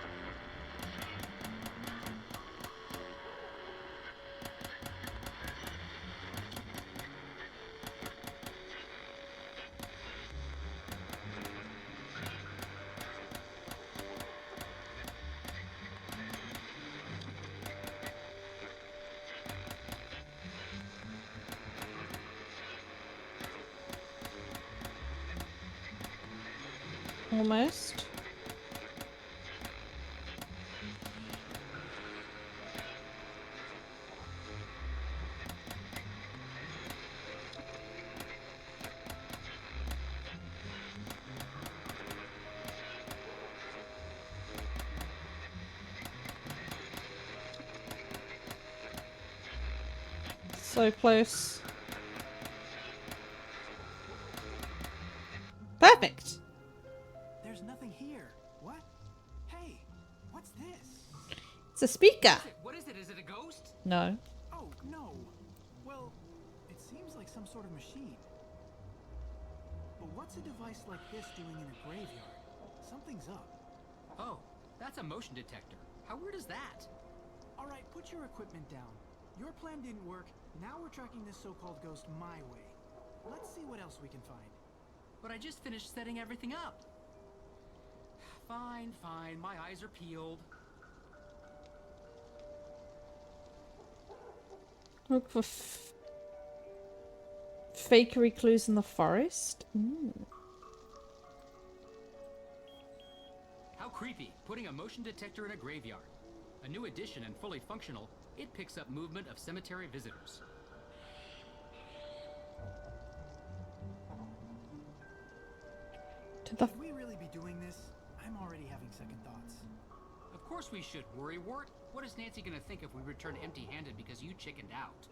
Almost. So close. Perfect. There's nothing here. What? Hey, what's this? It's a speaker. What is it? Is it a ghost? No. Oh, no. Well, it seems like some sort of machine. But what's a device like this doing in a graveyard? Something's up. Oh, that's a motion detector. How weird is that? All right, put your equipment down. Your plan didn't work. Now we're tracking this so-called ghost my way. Let's see what else we can find. But I just finished setting everything up. Fine, fine. My eyes are peeled. Look for fakery clues in the forest. Ooh. How creepy, putting a motion detector in a graveyard. A new addition and fully functional, it picks up movement of cemetery visitors. Should we really be doing this? I'm already having second thoughts. Of course we should, Worrywart. What is Nancy gonna think if we return empty-handed because you chickened out?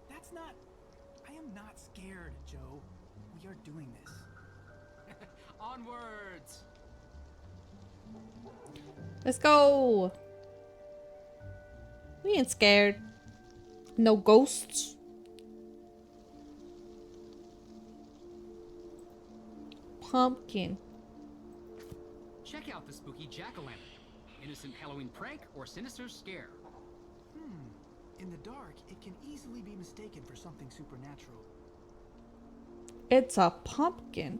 That's not... I am not scared, Joe. We are doing this. Onwards! Let's go. We ain't scared. No ghosts. Pumpkin. Check out the spooky jack-o'-lantern. Innocent Halloween prank or sinister scare. In the dark, it can easily be mistaken for something supernatural. It's a pumpkin.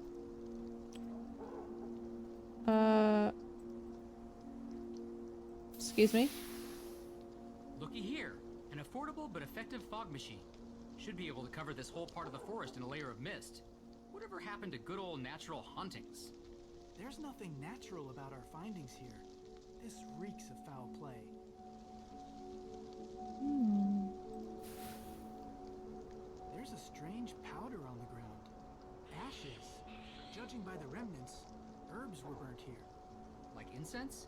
Excuse me. Looky here. An affordable but effective fog machine. Should be able to cover this whole part of the forest in a layer of mist. Whatever happened to good old natural hauntings? There's nothing natural about our findings here. This reeks of foul play. There's a strange powder on the ground. Ashes. Judging by the remnants, herbs were burnt here. Like incense?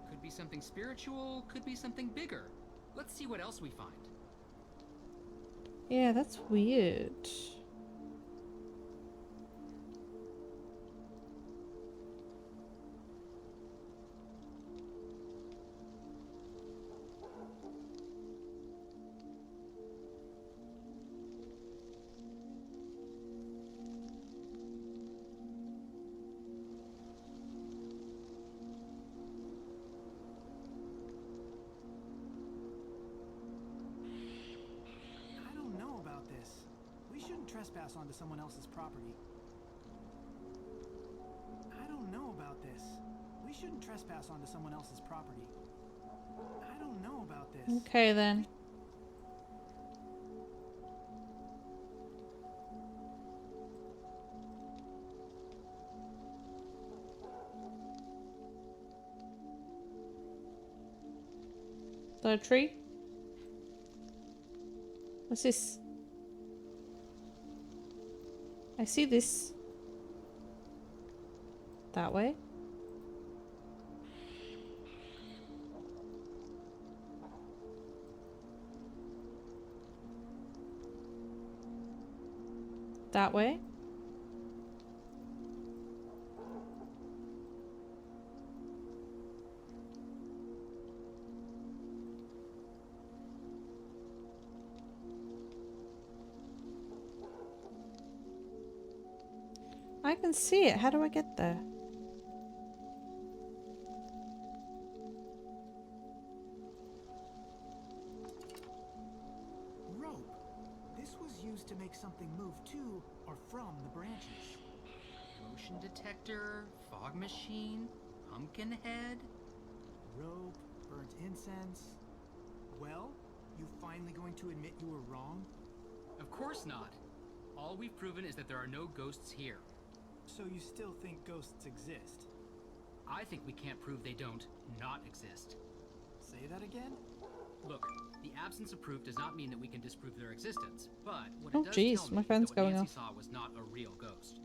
Could be something spiritual, could be something bigger. Let's see what else we find. Yeah, that's weird. trespass onto someone else's property. I don't know about this. We shouldn't trespass onto someone else's property. I don't know about this. Okay then. The tree? What's this? I see this. That way? That way? I can see it. How do I get there? Rope. This was used to make something move to or from the branches. Motion detector, fog machine, pumpkin head. Rope, burnt incense. Well, you finally going to admit you were wrong? Of course not. All we've proven is that there are no ghosts here. So you still think ghosts exist? I think we can't prove they don't not exist. Say that again? Look, the absence of proof does not mean that we can disprove their existence, but what Oh, it does jeez, tell my me phone's is that what going Nancy off. saw was not a real ghost.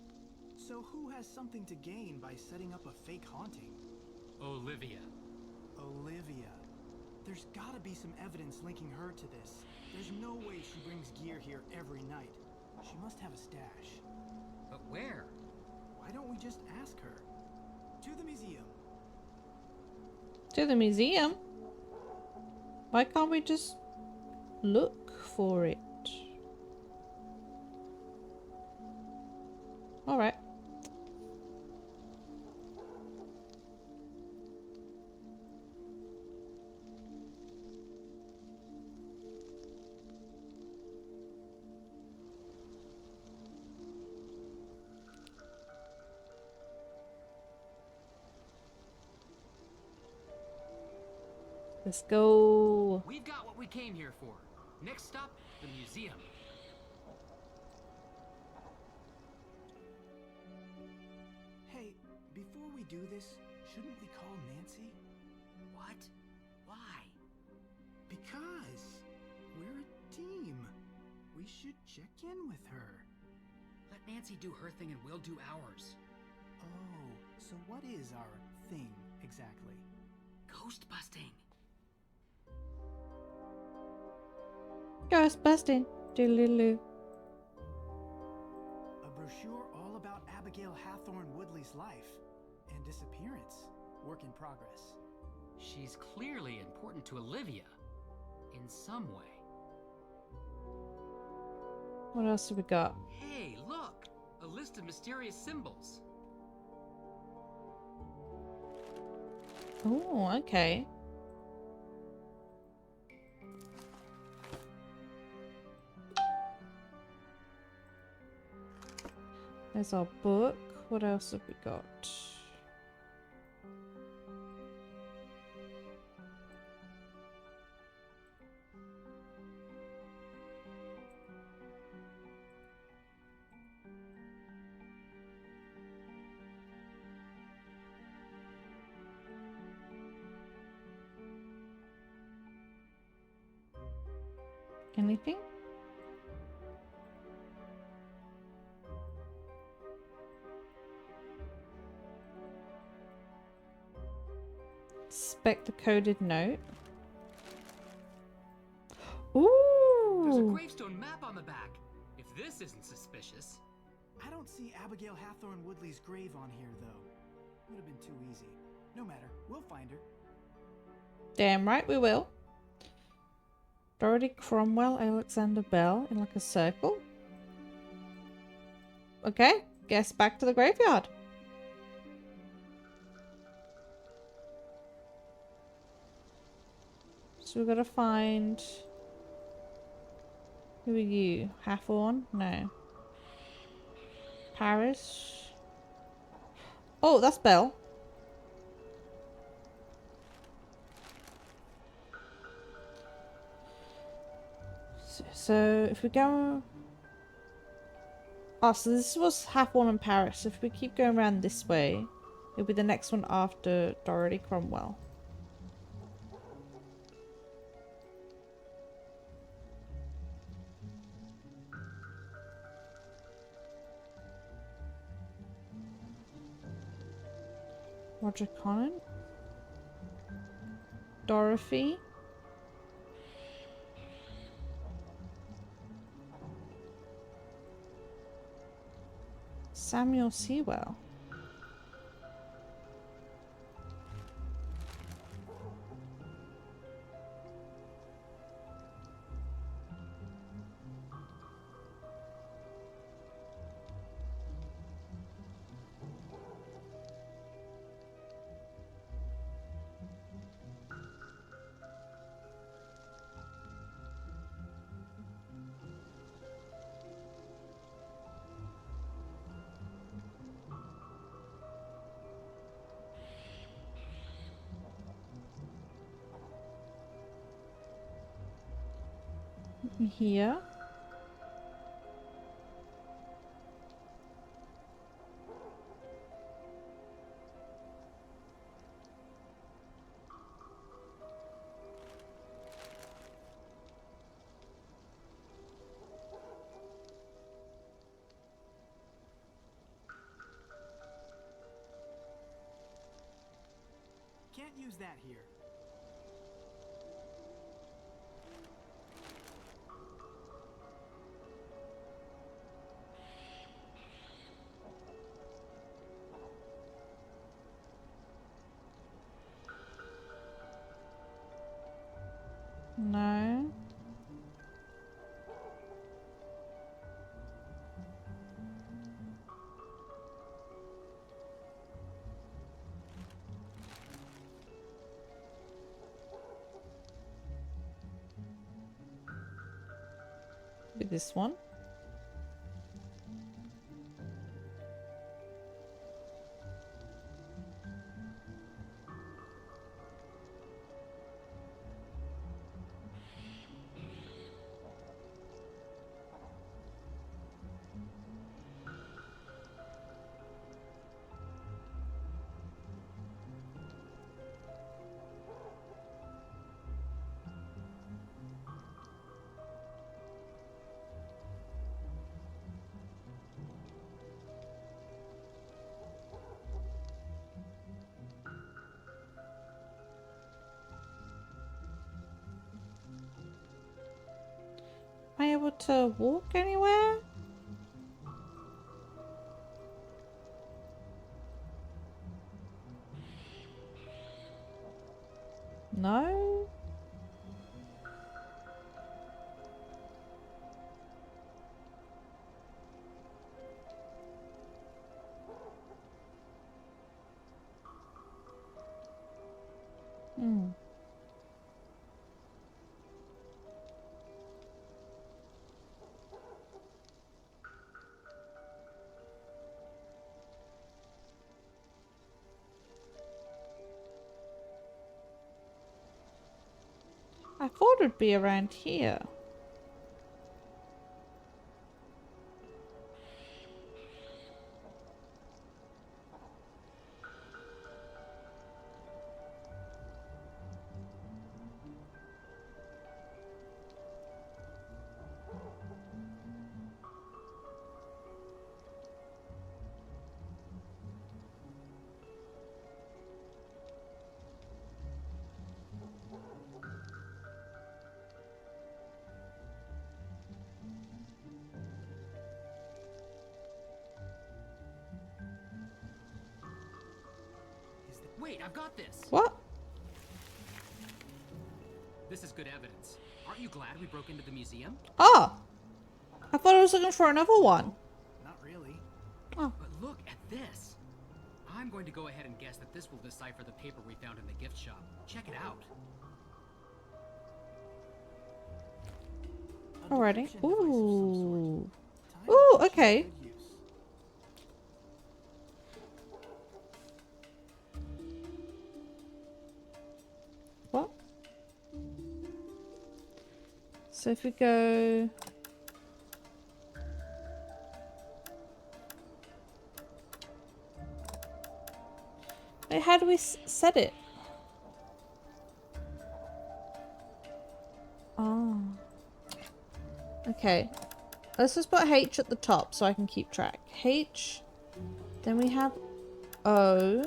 So who has something to gain by setting up a fake haunting? Olivia. Olivia. There's gotta be some evidence linking her to this. There's no way she brings gear here every night. She must have a stash. But where? Why don't we just ask her? To the museum. To the museum? Why can't we just look for it? Alright. Let's go. We've got what we came here for. Next stop, the museum. Hey, before we do this, shouldn't we call Nancy? What? Why? Because we're a team. We should check in with her. Let Nancy do her thing and we'll do ours. Oh, so what is our thing exactly? Ghost busting. Ghost busting. Doodaloo. A brochure all about Abigail Hathorne Woodley's life and disappearance. Work in progress. She's clearly important to Olivia. In some way. What else have we got? Hey, look! A list of mysterious symbols. Oh, okay. There's our book. What else have we got? Anything? Inspect the coded note. Ooh! There's a gravestone map on the back. If this isn't suspicious. I don't see Abigail Hathorne Woodley's grave on here, though. Would have been too easy. No matter, we'll find her. Damn right we will. Dorothy Cromwell, Alexander Bell in like a circle. Okay, guess back to the graveyard. So we've got to find... Who are you? Hathorne? No. Paris. Oh, that's Belle. So if we go... Oh, so this was Hathorn and Paris. If we keep going around this way, it'll be the next one after Dorothy Cromwell. Roger Conant. Dorothy. Samuel Sewell. Here. Can't use that here. No. With this one. Am I able to walk anywhere? No? Hmm. I thought it'd be around here. Wait, I've got this. What? This is good evidence. Aren't you glad we broke into the museum? Oh! I thought I was looking for another one. Not really. Oh. But look at this. I'm going to go ahead and guess that this will decipher the paper we found in the gift shop. Check it out. Alrighty. Ooh. Ooh, okay. What? So if we go... Wait, how do we set it? Oh. Okay. Let's just put H at the top so I can keep track. H. Then we have O.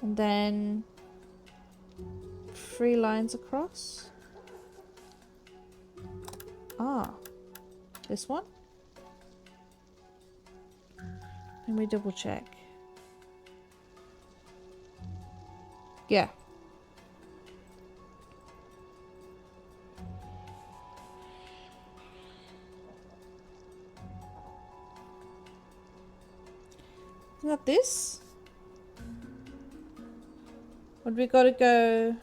And then 3 lines across. Ah. This one. Let me double check. Yeah. Isn't that this? Would we gotta go...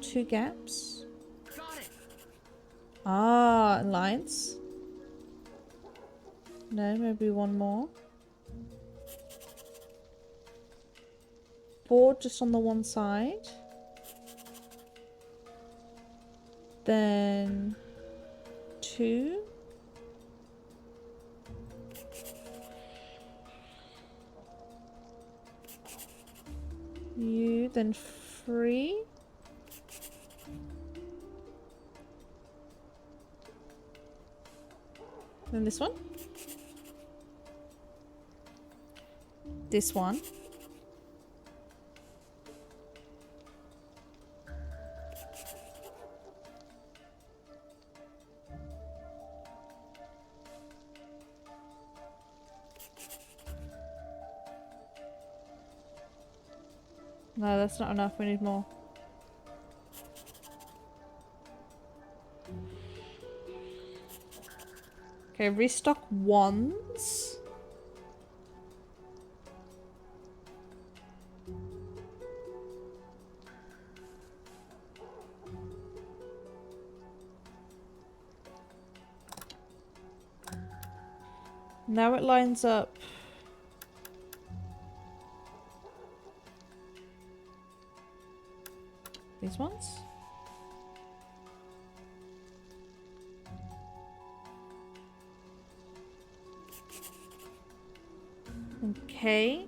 Two gaps? Ah, and lines. No, maybe one more. 4 just on the one side. Then 2. U, then 3. Then this one. This one. No, that's not enough. We need more. Okay, restock ones. Now it lines up. These ones. Okay.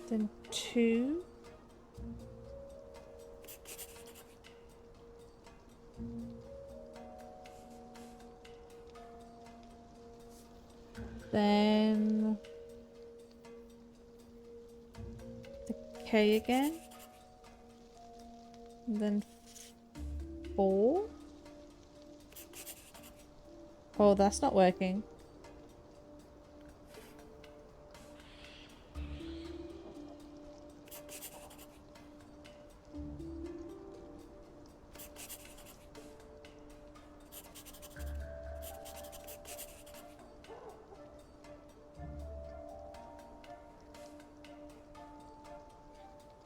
Then 2. Then the K again. And then 4. Oh, that's not working.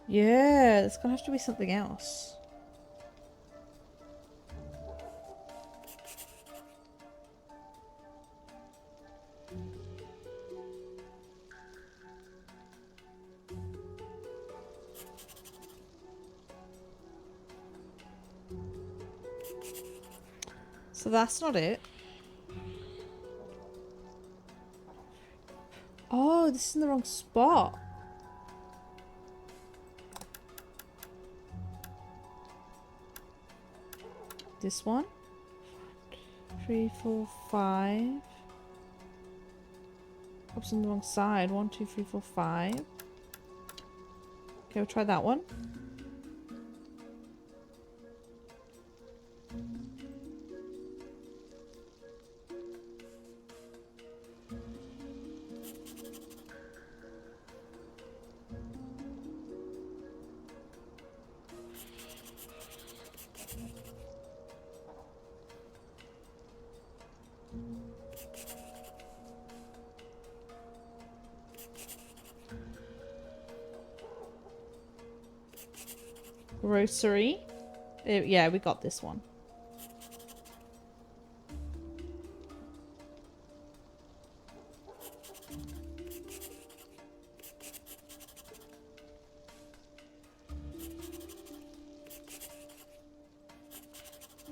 Yeah, it's gonna have to be something else. So that's not it. Oh, this is in the wrong spot. This one. 3, 4, 5. Oops, on the wrong side. 1, 2, 3, 4, 5. Okay, we'll try that one. Grocery. Yeah, we got this one.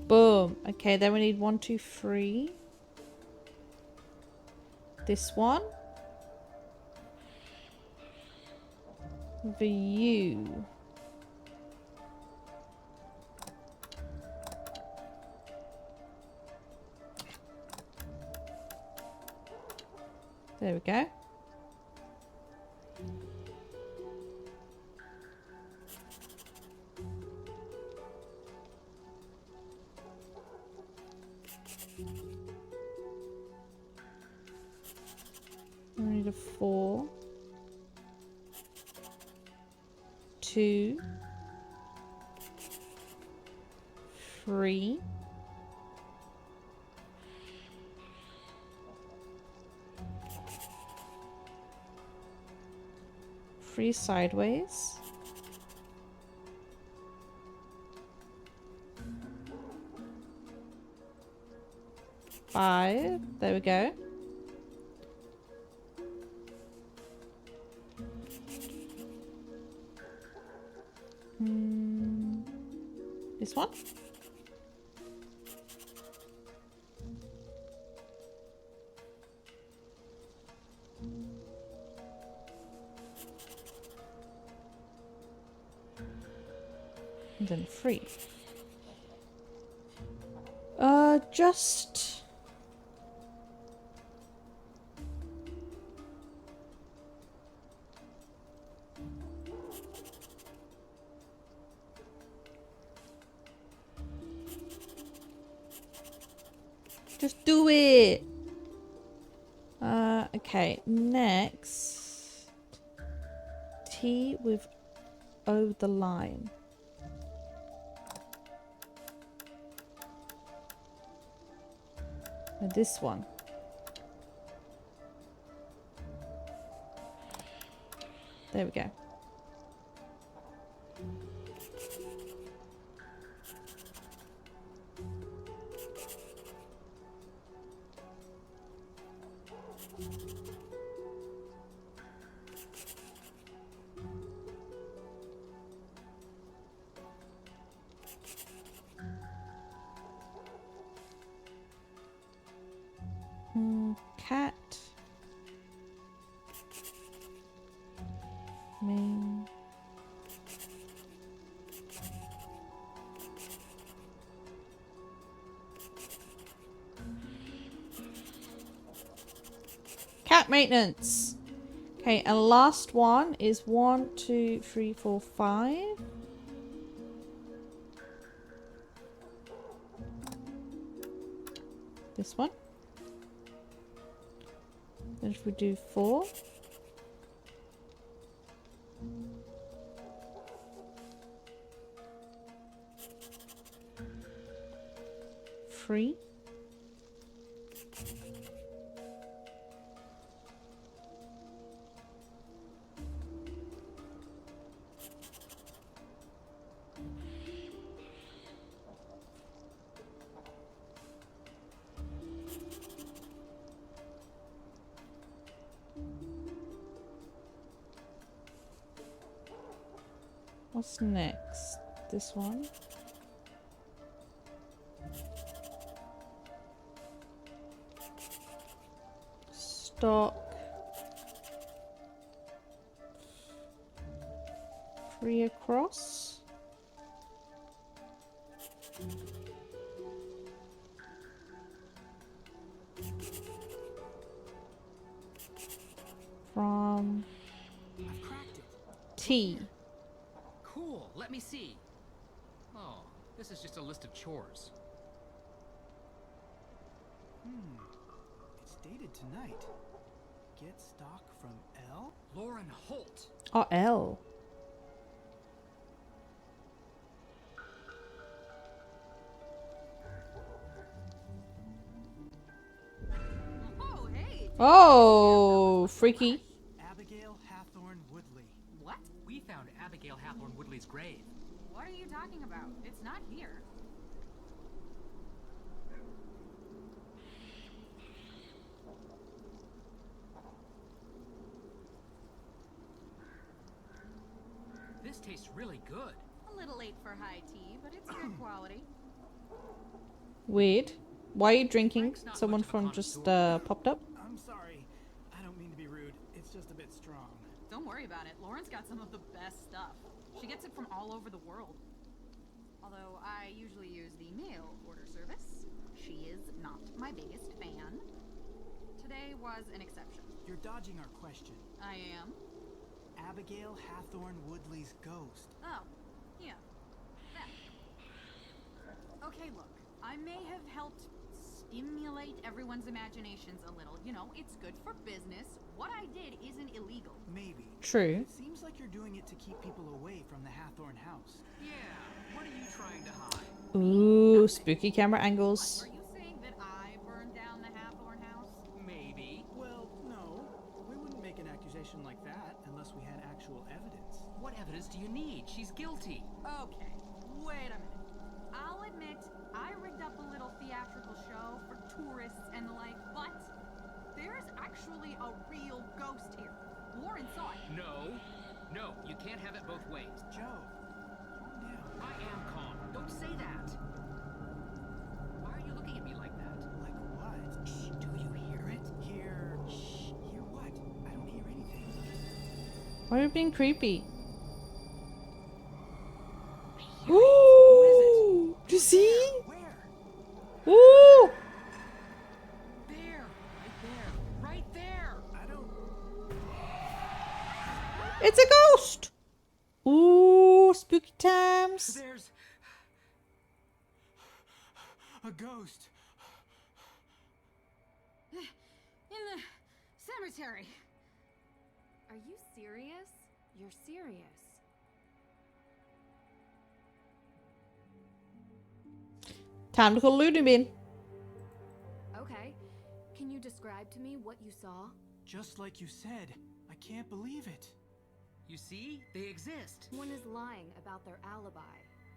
Boom. Okay, then we need 1, 2, 3. This one. View. There we go. We need a 4, 2, 3. Three sideways. Five. There we go. This one. And then 3. Just do it. Okay, next T with O the line. And this one. There we go. Cat. Main. Cat maintenance. Okay, and last one is 1, 2, 3, 4, 5. This one. Then if we do 4. Three. What's next? This one. Stock. 3 across. From T. Cool, let me see. Oh, this is just a list of chores. It's dated tonight. Get stock from L? Lauren Holt. Oh, L. Oh, hey. Oh, freaky. Abigail Hathorne Woodley. What? We found Abigail Hathorne Woodley's grave. What are you talking about? It's not here. This tastes really good. A little late for high tea, but it's good quality. Weird. Why are you drinking? Someone from just popped up? I'm sorry. I don't mean to be rude. It's just a bit strong. Don't worry about it. Lauren's got some of the best stuff. She gets it from all over the world. Although I usually use the mail order service. She is not my biggest fan. Today was an exception. You're dodging our question. I am. Abigail Hathorne Woodley's ghost. Oh, yeah. That. Okay, look. I may have helped stimulate everyone's imaginations a little. You know, it's good for business. What I did isn't illegal. Maybe. True. It seems like you're doing it to keep people away from the Hathorne house. Yeah, what are you trying to hide? Ooh, spooky camera angles. Are you saying that I burned down the Hathorne house? Maybe. Well, no. We wouldn't make an accusation like that unless we had actual evidence. What evidence do you need? She's guilty. Okay, wait a minute. I'll admit, I rigged up a little theatrical show for tourists and the like, but there's actually a real ghost here. Lauren saw it. No, you can't have it both ways. Joe, calm down. I am calm. Don't say that. Why are you looking at me like that? Like what? Shh, do you hear it? Hear... Shh, hear what? I don't hear anything. Why are you being creepy? Ooh! Do you see? Where? Ooh! There! Right there! I don't... It's a ghost! Ooh, spooky times. There's... a ghost. In the cemetery. Are you serious? You're serious. Time to call Ludwig. Okay. Can you describe to me what you saw? Just like you said. I can't believe it. You see? They exist. One is lying about their alibi.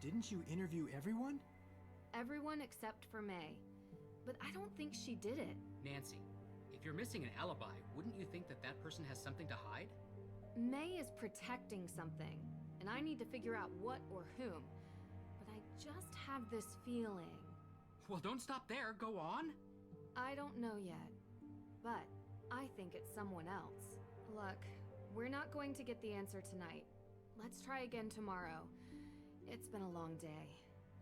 Didn't you interview everyone? Everyone except for May. But I don't think she did it. Nancy, if you're missing an alibi, wouldn't you think that that person has something to hide? May is protecting something, and I need to figure out what or whom. But I just have this feeling. Well, don't stop there. Go on. I don't know yet, but I think it's someone else. Look, we're not going to get the answer tonight. Let's try again tomorrow. It's been a long day.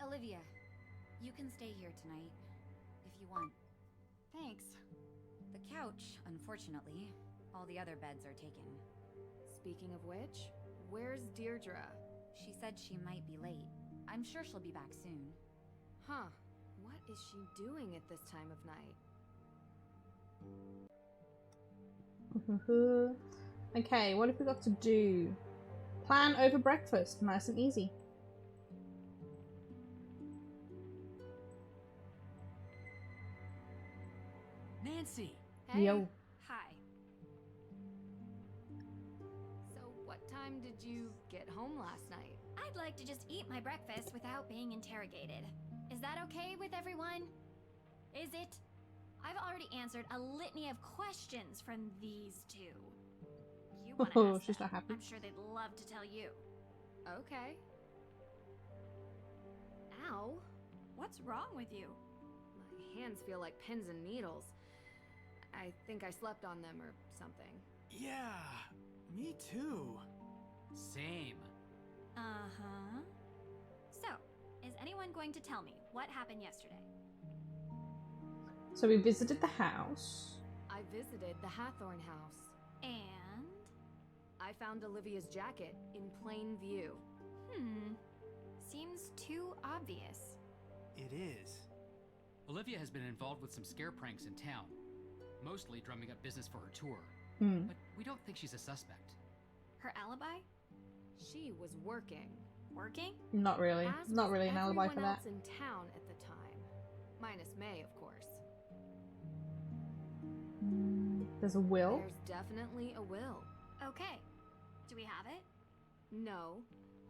Olivia, you can stay here tonight, if you want. Thanks. The couch, unfortunately. All the other beds are taken. Speaking of which, where's Deirdre? She said she might be late. I'm sure she'll be back soon. Huh. What is she doing at this time of night? Okay, what have we got to do? Plan over breakfast. Nice and easy. Nancy! Hey. Yo. Hi. So what time did you get home last night? I'd like to just eat my breakfast without being interrogated. Is that okay with everyone? Is it? I've already answered a litany of questions from these two. You want to Oh, ask she's them. not happy. I'm sure they'd love to tell you. Okay. Ow. What's wrong with you? My hands feel like pins and needles. I think I slept on them or something. Yeah, me too. Same. Uh-huh. So, is anyone going to tell me what happened yesterday? So we visited the house. I visited the Hathorne house. And? I found Olivia's jacket in plain view. Seems too obvious. It is. Olivia has been involved with some scare pranks in town. Mostly drumming up business for her tour. But we don't think she's a suspect. Her alibi? She was working. Working? Not really. As Not was really an alibi for everyone that. else in town at the time. Minus May, of course. There's a will. There's definitely a will. Okay. Do we have it? No.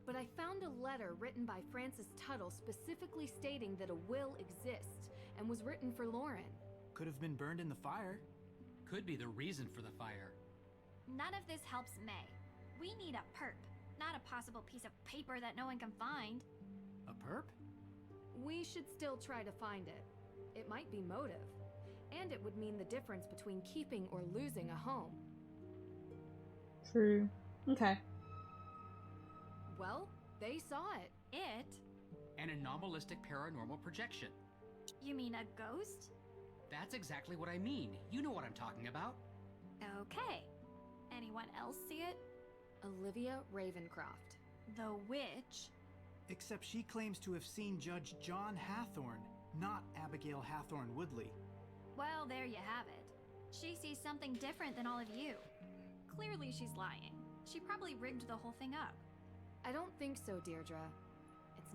But I found a letter written by Francis Tuttle specifically stating that a will exists and was written for Lauren. Could have been burned in the fire. Could be the reason for the fire. None of this helps May. We need a perp, not a possible piece of paper that no one can find. A perp? We should still try to find it. It might be motive, and it would mean the difference between keeping or losing a home. True. Okay. Well, they saw it. It? An anomalistic paranormal projection. You mean a ghost? That's exactly what I mean. You know what I'm talking about. Okay. Anyone else see it? Olivia Ravencroft. The witch? Except she claims to have seen Judge John Hathorne, not Abigail Hathorne Woodley. Well, there you have it. She sees something different than all of you. Clearly she's lying. She probably rigged the whole thing up. I don't think so, Deirdre.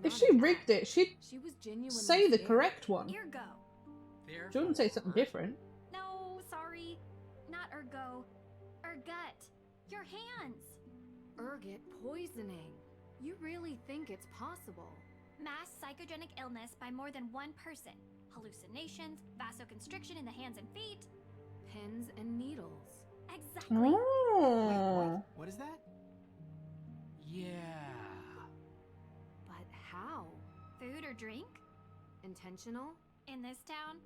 If she rigged it, she'd She was genuinely say the scared. correct one. Ergo. She wouldn't say something different. No, sorry. Not ergo. Ergut. Your hands. Ergot poisoning. You really think it's possible? Mass psychogenic illness by more than one person. Hallucinations, vasoconstriction in the hands and feet. Pins and needles. Exactly. Oh. What is that? Yeah. But how? Food or drink? Intentional? In this town?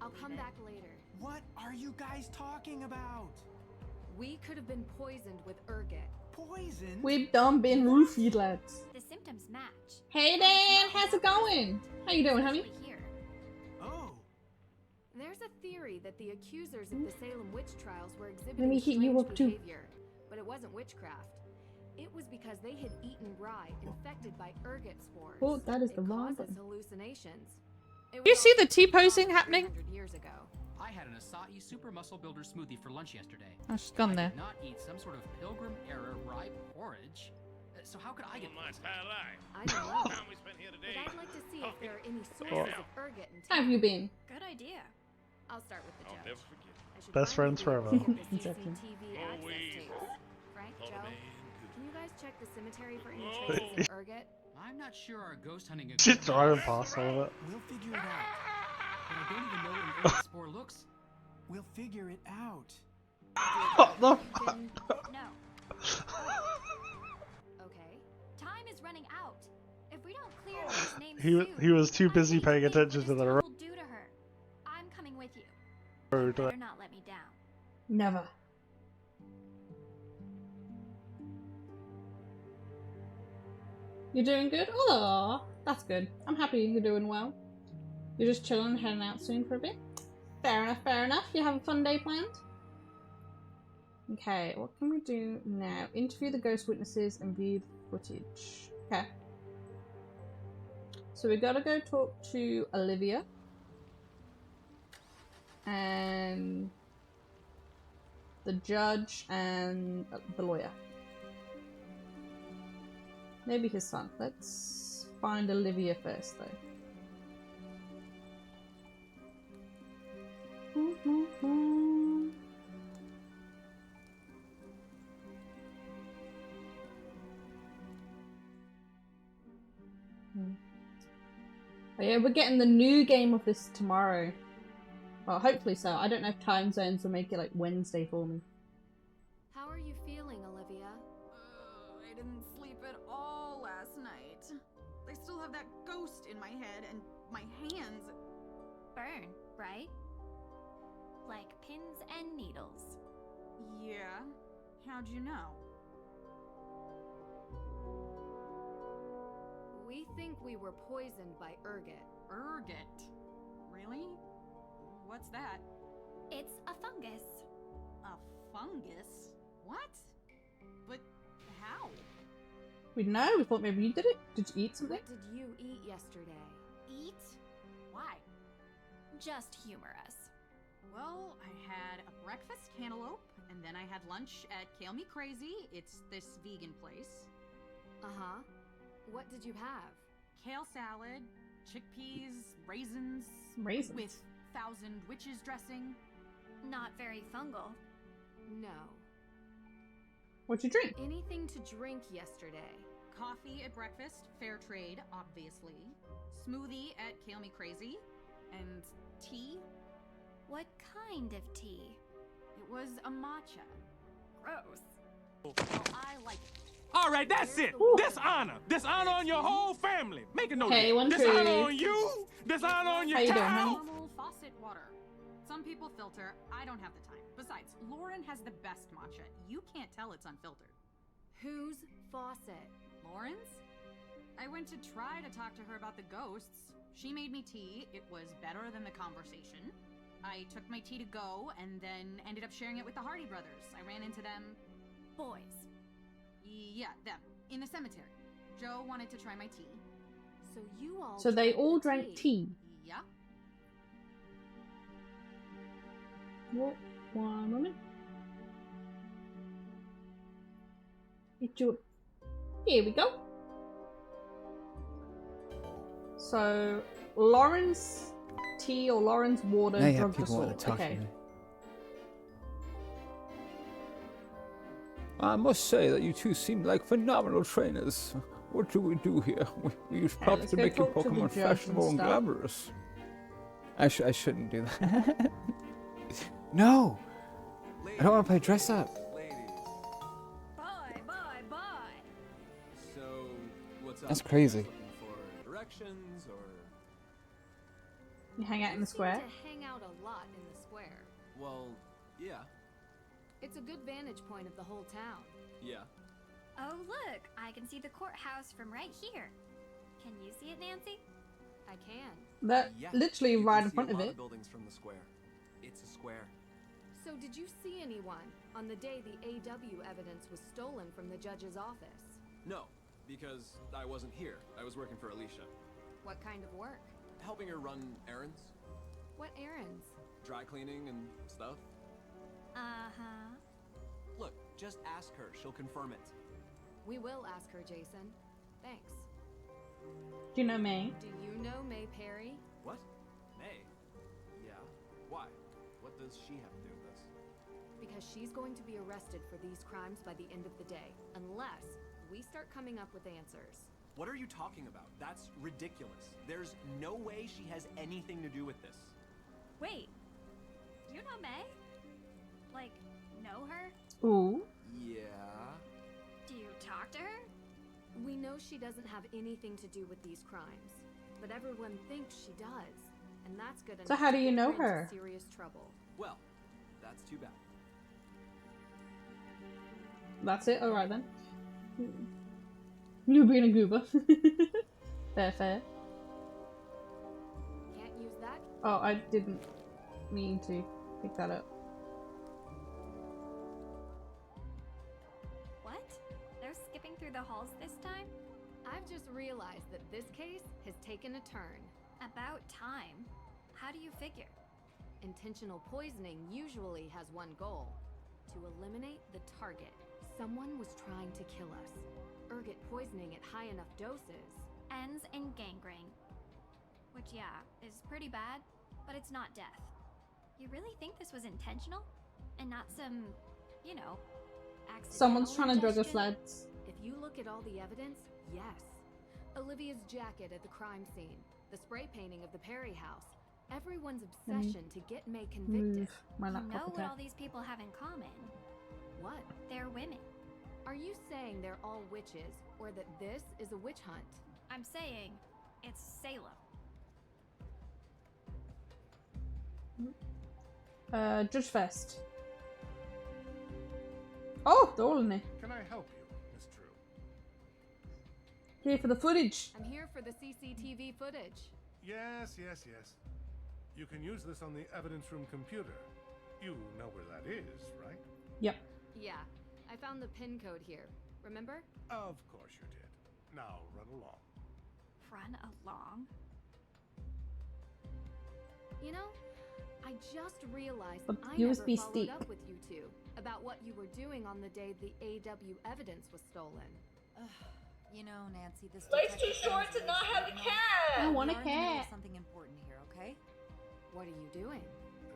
I'll come back later. What are you guys talking about? We could have been poisoned with ergot. Poison? We've done been roofied, lads. The symptoms match. Hey Dan, how's it going? How you doing, honey? Here. Oh. There's a theory that the accusers of the Salem witch trials were Let exhibiting me hit you strange up too. behavior, but it wasn't witchcraft. It was because they had eaten rye infected by ergot spores. Oh, that is it the wrong causes button. hallucinations. It Do you was see the also T-posing found happening? 300 years ago. I had an acai super muscle builder smoothie for lunch yesterday. Oh, she's gone there. I did not eat some sort of pilgrim era rye porridge. So how could I get I don't know, Time we spent here but today. I'd like to see if there are any sources of ergot in How town. have you been? Good idea. I'll start with the I'll judge. never forget. I should Best finally friends be able forever. to get the Exactly. CCTV access Always. tapes. Frank, Thought a Joe, man could- can you guys check the cemetery for any Whoa. traces of ergot? I'm not sure our ghost hunting She's equipment driving is past all of it. We'll figure it out. but I don't even know what an ergot spore looks. We'll figure it out. What the You fuck? can- No. Okay. Time is running out. If we don't clear these names He was too busy paying attention to the will do to her. I'm coming with you. road. Better not let me down. Never. You're doing good? Oh, that's good. I'm happy you're doing well. You're just chilling, heading out soon for a bit? Fair enough, fair enough. You have a fun day planned? Okay, what can we do now? Interview the ghost witnesses and view the footage. Okay. So we gotta go talk to Olivia. And the judge and the lawyer. Maybe his son. Let's find Olivia first, though. Oh, yeah, we're getting the new game of this tomorrow. Well, hopefully so. I don't know if time zones will make it like Wednesday for me. How are you feeling, Olivia? I didn't sleep at all last night. I still have that ghost in my head and my hands. Burn, right? Like pins and needles. Yeah? How'd you know? We think we were poisoned by ergot. Ergot? Really? What's that? It's a fungus. A fungus? What? But how? We don't know. We thought maybe you did it. Did you eat something? What did you eat yesterday? Eat? Why? Just humor us. Well, I had a breakfast cantaloupe, and then I had lunch at Kale Me Crazy. It's this vegan place. Uh-huh. What did you have? Kale salad, chickpeas, raisins. Raisins? With Thousand Witches dressing. Not very fungal. No. What'd you drink? Anything to drink yesterday. Coffee at breakfast, fair trade, obviously. Smoothie at Kale Me Crazy. And tea? What kind of tea? It was a matcha. Gross. Well, I like it. All right, that's it. Dishonor. Dishonor on your whole family. Make a note Hey, of one it. Dishonor tree. on you. Dishonor on your How you doing, cow. honey? Normal faucet water. Some people filter. I don't have the time. Besides, Lauren has the best matcha. You can't tell it's unfiltered. Whose faucet? Lauren's? I went to try to talk to her about the ghosts. She made me tea. It was better than the conversation. I took my tea to go and then ended up sharing it with the Hardy brothers. I ran into them. Boys. Yeah, them. In the cemetery. Joe wanted to try my tea. So you all. So they drank all the drank tea. Yeah. What? 1 moment. Here we go. So Lauren's tea or Lauren's water Now you have drugged us people all. want to talk to Okay. me. I must say that you two seem like phenomenal trainers. What do we do here? We use props let's to go make your talk to the Pokemon judge and fashionable and stuff. glamorous. I shouldn't do that. No! I don't want to play dress up. Ladies. Bye. So, what's up? That's crazy. Looking for directions or? You hang out in the You square. seem to hang out a lot in the square. Well, yeah. It's a good vantage point of the whole town. Yeah. Oh, look, I can see the courthouse from right here. Can you see it, Nancy? I can. They're Yeah, literally you can right in see front a of lot it. buildings from the square. It's a square. So did you see anyone on the day the AW evidence was stolen from the judge's office? No, because I wasn't here. I was working for Alicia. What kind of work? Helping her run errands. What errands? Dry cleaning and stuff. Uh-huh. Look, just ask her. She'll confirm it. We will ask her, Jason. Thanks. Do you know May? Do you know May Perry? What? May? Yeah. Why? What does she have to do with this? Because she's going to be arrested for these crimes by the end of the day, unless we start coming up with answers. What are you talking about? That's ridiculous. There's no way she has anything to do with this. Wait. You know May? Like, know her? Ooh. Yeah. Do you talk to her? We know she doesn't have anything to do with these crimes, but everyone thinks she does, and that's good enough. So how do you to get know into her? Serious trouble. Well, that's too bad. That's it? Alright then. You being a goober. Fair. Can't use that. Oh, I didn't mean to pick that up. What? They're skipping through the halls this time? I've just realized that this case has taken a turn. About time. How do you figure? Intentional poisoning usually has one goal: to eliminate the target. Someone was trying to kill us. Ergot poisoning at high enough doses Ends in gangrene. Which, yeah, is pretty bad, but it's not death. You really think this was intentional? And not some, you know, accidental Someone's trying to drug us, ingestion? lads. If you look at all the evidence, yes. Olivia's jacket at the crime scene, the spray painting of the Perry house, everyone's Let me obsession to get May convicted. Move my You know laptop what attack. all these people have in common? What? They're women. Are you saying they're all witches, or that this is a witch hunt? I'm saying it's Salem. Judge first. Oh, they're all in there. Can I help you, Miss True? Here for the footage. I'm here for the CCTV footage. Yes. You can use this on the evidence room computer. You know where that is, right? Yep. Yeah, I found the pin code here. Remember? Of course you did. Now run along. Run along? You know, I just realized But I USB never followed stick. up with you two about what you were doing on the day the AW evidence was stolen. You know, Nancy, this Life's detective too short thing to is not really have a annoying. cat. I want a We are in the middle of cat. something important here, okay? What are you doing?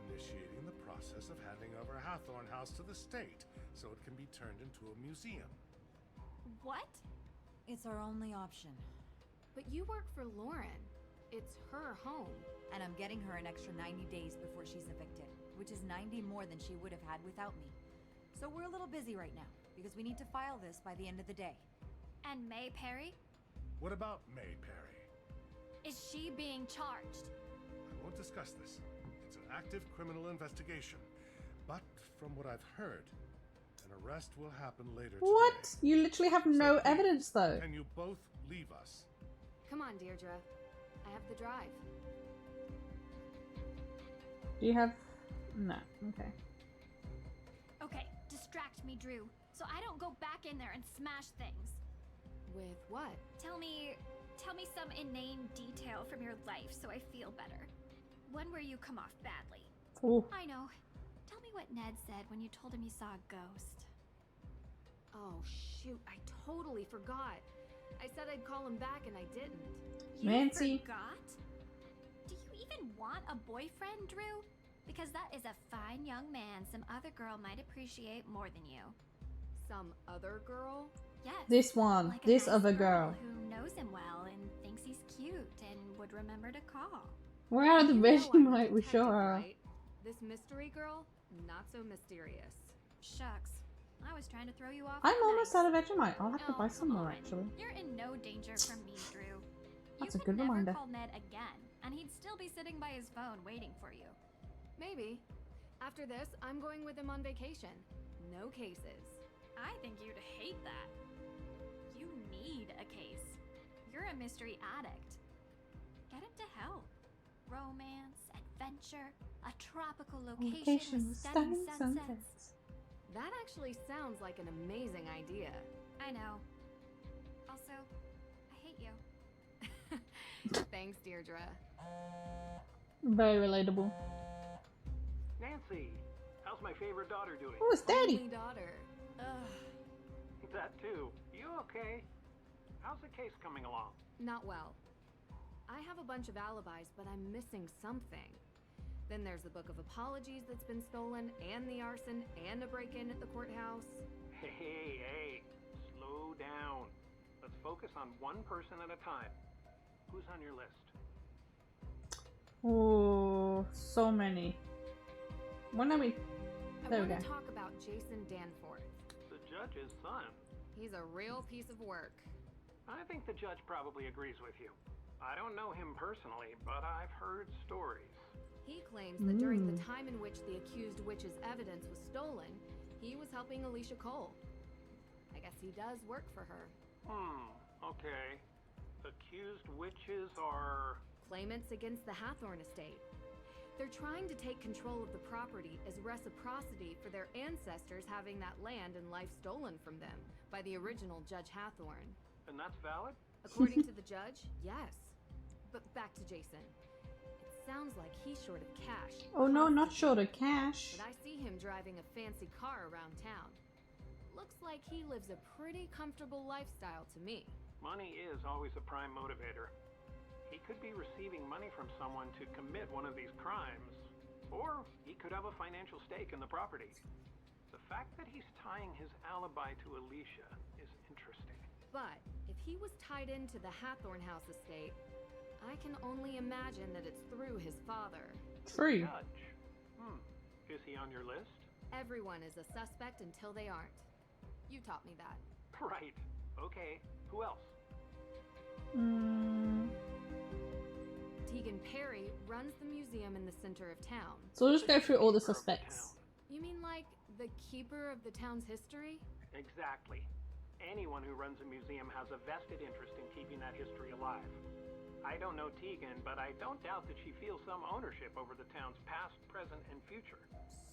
Initiating the process of handing over Hathorn House to the state so it can be turned into a museum. What? It's our only option. But you work for Lauren. It's her home. And I'm getting her an extra 90 days before she's evicted, which is 90 more than she would have had without me. So we're a little busy right now, because we need to file this by the end of the day. And May Perry? What about May Perry? Is she being charged? I won't discuss this. It's an active criminal investigation. But from what I've heard, an arrest will happen later today. What? You literally have no evidence, though. Can you both leave us? Come on, Deirdre. I have the drive. Do you have... No. Okay. Okay, distract me, Drew, so I don't go back in there and smash things. With what? Tell me some inane detail from your life so I feel better. One where you come off badly. Ooh. I know. Tell me what Ned said when you told him you saw a ghost. Oh, shoot. I totally forgot. I said I'd call him back and I didn't. You Nancy. forgot? Do you even want a boyfriend, Drew? Because that is a fine young man some other girl might appreciate more than you. Some other girl? Yes. This one. Like a This nice other girl. who knows him well and thinks he's cute and would remember to call. We're out of the You know I'm a Vegemite, we detective, sure are. right? This mystery girl? Not so mysterious. Shucks. I was trying to throw you off. I'm the almost night. out of Vegemite. I'll have to buy some come more, on. actually. You're in no danger from me, Drew. That's You a good could never reminder. call Ned again, and he'd still be sitting by his phone waiting for you. Maybe. After this, I'm going with him on vacation. No cases. I think you'd hate that. You need a case. You're a mystery addict. Get him to help. Romance, adventure, a tropical location with stunning sunsets. That actually sounds like an amazing idea. I know. Also, I hate you. Thanks, Deirdre. Very relatable. Nancy, how's my favorite daughter doing? Oh, it's Daddy. Only daughter. Ugh. That too. You okay? How's the case coming along? Not well. I have a bunch of alibis, but I'm missing something. Then there's the book of apologies that's been stolen, and the arson, and a break-in at the courthouse. Hey, slow down. Let's focus on one person at a time. Who's on your list? Oh, so many. When are we? I There we want go. to talk about Jason Danforth. The judge's son. He's a real piece of work. I think the judge probably agrees with you. I don't know him personally, but I've heard stories. He claims that during the time in which the accused witch's evidence was stolen, he was helping Alicia Cole. I guess he does work for her. Okay. Accused witches are... Claimants against the Hathorn estate. They're trying to take control of the property as reciprocity for their ancestors having that land and life stolen from them by the original Judge Hathorn. And that's valid? According to the judge, yes. But back to Jason. It sounds like he's short of cash. Oh no, not short of cash. But I see him driving a fancy car around town. Looks like he lives a pretty comfortable lifestyle to me. Money is always a prime motivator. He could be receiving money from someone to commit one of these crimes, or he could have a financial stake in the property. The fact that he's tying his alibi to Alicia is interesting. But if he was tied into the Hathorn House estate, I can only imagine that it's through his father. Free. Judge. Is he on your list? Everyone is a suspect until they aren't. You taught me that. Right. Okay. Who else? Tegan Perry runs the museum in the center of town. So we'll just go through all the suspects. You mean like the keeper of the town's history? Exactly. Anyone who runs a museum has a vested interest in keeping that history alive. I don't know Tegan, but I don't doubt that she feels some ownership over the town's past, present, and future.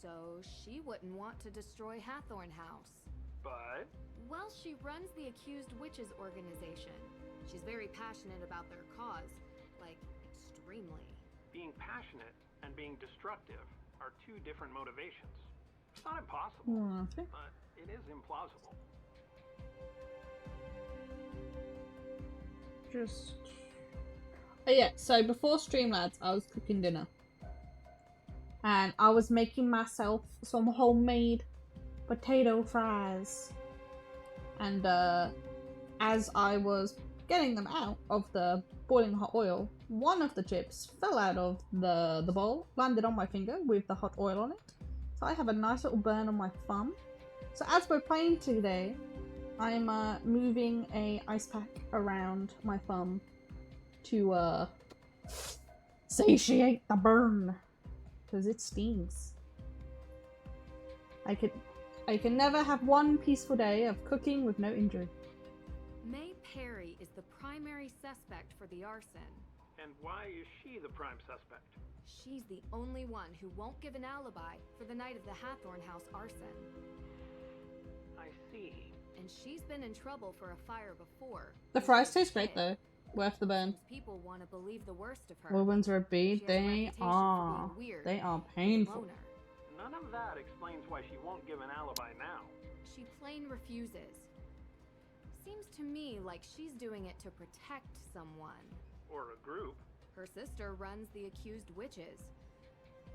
So she wouldn't want to destroy Hathorn House. But? Well, she runs the Accused Witches organization. She's very passionate about their cause. Like, extremely. Being passionate and being destructive are two different motivations. It's not impossible, but it is implausible. Just... Oh yeah, so before stream, lads, I was cooking dinner. And I was making myself some homemade potato fries. And as I was getting them out of the boiling hot oil, one of the chips fell out of the bowl, landed on my finger with the hot oil on it. So I have a nice little burn on my thumb. So as we're playing today, I'm moving a ice pack around my thumb to satiate the burn, because it stings. I can never have one peaceful day of cooking with no injury. May Perry is the primary suspect for the arson. And why is she the prime suspect? She's the only one who won't give an alibi for the night of the Hathorn House arson. I see. And she's been in trouble for a fire before. The fries taste great though. Worth the burn. People want to believe the worst of her. Women's are big. She has a They reputation for are. being weird They are and painful. loner. None of that explains why she won't give an alibi now. She plain refuses. Seems to me like she's doing it to protect someone. Or a group. Her sister runs the accused witches.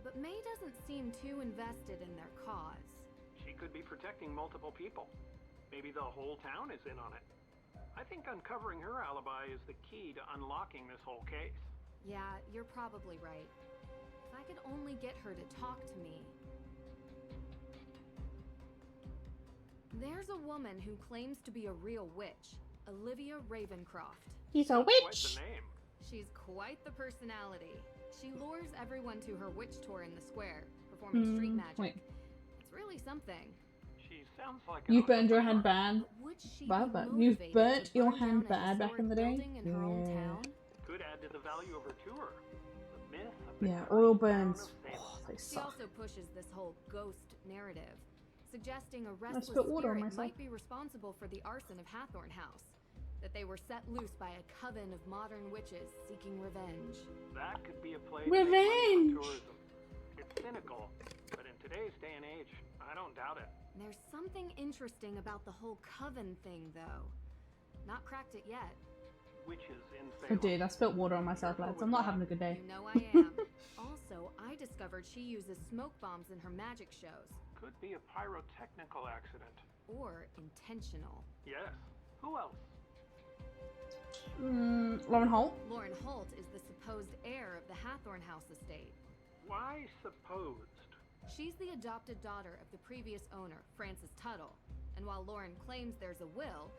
But May doesn't seem too invested in their cause. She could be protecting multiple people. Maybe the whole town is in on it. I think uncovering her alibi is the key to unlocking this whole case. Yeah, you're probably right. If I could only get her to talk to me. There's a woman who claims to be a real witch, Olivia Ravencroft. He's a witch! Quite the name. She's quite the personality. She lures everyone to her witch tour in the square, performing street magic. Wait. It's really something. She sounds like You burned your hand bad. Would she Bad, be bad. You've motivated burnt to your burn hand down a bad back in the historic day? building in her own town? Could add to the value of her tour. The myth of the Yeah, cursed oil town burns. of Salem. Oh, they She suck. also pushes this whole ghost narrative, suggesting a restless spilled water on spirit myself. might be responsible for the arson of Hathorn House. That they were set loose by a coven of modern witches seeking revenge. That could be a play Revenge! for tourism. It's cynical, but in today's day and age, I don't doubt it. There's something interesting about the whole coven thing, though. Not cracked it yet. Witches in Oh Salem. dude, I spilled water on myself, lads. I'm not having a good day. You know I am. Also, I discovered she uses smoke bombs in her magic shows. Could be a pyrotechnical accident. Or intentional. Yes. Who else? Lauren Holt? Lauren Holt is the supposed heir of the Hathorn House estate. Why supposed? She's the adopted daughter of the previous owner, Francis Tuttle. And while Lauren claims there's a will,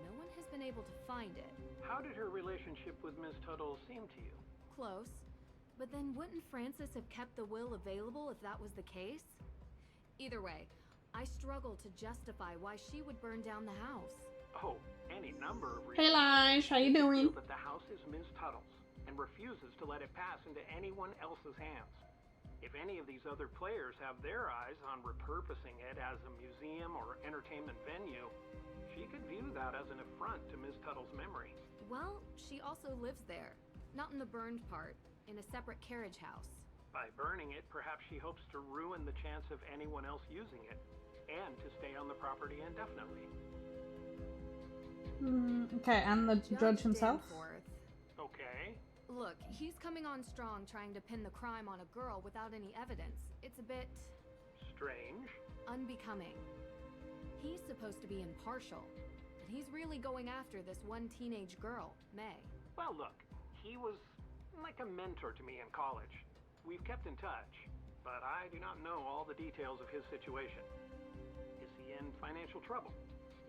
no one has been able to find it. How did her relationship with Ms. Tuttle seem to you? Close. But then wouldn't Francis have kept the will available if that was the case? Either way, I struggle to justify why she would burn down the house. Oh, any number of Hey reasons. Lige, how you doing? But the house is Ms. Tuttle's and refuses to let it pass into anyone else's hands. If any of these other players have their eyes on repurposing it as a museum or entertainment venue, she could view that as an affront to Ms. Tuttle's memory. Well, she also lives there. Not in the burned part, in a separate carriage house. By burning it, perhaps she hopes to ruin the chance of anyone else using it, and to stay on the property indefinitely. Okay, and the judge himself? Danforth. Okay. Look, he's coming on strong trying to pin the crime on a girl without any evidence. It's a bit... Strange. unbecoming. He's supposed to be impartial, but he's really going after this one teenage girl, May. Well, look, he was like a mentor to me in college. We've kept in touch, but I do not know all the details of his situation. Is he in financial trouble?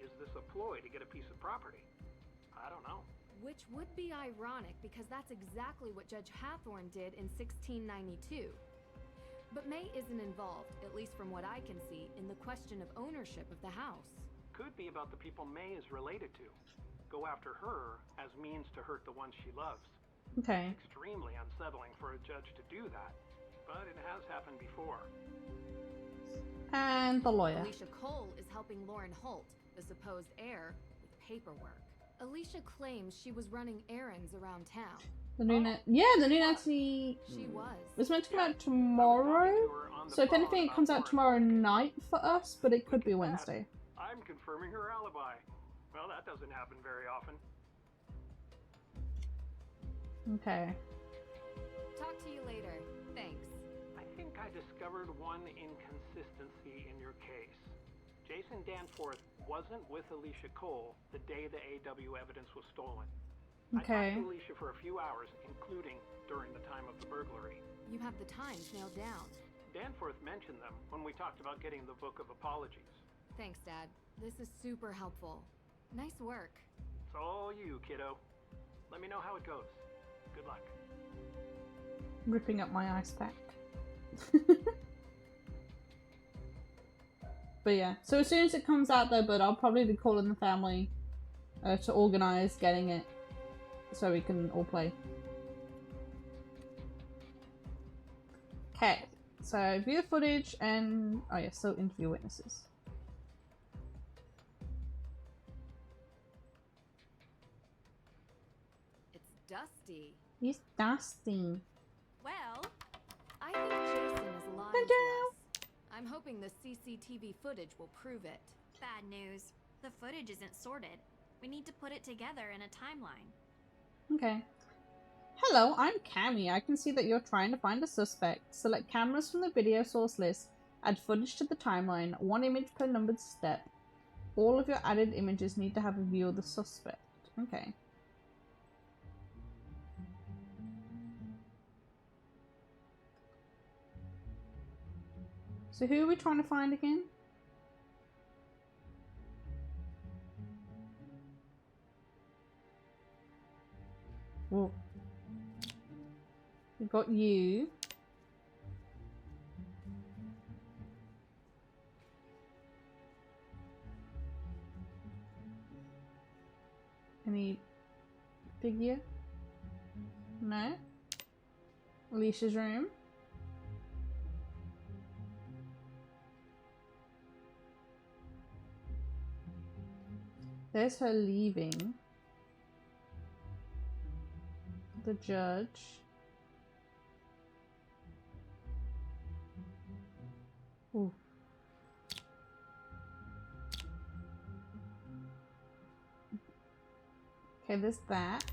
Is this a ploy to get a piece of property? I don't know. Which would be ironic because that's exactly what Judge Hathorn did in 1692. But May isn't involved, at least from what I can see, in the question of ownership of the house. Could be about the people May is related to. Go after her as means to hurt the ones she loves. Okay. Extremely unsettling for a judge to do that, but it has happened before. And the lawyer. Alicia Cole is helping Lauren Holt, the supposed heir, with paperwork. Alicia claims she was running errands around town. The new the new Nancy She was. it's meant to come out tomorrow. So if anything, it comes out tomorrow night for us, but it could be Wednesday. I'm confirming her alibi. Well, that doesn't happen very often. Okay. Talk to you later. Thanks. I think I discovered one inconsistency in your case. Jason Danforth wasn't with Alicia Cole the day the AW evidence was stolen. Okay. I talked to Alicia for a few hours, including during the time of the burglary. You have the times nailed down. Danforth mentioned them when we talked about getting the Book of Apologies. Thanks, Dad. This is super helpful. Nice work. It's all you, kiddo. Let me know how it goes. Good luck. Ripping up my ice pack. But yeah, so as soon as it comes out though, but I'll probably be calling the family to organize getting it so we can all play. Okay, so view the footage and oh yeah, so interview witnesses. It's dusty. He's dusty. Well, I think Jason is lying to us. I'm hoping the CCTV footage will prove it. Bad news. The footage isn't sorted. We need to put it together in a timeline. Okay. Hello, I'm Cammy. I can see that you're trying to find a suspect. Select cameras from the video source list. Add footage to the timeline. 1 image per numbered step. All of your added images need to have a view of the suspect. Okay. So who are we trying to find again? Whoa. We've got you. Any figure? No. Alicia's room. There's her leaving. The judge. Ooh. Okay, there's that.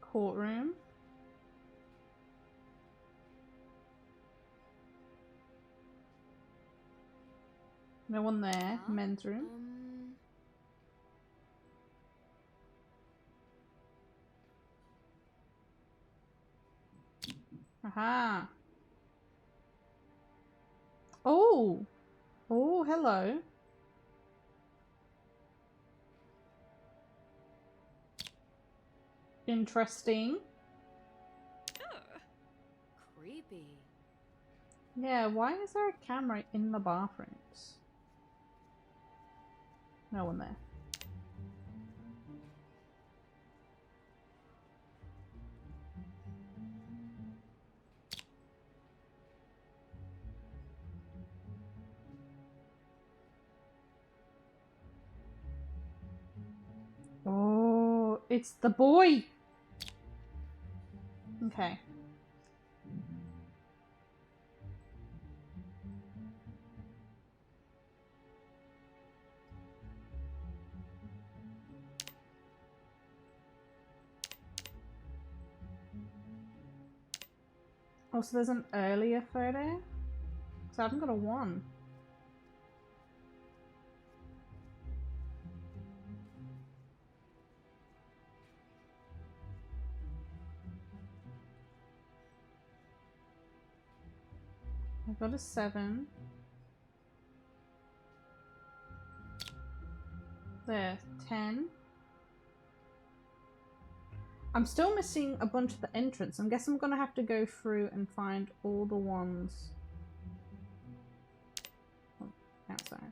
Courtroom. No one there. Men's room. Aha. Oh. Oh, hello. Interesting. Creepy. Yeah, why is there a camera in the bathrooms? No one there. Oh, it's the boy! Okay. Oh, so there's an earlier photo? So I haven't got a 1. I've got a 7. There, 10. I'm still missing a bunch of the entrance. I guess I'm gonna have to go through and find all the ones outside.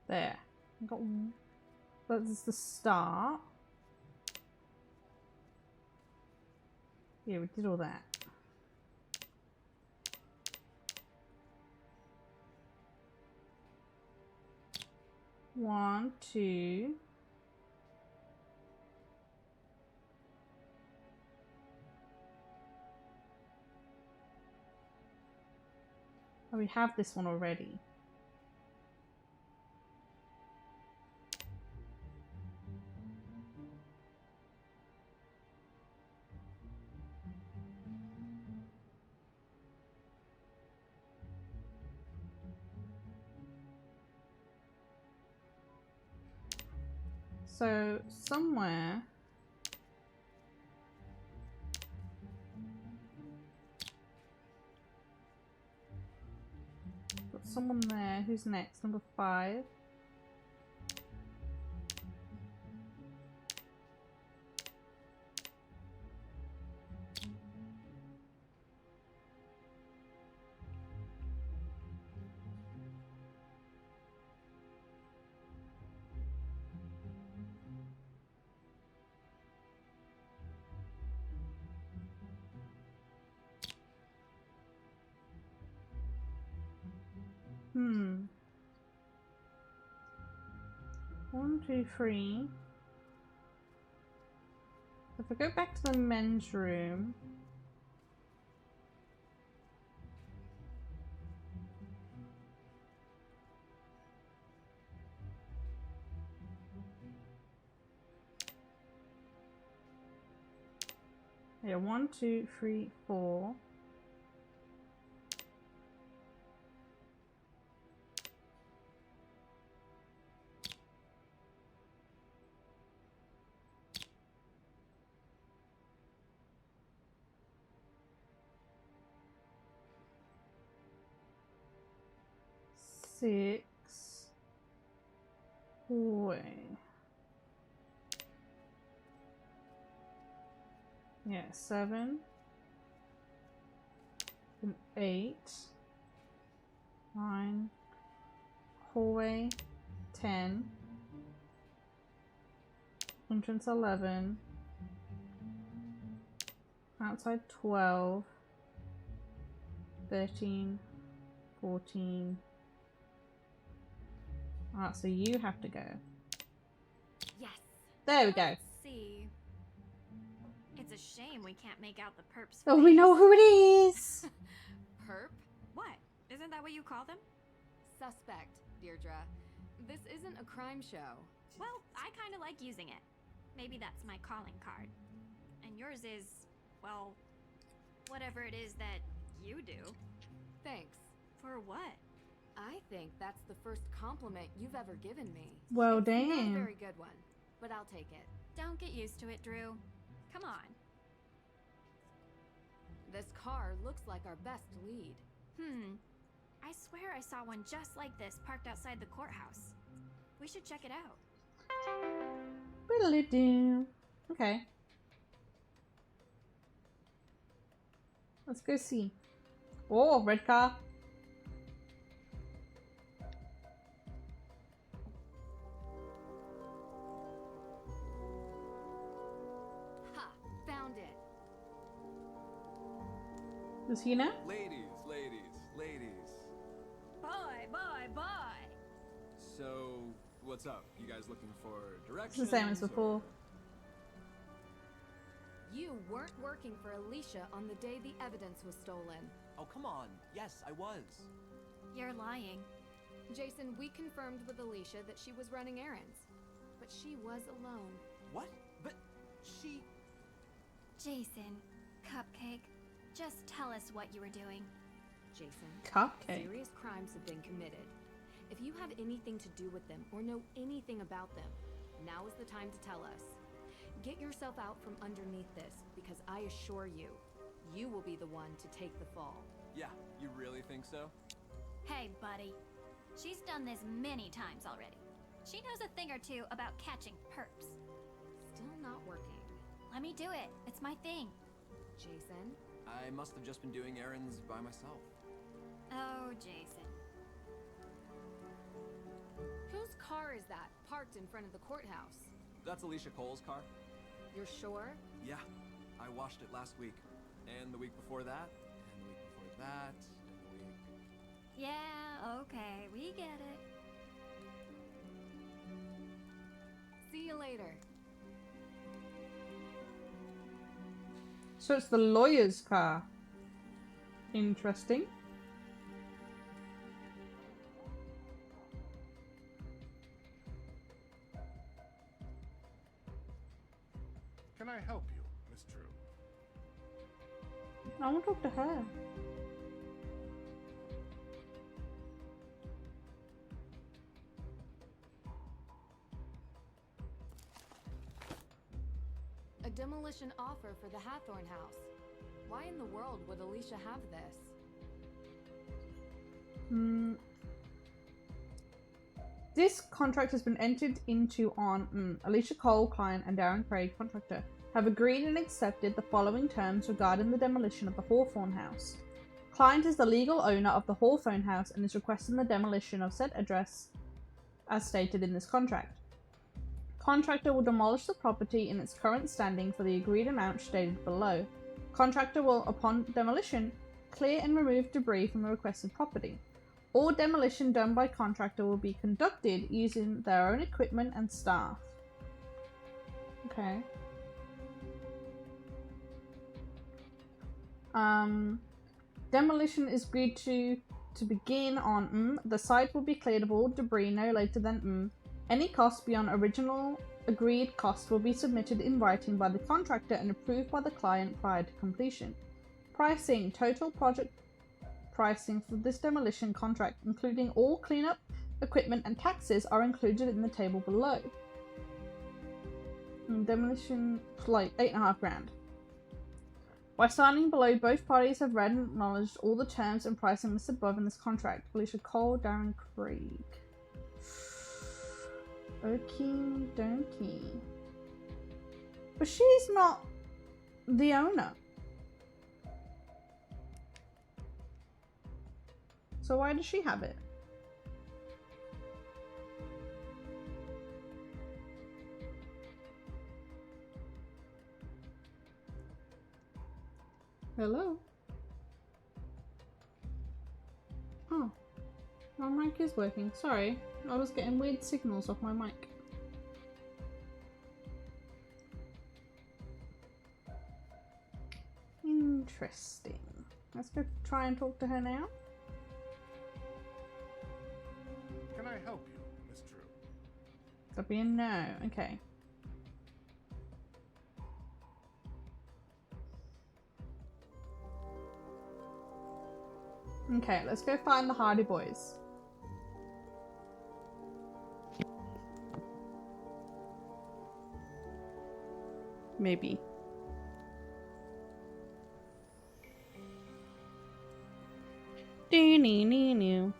There. I've got one. That's the start. Yeah, we did all that. One, two. Oh, we have this one already. So somewhere got someone there. Who's next? Number 5. Hmm. 1, 2, 3. If I go back to the men's room. Yeah, 1, 2, 3, 4. Six. Wait. Yeah, 7. And 8. 9. Hallway. 10. Entrance 11. Outside 12. 13. 14. Alright, so you have to go. Yes. There we go. Let's see. It's a shame we can't make out the perp's Oh, we know who it is! Perp? What? Isn't that what you call them? Suspect, Deirdre. This isn't a crime show. Well, I kind of like using it. Maybe that's my calling card. And yours is, well, whatever it is that you do. Thanks. For what? I think that's the first compliment you've ever given me. Well, It's not a damn. very good one, but I'll take it. Don't get used to it, Drew. Come on. This car looks like our best lead. I swear I saw one just like this parked outside the courthouse. We should check it out. Whittly-do. Okay. Let's go see. Oh, red car. Ha! Found it. Does he know? Ladies. So, what's up? You guys looking for It's directions? the same as before. You weren't working for Alicia on the day the evidence was stolen. Oh, come on. Yes, I was. You're lying. Jason, we confirmed with Alicia that she was running errands. But she was alone. What? But she... Jason, Cupcake, just tell us what you were doing. Jason, Cupcake. serious crimes have been committed. If you have anything to do with them or know anything about them, now is the time to tell us. Get yourself out from underneath this, because I assure you, you will be the one to take the fall. Yeah, you really think so? Hey, buddy. She's done this many times already. She knows a thing or two about catching perps. Still not working. Let me do it. It's my thing. Jason? I must have just been doing errands by myself. Oh, Jason. Whose car is that, parked in front of the courthouse? That's Alicia Cole's car. You're sure? Yeah, I washed it last week. And the week before that, and the week before that, and the week... Yeah, okay, we get it. See you later. So it's the lawyer's car. Interesting. Can I help you, Miss Drew? I want to talk to her. A demolition offer for the Hathorn house. Why in the world would Alicia have this? This contract has been entered into on Alicia Cole, client, and Darren Craig, contractor, have agreed and accepted the following terms regarding the demolition of the Hawthorne house. Client is the legal owner of the Hawthorne house and is requesting the demolition of said address as stated in this contract. Contractor will demolish the property in its current standing for the agreed amount stated below. Contractor will, upon demolition, clear and remove debris from the requested property. All demolition done by contractor will be conducted using their own equipment and staff. Okay. Demolition is agreed to begin on the site will be cleared of all debris no later than Any cost beyond original agreed cost will be submitted in writing by the contractor and approved by the client prior to completion. Pricing. Total project pricing for this demolition contract, including all cleanup, equipment, and taxes, are included in the table below. Demolition, like $8.5 grand. By signing below, both parties have read and acknowledged all the terms and pricing listed above in this contract. Alicia Cole, Darren Craig. Okie dokie. But she's not the owner. So why does she have it? Hello? Oh. My mic is working. Sorry. I was getting weird signals off my mic. Interesting. Let's go try and talk to her now. Can I help you, Miss Drew? That'd be a no. Okay. Okay, let's go find the Hardy Boys. Maybe. Do-nee-nee-nee.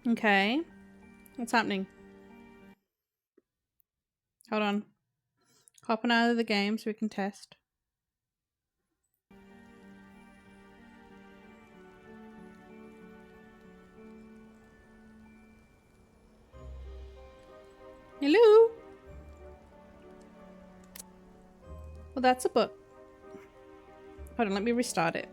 Okay. What's happening? Hold on. Hopping out of the game so we can test. Hello? Well, that's a book. Hold on, let me restart it.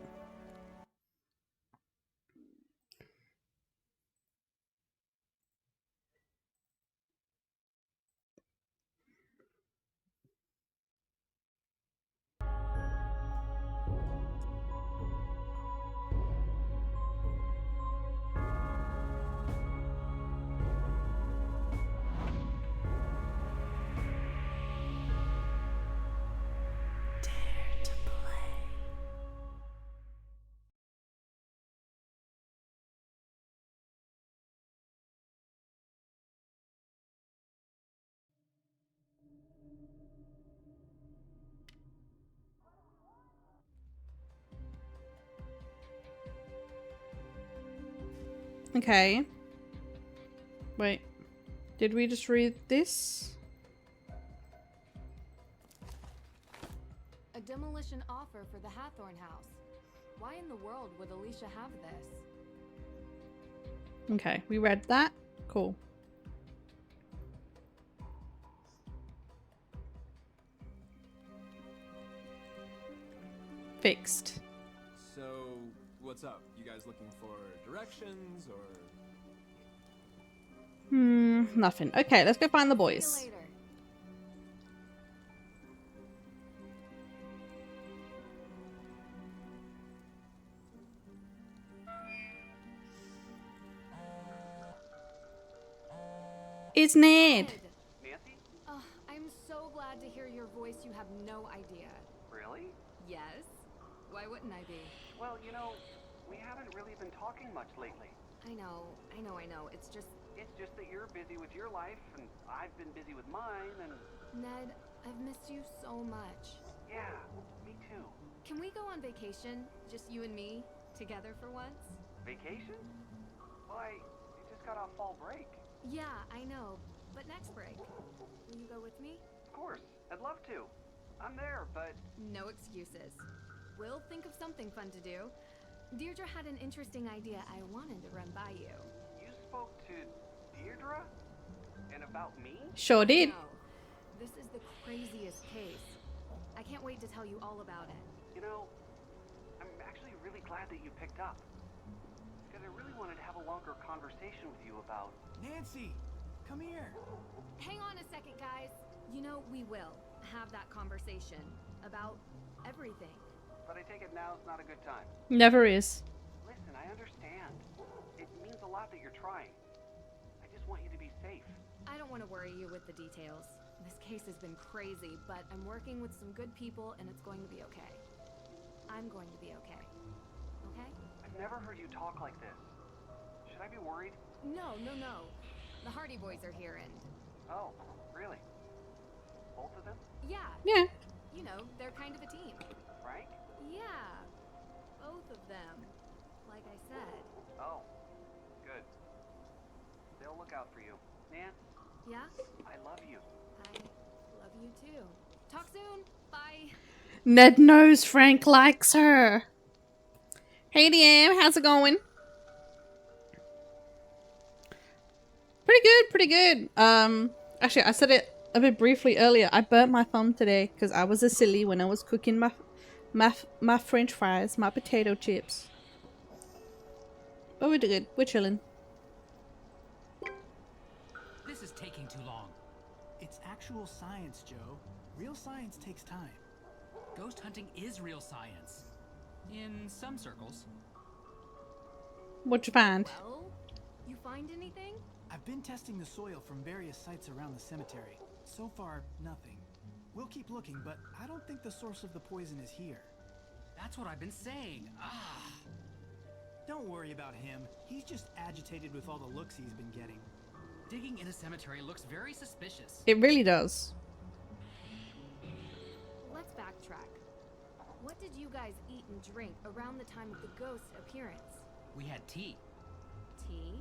Okay. Wait. Did we just read this? A demolition offer for the Hathorn house. Why in the world would Alicia have this? Okay, we read that. Cool. Fixed. So, what's up? You guys looking for directions or? Nothing. Okay, let's go find the boys. It's Ned. Nancy? Oh, I'm so glad to hear your voice. You have no idea. Really? Yes? Why wouldn't I be? Well, you know, we haven't really been talking much lately. I know. It's just that you're busy with your life, and I've been busy with mine, and... Ned, I've missed you so much. Yeah, me too. Can we go on vacation? Just you and me? Together for once? Vacation? Why, you just got off fall break. Yeah, I know. But next break. Will you go with me? Of course, I'd love to. I'm there, but... No excuses. We'll think of something fun to do. Deirdre had an interesting idea I wanted to run by you. You spoke to Deirdre? And about me? Sure did. No. This is the craziest case. I can't wait to tell you all about it. You know, I'm actually really glad that you picked up. Because I really wanted to have a longer conversation with you about... Nancy, come here. Hang on a second, guys. You know, we will have that conversation about everything. But I take it now's not a good time. Never is. Listen, I understand. It means a lot that you're trying. I just want you to be safe. I don't want to worry you with the details. This case has been crazy, but I'm working with some good people and it's going to be okay. I'm going to be okay. Okay? I've never heard you talk like this. Should I be worried? No. The Hardy Boys are here and... Oh, really? Both of them? Yeah. Yeah. You know, they're kind of a team. Frank? Yeah. Both of them. Like I said. Oh, good. They'll look out for you. Nan? Yeah? I love you. I love you too. Talk soon. Bye. Ned knows Frank likes her. Hey DM, how's it going? Pretty good. Actually, I said it a bit briefly earlier. I burnt my thumb today because I was a silly when I was cooking my French fries, my potato chips. But we're good. We're chilling. This is taking too long. It's actual science, Joe. Real science takes time. Ghost hunting is real science. In some circles. What'd you find? Well, you find anything? I've been testing the soil from various sites around the cemetery. So far, nothing. We'll keep looking, but I don't think the source of the poison is here. That's what I've been saying. Don't worry about him. He's just agitated with all the looks he's been getting. Digging in a cemetery looks very suspicious. It really does. Let's backtrack. What did you guys eat and drink around the time of the ghost appearance? We had tea. Tea?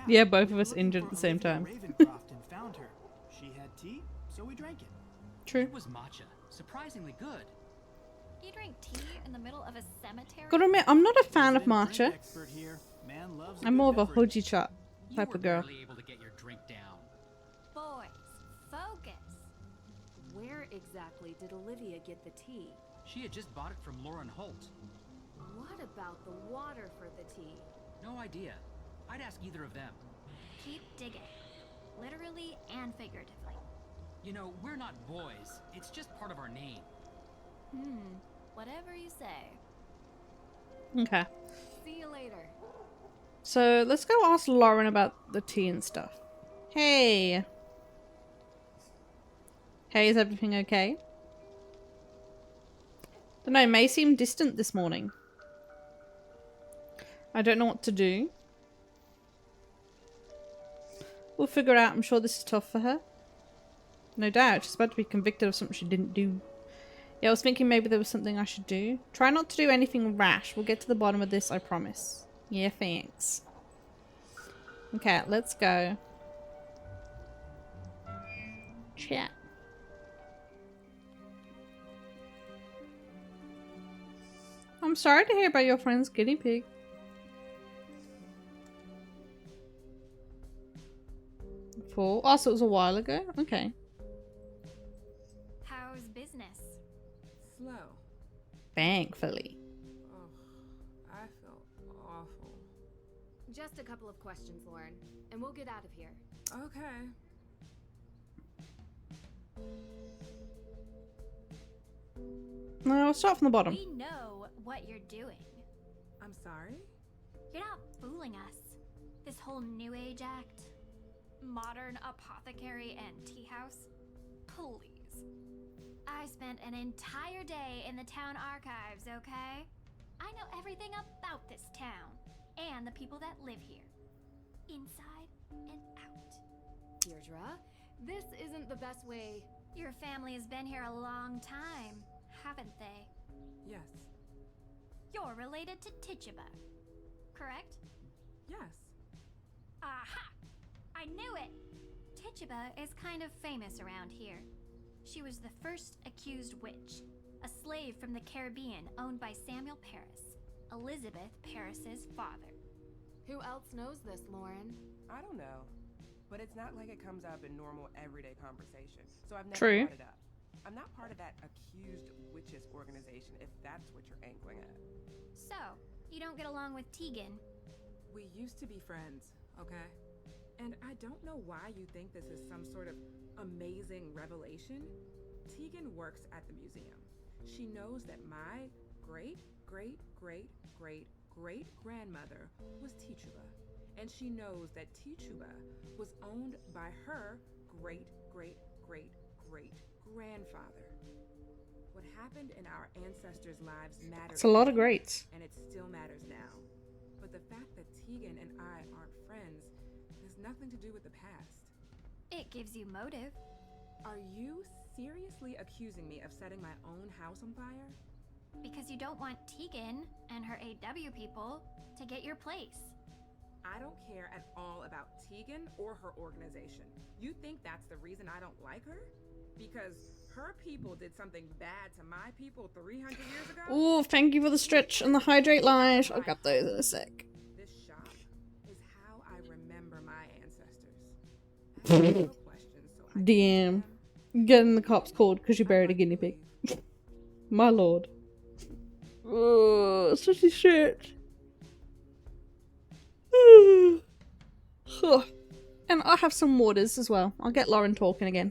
Yeah, both of us injured at the same time. Ravencroft and found her. She had tea, so we drank it. True. It was matcha. Surprisingly good. You drink tea in the middle of a cemetery? Gotta admit, I'm not a fan of matcha. Expert here. Man loves a I'm good more of a beverage. hoodie chop type of girl. Barely able to get your drink down. Boys, focus. Where exactly did Olivia get the tea? She had just bought it from Lauren Holt. What about the water for the tea? No idea. I'd ask either of them. Keep digging. Literally and figuratively. You know, we're not boys. It's just part of our name. Whatever you say. Okay. See you later. So let's go ask Lauren about the tea and stuff. Hey. Hey, is everything okay? Don't know, May seemed distant this morning. I don't know what to do. We'll figure it out. I'm sure this is tough for her. No doubt. She's about to be convicted of something she didn't do. Yeah, I was thinking maybe there was something I should do. Try not to do anything rash. We'll get to the bottom of this, I promise. Yeah, thanks. Okay, let's go. Chat. I'm sorry to hear about your friend's guinea pig. Oh, so it was a while ago? Okay. How's business? Slow. Thankfully. Oh, I feel awful. Just a couple of questions, Lauren, and we'll get out of here. Okay. No, I'll start from the bottom. We know what you're doing. I'm sorry? You're not fooling us. This whole New Age act. modern apothecary and tea house? Please. I spent an entire day in the town archives, okay? I know everything about this town and the people that live here. Inside and out. Deirdre, this isn't the best way. Your family has been here a long time, haven't they? Yes. You're related to Tituba, correct? Yes. Aha! I knew it! Tituba is kind of famous around here. She was the first accused witch, a slave from the Caribbean owned by Samuel Paris, Elizabeth Paris's father. Who else knows this, Lauren? I don't know. But it's not like it comes up in normal everyday conversation. So I've never True. brought it up. I'm not part of that accused witches organization, if that's what you're angling at. So, you don't get along with Tegan? We used to be friends, okay? And I don't know why you think this is some sort of amazing revelation. Tegan works at the museum. She knows that my great-great-great-great-grandmother was Tituba. And she knows that Tituba was owned by her great-great-great-great-grandfather. What happened in our ancestors' lives mattered. That's a lot of greats. And it still matters now. But the fact that Tegan and I aren't friends has nothing to do with the past. It gives you motive. Are you seriously accusing me of setting my own house on fire? Because you don't want Tegan and her AW people to get your place. I don't care at all about Tegan or her organization. You think that's the reason I don't like her? Because her people did something bad to my people 300 years ago? Oh, thank you for the stretch and the hydrate light. I'll get those in a sec. This shop is how I remember my ancestors. No questions, so I Damn. Getting the cops called because you buried a guinea pig. My lord. Oh, such a shit. And I'll have some waters as well. I'll get Lauren talking again.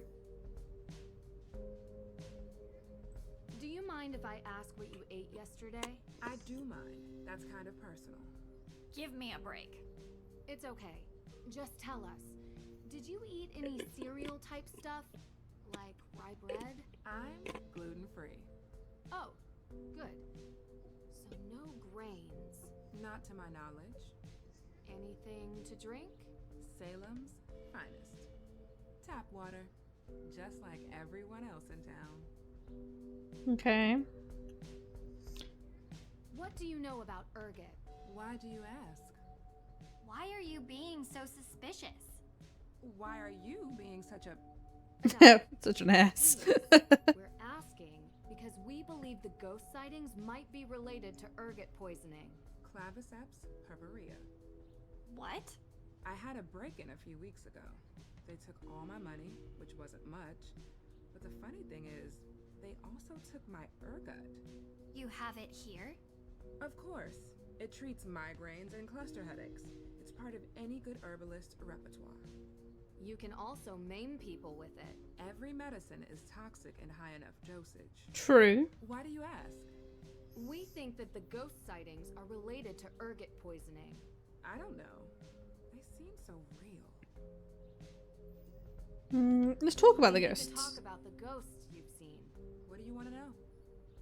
Do you mind if I ask what you ate yesterday? I do mind. That's kind of personal. Give me a break. It's okay. Just tell us. Did you eat any cereal type stuff? Like rye bread? I'm gluten-free. Oh, good. So no grains. Not to my knowledge. Anything to drink? Salem's finest. Tap water. Just like everyone else in town. Okay. What do you know about Urgot? Why do you ask? Why are you being so suspicious? Why are you being such a... Such an ass. We're asking because we believe the ghost sightings might be related to Urgot poisoning. Claviceps purpurea. What? I had a break-in a few weeks ago. They took all my money, which wasn't much. But the funny thing is, they also took my ergot. You have it here? Of course. It treats migraines and cluster headaches. It's part of any good herbalist repertoire. You can also maim people with it. Every medicine is toxic in high enough dosage. True. Why do you ask? We think that the ghost sightings are related to ergot poisoning. I don't know. They seem so real. Let's talk about the We need ghosts. to talk about the ghosts you've seen. What do you want to know?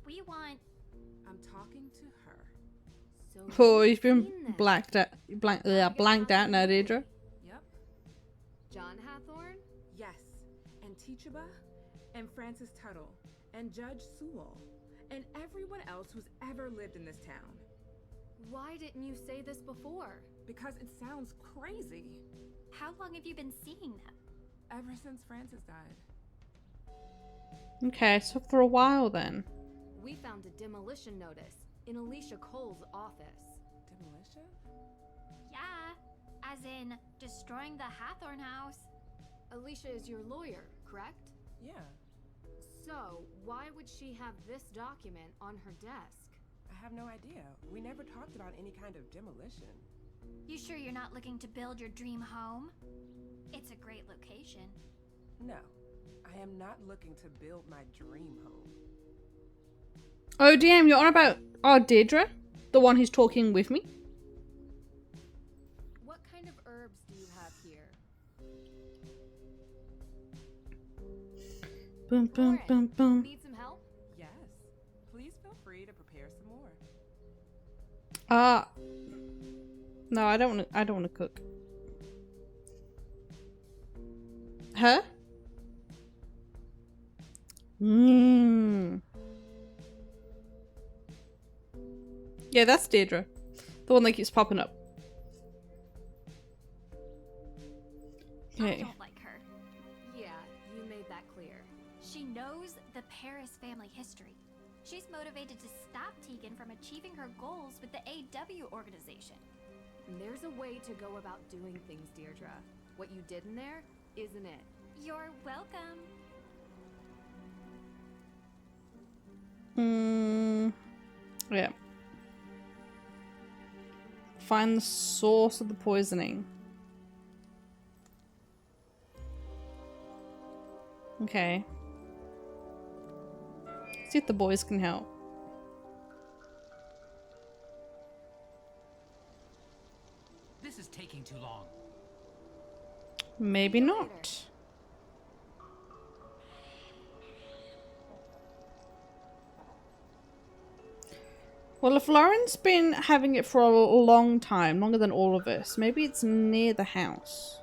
We want... I'm talking to her. So Oh, you've been seen them. blanked out now, Deirdre. Yep. John Hathorne? Yes. And Tituba, and Francis Tuttle, and Judge Sewell, and everyone else who's ever lived in this town. Why didn't you say this before? Because it sounds crazy. How long have you been seeing them? Ever since Francis died. Okay, so for a while then. We found a demolition notice in Alicia Cole's office. Demolition? Yeah, as in destroying the Hathorne house. Alicia is your lawyer, correct? Yeah. So, why would she have this document on her desk? I have no idea. We never talked about any kind of demolition. You sure you're not looking to build your dream home? It's a great location. No, I am not looking to build my dream home. Oh, damn, you're on about Deirdre? The one who's talking with me? What kind of herbs do you have here? Boom, boom, boom, boom. Need some help? Yes. Please feel free to prepare some more. No, I don't want to cook. Huh? Yeah, that's Deirdre. The one that keeps popping up. I Okay. don't like her. Yeah, you made that clear. She knows the Paris family history. She's motivated to stop Tegan from achieving her goals with the AW organization. There's a way to go about doing things, Deirdre. What you did in there isn't it. You're welcome. Yeah. Find the source of the poisoning. Okay. See if the boys can help. This is taking too long. Maybe not. Well, if Lauren's been having it for a long time, longer than all of us, maybe it's near the house.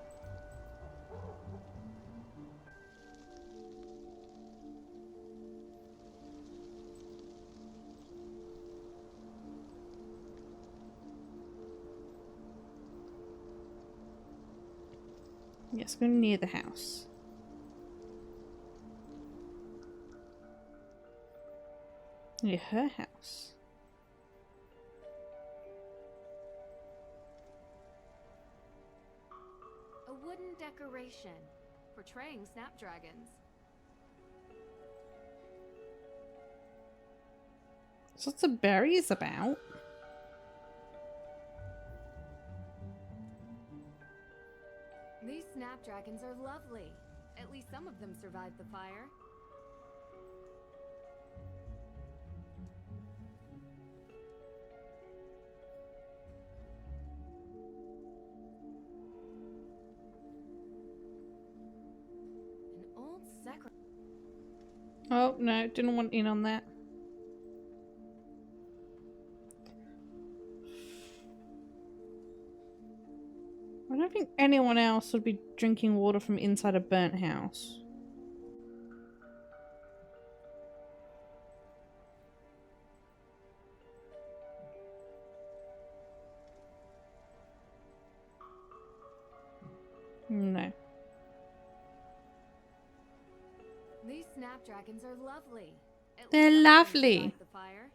Yes, go near the house. Near her house. A wooden decoration portraying snapdragons. So what's the berries about? These snapdragons are lovely. At least some of them survived the fire. An old secretary. Oh, no, didn't want in on that. I don't think anyone else would be drinking water from inside a burnt house. No. These snapdragons are lovely. At They're least some of them lovely. survived the fire.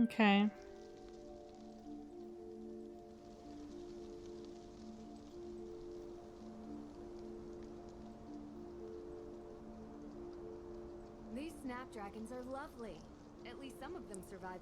Okay. These snapdragons are lovely. At least some of them survived.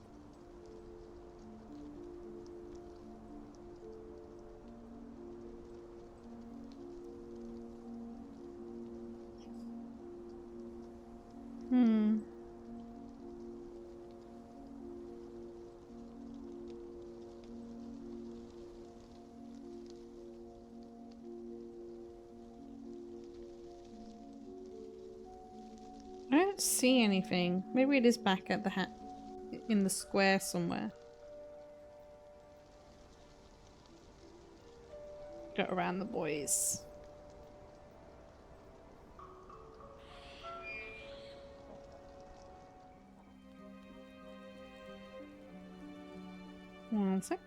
I don't see anything. Maybe it is back at the in the square somewhere. Go around the boys. One sec.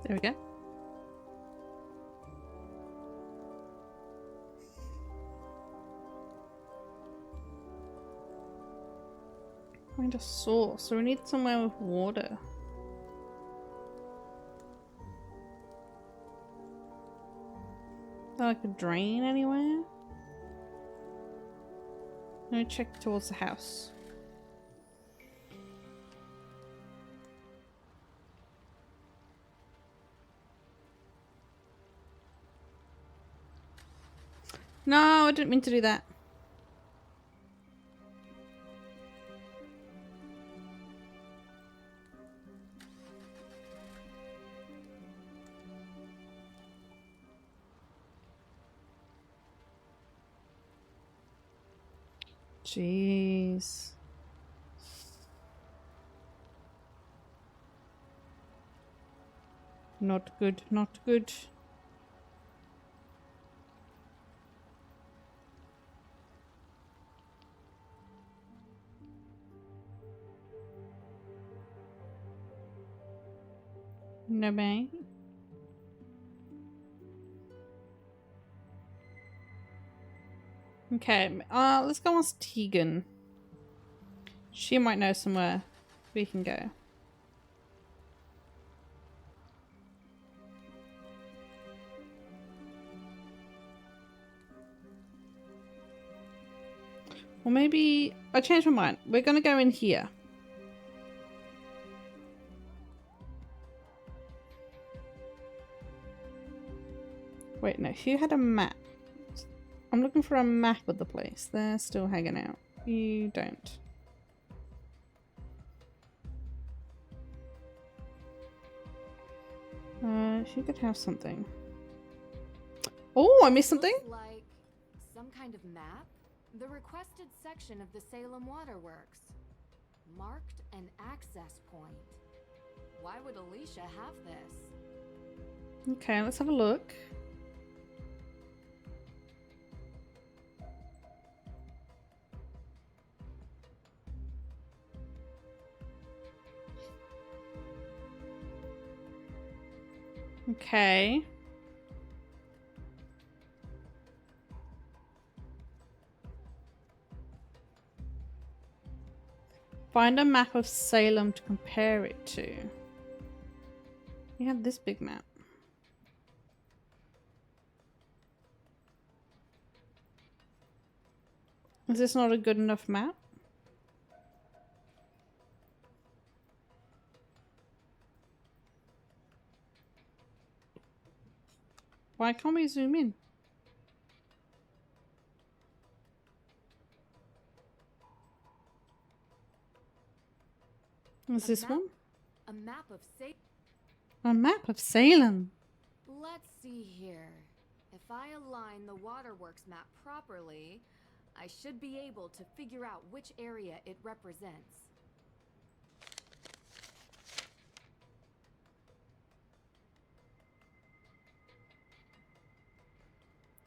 There we go. Find a source. So we need somewhere with water. like a drain anywhere? Let me check towards the house. No, I didn't mean to do that. Jeez. Not good, not good. No way. Okay, let's go ask Tegan. She might know somewhere we can go. Or maybe I changed my mind. We're gonna go in here. Wait, no, who had a map? I'm looking for a map of the place. They're still hanging out. You don't. She could have something. Oh, I missed something? Looks like some kind of map? The requested section of the Salem Waterworks. Marked an access point. Why would Alicia have this? Okay, let's have a look. Okay. Find a map of Salem to compare it to. You have this big map. Is this not a good enough map? Why can't we zoom in? Is this one? A map of Salem. A map of Salem. Let's see here. If I align the Waterworks map properly, I should be able to figure out which area it represents.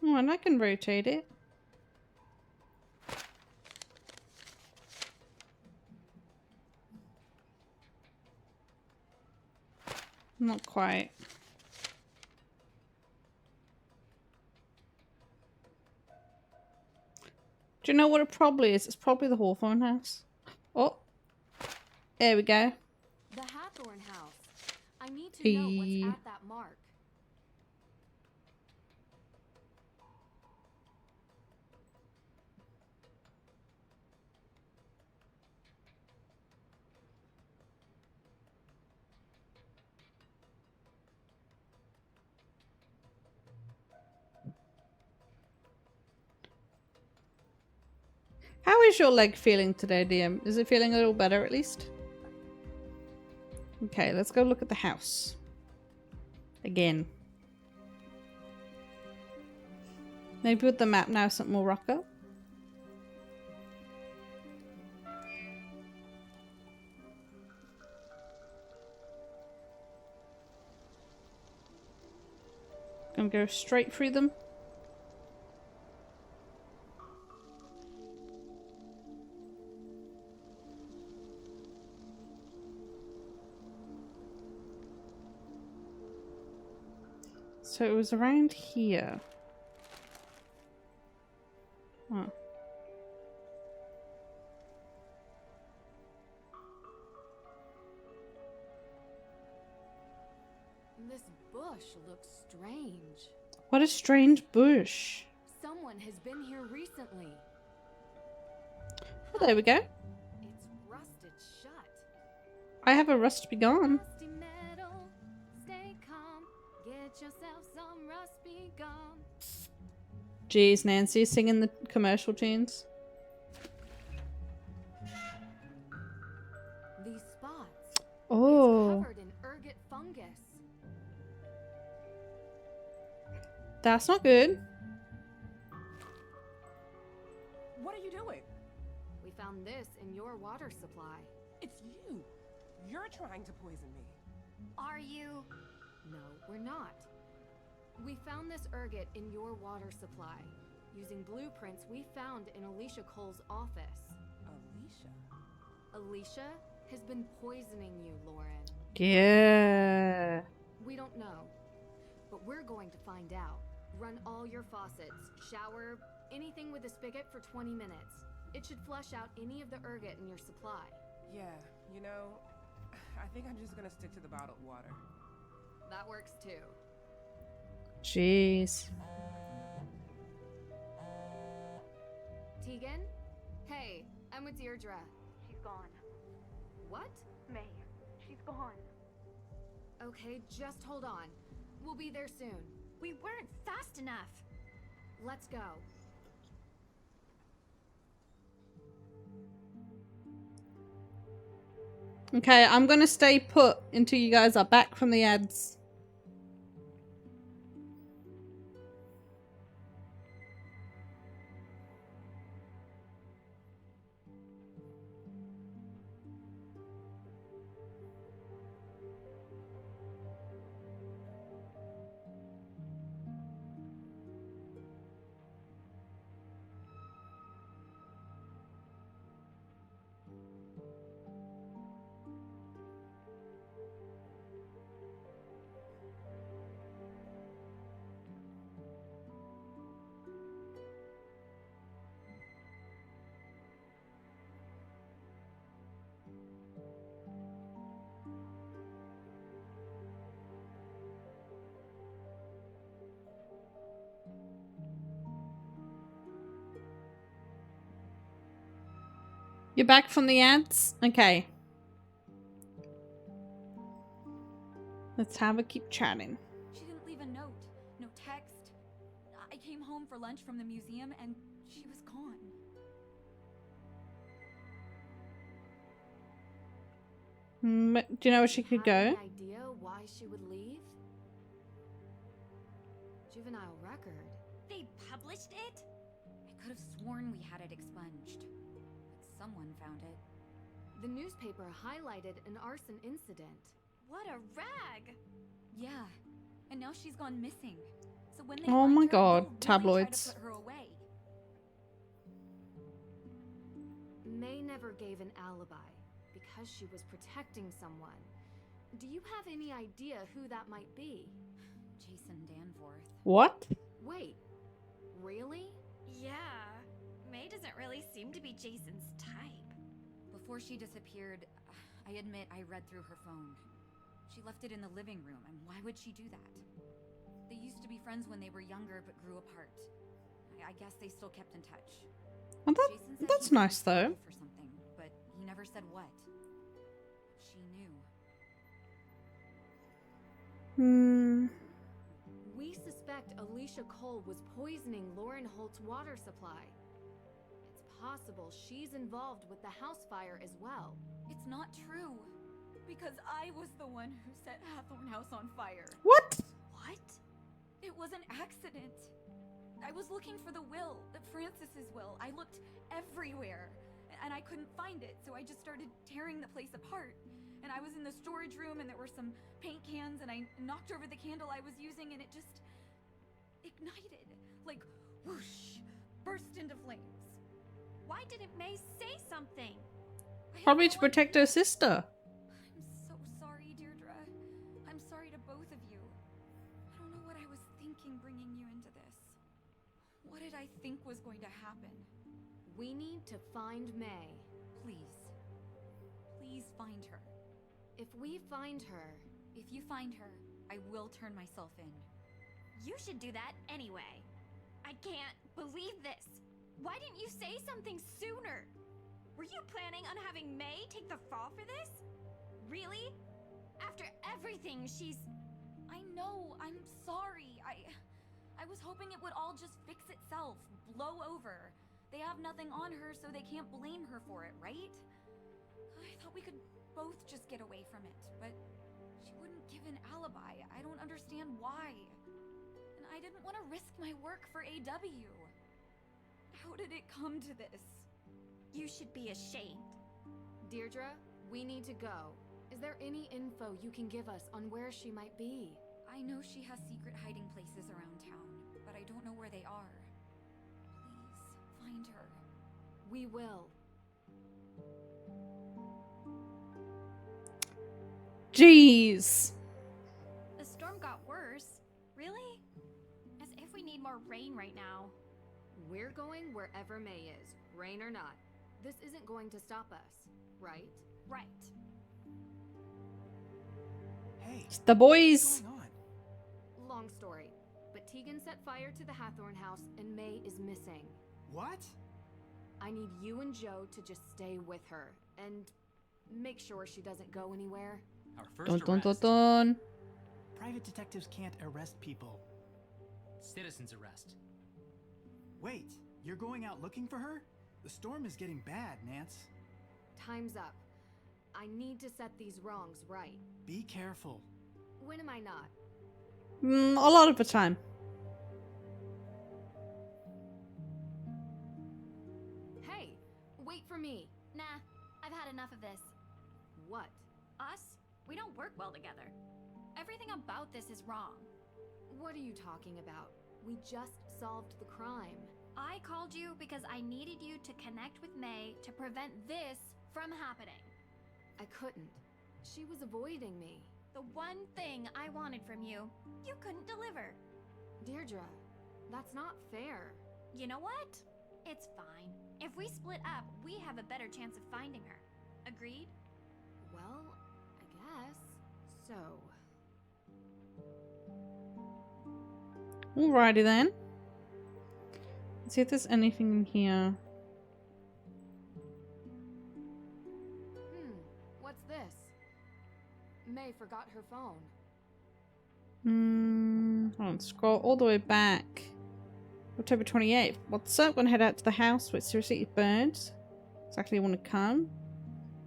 Oh, and I can rotate it. Not quite. Do you know what it probably is? It's probably the Hawthorne house. Oh, there we go. The Hathorn house. I need to know what's at that mark. How is your leg feeling today, DM? Is it feeling a little better at least? Okay, let's go look at the house. Again. Maybe with the map now something will rock up. Gonna go straight through them. So it was around here. Huh. This bush looks strange. What a strange bush. Someone has been here recently. Oh, there we go. It's rusted shut. I have a rust begone. Rusty metal, stay calm. Get yourself some rust begone. Jeez, Nancy, singing the commercial tunes. These spots. Oh. It's covered in ergot fungus. That's not good. What are you doing? We found this in your water supply. It's you. You're trying to poison me. Are you? No, we're not. We found this ergot in your water supply, using blueprints we found in Alicia Cole's office. Alicia? Alicia has been poisoning you, Lauren. Yeah. We don't know, but we're going to find out. Run all your faucets, shower, anything with a spigot for 20 minutes. It should flush out any of the ergot in your supply. Yeah, you know, I think I'm just gonna stick to the bottled water. That works too. Jeez. Tegan? Hey, I'm with Deirdre. She's gone. What? May, she's gone. Okay, just hold on. We'll be there soon. We weren't fast enough. Let's go. Okay, I'm gonna stay put until you guys are back from the ads. You're back from the ads? Okay. Let's have a keep chatting. She didn't leave a note, no text. I came home for lunch from the museum and she was gone. Do you know where she could go? Any idea why she would leave? Juvenile record. They published it? I could have sworn we had it expunged. But someone found it. The newspaper highlighted an arson incident. What a rag! Yeah, and now she's gone missing. So when they Oh find my her, god, they'll really tabloids. try to put her away. May never gave an alibi because she was protecting someone. Do you have any idea who that might be? Jason Danforth. What? Wait, really? Yeah. May doesn't really seem to be Jason's type. Before she disappeared, I admit I read through her phone. She left it in the living room, and why would she do that? They used to be friends when they were younger, but grew apart. I guess they still kept in touch. Well, Jason said that's he was nice though. responsible for something, but he never said what. She knew. We suspect Alicia Cole was poisoning Lauren Holt's water supply. It's possible she's involved with the house fire as well. It's not true. Because I was the one who set Hathorn House on fire. What? What? It was an accident. I was looking for the will, Francis's will. I looked everywhere, and I couldn't find it, so I just started tearing the place apart. And I was in the storage room, and there were some paint cans, and I knocked over the candle I was using, and it just ignited. Like, whoosh, burst into flames. Why didn't May say something? Probably to protect her sister. I'm so sorry, Deirdre. I'm sorry to both of you. I don't know what I was thinking bringing you into this. What did I think was going to happen? We need to find May. Please. Please find her. If we find her... If you find her, I will turn myself in. You should do that anyway. I can't believe this. Why didn't you say something sooner? Were you planning on having May take the fall for this? Really? After everything she's... I know, I'm sorry. I was hoping it would all just fix itself, blow over. They have nothing on her, so they can't blame her for it, right? I thought we could both just get away from it, but she wouldn't give an alibi. I don't understand why. And I didn't want to risk my work for AW. How did it come to this? You should be ashamed. Deirdre, we need to go. Is there any info you can give us on where she might be? I know she has secret hiding places around town, but I don't know where they are. Please, find her. We will. Jeez. The storm got worse. Really? As if we need more rain right now. We're going wherever May is, rain or not. This isn't going to stop us, right? Right. Hey, It's the boys. what's going on? Long story, but Tegan set fire to the Hathorn house and May is missing. What? I need you and Joe to just stay with her and make sure she doesn't go anywhere. Our first Dun dun dun arrest. dun. Private detectives can't arrest people. Citizen's arrest. Wait, you're going out looking for her? The storm is getting bad, Nance. Time's up. I need to set these wrongs right. Be careful. When am I not? A lot of the time. Hey, wait for me. Nah, I've had enough of this. What? Us? We don't work well together. Everything about this is wrong. What are you talking about? We just solved the crime. I called you because I needed you to connect with May to prevent this from happening. I couldn't. She was avoiding me. The one thing I wanted from you, you couldn't deliver. Deirdre, that's not fair. You know what? It's fine. If we split up, we have a better chance of finding her. Agreed? Well, I guess so. Alrighty then. Let's see if there's anything in here. What's this? May forgot her phone. Hold on, scroll all the way back. October 28th. What's up? Gonna head out to the house. Wait, seriously, birds? Exactly, you want to come?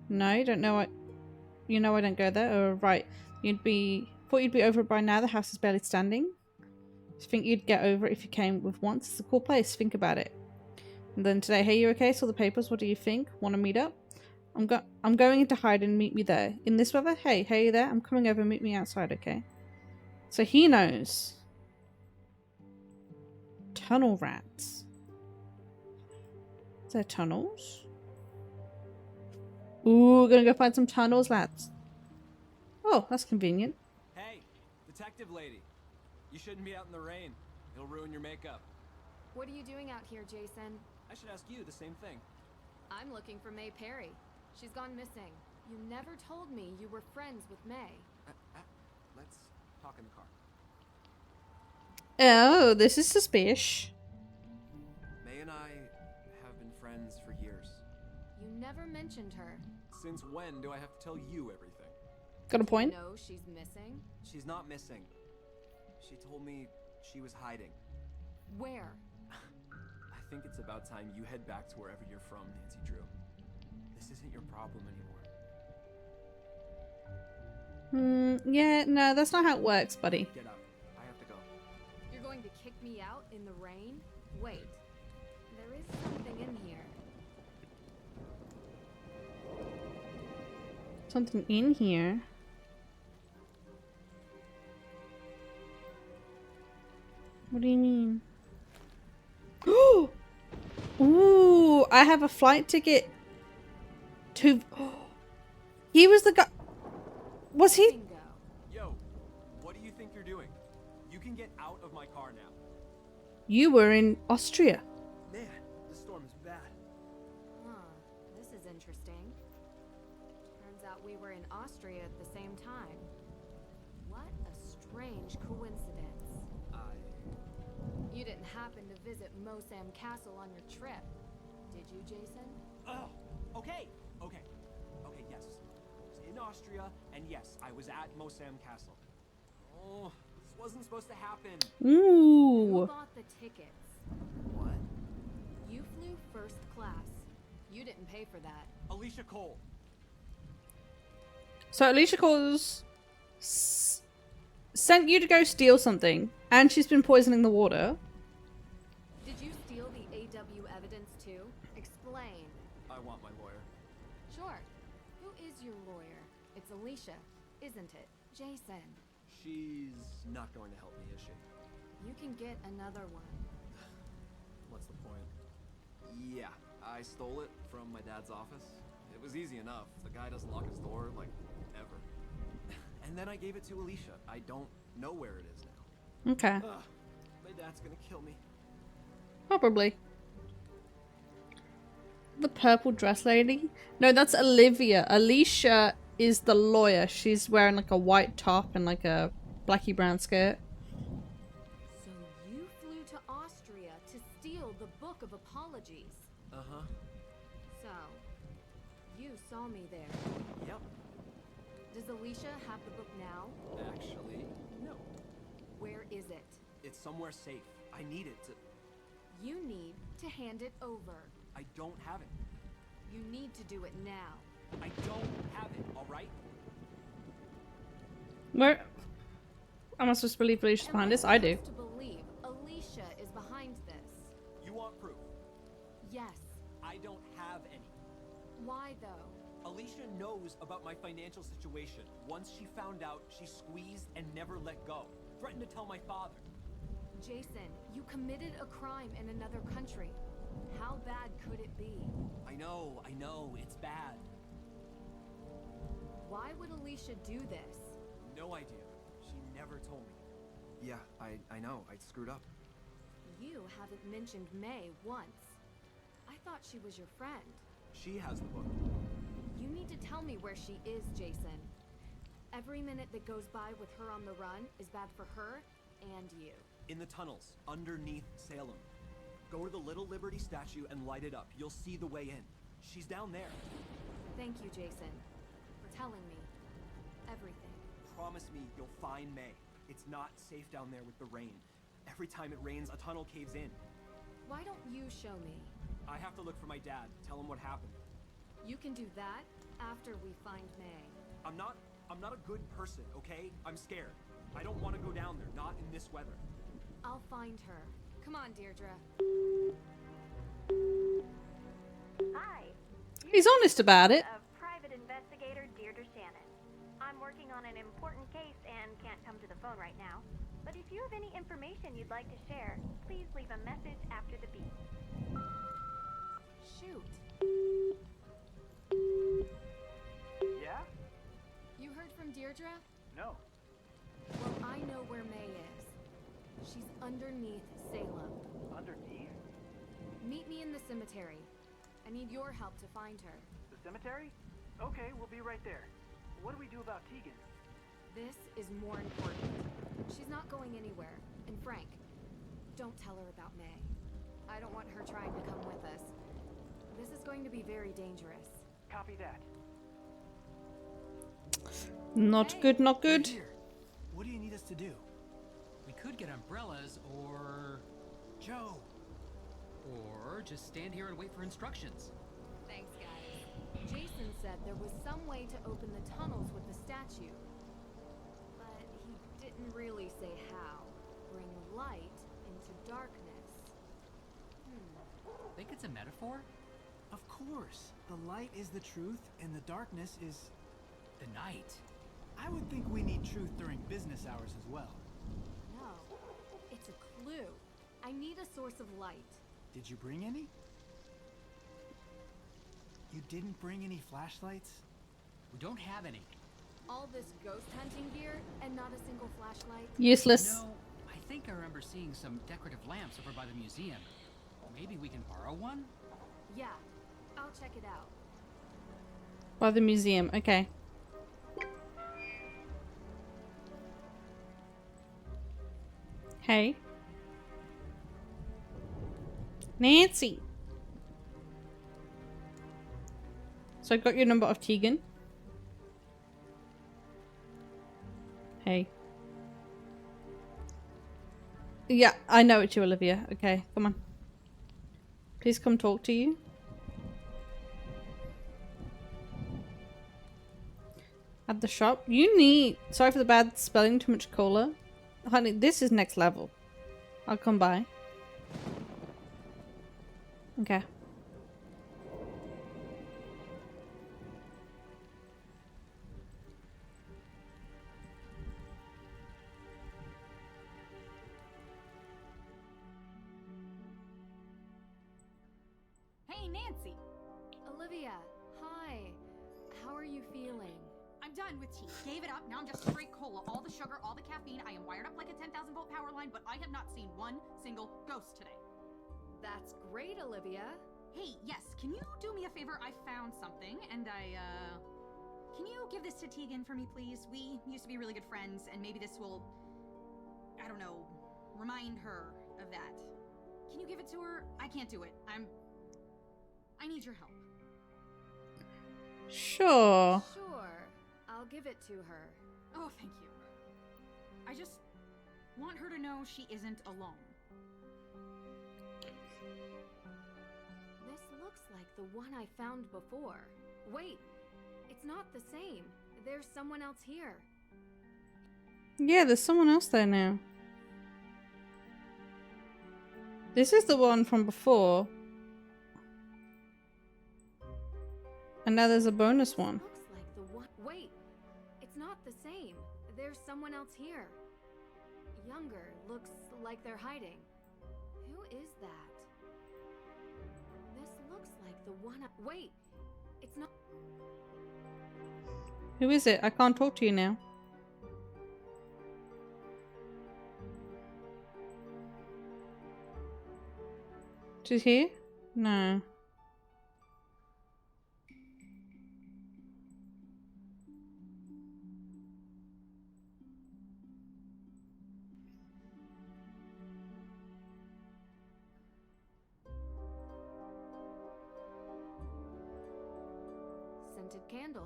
No, you don't know what. You know I don't go there. Oh, right. Thought you'd be over it by now. The house is barely standing. Think you'd get over it if you came with once. It's a cool place. Think about it. And then today, hey, you okay? Saw the papers. What do you think? Want to meet up? I'm going into hiding. Meet me there. In this weather? Hey you there? I'm coming over. Meet me outside, okay? So he knows. Tunnel rats. Is there tunnels? Ooh, gonna go find some tunnels, lads. Oh, that's convenient. Hey, detective lady. You shouldn't be out in the rain. It'll ruin your makeup. What are you doing out here, Jason? I should ask you the same thing. I'm looking for May Perry. She's gone missing. You never told me you were friends with May. Let's talk in the car. Oh, this is suspicious. May and I have been friends for years. You never mentioned her. Since when do I have to tell you everything? Got a point? No, she's missing. She's not missing. She told me she was hiding. Where? I think it's about time you head back to wherever you're from, Nancy Drew. This isn't your problem anymore. Yeah, no, that's not how it works, buddy. Get up. I have to go. You're going to kick me out in the rain? Wait. There is something in here. Something in here. What do you mean? Ooh, I have a flight ticket to... He was the guy... Was he... Yo, what do you think you're doing? You can get out of my car now. You were in Austria. Man, this storm is bad. Huh. This is interesting. Turns out we were in Austria at the same time. What a strange coincidence. Mosam Castle on your trip. Did you, Jason? Oh, okay, yes. I was in Austria, and yes, I was at Mosam Castle. Oh, this wasn't supposed to happen. Ooh. Who bought the tickets? What? You flew first class. You didn't pay for that. Alicia Cole. So Alicia Cole's sent you to go steal something, and she's been poisoning the water. Did you steal the AW evidence too? Explain. I want my lawyer. Sure. Who is your lawyer? It's Alicia, isn't it? Jason. She's not going to help me, is she? You can get another one. What's the point? Yeah, I stole it from my dad's office. It was easy enough. The guy doesn't lock his door, like, ever. And then I gave it to Alicia. I don't know where it is now. Okay. Ugh, my dad's gonna kill me. Probably. The purple dress lady? No, that's Olivia. Alicia is the lawyer. She's wearing like a white top and like a blacky brown skirt. So you flew to Austria to steal the Book of Apologies. Uh-huh. So, you saw me there. Yep. Does Alicia have the book now? Actually, no. Where is it? It's somewhere safe. I need it to... You need to hand it over. I don't have it. You need to do it now. I don't have it, alright? Where am I supposed to believe Alicia's behind this? I do. To believe Alicia is behind this. You want proof? Yes. I don't have any. Why though? Alicia knows about my financial situation. Once she found out, she squeezed and never let go. Threatened to tell my father. Jason, you committed a crime in another country. How bad could it be? I know, it's bad. Why would Alicia do this? No idea. She never told me. Yeah, I know. I screwed up. You haven't mentioned May once. I thought she was your friend. She has the book. You need to tell me where she is, Jason. Every minute that goes by with her on the run is bad for her and you. In the tunnels, underneath Salem. Go to the Little Liberty statue and light it up. You'll see the way in. She's down there. Thank you, Jason, for telling me everything. Promise me you'll find May. It's not safe down there with the rain. Every time it rains, a tunnel caves in. Why don't you show me? I have to look for my dad, tell him what happened. You can do that after we find May. I'm not a good person, okay? I'm scared. I don't want to go down there, not in this weather. I'll find her. Come on, Deirdre. Hi. He's honest about it. Of private investigator Deirdre Shannon. I'm working on an important case and can't come to the phone right now. But if you have any information you'd like to share, please leave a message after the beep. Shoot. Yeah? You heard from Deirdre? No. Well, I know where May is. She's underneath Salem. Underneath? Meet me in the cemetery. I need your help to find her. The cemetery? Okay, we'll be right there. What do we do about Tegan? This is more important. She's not going anywhere. And Frank, don't tell her about May. I don't want her trying to come with us. This is going to be very dangerous. Copy that. Not good, not good. Here. What do you need us to do? We could get umbrellas or... Joe! Or just stand here and wait for instructions. Thanks, guys. Jason said there was some way to open the tunnels with the statue. But he didn't really say how. Bring light into darkness. Think it's a metaphor? Of course. The light is the truth, and the darkness is... the night. I would think we need truth during business hours as well. No, it's a clue. I need a source of light. Did you bring any? You didn't bring any flashlights? We don't have any. All this ghost hunting gear and not a single flashlight? Useless. No, I think I remember seeing some decorative lamps over by the museum. Maybe we can borrow one? Yeah, I'll check it out. By the museum, okay. Nancy. So I got your number of Tegan. Hey. Yeah, I know it's you, Olivia. Okay, come on. Please come talk to you. At the shop? You need... Sorry for the bad spelling, too much cola. Honey, this is next level. I'll come by. Okay. Hey, Nancy. Olivia, hi. How are you feeling? I'm done with tea. Gave it up. Now I'm just straight cola. All the sugar, all the caffeine. I am wired up like a 10,000 volt power line, but I have not seen one single ghost today. That's great, Olivia. Hey, yes, can you do me a favor? I found something, and can you give this to Tegan for me, please? We used to be really good friends, and maybe this will, I don't know, remind her of that. Can you give it to her? I can't do it. I need your help. Sure. Sure. I'll give it to her. Oh, thank you. I just want her to know she isn't alone. This looks like the one I found before. Wait, it's not the same. There's someone else here. Yeah, there's someone else there now. This is the one from before. And now there's a bonus one. Looks like the one. Wait, it's not the same. There's someone else here. Younger, looks like they're hiding. Who is that? This looks like the one. Wait, it's not. Who is it? I can't talk to you now. She's here? No. Scented candles.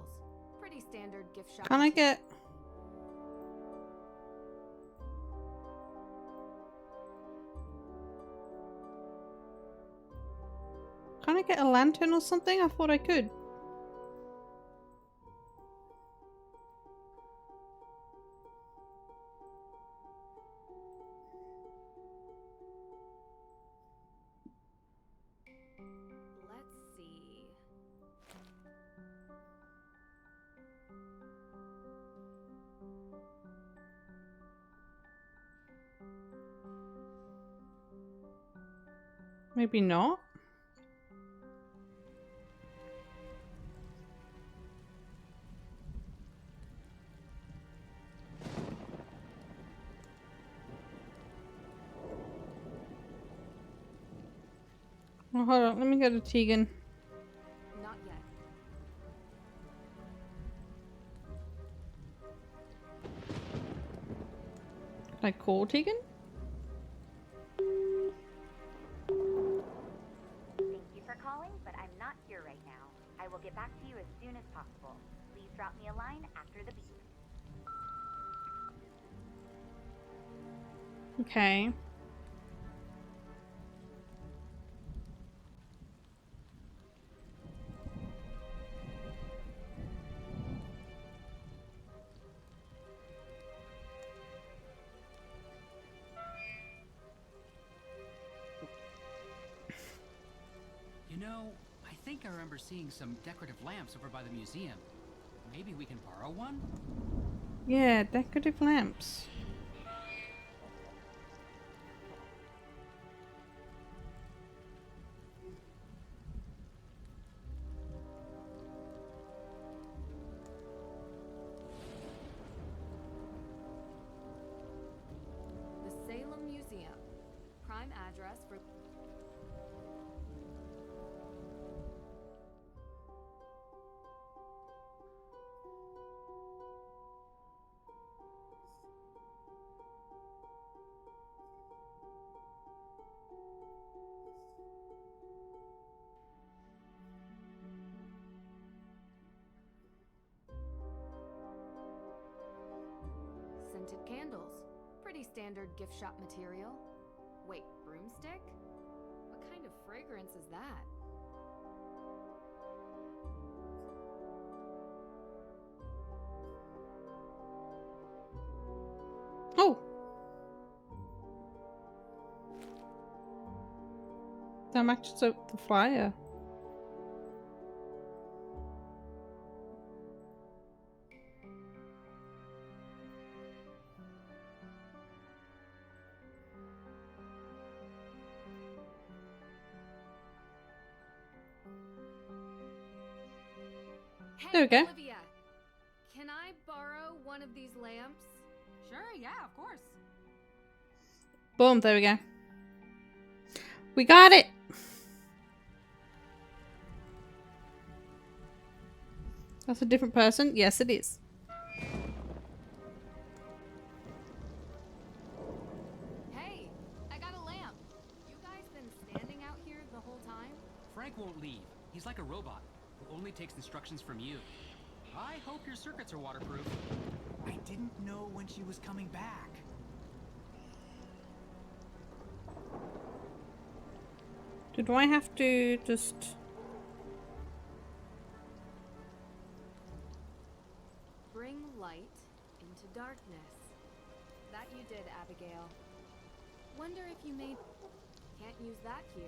Pretty standard gift shop. Can I get... Can I get a lantern or something? I thought I could. Let's see. Maybe not. Oh, hold on, let me go to Tegan. Not yet. Can I call Tegan? Thank you for calling, but I'm not here right now. I will get back to you as soon as possible. Please drop me a line after the beep. Okay. You know, I think I remember seeing some decorative lamps over by the museum. Maybe we can borrow one? Yeah, decorative lamps. The Salem Museum. Prime address for. scented candles. Pretty standard gift shop material. Wait, broomstick? What kind of fragrance is that? Oh! That matches up the flyer. There we go. Olivia, can I borrow one of these lamps? Sure, yeah, of course. Boom, there we go. We got it! That's a different person? Yes, it is. Hey, I got a lamp. You guys been standing out here the whole time? Frank won't leave. He's like a robot who only takes instructions from you. I hope your circuits are waterproof. I didn't know when she was coming back. Do I have to just... Bring light into darkness. That you did, Abigail. Wonder if you made... Can't use that here.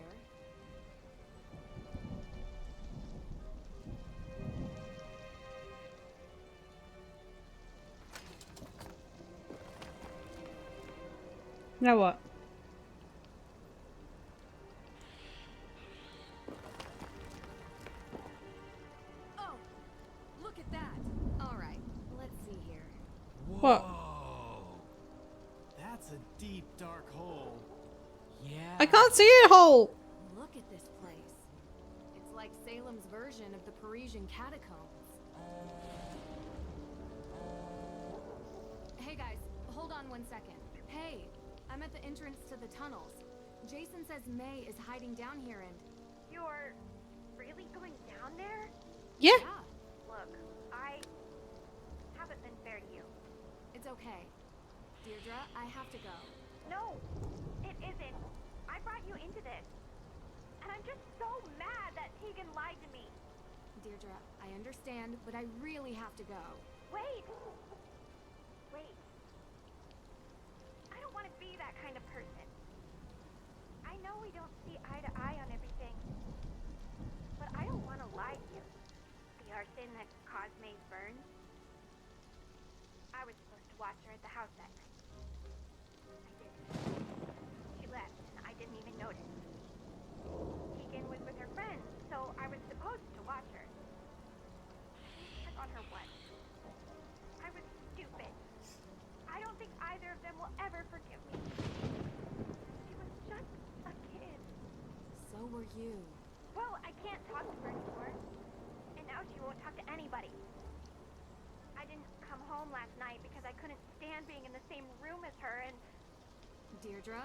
Now what? Oh, look at that. All right, let's see here. What? That's a deep, dark hole. Yeah. I can't see a hole! Look at this place. It's like Salem's version of the Parisian catacombs. Hey guys, hold on 1 second. Hey, I'm at the entrance to the tunnels. Jason says May is hiding down here and... You're really going down there? Yeah. Look, I haven't been fair to you. It's okay. Deirdre, I have to go. No, it isn't. I brought you into this. And I'm just so mad that Tegan lied to me. Deirdre, I understand, but I really have to go. Wait! Wait. I don't want to be that kind of person. I know we don't see eye to eye on everything. But I don't want to lie to you. The arson that caused May's burn. I was supposed to watch her at the house that night. I didn't. She left, and I didn't even notice. Tegan was with her friends, so I was supposed to watch her. I got her once. I was stupid. I don't think either of them will ever forgive me. She was just a kid. So were you. Well, I can't talk to her anymore. And now she won't talk to anybody. I didn't come home last night because I couldn't stand being in the same room as her and... Deirdre,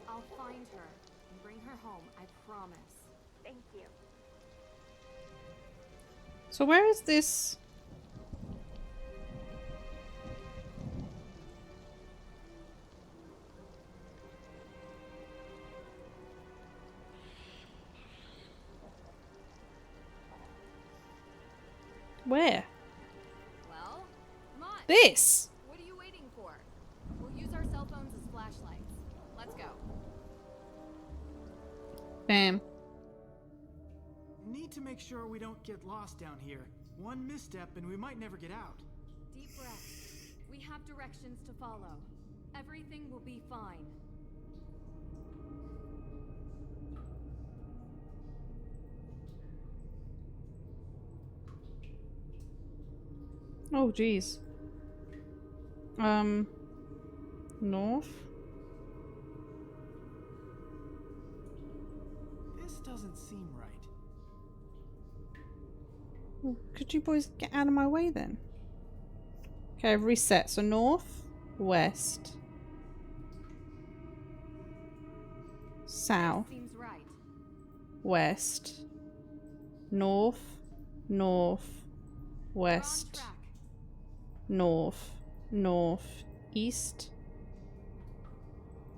I'll find her and bring her home, I promise. Thank you. So where is this? Where? Well, come on. This! What are you waiting for? We'll use our cell phones as flashlights. Let's go. Bam. Need to make sure we don't get lost down here. One misstep and we might never get out. Deep breath. We have directions to follow. Everything will be fine. Oh, geez. North? This doesn't seem right. Well, could you boys get out of my way then? Okay, I've reset. So north, west, south, Seems right. west, north, north, west, north, north, East.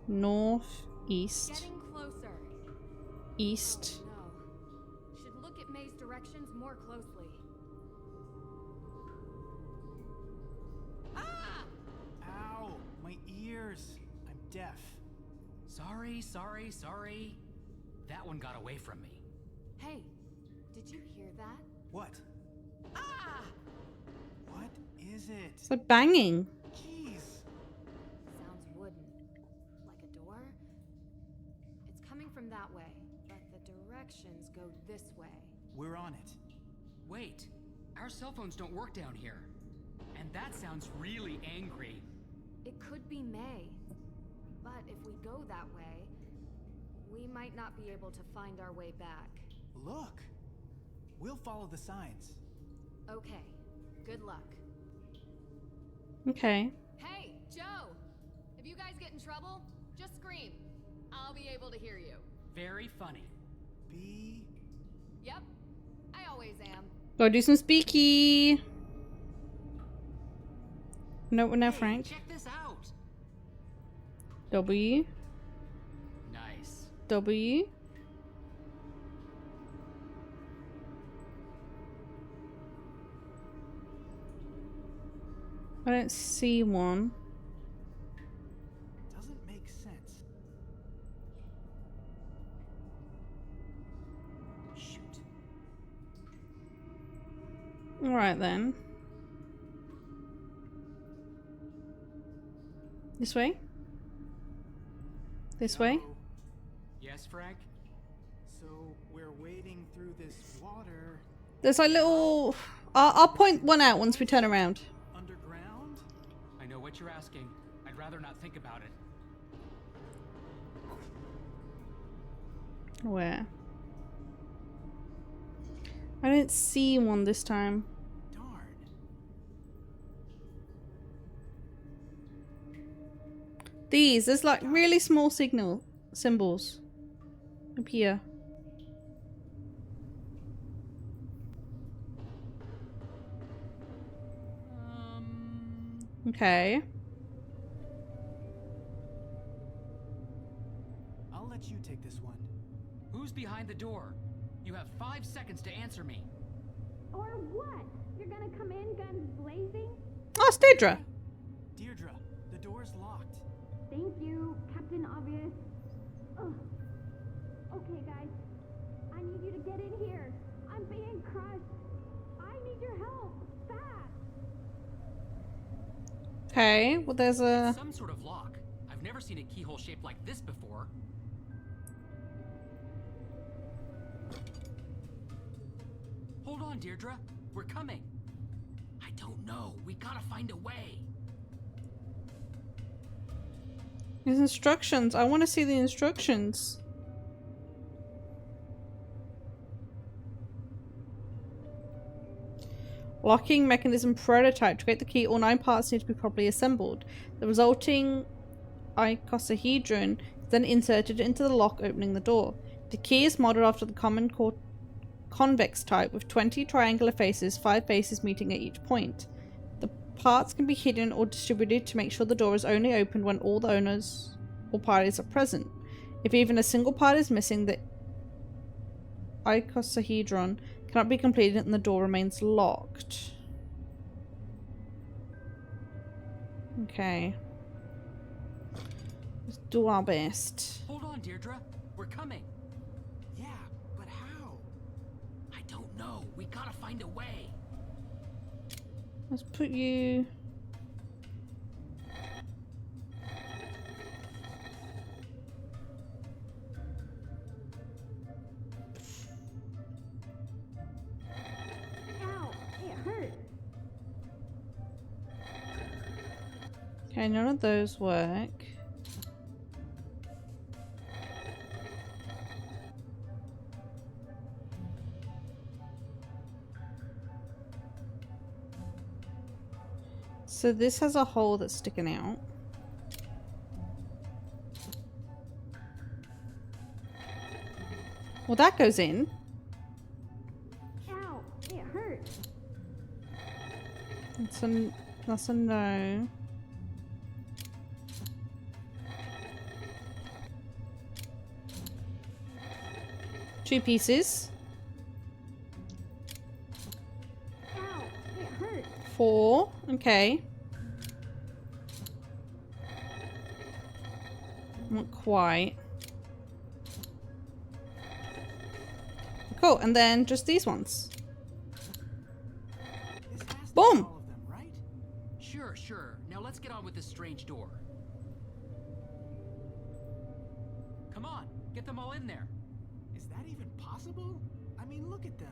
North. East. Getting closer. East. Oh, no. Should look at May's directions more closely. Ah! Ow! My ears! I'm deaf. Sorry. That one got away from me. Hey, did you hear that? What? Ah! What is it? It's like banging. Jeez. Sounds wooden. Like a door? It's coming from that way, but the directions go this way. We're on it. Wait, our cell phones don't work down here. And that sounds really angry. It could be May. But if we go that way, we might not be able to find our way back. Look! We'll follow the signs. Okay, good luck. Okay. Hey, Joe! If you guys get in trouble, just scream. I'll be able to hear you. Very funny. Yep, I always am. Go do some speaky. No, now, Frank. Check this out. W. Nice. W. I don't see one. Doesn't make sense. Shoot. Alright then. This way? This way? Yes, Frank? So we're wading through this water. There's like little... I'll point one out once we turn around. Underground? I know what you're asking. I'd rather not think about it. Where? I don't see one this time. There's like really small symbols up here. Okay. I'll let you take this one. Who's behind the door? You have 5 seconds to answer me. Or what? You're gonna come in guns blazing? Oh, it's Deirdre. Deirdre, the door's locked. Thank you, Captain Obvious. Ugh. Okay, guys. I need you to get in here. I'm being crushed. I need your help. Fast. Okay, well there's a... Some sort of lock. I've never seen a keyhole shaped like this before. Hold on, Deirdre. We're coming. I don't know. We gotta find a way. There's instructions. I want to see the instructions. Locking mechanism prototype. To create the key, all 9 parts need to be properly assembled. The resulting icosahedron is then inserted into the lock, opening the door. The key is modeled after the common convex type with 20 triangular faces, 5 faces meeting at each point. The parts can be hidden or distributed to make sure the door is only opened when all the owners or parties are present. If even a single part is missing, the icosahedron cannot be completed and the door remains locked. Okay. Let's do our best. Hold on, Deirdre. We're coming. Yeah, but how? I don't know. We gotta find a way. Let's put you... Ow, it hurts. Okay, none of those work. So this has a hole that's sticking out. Well, that goes in. Ow, it hurts. That's a no. 2 pieces. 4. Okay. Not quite. Cool, and then just these ones. Boom! Sure, sure. Now let's get on with this strange door. Come on, get them all in there. Is that even possible? I mean, look at them.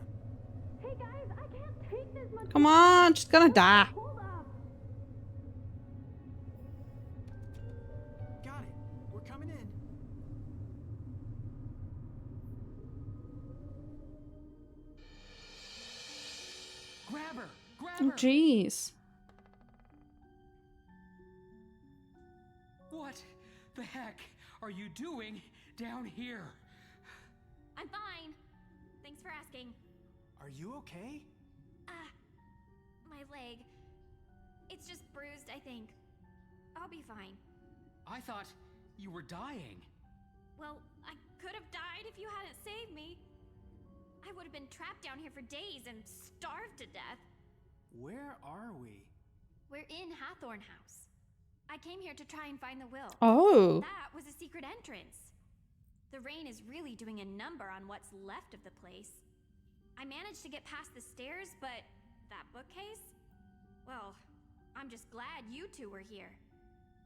Hey guys, I can't take this much. Come on, she's gonna die. Hold up. Got it. We're coming in. Grab her! Grab Oh, her! jeez. What the heck are you doing down here? I'm fine. Thanks for asking. Are you okay? My leg. It's just bruised, I think. I'll be fine. I thought you were dying. Well, I could have died if you hadn't saved me. I would have been trapped down here for days and starved to death. Where are we? We're in Hathorn House. I came here to try and find the will. Oh. That was a secret entrance. The rain is really doing a number on what's left of the place. I managed to get past the stairs, but that bookcase? Well, I'm just glad you two were here.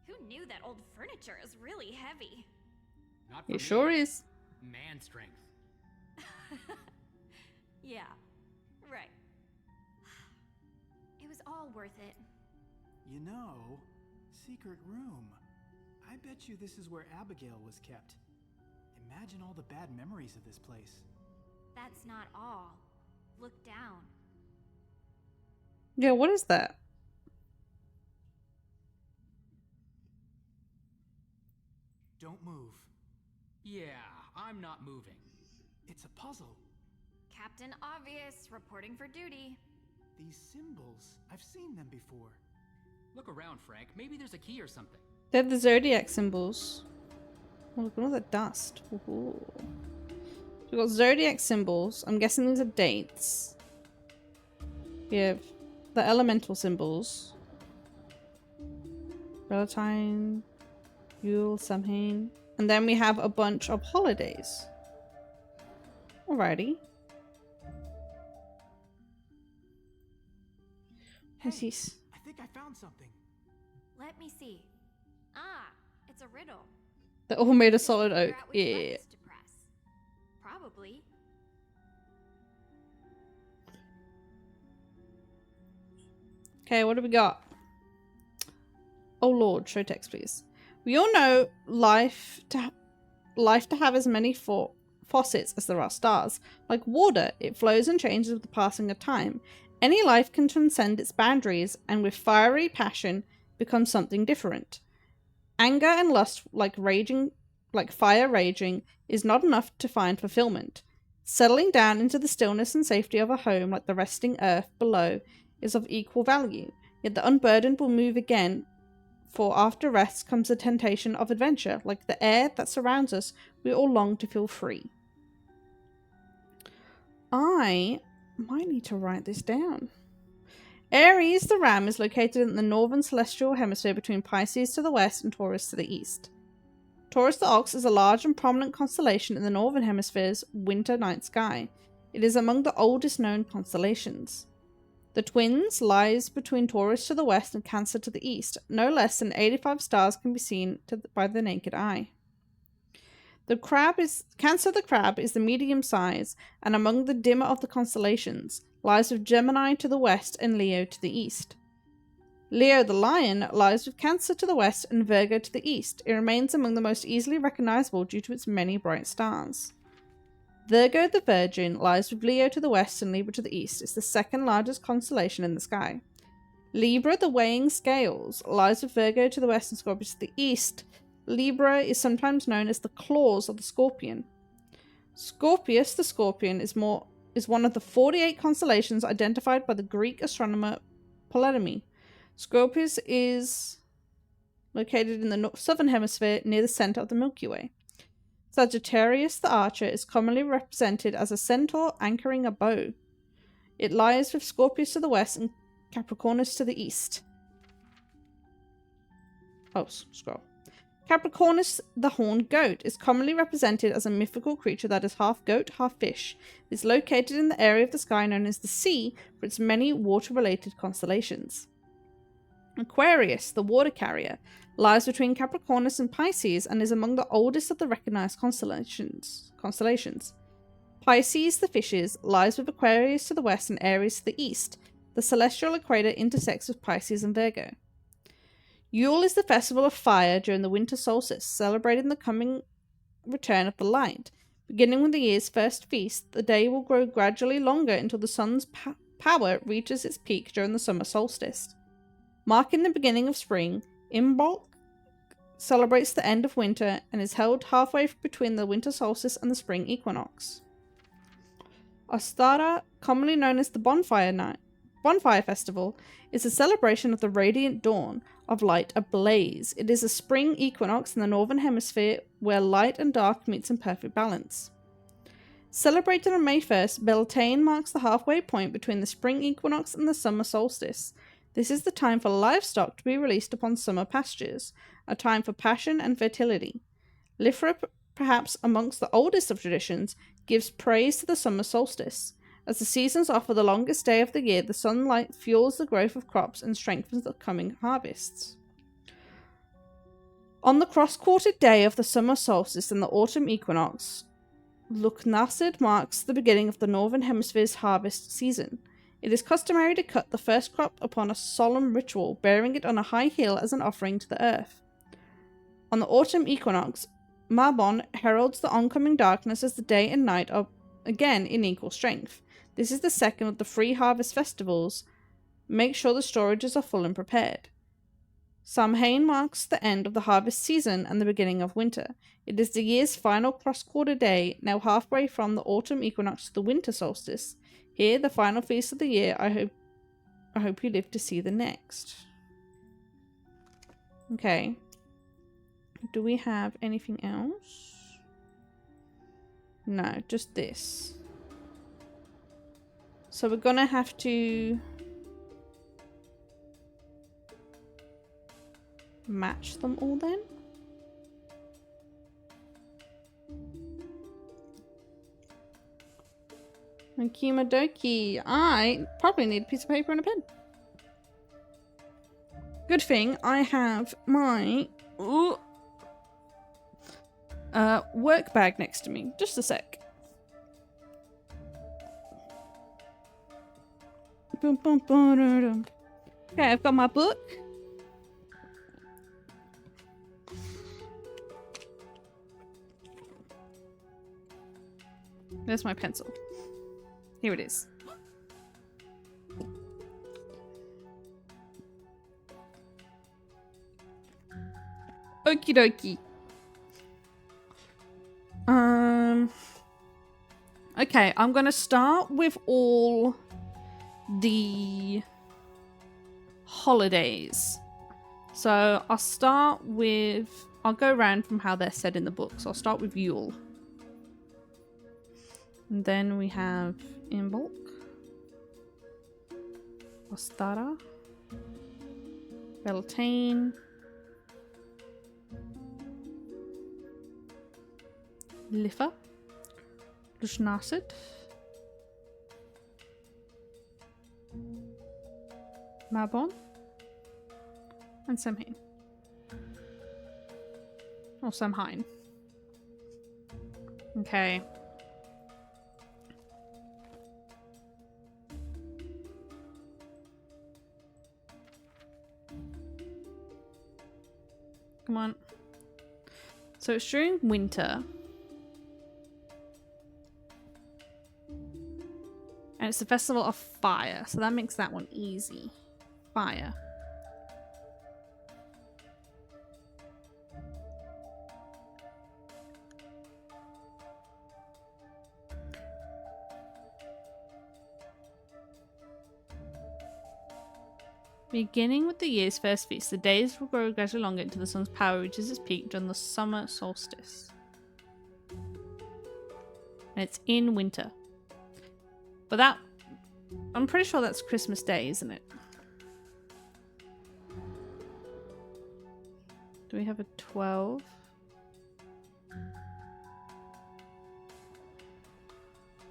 Who knew that old furniture is really heavy? Not for It me. sure is. Man strength. Yeah, right. It was all worth it. You know, secret room. I bet you this is where Abigail was kept. Imagine all the bad memories of this place. That's not all. Look down. Yeah, what is that? Don't move. Yeah, I'm not moving. It's a puzzle. Captain Obvious, reporting for duty. These symbols, I've seen them before. Look around, Frank. Maybe there's a key or something. They're the zodiac symbols. Oh, look at all that dust. Ooh. So we've got zodiac symbols. I'm guessing these are dates. We have the elemental symbols. Valentine, Yule, Samhain. And then we have a bunch of holidays. Alrighty. What's this? I think I found something. Let me see. Ah, it's a riddle. They're all made of solid oak. Figure out which Yeah. buttons to press. Probably. Okay, what do we got? Oh lord, show text please. We all know life to have as many faucets as there are stars. Like water, it flows and changes with the passing of time. Any life can transcend its boundaries and with fiery passion become something different. Anger and lust, like fire raging, is not enough to find fulfillment. Settling down into the stillness and safety of a home like the resting earth below is of equal value, yet the unburdened will move again, for after rest comes the temptation of adventure. Like the air that surrounds us, we all long to feel free. I might need to write this down. Aries, the ram, is located in the northern celestial hemisphere between Pisces to the west and Taurus to the east. Taurus the ox is a large and prominent constellation in the northern hemisphere's winter night sky. It is among the oldest known constellations. The Twins lies between Taurus to the west and Cancer to the east. No less than 85 stars can be seen by the naked eye. Cancer the Crab is the medium size and among the dimmer of the constellations, lies with Gemini to the west and Leo to the east. Leo the Lion lies with Cancer to the west and Virgo to the east. It remains among the most easily recognizable due to its many bright stars. Virgo the Virgin lies with Leo to the west and Libra to the east. It's the second largest constellation in the sky. Libra the Weighing Scales lies with Virgo to the west and Scorpio to the east. Libra is sometimes known as the claws of the scorpion. Scorpius the Scorpion is one of the 48 constellations identified by the Greek astronomer Ptolemy. Scorpius is located in the southern hemisphere near the center of the Milky Way. Sagittarius the archer is commonly represented as a centaur anchoring a bow. It lies with Scorpius to the west and Capricornus to the east. Oh, scroll. Capricornus the horned goat is commonly represented as a mythical creature that is half goat, half fish. It is located in the area of the sky known as the sea for its many water-related constellations. Aquarius, the water carrier, lies between Capricornus and Pisces and is among the oldest of the recognized constellations. Pisces, the fishes, lies with Aquarius to the west and Aries to the east. The celestial equator intersects with Pisces and Virgo. Yule is the festival of fire during the winter solstice, celebrating the coming return of the light. Beginning with the year's first feast, the day will grow gradually longer until the sun's power reaches its peak during the summer solstice. Marking the beginning of spring, Imbolc celebrates the end of winter and is held halfway between the winter solstice and the spring equinox. Ostara, commonly known as the Bonfire Festival, is a celebration of the radiant dawn of light ablaze. It is a spring equinox in the northern hemisphere where light and dark meets in perfect balance. Celebrated on May 1st, Beltane marks the halfway point between the spring equinox and the summer solstice. This is the time for livestock to be released upon summer pastures, a time for passion and fertility. Lithra, perhaps amongst the oldest of traditions, gives praise to the summer solstice. As the seasons offer the longest day of the year, the sunlight fuels the growth of crops and strengthens the coming harvests. On the cross-quartered day of the summer solstice and the autumn equinox, Lughnasadh marks the beginning of the northern hemisphere's harvest season. It is customary to cut the first crop upon a solemn ritual, bearing it on a high hill as an offering to the earth. On the autumn equinox, Mabon heralds the oncoming darkness as the day and night are again in equal strength. This is the second of the free harvest festivals. Make sure the storages are full and prepared. Samhain marks the end of the harvest season and the beginning of winter. It is the year's final cross-quarter day, now halfway from the autumn equinox to the winter solstice. Here, the final feast of the year. I hope you live to see the next. Okay. Do we have anything else? No, just this. So we're gonna have to match them all then. Akima dokie. I probably need a piece of paper and a pen. Good thing I have my work bag next to me. Just a sec. Okay, I've got my book. There's my pencil. Here it is. Okie dokie. Okay, I'm gonna start with all the holidays. So I'll go around from how they're said in the book. So I'll start with Yule. And then we have Imbolc, Ostara, Beltane, Lithra, Lughnasadh, Mabon, and Samhain. Or Samhain. Okay. Come on. So it's during winter. And it's the festival of fire. So that makes that one easy. Fire. Beginning with the year's first feast, the days will grow gradually longer until the sun's power reaches its peak during the summer solstice. And it's in winter. But that... I'm pretty sure that's Christmas Day, isn't it? Do we have a 12?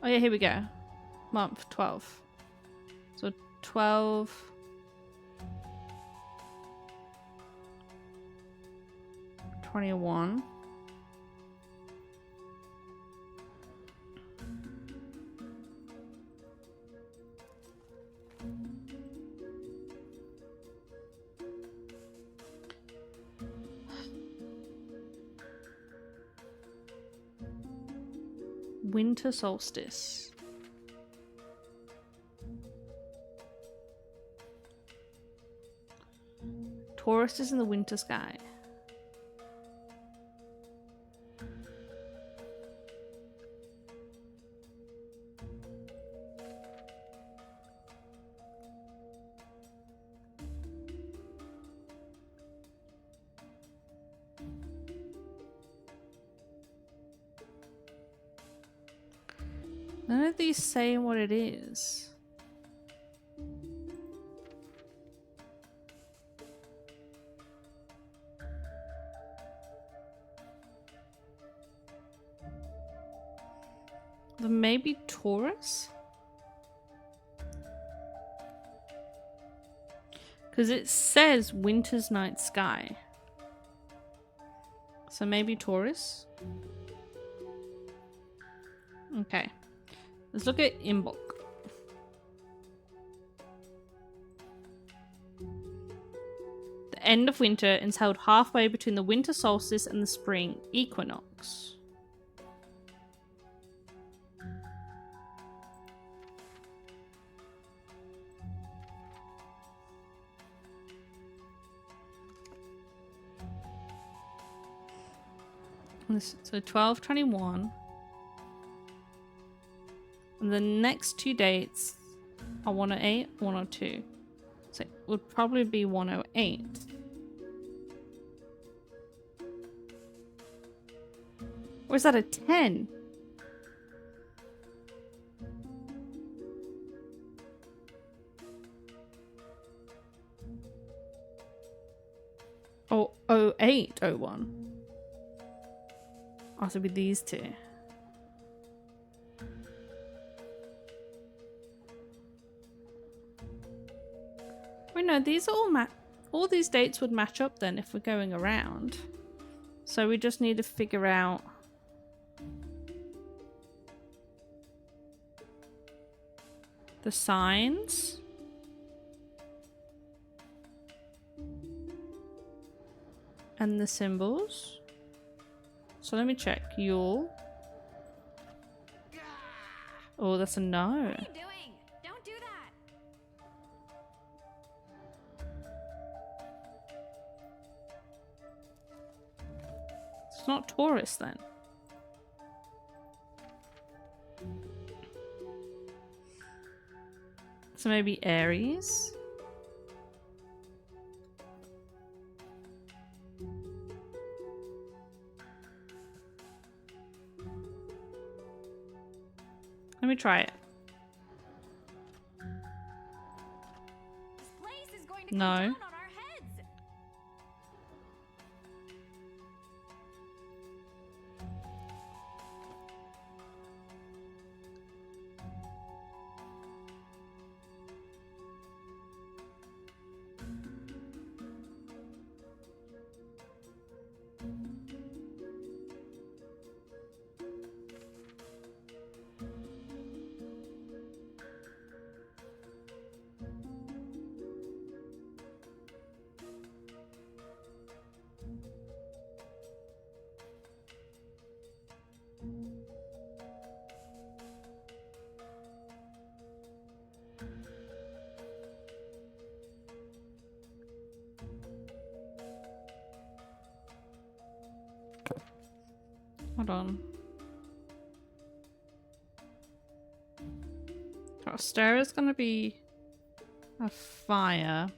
Oh yeah, here we go. Month 12. So 12... 21. Winter solstice. Taurus is in the winter sky. None of these say what it is. Then maybe Taurus? Because it says winter's night sky. So maybe Taurus? Okay. Let's look at Imbolc. The end of winter is held halfway between the winter solstice and the spring equinox. So 12/21. And the next two dates are 108, 102. So it would probably be 108. Or is that a 10? Oh, 08, 01. Also be these two. Wait, no, these are all these dates would match up then if we're going around. So we just need to figure out the signs. And the symbols. So let me check. Yule. Oh, that's a no. What are you doing? Don't do that. It's not Taurus then. So maybe Aries. Let me try it. This place is going to come No. down on our heads. Hold on. Star is gonna be a fire.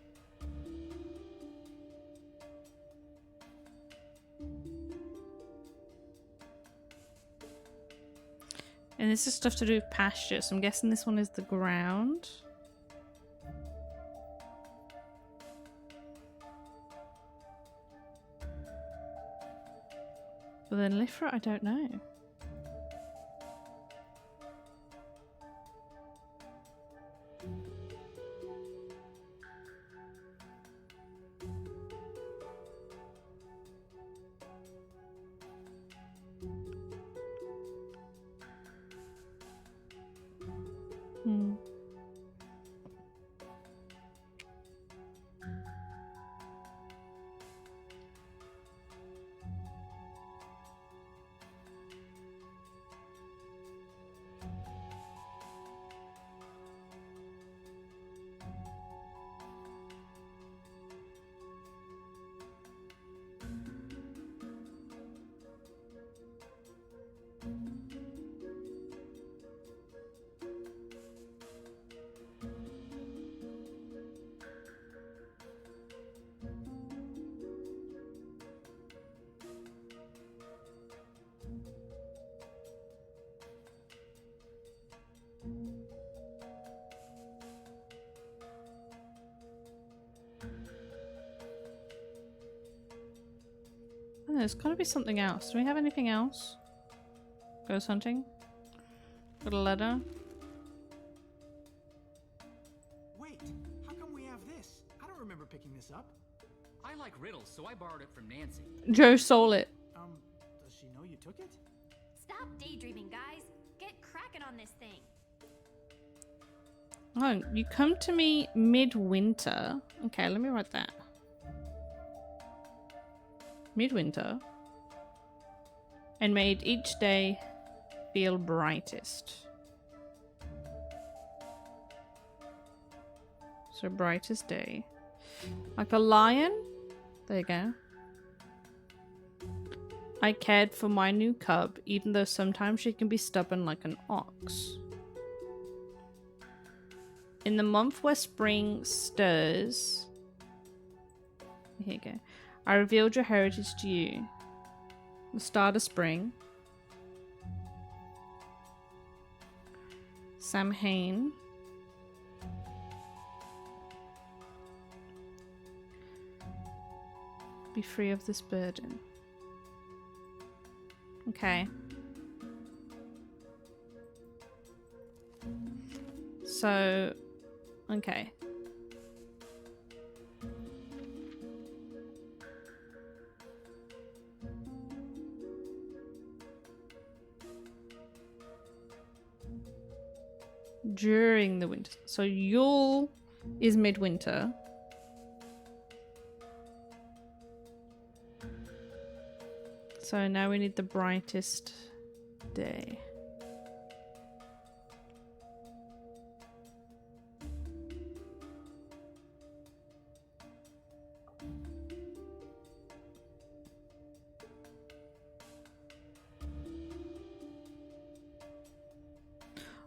And this is stuff to do with pasture, so I'm guessing this one is the ground. But then Lifra, I don't know. Oh, there's got to be something else. Do we have anything else? Ghost hunting? Got a letter? Wait, how come we have this? I don't remember picking this up. I like riddles, so I borrowed it from Nancy. Joe stole it. Does she know you took it? Stop daydreaming, guys. Get cracking on this thing. Oh, you come to me midwinter. Okay, let me write that. Midwinter. And made each day feel brightest. So brightest day. Like a lion? There you go. I cared for my new cub, even though sometimes she can be stubborn like an ox. In the month where spring stirs... Here you go. I revealed your heritage to you. The start of spring. Samhain. Be free of this burden. Okay. So, okay. During the winter. So Yule is midwinter. So now we need the brightest day.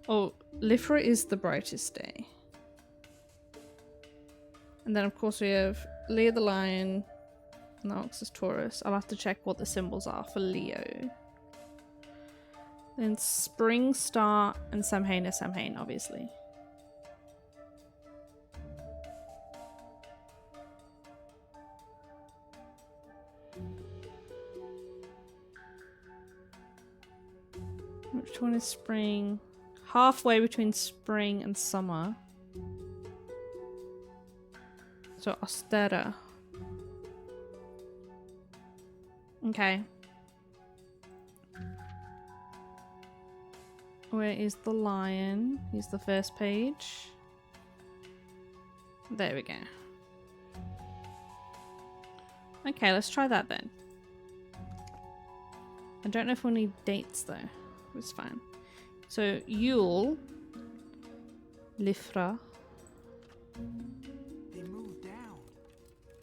Oh, Lifra is the brightest day. And then of course we have Leo the Lion, and the Ox is Taurus. I'll have to check what the symbols are for Leo. Then Spring, Star, and Samhain are Samhain, obviously. Which one is spring? Halfway between spring and summer. So Ostera. Okay. Where is the lion? Here's the first page. There we go. Okay, let's try that then. I don't know if we'll need dates though. It's fine. So Yule, Lifra. They moved down.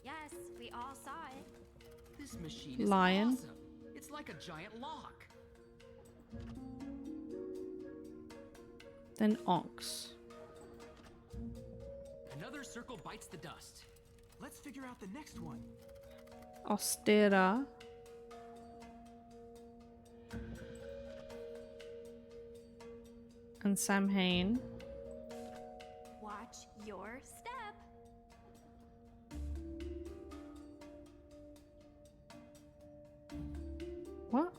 Yes, we all saw it. This machine is Lion. awesome. It's like a giant lock. Then Ox. Another circle bites the dust. Let's figure out the next one. Ostera. and Sam Hain. Watch your step. What?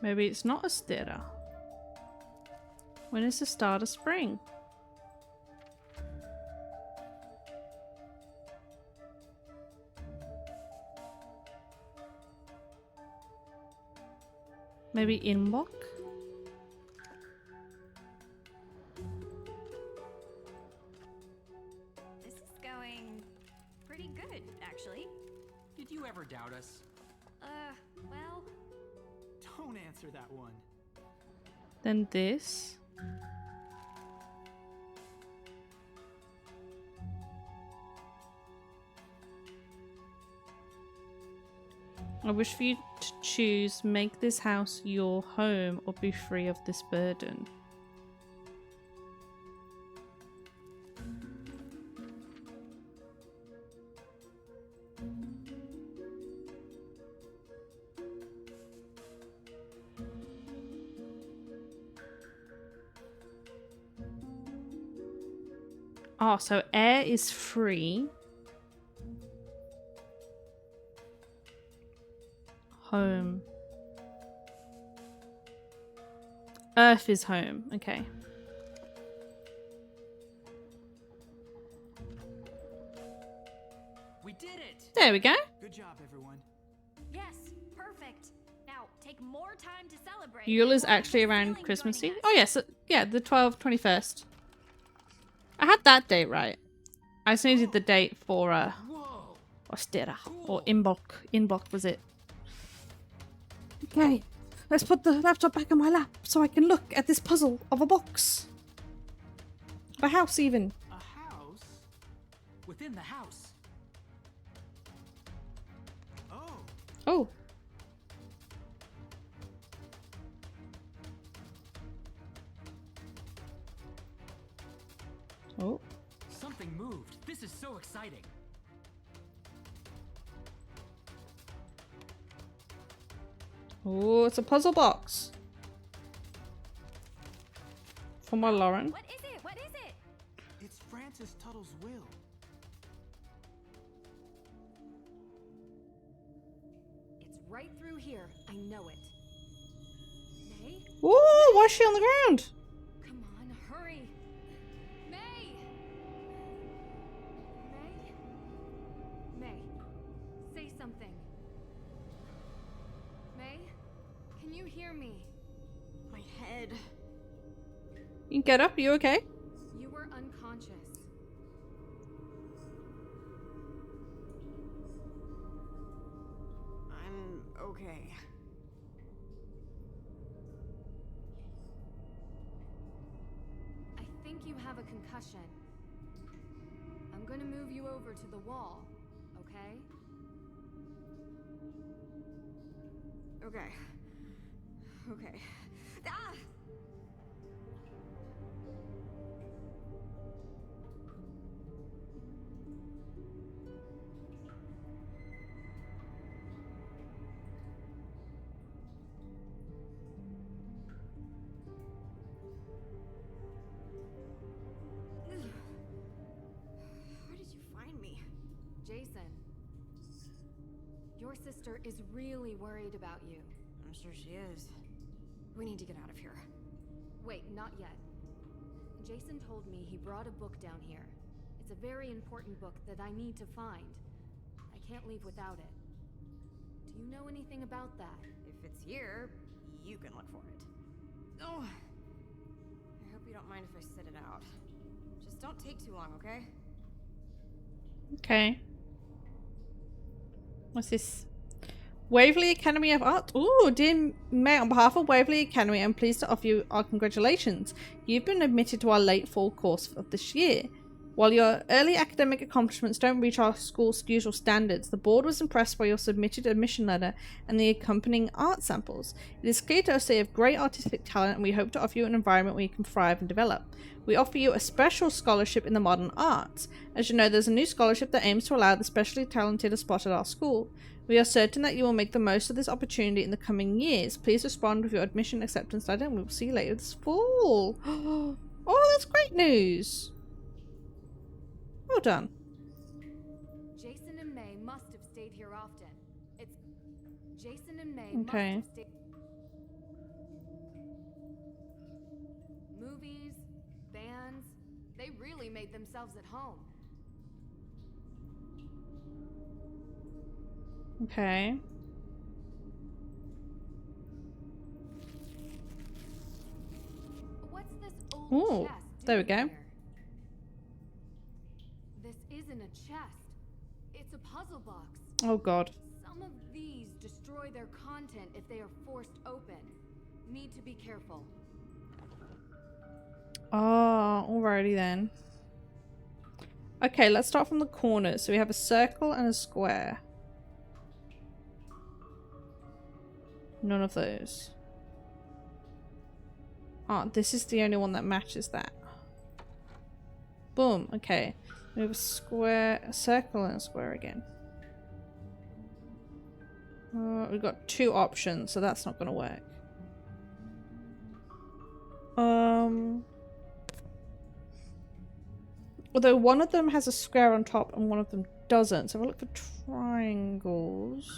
Maybe it's not a stera. When is the start of spring? Maybe Inbok? This is going pretty good, actually. Did you ever doubt us? Well... Don't answer that one. Then this. I wish for you to choose make this house your home or be free of this burden. Oh, so air is free. Home. Earth is home. Okay. We did it! There we go. Good job, everyone. Yes, perfect. Now, take more time to celebrate. Yule is actually around Christmassy. Oh yes, yeah, the 21st. I had that date right. I just needed the date for Ostera or Inbok. Inbok was it? Okay, let's put the laptop back on my lap so I can look at this puzzle of a box. A house, even. A house? Within the house. Oh. Oh. Oh. Something moved. This is so exciting. Oh, it's a puzzle box. For my Lauren. What is it? What is it? It's Francis Tuttle's will. It's right through here. I know it. May? Oh, why is she on the ground? Come on, hurry. May! May? May, say something. May? Can you hear me? My head. You can get up. Are you okay? You were unconscious. I'm okay. I think you have a concussion. I'm gonna move you over to the wall, okay? Okay. Okay. Ah! How did you find me? Jason, your sister is really worried about you. I'm sure she is. We need to get out of here. Wait, not yet. Jason told me he brought a book down here. It's a very important book that I need to find. I can't leave without it. Do you know anything about that? If it's here, you can look for it. Oh! I hope you don't mind if I sit it out. Just don't take too long, okay? Okay. What's this? Waverley Academy of Art. Ooh, dear May, on behalf of Waverley Academy, I'm pleased to offer you our congratulations. You've been admitted to our late fall course of this year. While your early academic accomplishments don't reach our school's usual standards, the board was impressed by your submitted admission letter and the accompanying art samples. It is clear to us that you have great artistic talent, and we hope to offer you an environment where you can thrive and develop. We offer you a special scholarship in the modern arts. As you know, there's a new scholarship that aims to allow the specially talented a spot at our school. We are certain that you will make the most of this opportunity in the coming years. Please respond with your admission acceptance letter, and we will see you later this fall. Oh, that's great news. Well done. Jason and May must have stayed here often. It's Jason and May Okay. must have stayed. Movies, bands, they really made themselves at home. Okay. What's this old Ooh, chest there we doing go. here? This isn't a chest. It's a puzzle box. Oh god. Some of these destroy their content if they are forced open. Need to be careful. Oh, alrighty then. Okay, let's start from the corners. So we have a circle and a square. None of those. Oh, this is the only one that matches that. Boom. Okay. We have a square, a circle, and a square again. We've got two options, so that's not going to work. Although one of them has a square on top and one of them doesn't. So if I look for triangles.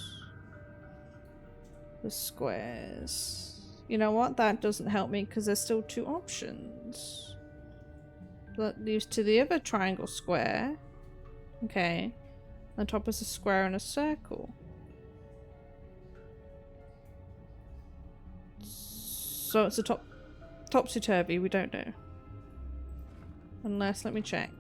The squares. You know what? That doesn't help me because there's still two options. That leaves to the other triangle square. Okay. On top is a square and a circle. So it's a topsy-turvy. We don't know. Unless, let me check.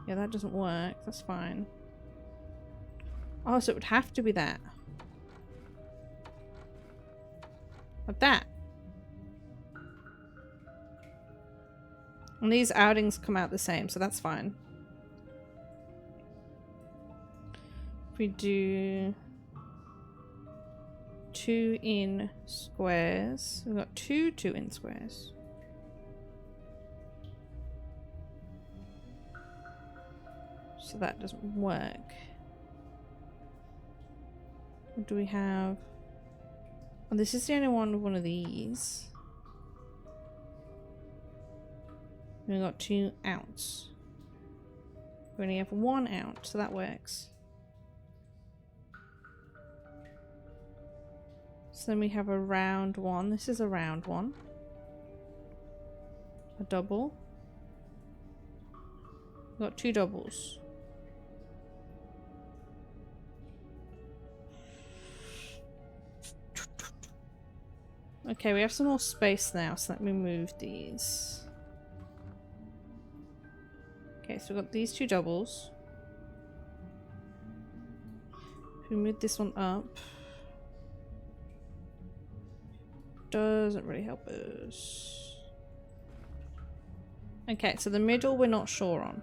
Yeah, that doesn't work. That's fine. Oh, so it would have to be that. Like that. And these outings come out the same, so that's fine. If we do 2 in squares, we've got 2 in squares. So that doesn't work. What do we have? Oh, this is the only one with one of these. We got 2 outs. We only have 1 out, so that works. So then we have a round one. This is a round one. A double. We've got 2 doubles. Okay, we have some more space now, so let me move these. Okay, so we've got these 2 doubles. If we move this one up, doesn't really help us. Okay, so the middle we're not sure on.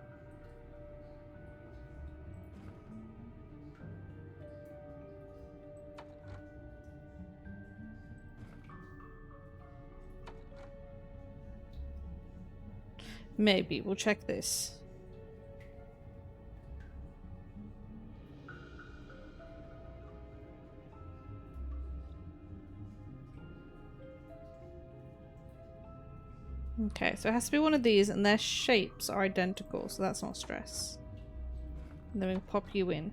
Maybe. We'll check this. Okay, so it has to be one of these, and their shapes are identical, so that's not stress. And then we'll pop you in.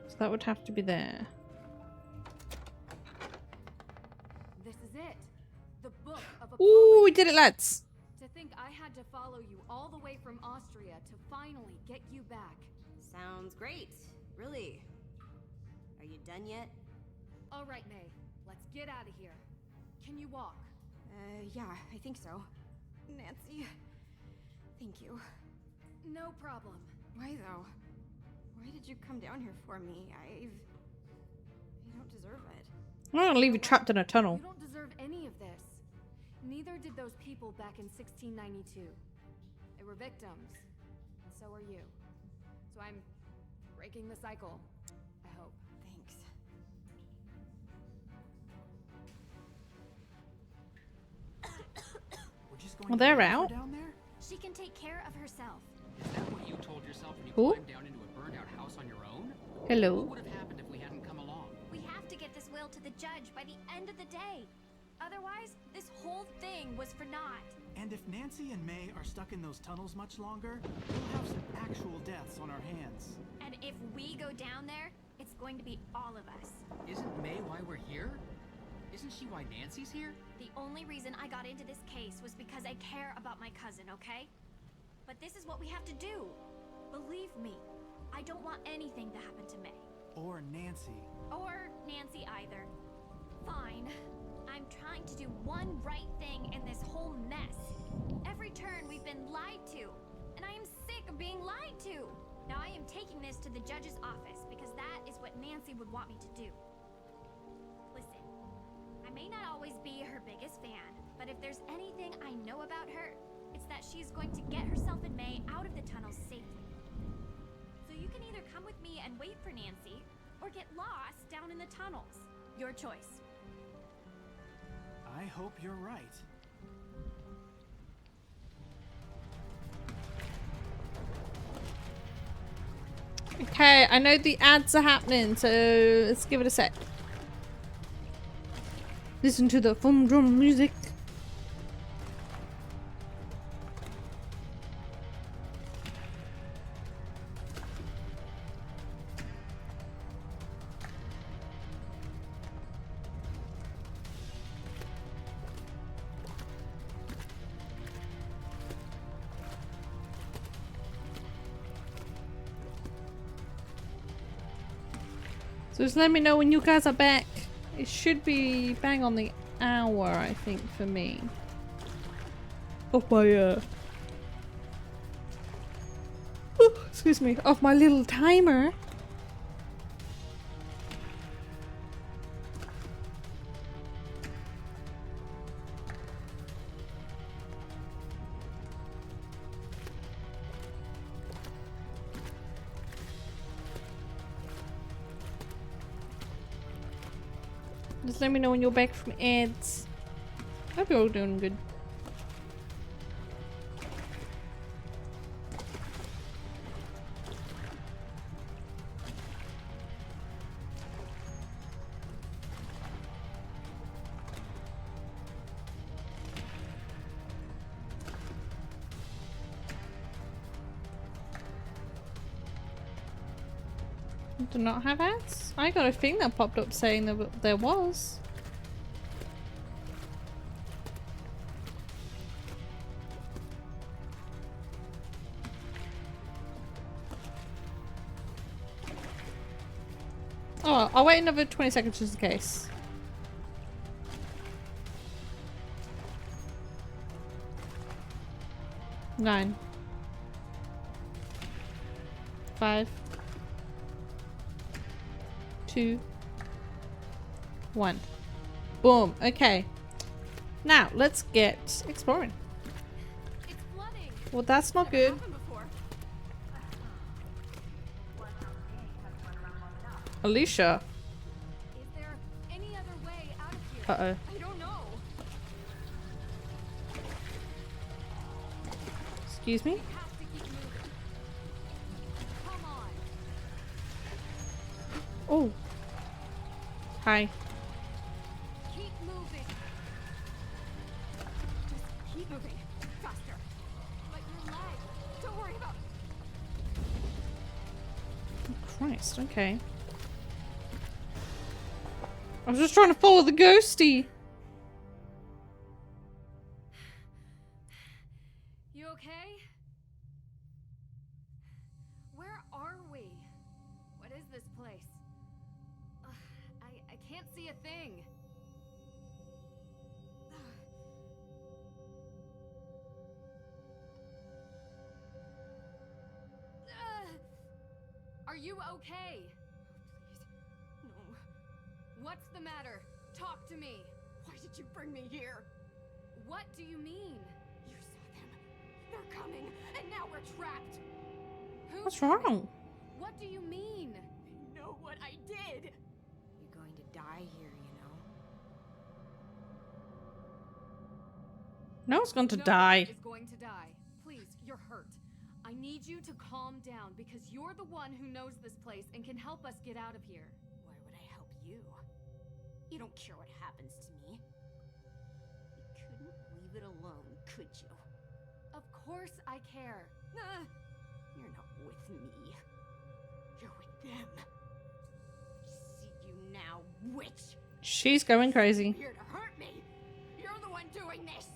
So that would have to be there. This is it. The book of Ooh, we did it, lads! To think I had to follow you all the way from Austria to finally get you back. Sounds great. Really. Are you done yet? All right, May. Let's get out of here. Can you walk? Yeah, I think so. Nancy, thank you. No problem. Why though? Why did you come down here for me? I don't deserve it. I'm not gonna leave you trapped in a tunnel. You don't deserve any of this. Neither did those people back in 1692. They were victims. And so are you. So I'm breaking the cycle. I hope. Thanks. We're just going Well, to they're leave her out. down there? She can take care of herself. Is that what you told yourself when you Who? climbed down into a burned-out house on your own? Hello. What would have happened if we hadn't come along? We have to get this will to the judge by the end of the day. Otherwise, this whole thing was for naught. And if Nancy and May are stuck in those tunnels much longer, we'll have some actual deaths on our hands. And if we go down there, it's going to be all of us. Isn't May why we're here? Isn't she why Nancy's here? The only reason I got into this case was because I care about my cousin, okay? But this is what we have to do. Believe me, I don't want anything to happen to May. Or Nancy. Or Nancy either. Fine. I'm trying to do one right thing in this whole mess. Every turn we've been lied to, and I am sick of being lied to. Now I am taking this to the judge's office because that is what Nancy would want me to do. Listen, I may not always be her biggest fan, but if there's anything I know about her, it's that she's going to get herself and May out of the tunnels safely. So you can either come with me and wait for Nancy, or get lost down in the tunnels. Your choice. I hope you're right. Okay, I know the ads are happening, so let's give it a sec. Listen to the fun drum music. So just let me know when you guys are back. It should be bang on the hour, I think, for me. Off my excuse me, off my little timer. Just let me know when you're back from ads. Hope you're all doing good. Do not have ads? I got a thing that popped up saying that there was. Oh, I'll wait another 20 seconds just in case. Nine. 5. 2. 1. Boom. Okay. Now, let's get exploring. It's flooding. Well, that's not good. Alicia. Is there any other way out of here? Uh-oh. I don't know. Excuse me? We have to keep moving. Come on. Oh. Hi. Keep moving. Just keep moving. Faster. But your leg. Don't worry about. Oh, Christ, okay. I was just trying to follow the ghosty. You okay? Where are we? What is this place? I can't see a thing. Are you okay? Please. No. What's the matter? Talk to me. Why did you bring me here? What do you mean? You saw them. They're coming, and now we're trapped. What's wrong? What do you mean? They know what I did. You're going to die here, you know. No one's going to No die. one is going to die. Please, you're hurt. I need you to calm down because you're the one who knows this place and can help us get out of here. Why would I help you? You don't care what happens to me. You couldn't leave it alone, could you? Of course I care. You're not with me. You're with them. See you now, witch. She's going crazy. You're here to hurt me. You're the one doing this.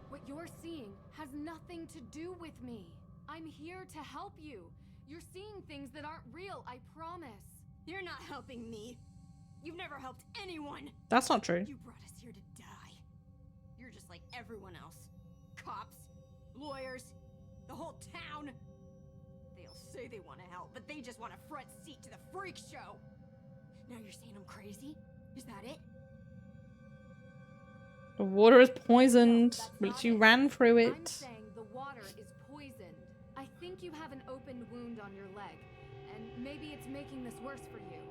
What you're seeing has nothing to do with me. I'm here to help you. You're seeing things that aren't real, I promise. You're not helping me. You've never helped anyone. That's not true. You brought us here to die. You're just like everyone else. Cops, lawyers, the whole town. They'll say they want to help, but they just want a front seat to the freak show. Now you're saying I'm crazy? Is that it? The water is poisoned, but you ran through I'm it. saying the water is poisoned. I think you have an open wound on your leg, and maybe it's making this worse for you.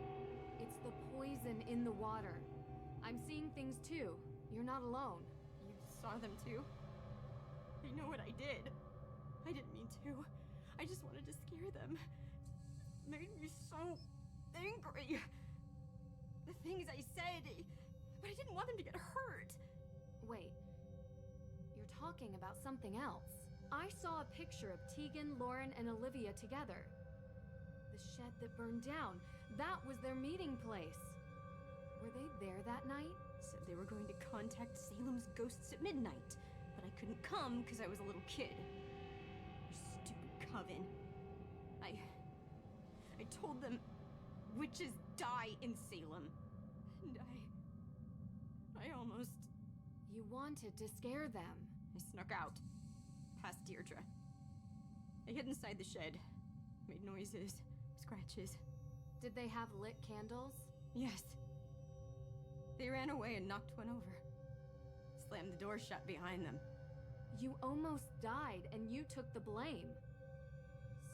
It's the poison in the water. I'm seeing things too. You're not alone. You saw them too? They know what I did. I didn't mean to. I just wanted to scare them. It made me so angry. The things I said, but I didn't want them to get hurt. Wait. You're talking about something else. I saw a picture of Tegan, Lauren, and Olivia together. The shed that burned down. That was their meeting place. Were they there that night? Said they were going to contact Salem's ghosts at midnight, but I couldn't come because I was a little kid. Your stupid coven. I told them witches die in Salem. And I almost... You wanted to scare them. I snuck out, past Deirdre. I hid inside the shed, made noises, scratches. Did they have lit candles? Yes. They ran away and knocked one over. Slammed the door shut behind them. You almost died and you took the blame.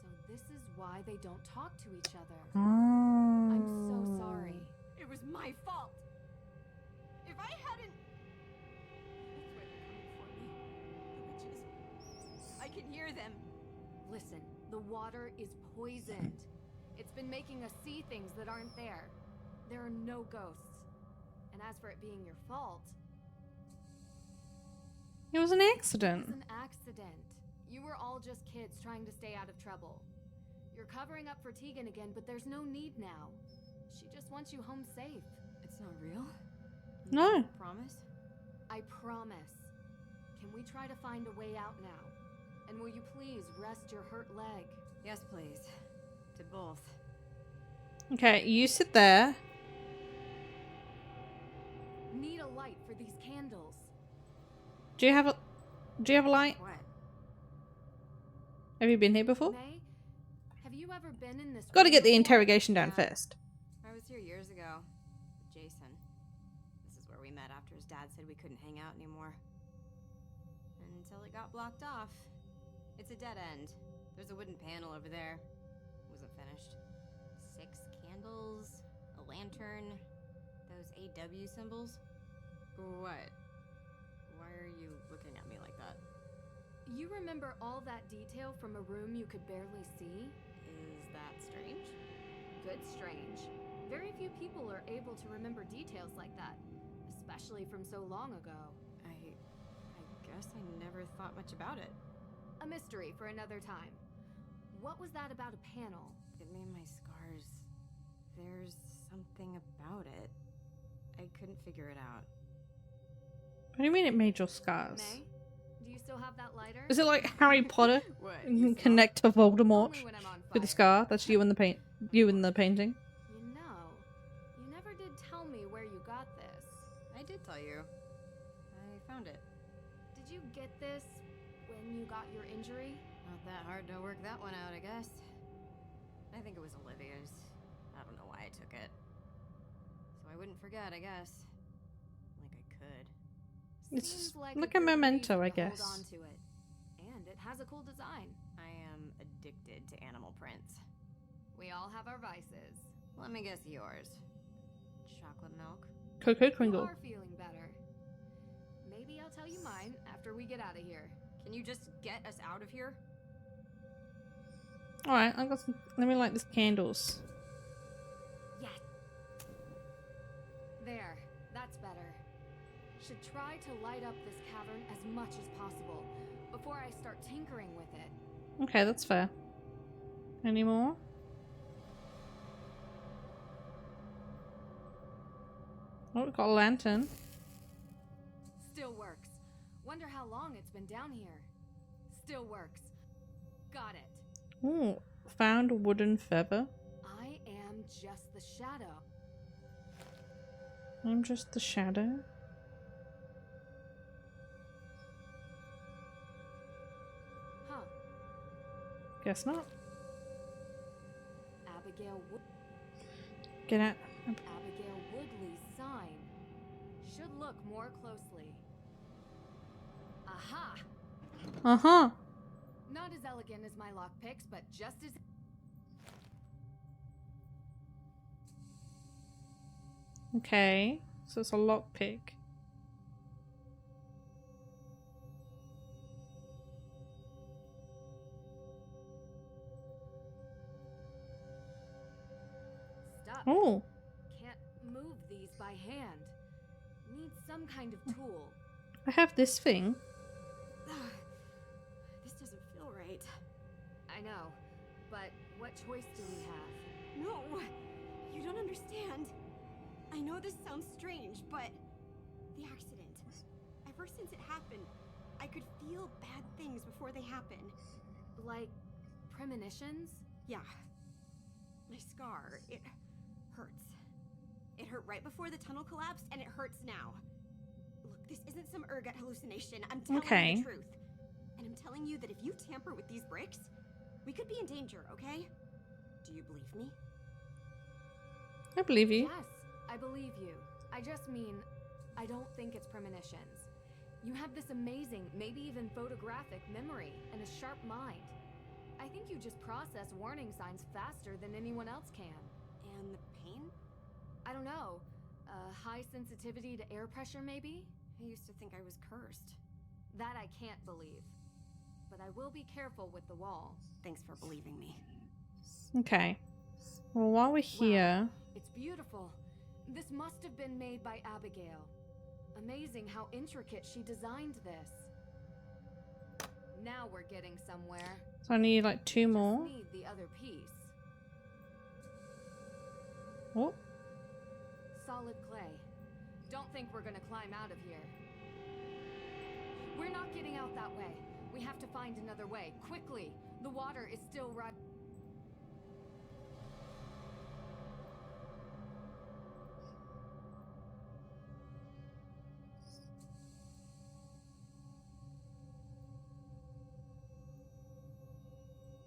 So this is why they don't talk to each other. I'm so sorry. It was my fault. If I hadn't... That's why they're coming for me. The witches. I can hear them. Listen, the water is poisoned. It's been making us see things that aren't there. There are no ghosts. And as for it being your fault... It was an accident. It was an accident. You were all just kids trying to stay out of trouble. You're covering up for Tegan again, but there's no need now. She just wants you home safe. It's not real? No. Promise? I promise. Can we try to find a way out now? And will you please rest your hurt leg? Yes, please. To both. Okay, you sit there. Need a light for these candles. Do you have a light? What? Have you been here before? May, have you ever been in this? Got to get the interrogation down first. I was here years ago with Jason. This is where we met after his dad said we couldn't hang out anymore. Until it got blocked off. It's a dead end. There's a wooden panel over there. Wasn't finished. 6 candles, a lantern, those AW symbols. What? Why are you looking at me like that? You remember all that detail from a room you could barely see? Is that strange? Good strange. Very few people are able to remember details like that, especially from so long ago. I guess I never thought much about it. A mystery for another time. What was that about a panel? It made my scars. There's something about it. I couldn't figure it out. What do you mean it made your scars? May, do you still have that lighter? Is it like Harry Potter? What, You can connect to Voldemort Only when I'm on with the fire. scar. That's you in the paint. You in the painting. You know, you never did tell me where you got this. I did tell you. I found it. Did you get this when you got your injury? Not that hard to work that one out, I guess. I think it was Olivia's. I don't know why I took it. So I wouldn't forget, I guess. Like I could. It's Seems like a a good memento, reason I to guess. Hold on to it. And it has a cool design. I am addicted to animal prints. We all have our vices. Let me guess yours. Chocolate milk? Cocoa You Kringle. are feeling better. Maybe I'll tell you mine after we get out of here. Can you just get us out of here? Alright, I got some. Let me light these candles. Yes. There. That's better. Should try to light up this cavern as much as possible before I start tinkering with it. Okay, that's fair. Any more? Oh, we've got a lantern. Still works. Wonder how long it's been down here. Still works. Got it. Ooh, found a wooden feather. I am just the shadow. I'm just the shadow. Huh. Guess not. Abigail Wood. Get out. Abigail Woodley's sign. Should look more closely. Aha! Uh-huh. Not as elegant as my lockpicks, but just as... Okay, so it's a lockpick. Stuck. Oh. Can't move these by hand. Need some kind of tool. I have this thing. This doesn't feel right. I know, but what choice do we have? No! You don't understand. I know this sounds strange, but the accident. Ever since it happened, I could feel bad things before they happen. Like premonitions? Yeah. My scar, it hurts. It hurt right before the tunnel collapsed, and it hurts now. Look, this isn't some ergot hallucination. I'm telling you the truth. And I'm telling you that if you tamper with these bricks, we could be in danger, okay? Do you believe me? I believe you. Yes, I believe you. I just mean, I don't think it's premonitions. You have this amazing, maybe even photographic memory and a sharp mind. I think you just process warning signs faster than anyone else can. And the pain? I don't know. High sensitivity to air pressure, maybe? I used to think I was cursed. That I can't believe. But I will be careful with the wall. Thanks for believing me. Okay. Well, while we're here... Wow, it's beautiful. This must have been made by Abigail. Amazing how intricate she designed this. Now we're getting somewhere. So I need like two more. Just need the other piece. Oh. Solid clay. Don't think we're gonna climb out of here. We're not getting out that way. We have to find another way. Quickly! The water is still right.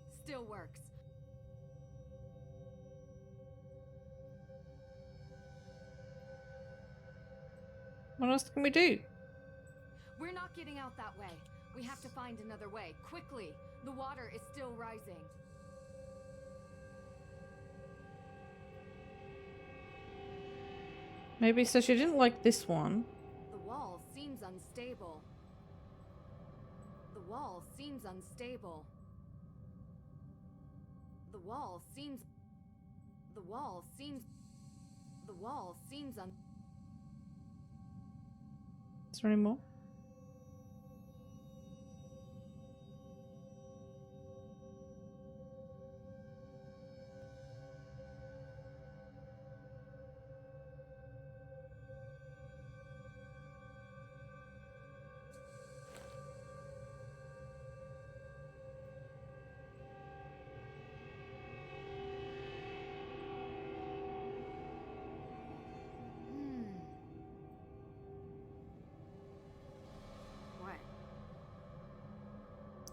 Still works. What else can we do? We're not getting out that way. We have to find another way. Quickly! The water is still rising. Maybe so she didn't like this one. The wall seems unstable. The wall seems unstable. The wall seems... The wall seems... The wall seems un... Is there any more?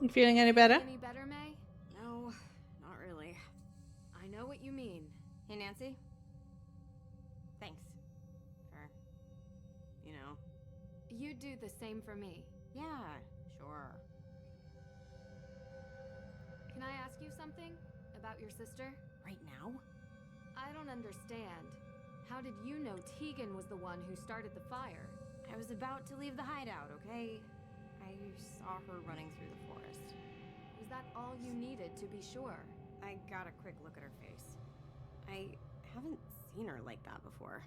You feeling any better? Any better, May? No, not really. I know what you mean. Hey, Nancy? Thanks. For, you know. You do the same for me. Yeah, sure. Can I ask you something about your sister? Right now? I don't understand. How did you know Tegan was the one who started the fire? I was about to leave the hideout, okay? I saw her running through the forest. Was that all you needed to be sure? I got a quick look at her face. I haven't seen her like that before.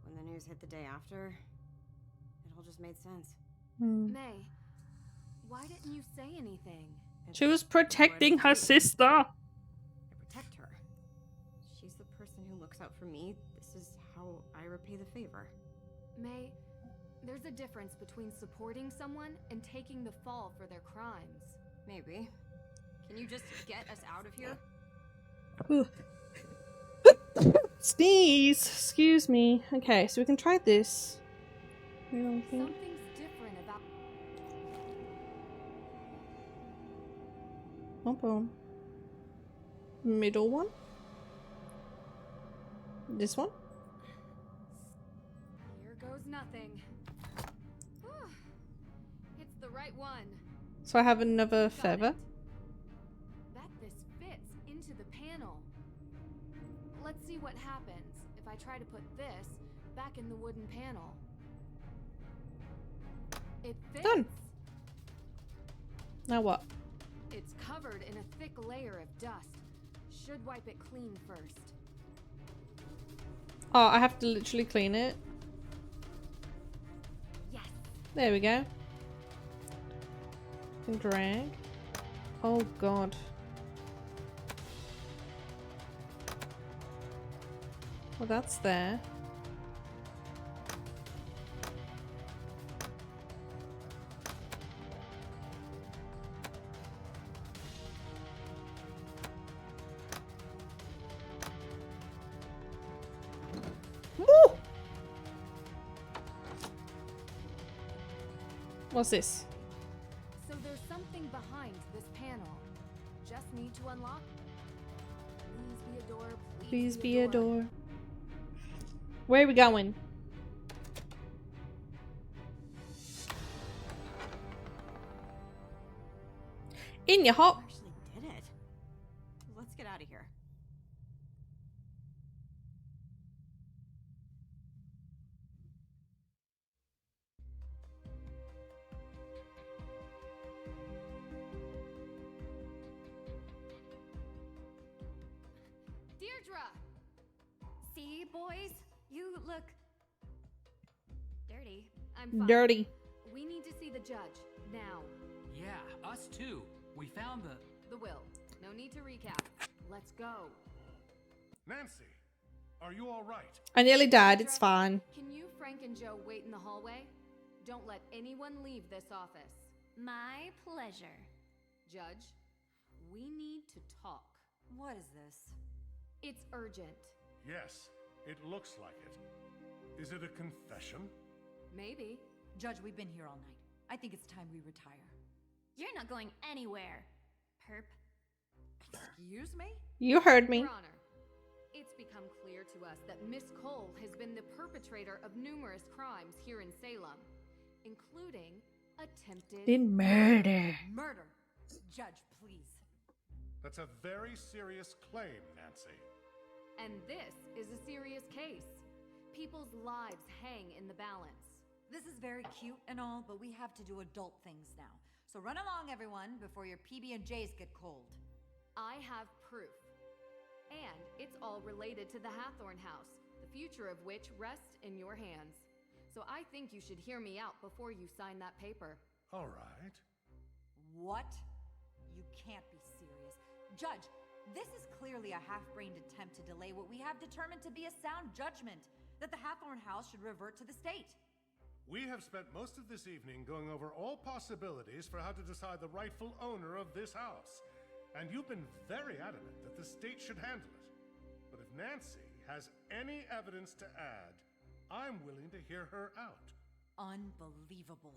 When the news hit the day after, it all just made sense. May, why didn't you say anything? She was protecting her sister. I protect her. She's the person who looks out for me. This is how I repay the favor. May, there's a difference between supporting someone and taking the fall for their crimes. Maybe. Can you just get us out of here? Sneeze! Excuse me. Okay, so we can try this. Something's different about... Boom. Middle one. This one. Here goes nothing. It's the right one. So I have another feather. Bet this fits into the panel. Let's see what happens if I try to put this back in the wooden panel. It fits. Done. Now what? It's covered in a thick layer of dust. Should wipe it clean first. Oh, I have to literally clean it. Yes. There we go. And drag. Oh god. Well, that's there. Woo! What's this? So there's something behind this panel. Just need to unlock. Please be a door. Please be a door. Where are we going? In your hop. Actually did it. Let's get out of here. Deirdre! See, boys? You look dirty. I'm fine. Dirty. We need to see the judge now. Yeah, us too. We found the will. No need to recap. Let's go. Nancy, are you all right? I nearly died. It's fine. Can you, Frank, and Joe wait in the hallway? Don't let anyone leave this office. My pleasure. Judge, we need to talk. What is this? It's urgent. Yes, it looks like it. Is it a confession? Maybe. Judge, we've been here all night. I think it's time we retire. You're not going anywhere, perp. Excuse me? You heard me. Your Honor, it's become clear to us that Miss Cole has been the perpetrator of numerous crimes here in Salem, including attempted murder. Murder. Judge, please. That's a very serious claim, Nancy. And this is a serious case. People's lives hang in the balance. This is very cute and all, but we have to do adult things now. So run along, everyone, before your PB&Js get cold. I have proof. And it's all related to the Hathorn house, the future of which rests in your hands. So I think you should hear me out before you sign that paper. All right. What? You can't be serious. Judge, this is clearly a half-brained attempt to delay what we have determined to be a sound judgment, that the Hathorn house should revert to the state. We have spent most of this evening going over all possibilities for how to decide the rightful owner of this house. And you've been very adamant that the state should handle it. But if Nancy has any evidence to add, I'm willing to hear her out. Unbelievable.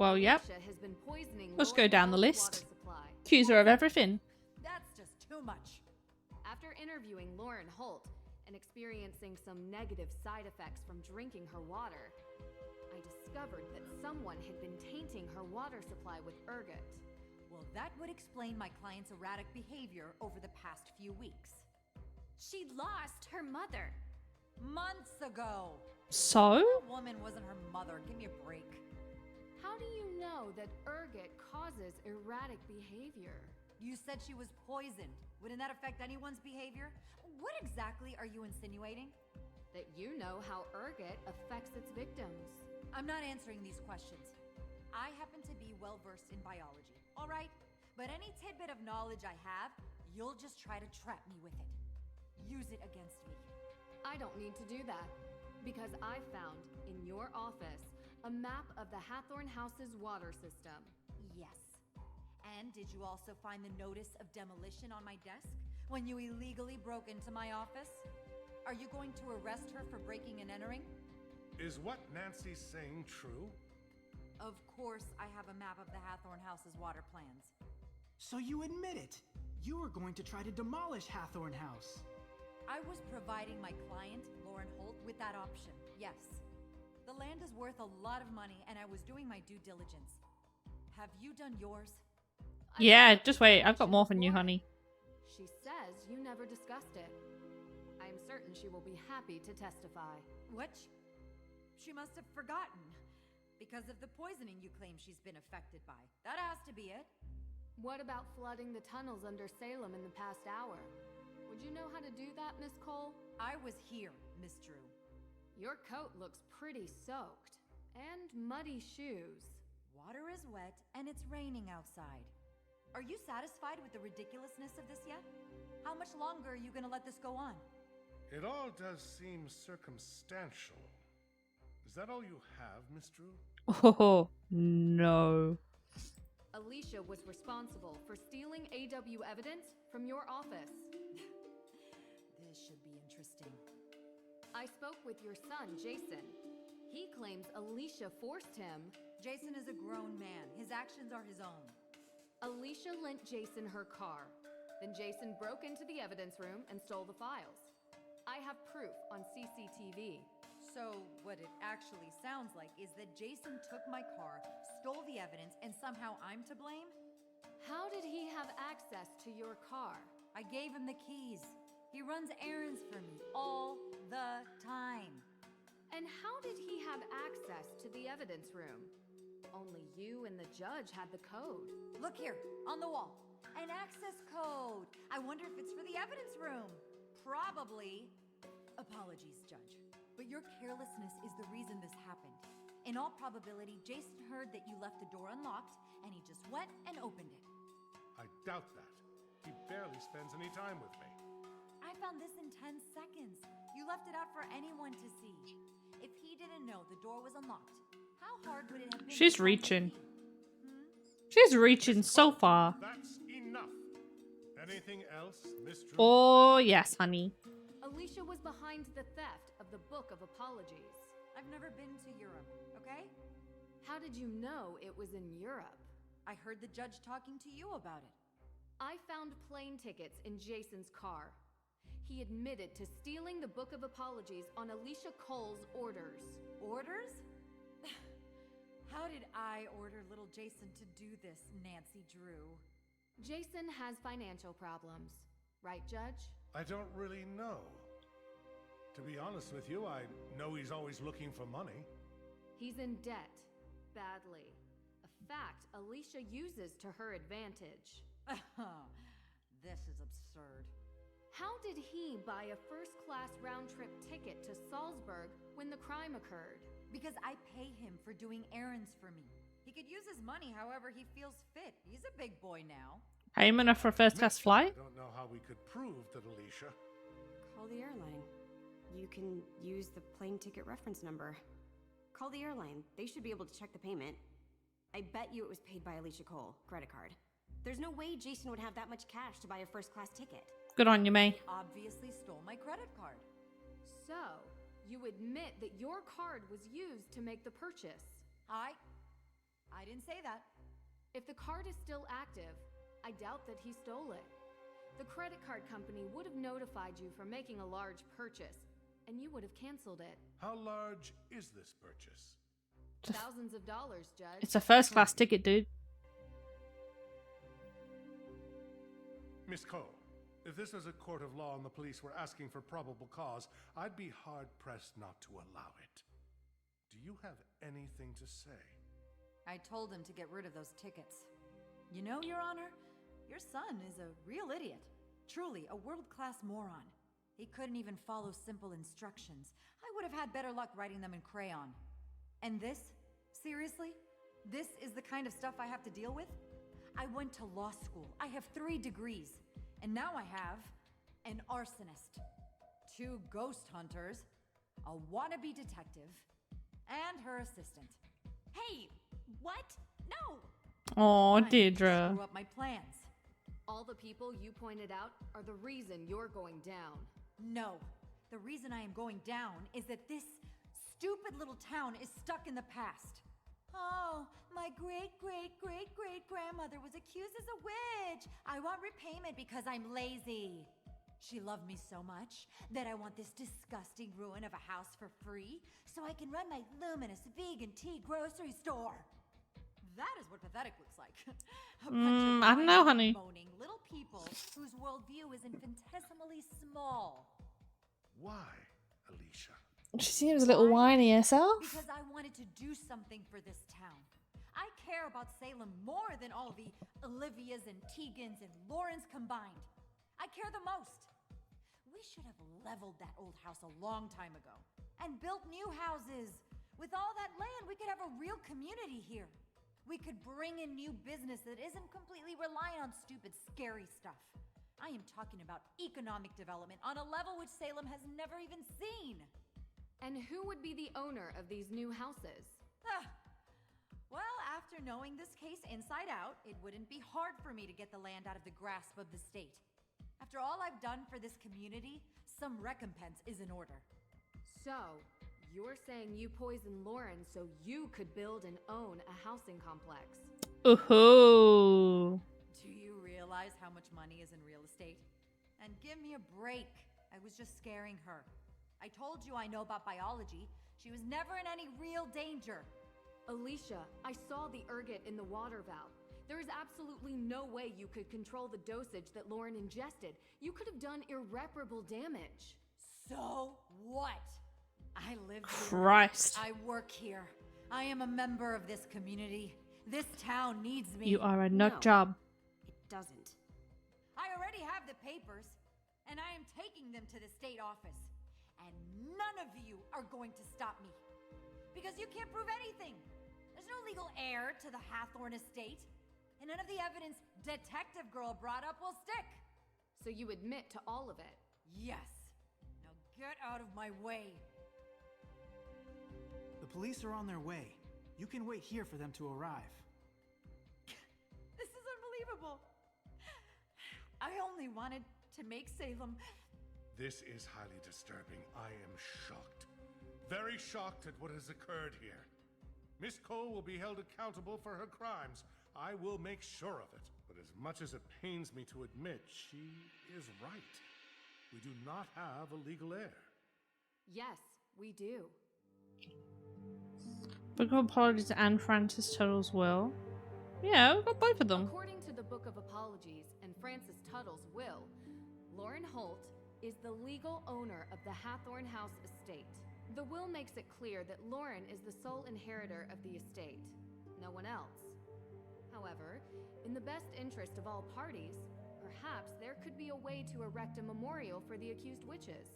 Well, yep. Alicia has been poisoning Let's Lauren go down the Hall's list. water supply. Accuse her of everything. That's just too much. After interviewing Lauren Holt and experiencing some negative side effects from drinking her water, I discovered that someone had been tainting her water supply with ergot. Well, that would explain my client's erratic behavior over the past few weeks. She lost her mother. Months ago. So? That woman wasn't her mother. Give me a break. How do you know that ergot causes erratic behavior? You said she was poisoned. Wouldn't that affect anyone's behavior? What exactly are you insinuating? That you know how ergot affects its victims. I'm not answering these questions. I happen to be well versed in biology, all right? But any tidbit of knowledge I have, you'll just try to trap me with it. Use it against me. I don't need to do that, because I found in your office a map of the Hathorn House's water system. Yes. And did you also find the notice of demolition on my desk when you illegally broke into my office? Are you going to arrest her for breaking and entering? Is what Nancy's saying true? Of course I have a map of the Hathorn House's water plans. So you admit it. You were going to try to demolish Hathorn House. I was providing my client, Lauren Holt, with that option, yes. The land is worth a lot of money, and I was doing my due diligence. Have you done yours? Yeah, just wait. I've got more than you, honey. She says you never discussed it. I am certain she will be happy to testify. Which? She must have forgotten. Because of the poisoning you claim she's been affected by. That has to be it. What about flooding the tunnels under Salem in the past hour? Would you know how to do that, Miss Cole? I was here, Miss Drew. Your coat looks pretty soaked. And muddy shoes. Water is wet, and it's raining outside. Are you satisfied with the ridiculousness of this yet? How much longer are you gonna let this go on? It all does seem circumstantial. Is that all you have, Miss Drew? Oh, no. Alicia was responsible for stealing AW evidence from your office. This should be interesting. I spoke with your son, Jason. He claims Alicia forced him. Jason is a grown man. His actions are his own. Alicia lent Jason her car. Then Jason broke into the evidence room and stole the files. I have proof on CCTV. So, what it actually sounds like is that Jason took my car, stole the evidence, and somehow I'm to blame? How did he have access to your car? I gave him the keys. He runs errands for me all the time. And how did he have access to the evidence room? Only you and the judge had the code. Look here, on the wall. An access code. I wonder if it's for the evidence room. Probably. Apologies, Judge. But your carelessness is the reason this happened. In all probability, Jason heard that you left the door unlocked, and he just went and opened it. I doubt that. He barely spends any time with me. I found this in 10 seconds. You left it out for anyone to see. If he didn't know the door was unlocked, how hard would it have been? She's reaching. She's reaching so far. That's enough. Anything else, Miss Drew? Oh, yes, honey. Alicia was behind the theft of the Book of Apologies. I've never been to Europe, okay? How did you know it was in Europe? I heard the judge talking to you about it. I found plane tickets in Jason's car. He admitted to stealing the Book of Apologies on Alicia Cole's orders. Orders? How did I order little Jason to do this, Nancy Drew? Jason has financial problems, right, Judge? I don't really know. To be honest with you, I know he's always looking for money. He's in debt, badly. A fact Alicia uses to her advantage. This is absurd. How did he buy a first-class round-trip ticket to Salzburg when the crime occurred? Because I pay him for doing errands for me. He could use his money however he feels fit. He's a big boy now. Pay him enough for a first-class flight? I don't know how we could prove that Alicia. Call the airline. You can use the plane ticket reference number. Call the airline. They should be able to check the payment. I bet you it was paid by Alicia Cole, credit card. There's no way Jason would have that much cash to buy a first-class ticket. Good on you, May. He obviously stole my credit card. So, you admit that your card was used to make the purchase. I didn't say that. If the card is still active, I doubt that he stole it. The credit card company would have notified you for making a large purchase, and you would have canceled it. How large is this purchase? Thousands of dollars, Judge. It's a first class ticket, dude. Miss Cole, if this was a court of law and the police were asking for probable cause, I'd be hard-pressed not to allow it. Do you have anything to say? I told him to get rid of those tickets. You know, Your Honor, your son is a real idiot. Truly, a world-class moron. He couldn't even follow simple instructions. I would have had better luck writing them in crayon. And this? Seriously? This is the kind of stuff I have to deal with? I went to law school. I have 3 degrees. And now I have an arsonist, 2 ghost hunters, a wannabe detective, and her assistant. Hey, what? No! Oh, Trying to Deirdre. Screw up my plans. All the people you pointed out are the reason you're going down. No. The reason I am going down is that this stupid little town is stuck in the past. Oh, my great-great-great-great-grandmother was accused as a witch. I want repayment because I'm lazy. She loved me so much that I want this disgusting ruin of a house for free so I can run my luminous vegan tea grocery store. That is what pathetic looks like. A bunch of I don't know, honey. moaning little people whose worldview is infinitesimally small. Why, Alicia? She seems a little whiny herself. Because I wanted to do something for this town. I care about Salem more than all the Olivias and Tegans and Laurens combined. I care the most. We should have leveled that old house a long time ago and built new houses. With all that land, we could have a real community here. We could bring in new business that isn't completely reliant on stupid, scary stuff. I am talking about economic development on a level which Salem has never even seen. And who would be the owner of these new houses? Well, after knowing this case inside out, it wouldn't be hard for me to get the land out of the grasp of the state. After all I've done for this community, some recompense is in order. So, you're saying you poisoned Lauren so you could build and own a housing complex? Ooh. Do you realize how much money is in real estate? And give me a break. I was just scaring her. I told you I know about biology. She was never in any real danger. Alicia, I saw the ergot in the water valve. There is absolutely no way you could control the dosage that Lauren ingested. You could have done irreparable damage. So what? I live here. Christ. I work here. I am a member of this community. This town needs me. You are a nut job. It doesn't. I already have the papers, and I am taking them to the state office. And none of you are going to stop me. Because you can't prove anything. There's no legal heir to the Hathorn estate. And none of the evidence Detective Girl brought up will stick. So you admit to all of it? Yes. Now get out of my way. The police are on their way. You can wait here for them to arrive. This is unbelievable. I only wanted to make Salem. This is highly disturbing. I am shocked. Very shocked at what has occurred here. Miss Cole will be held accountable for her crimes. I will make sure of it. But as much as it pains me to admit, she is right. We do not have a legal heir. Yes, we do. Book of Apologies and Francis Tuttle's will. Yeah, we've got both of them. According to the Book of Apologies and Francis Tuttle's will, Lauren Holt is the legal owner of the Hathorn House estate. The will makes it clear that Lauren is the sole inheritor of the estate, no one else. However, in the best interest of all parties, perhaps there could be a way to erect a memorial for the accused witches.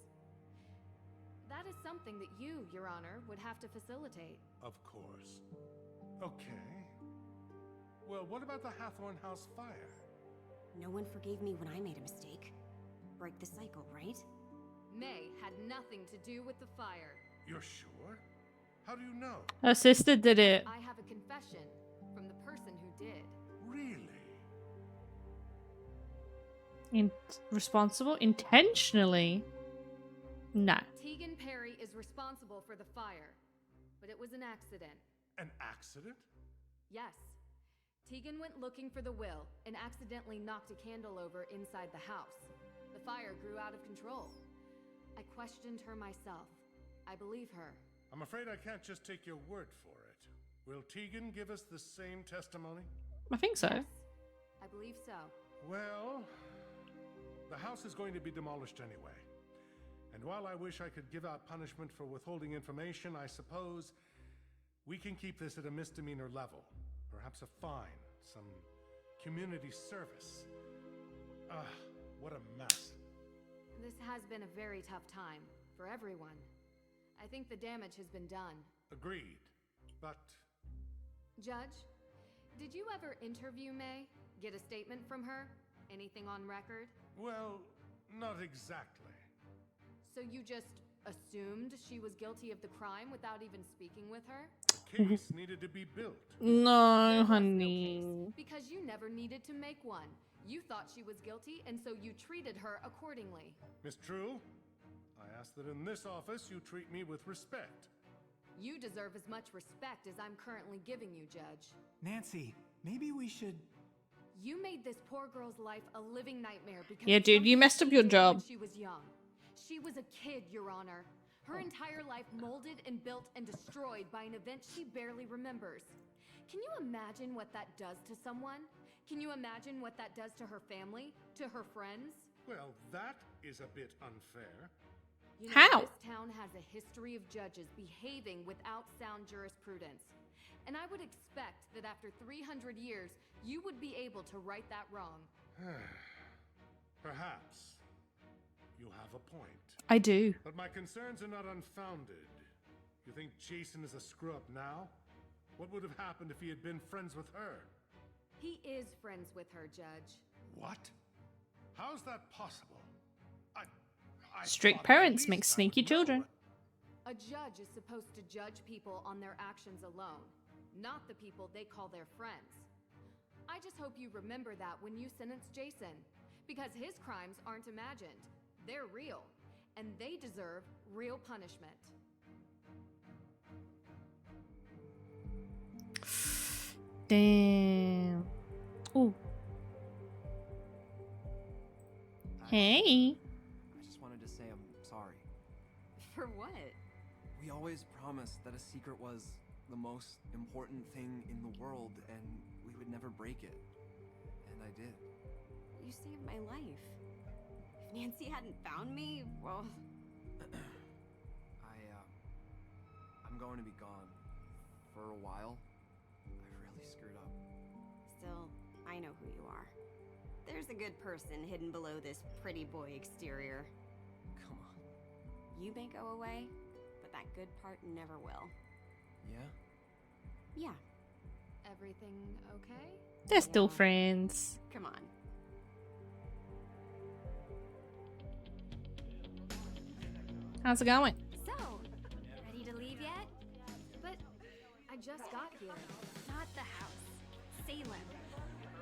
That is something that you, Your Honor, would have to facilitate. Of course. Okay. Well, what about the Hathorn House fire? No one forgave me when I made a mistake. Break the cycle, right? May had nothing to do with the fire. You're sure? How do you know? Her sister did it. I have a confession from the person who did. Really? Responsible? Intentionally? No. Tegan Perry is responsible for the fire, but it was an accident. An accident? Yes. Tegan went looking for the will and accidentally knocked a candle over inside the house. The fire grew out of control. I questioned her myself. I believe her. I'm afraid I can't just take your word for it. Will Tegan give us the same testimony? I think so. Yes, I believe so. Well, the house is going to be demolished anyway. And while I wish I could give out punishment for withholding information, I suppose we can keep this at a misdemeanor level. Perhaps a fine, some community service. What a mess. This has been a very tough time for everyone. I think the damage has been done. Agreed. But... Judge, did you ever interview May? Get a statement from her? Anything on record? Well, not exactly. So you just assumed she was guilty of the crime without even speaking with her? The case needed to be built. No, honey. Because you never needed to make one. You thought she was guilty, and so you treated her accordingly. Miss True, I ask that in this office you treat me with respect. You deserve as much respect as I'm currently giving you, Judge. Nancy, maybe we should... You made this poor girl's life a living nightmare because... Yeah, dude, you messed up your job. She was young. She was a kid, Your Honor. Her entire life molded and built and destroyed by an event she barely remembers. Can you imagine what that does to someone? Can you imagine what that does to her family? To her friends? Well, that is a bit unfair. You know, How? This town has a history of judges behaving without sound jurisprudence. And I would expect that after 300 years, you would be able to right that wrong. Perhaps. You have a point. I do. But my concerns are not unfounded. You think Jason is a screw-up now? What would have happened if he had been friends with her? He is friends with her, Judge. What? How's that possible? Strict parents make sneaky children. A judge is supposed to judge people on their actions alone, not the people they call their friends. I just hope you remember that when you sentence Jason, because his crimes aren't imagined. They're real, and they deserve real punishment. Damn. Ooh. Hey. I just wanted to say I'm sorry. For what? We always promised that a secret was the most important thing in the world, and we would never break it. And I did. You saved my life. If Nancy hadn't found me, well... I'm going to be gone. For a while. I really screwed up. Still, I know who you are. There's a good person hidden below this pretty boy exterior. Come on. You may go away, but that good part never will. Yeah? Yeah. Everything okay? They're still friends. Come on. How's it going? So, ready to leave yet? But I just got here. Not the house. Salem.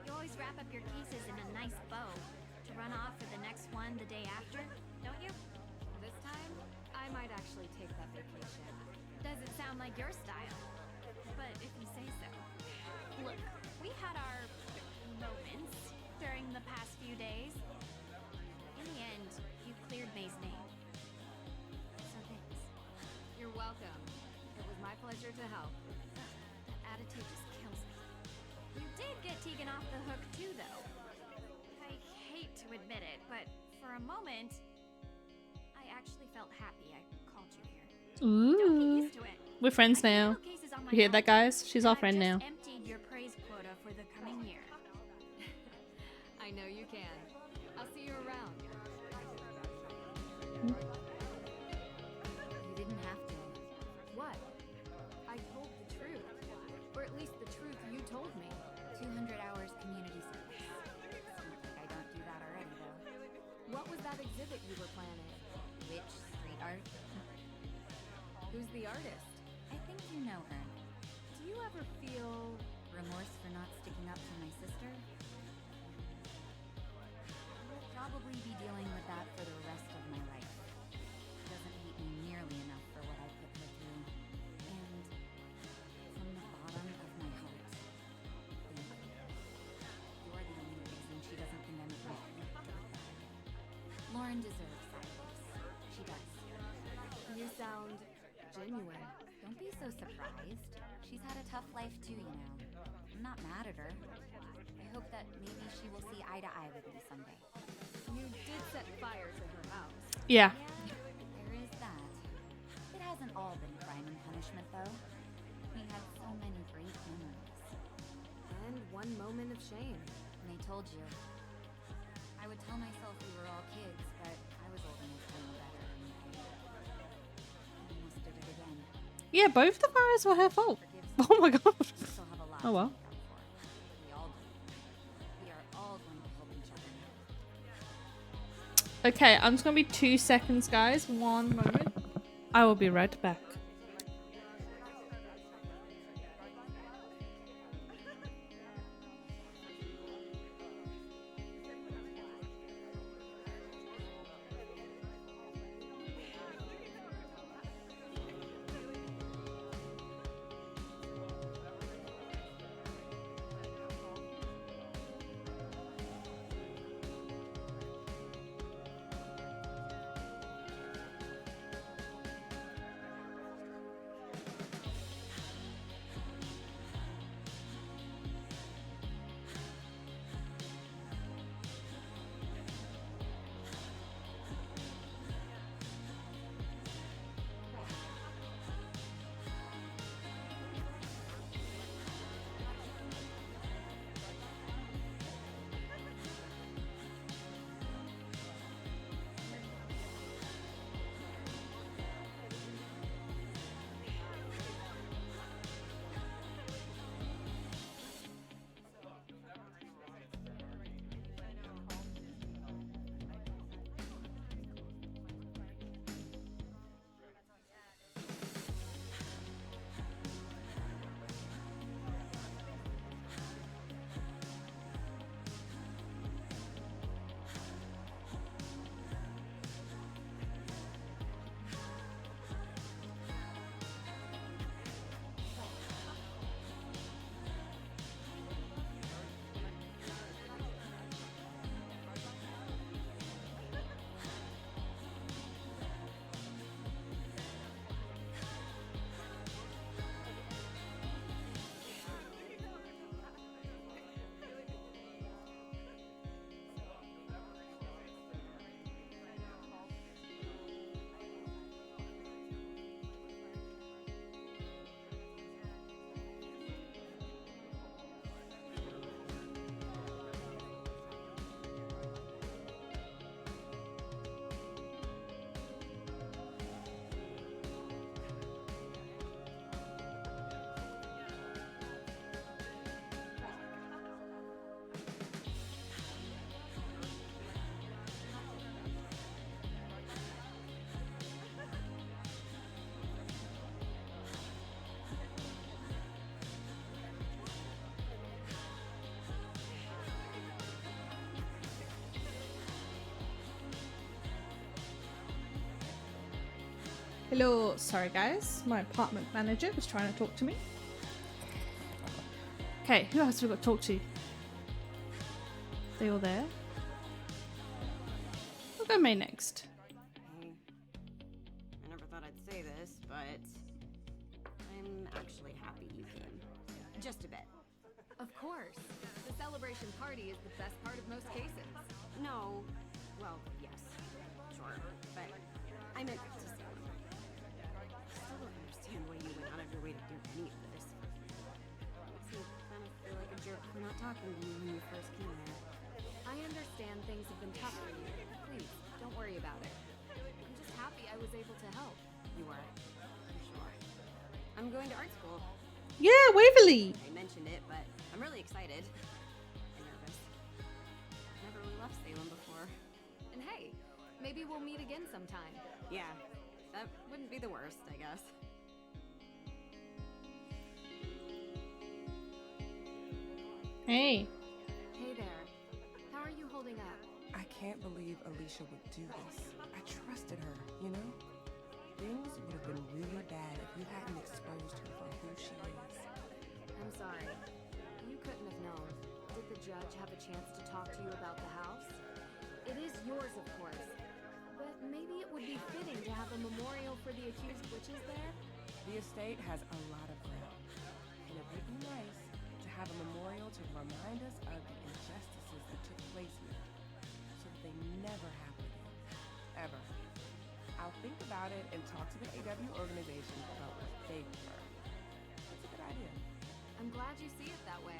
You always wrap up your cases in a nice bow to run off for the next one the day after, don't you? This time, I might actually take that vacation. Doesn't sound like your style. But if you say so. Look, we had our moments during the past few days. In the end, you cleared May's name. So thanks. You're welcome. It was my pleasure to help. That attitude just kills me. You did get Tegan off the hook too, though. I hate to admit it, but for a moment, I actually felt happy I called you here. Don't get Ooh. used to it. We're friends now. You hear that, guys? She's our friend now. Emptied your praise quota for the coming year. I know you can. I'll see you around. You didn't have to. What? I told the truth. Or at least the truth you told me. 200 hours community service. Seems like I don't do that already, though. What was that exhibit you were planning? Which street art? Who's the artist? I think you know her. Do you ever feel... Remorse for not sticking up for my sister? I'll probably be dealing with that for the rest of my life. She doesn't hate me nearly enough for what I put her through. And from the bottom of my heart, genuine. Don't be so surprised. She's had a tough life too, you know. I'm not mad at her. I hope that maybe she will see eye to eye with me someday. You did set fire to her house. Yeah. There is that. It hasn't all been crime and punishment, though. We had so many great memories. And one moment of shame. And I told you. I would tell myself we were all kids, but I was old enough to know better. And I almost did it again. Yeah, both the fires were her fault. Oh my god. Oh well. We all do. We are all going to help each other now. Okay, I'm just gonna be 2 seconds, guys. 1 moment. I will be right back. Hello, sorry guys, my apartment manager was trying to talk to me. Okay, who else have we got to talk to? They all there? We'll go May next. Hey, I never thought I'd say this, but I'm actually happy you came. Just a bit. Of course. The celebration party is the best part of most cases. No, well, yes, sure, but I meant to say. I still don't understand why you went out of your way to do any of this. Makes me kind of feel like a jerk for not talking to you when you first came there. I understand things have been tough for you. Please, don't worry about it. I'm just happy I was able to help. You are, for sure. I'm going to art school. Yeah, Waverly! I mentioned it, but I'm really excited. And nervous. I've never really left Salem before. And hey, maybe we'll meet again sometime. Yeah, that wouldn't be the worst, I guess. Hey. Hey there. How are you holding up? I can't believe Alicia would do this. I trusted her, you know? Things would have been really bad if you hadn't exposed her for who she is. I'm sorry. You couldn't have known. Did the judge have a chance to talk to you about the house? It is yours, of course. But maybe it would be fitting to have a memorial for the accused witches there? The estate has a lot of ground, and it would be nice to have a memorial to remind us of the injustices that took place here, so that they never happen again. Ever. I'll think about it and talk to the AW organization about what they prefer. That's a good idea. I'm glad you see it that way.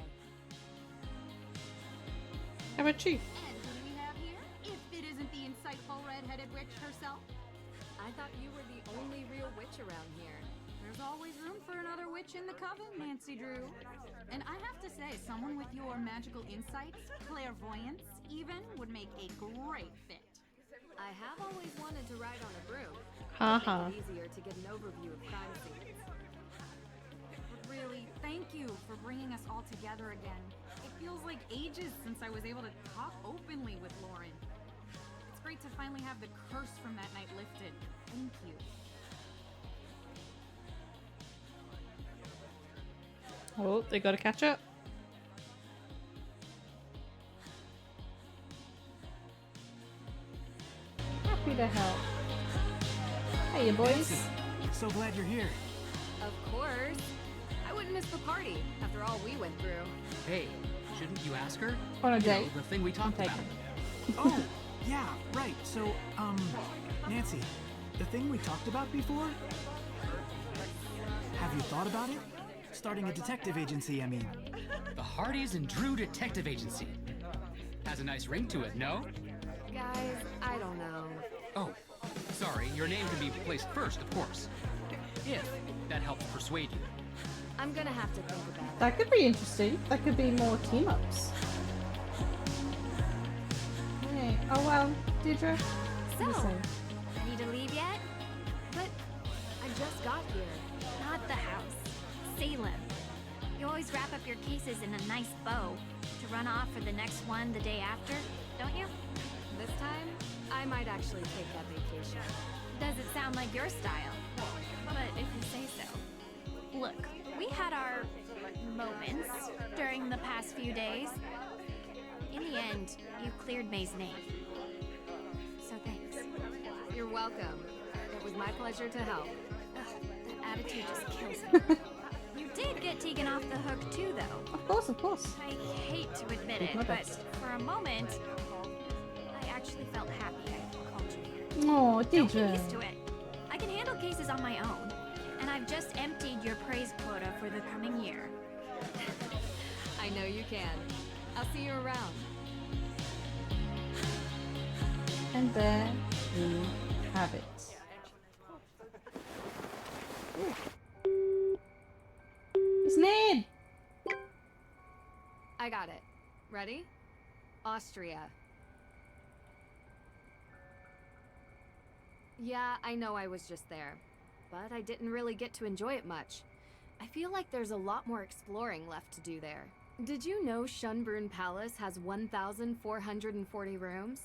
How about you? And who do we have here? If it isn't the insightful red-headed witch herself. I thought you were the only real witch around here. There's always room for another witch in the coven, Nancy Drew. And I have to say, someone with your magical insights, clairvoyance even, would make a great fit. I have always wanted to ride on a broom. Haha. Make it easier to get an overview of crime scenes. But really, thank you for bringing us all together again. It feels like ages since I was able to talk openly with Lauren. It's great to finally have the curse from that night lifted. Thank you. Oh, they gotta catch up. Happy to help. Hey, you boys. Nancy, so glad you're here. Of course. I wouldn't miss the party after all we went through. Hey, shouldn't you ask her? On a You know, date? the thing we talked about. Oh, yeah, right. So, Nancy, the thing we talked about before? Have you thought about it? Starting a detective agency, I mean. The Hardys and Drew Detective Agency. Has a nice ring to it, no? Guys, I don't know. Oh, sorry, your name can be placed first, of course. If that helps persuade you. I'm gonna have to think about it. That could be interesting. That could be more team-ups. Hey. Oh well, Deirdre. So, Listen. ready to leave yet? But I just got here. Not the house. Salem. You always wrap up your cases in a nice bow to run off for the next one the day after, don't you? This time, I might actually take that vacation. Doesn't sound like your style. But if you say so. Look, we had our moments during the past few days. In the end, you cleared May's name. So thanks. You're welcome. It was my pleasure to help. Ugh, that attitude just kills me. You did get Tegan off the hook too, though. Of course, of course. I hate to admit Did it, my but best. for a moment, I actually felt happy I called you here. Oh, Don't Deirdre. get used to it. I can handle cases on my own, and I've just emptied your praise quota for the coming year. I know you can. I'll see you around. And there we have it. It's Ned! I got it. Ready? Austria. Yeah, I know I was just there, but I didn't really get to enjoy it much. I feel like there's a lot more exploring left to do there. Did you know Schönbrunn Palace has 1,440 rooms?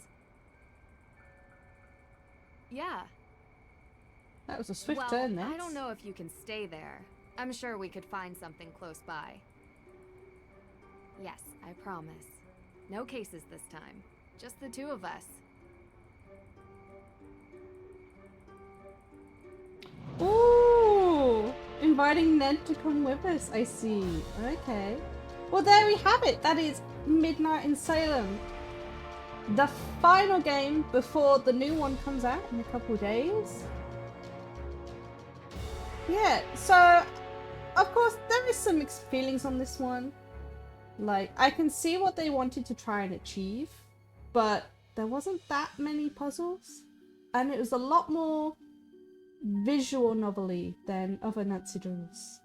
Yeah. That was a swift Well, turn, Ned. I don't know if you can stay there. I'm sure we could find something close by. Yes, I promise. No cases this time. Just the two of us. Ooh! Inviting Ned to come with us, I see. Okay. Well, there we have it. That is Midnight in Salem. The final game before the new one comes out in a couple days. Yeah, so of course there is some mixed feelings on this one. Like, I can see what they wanted to try and achieve, but there wasn't that many puzzles, and it was a lot more visual novel-y than other Nancy Drews.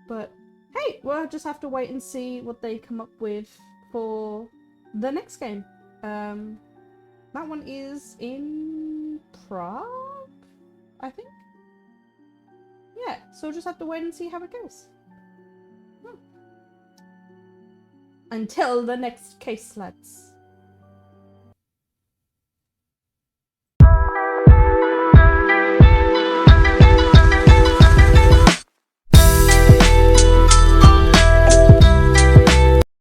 But hey, we'll just have to wait and see what they come up with for the next game. That one is in Prague, I think. Yeah, so we'll just have to wait and see how it goes. Until the next case, lads.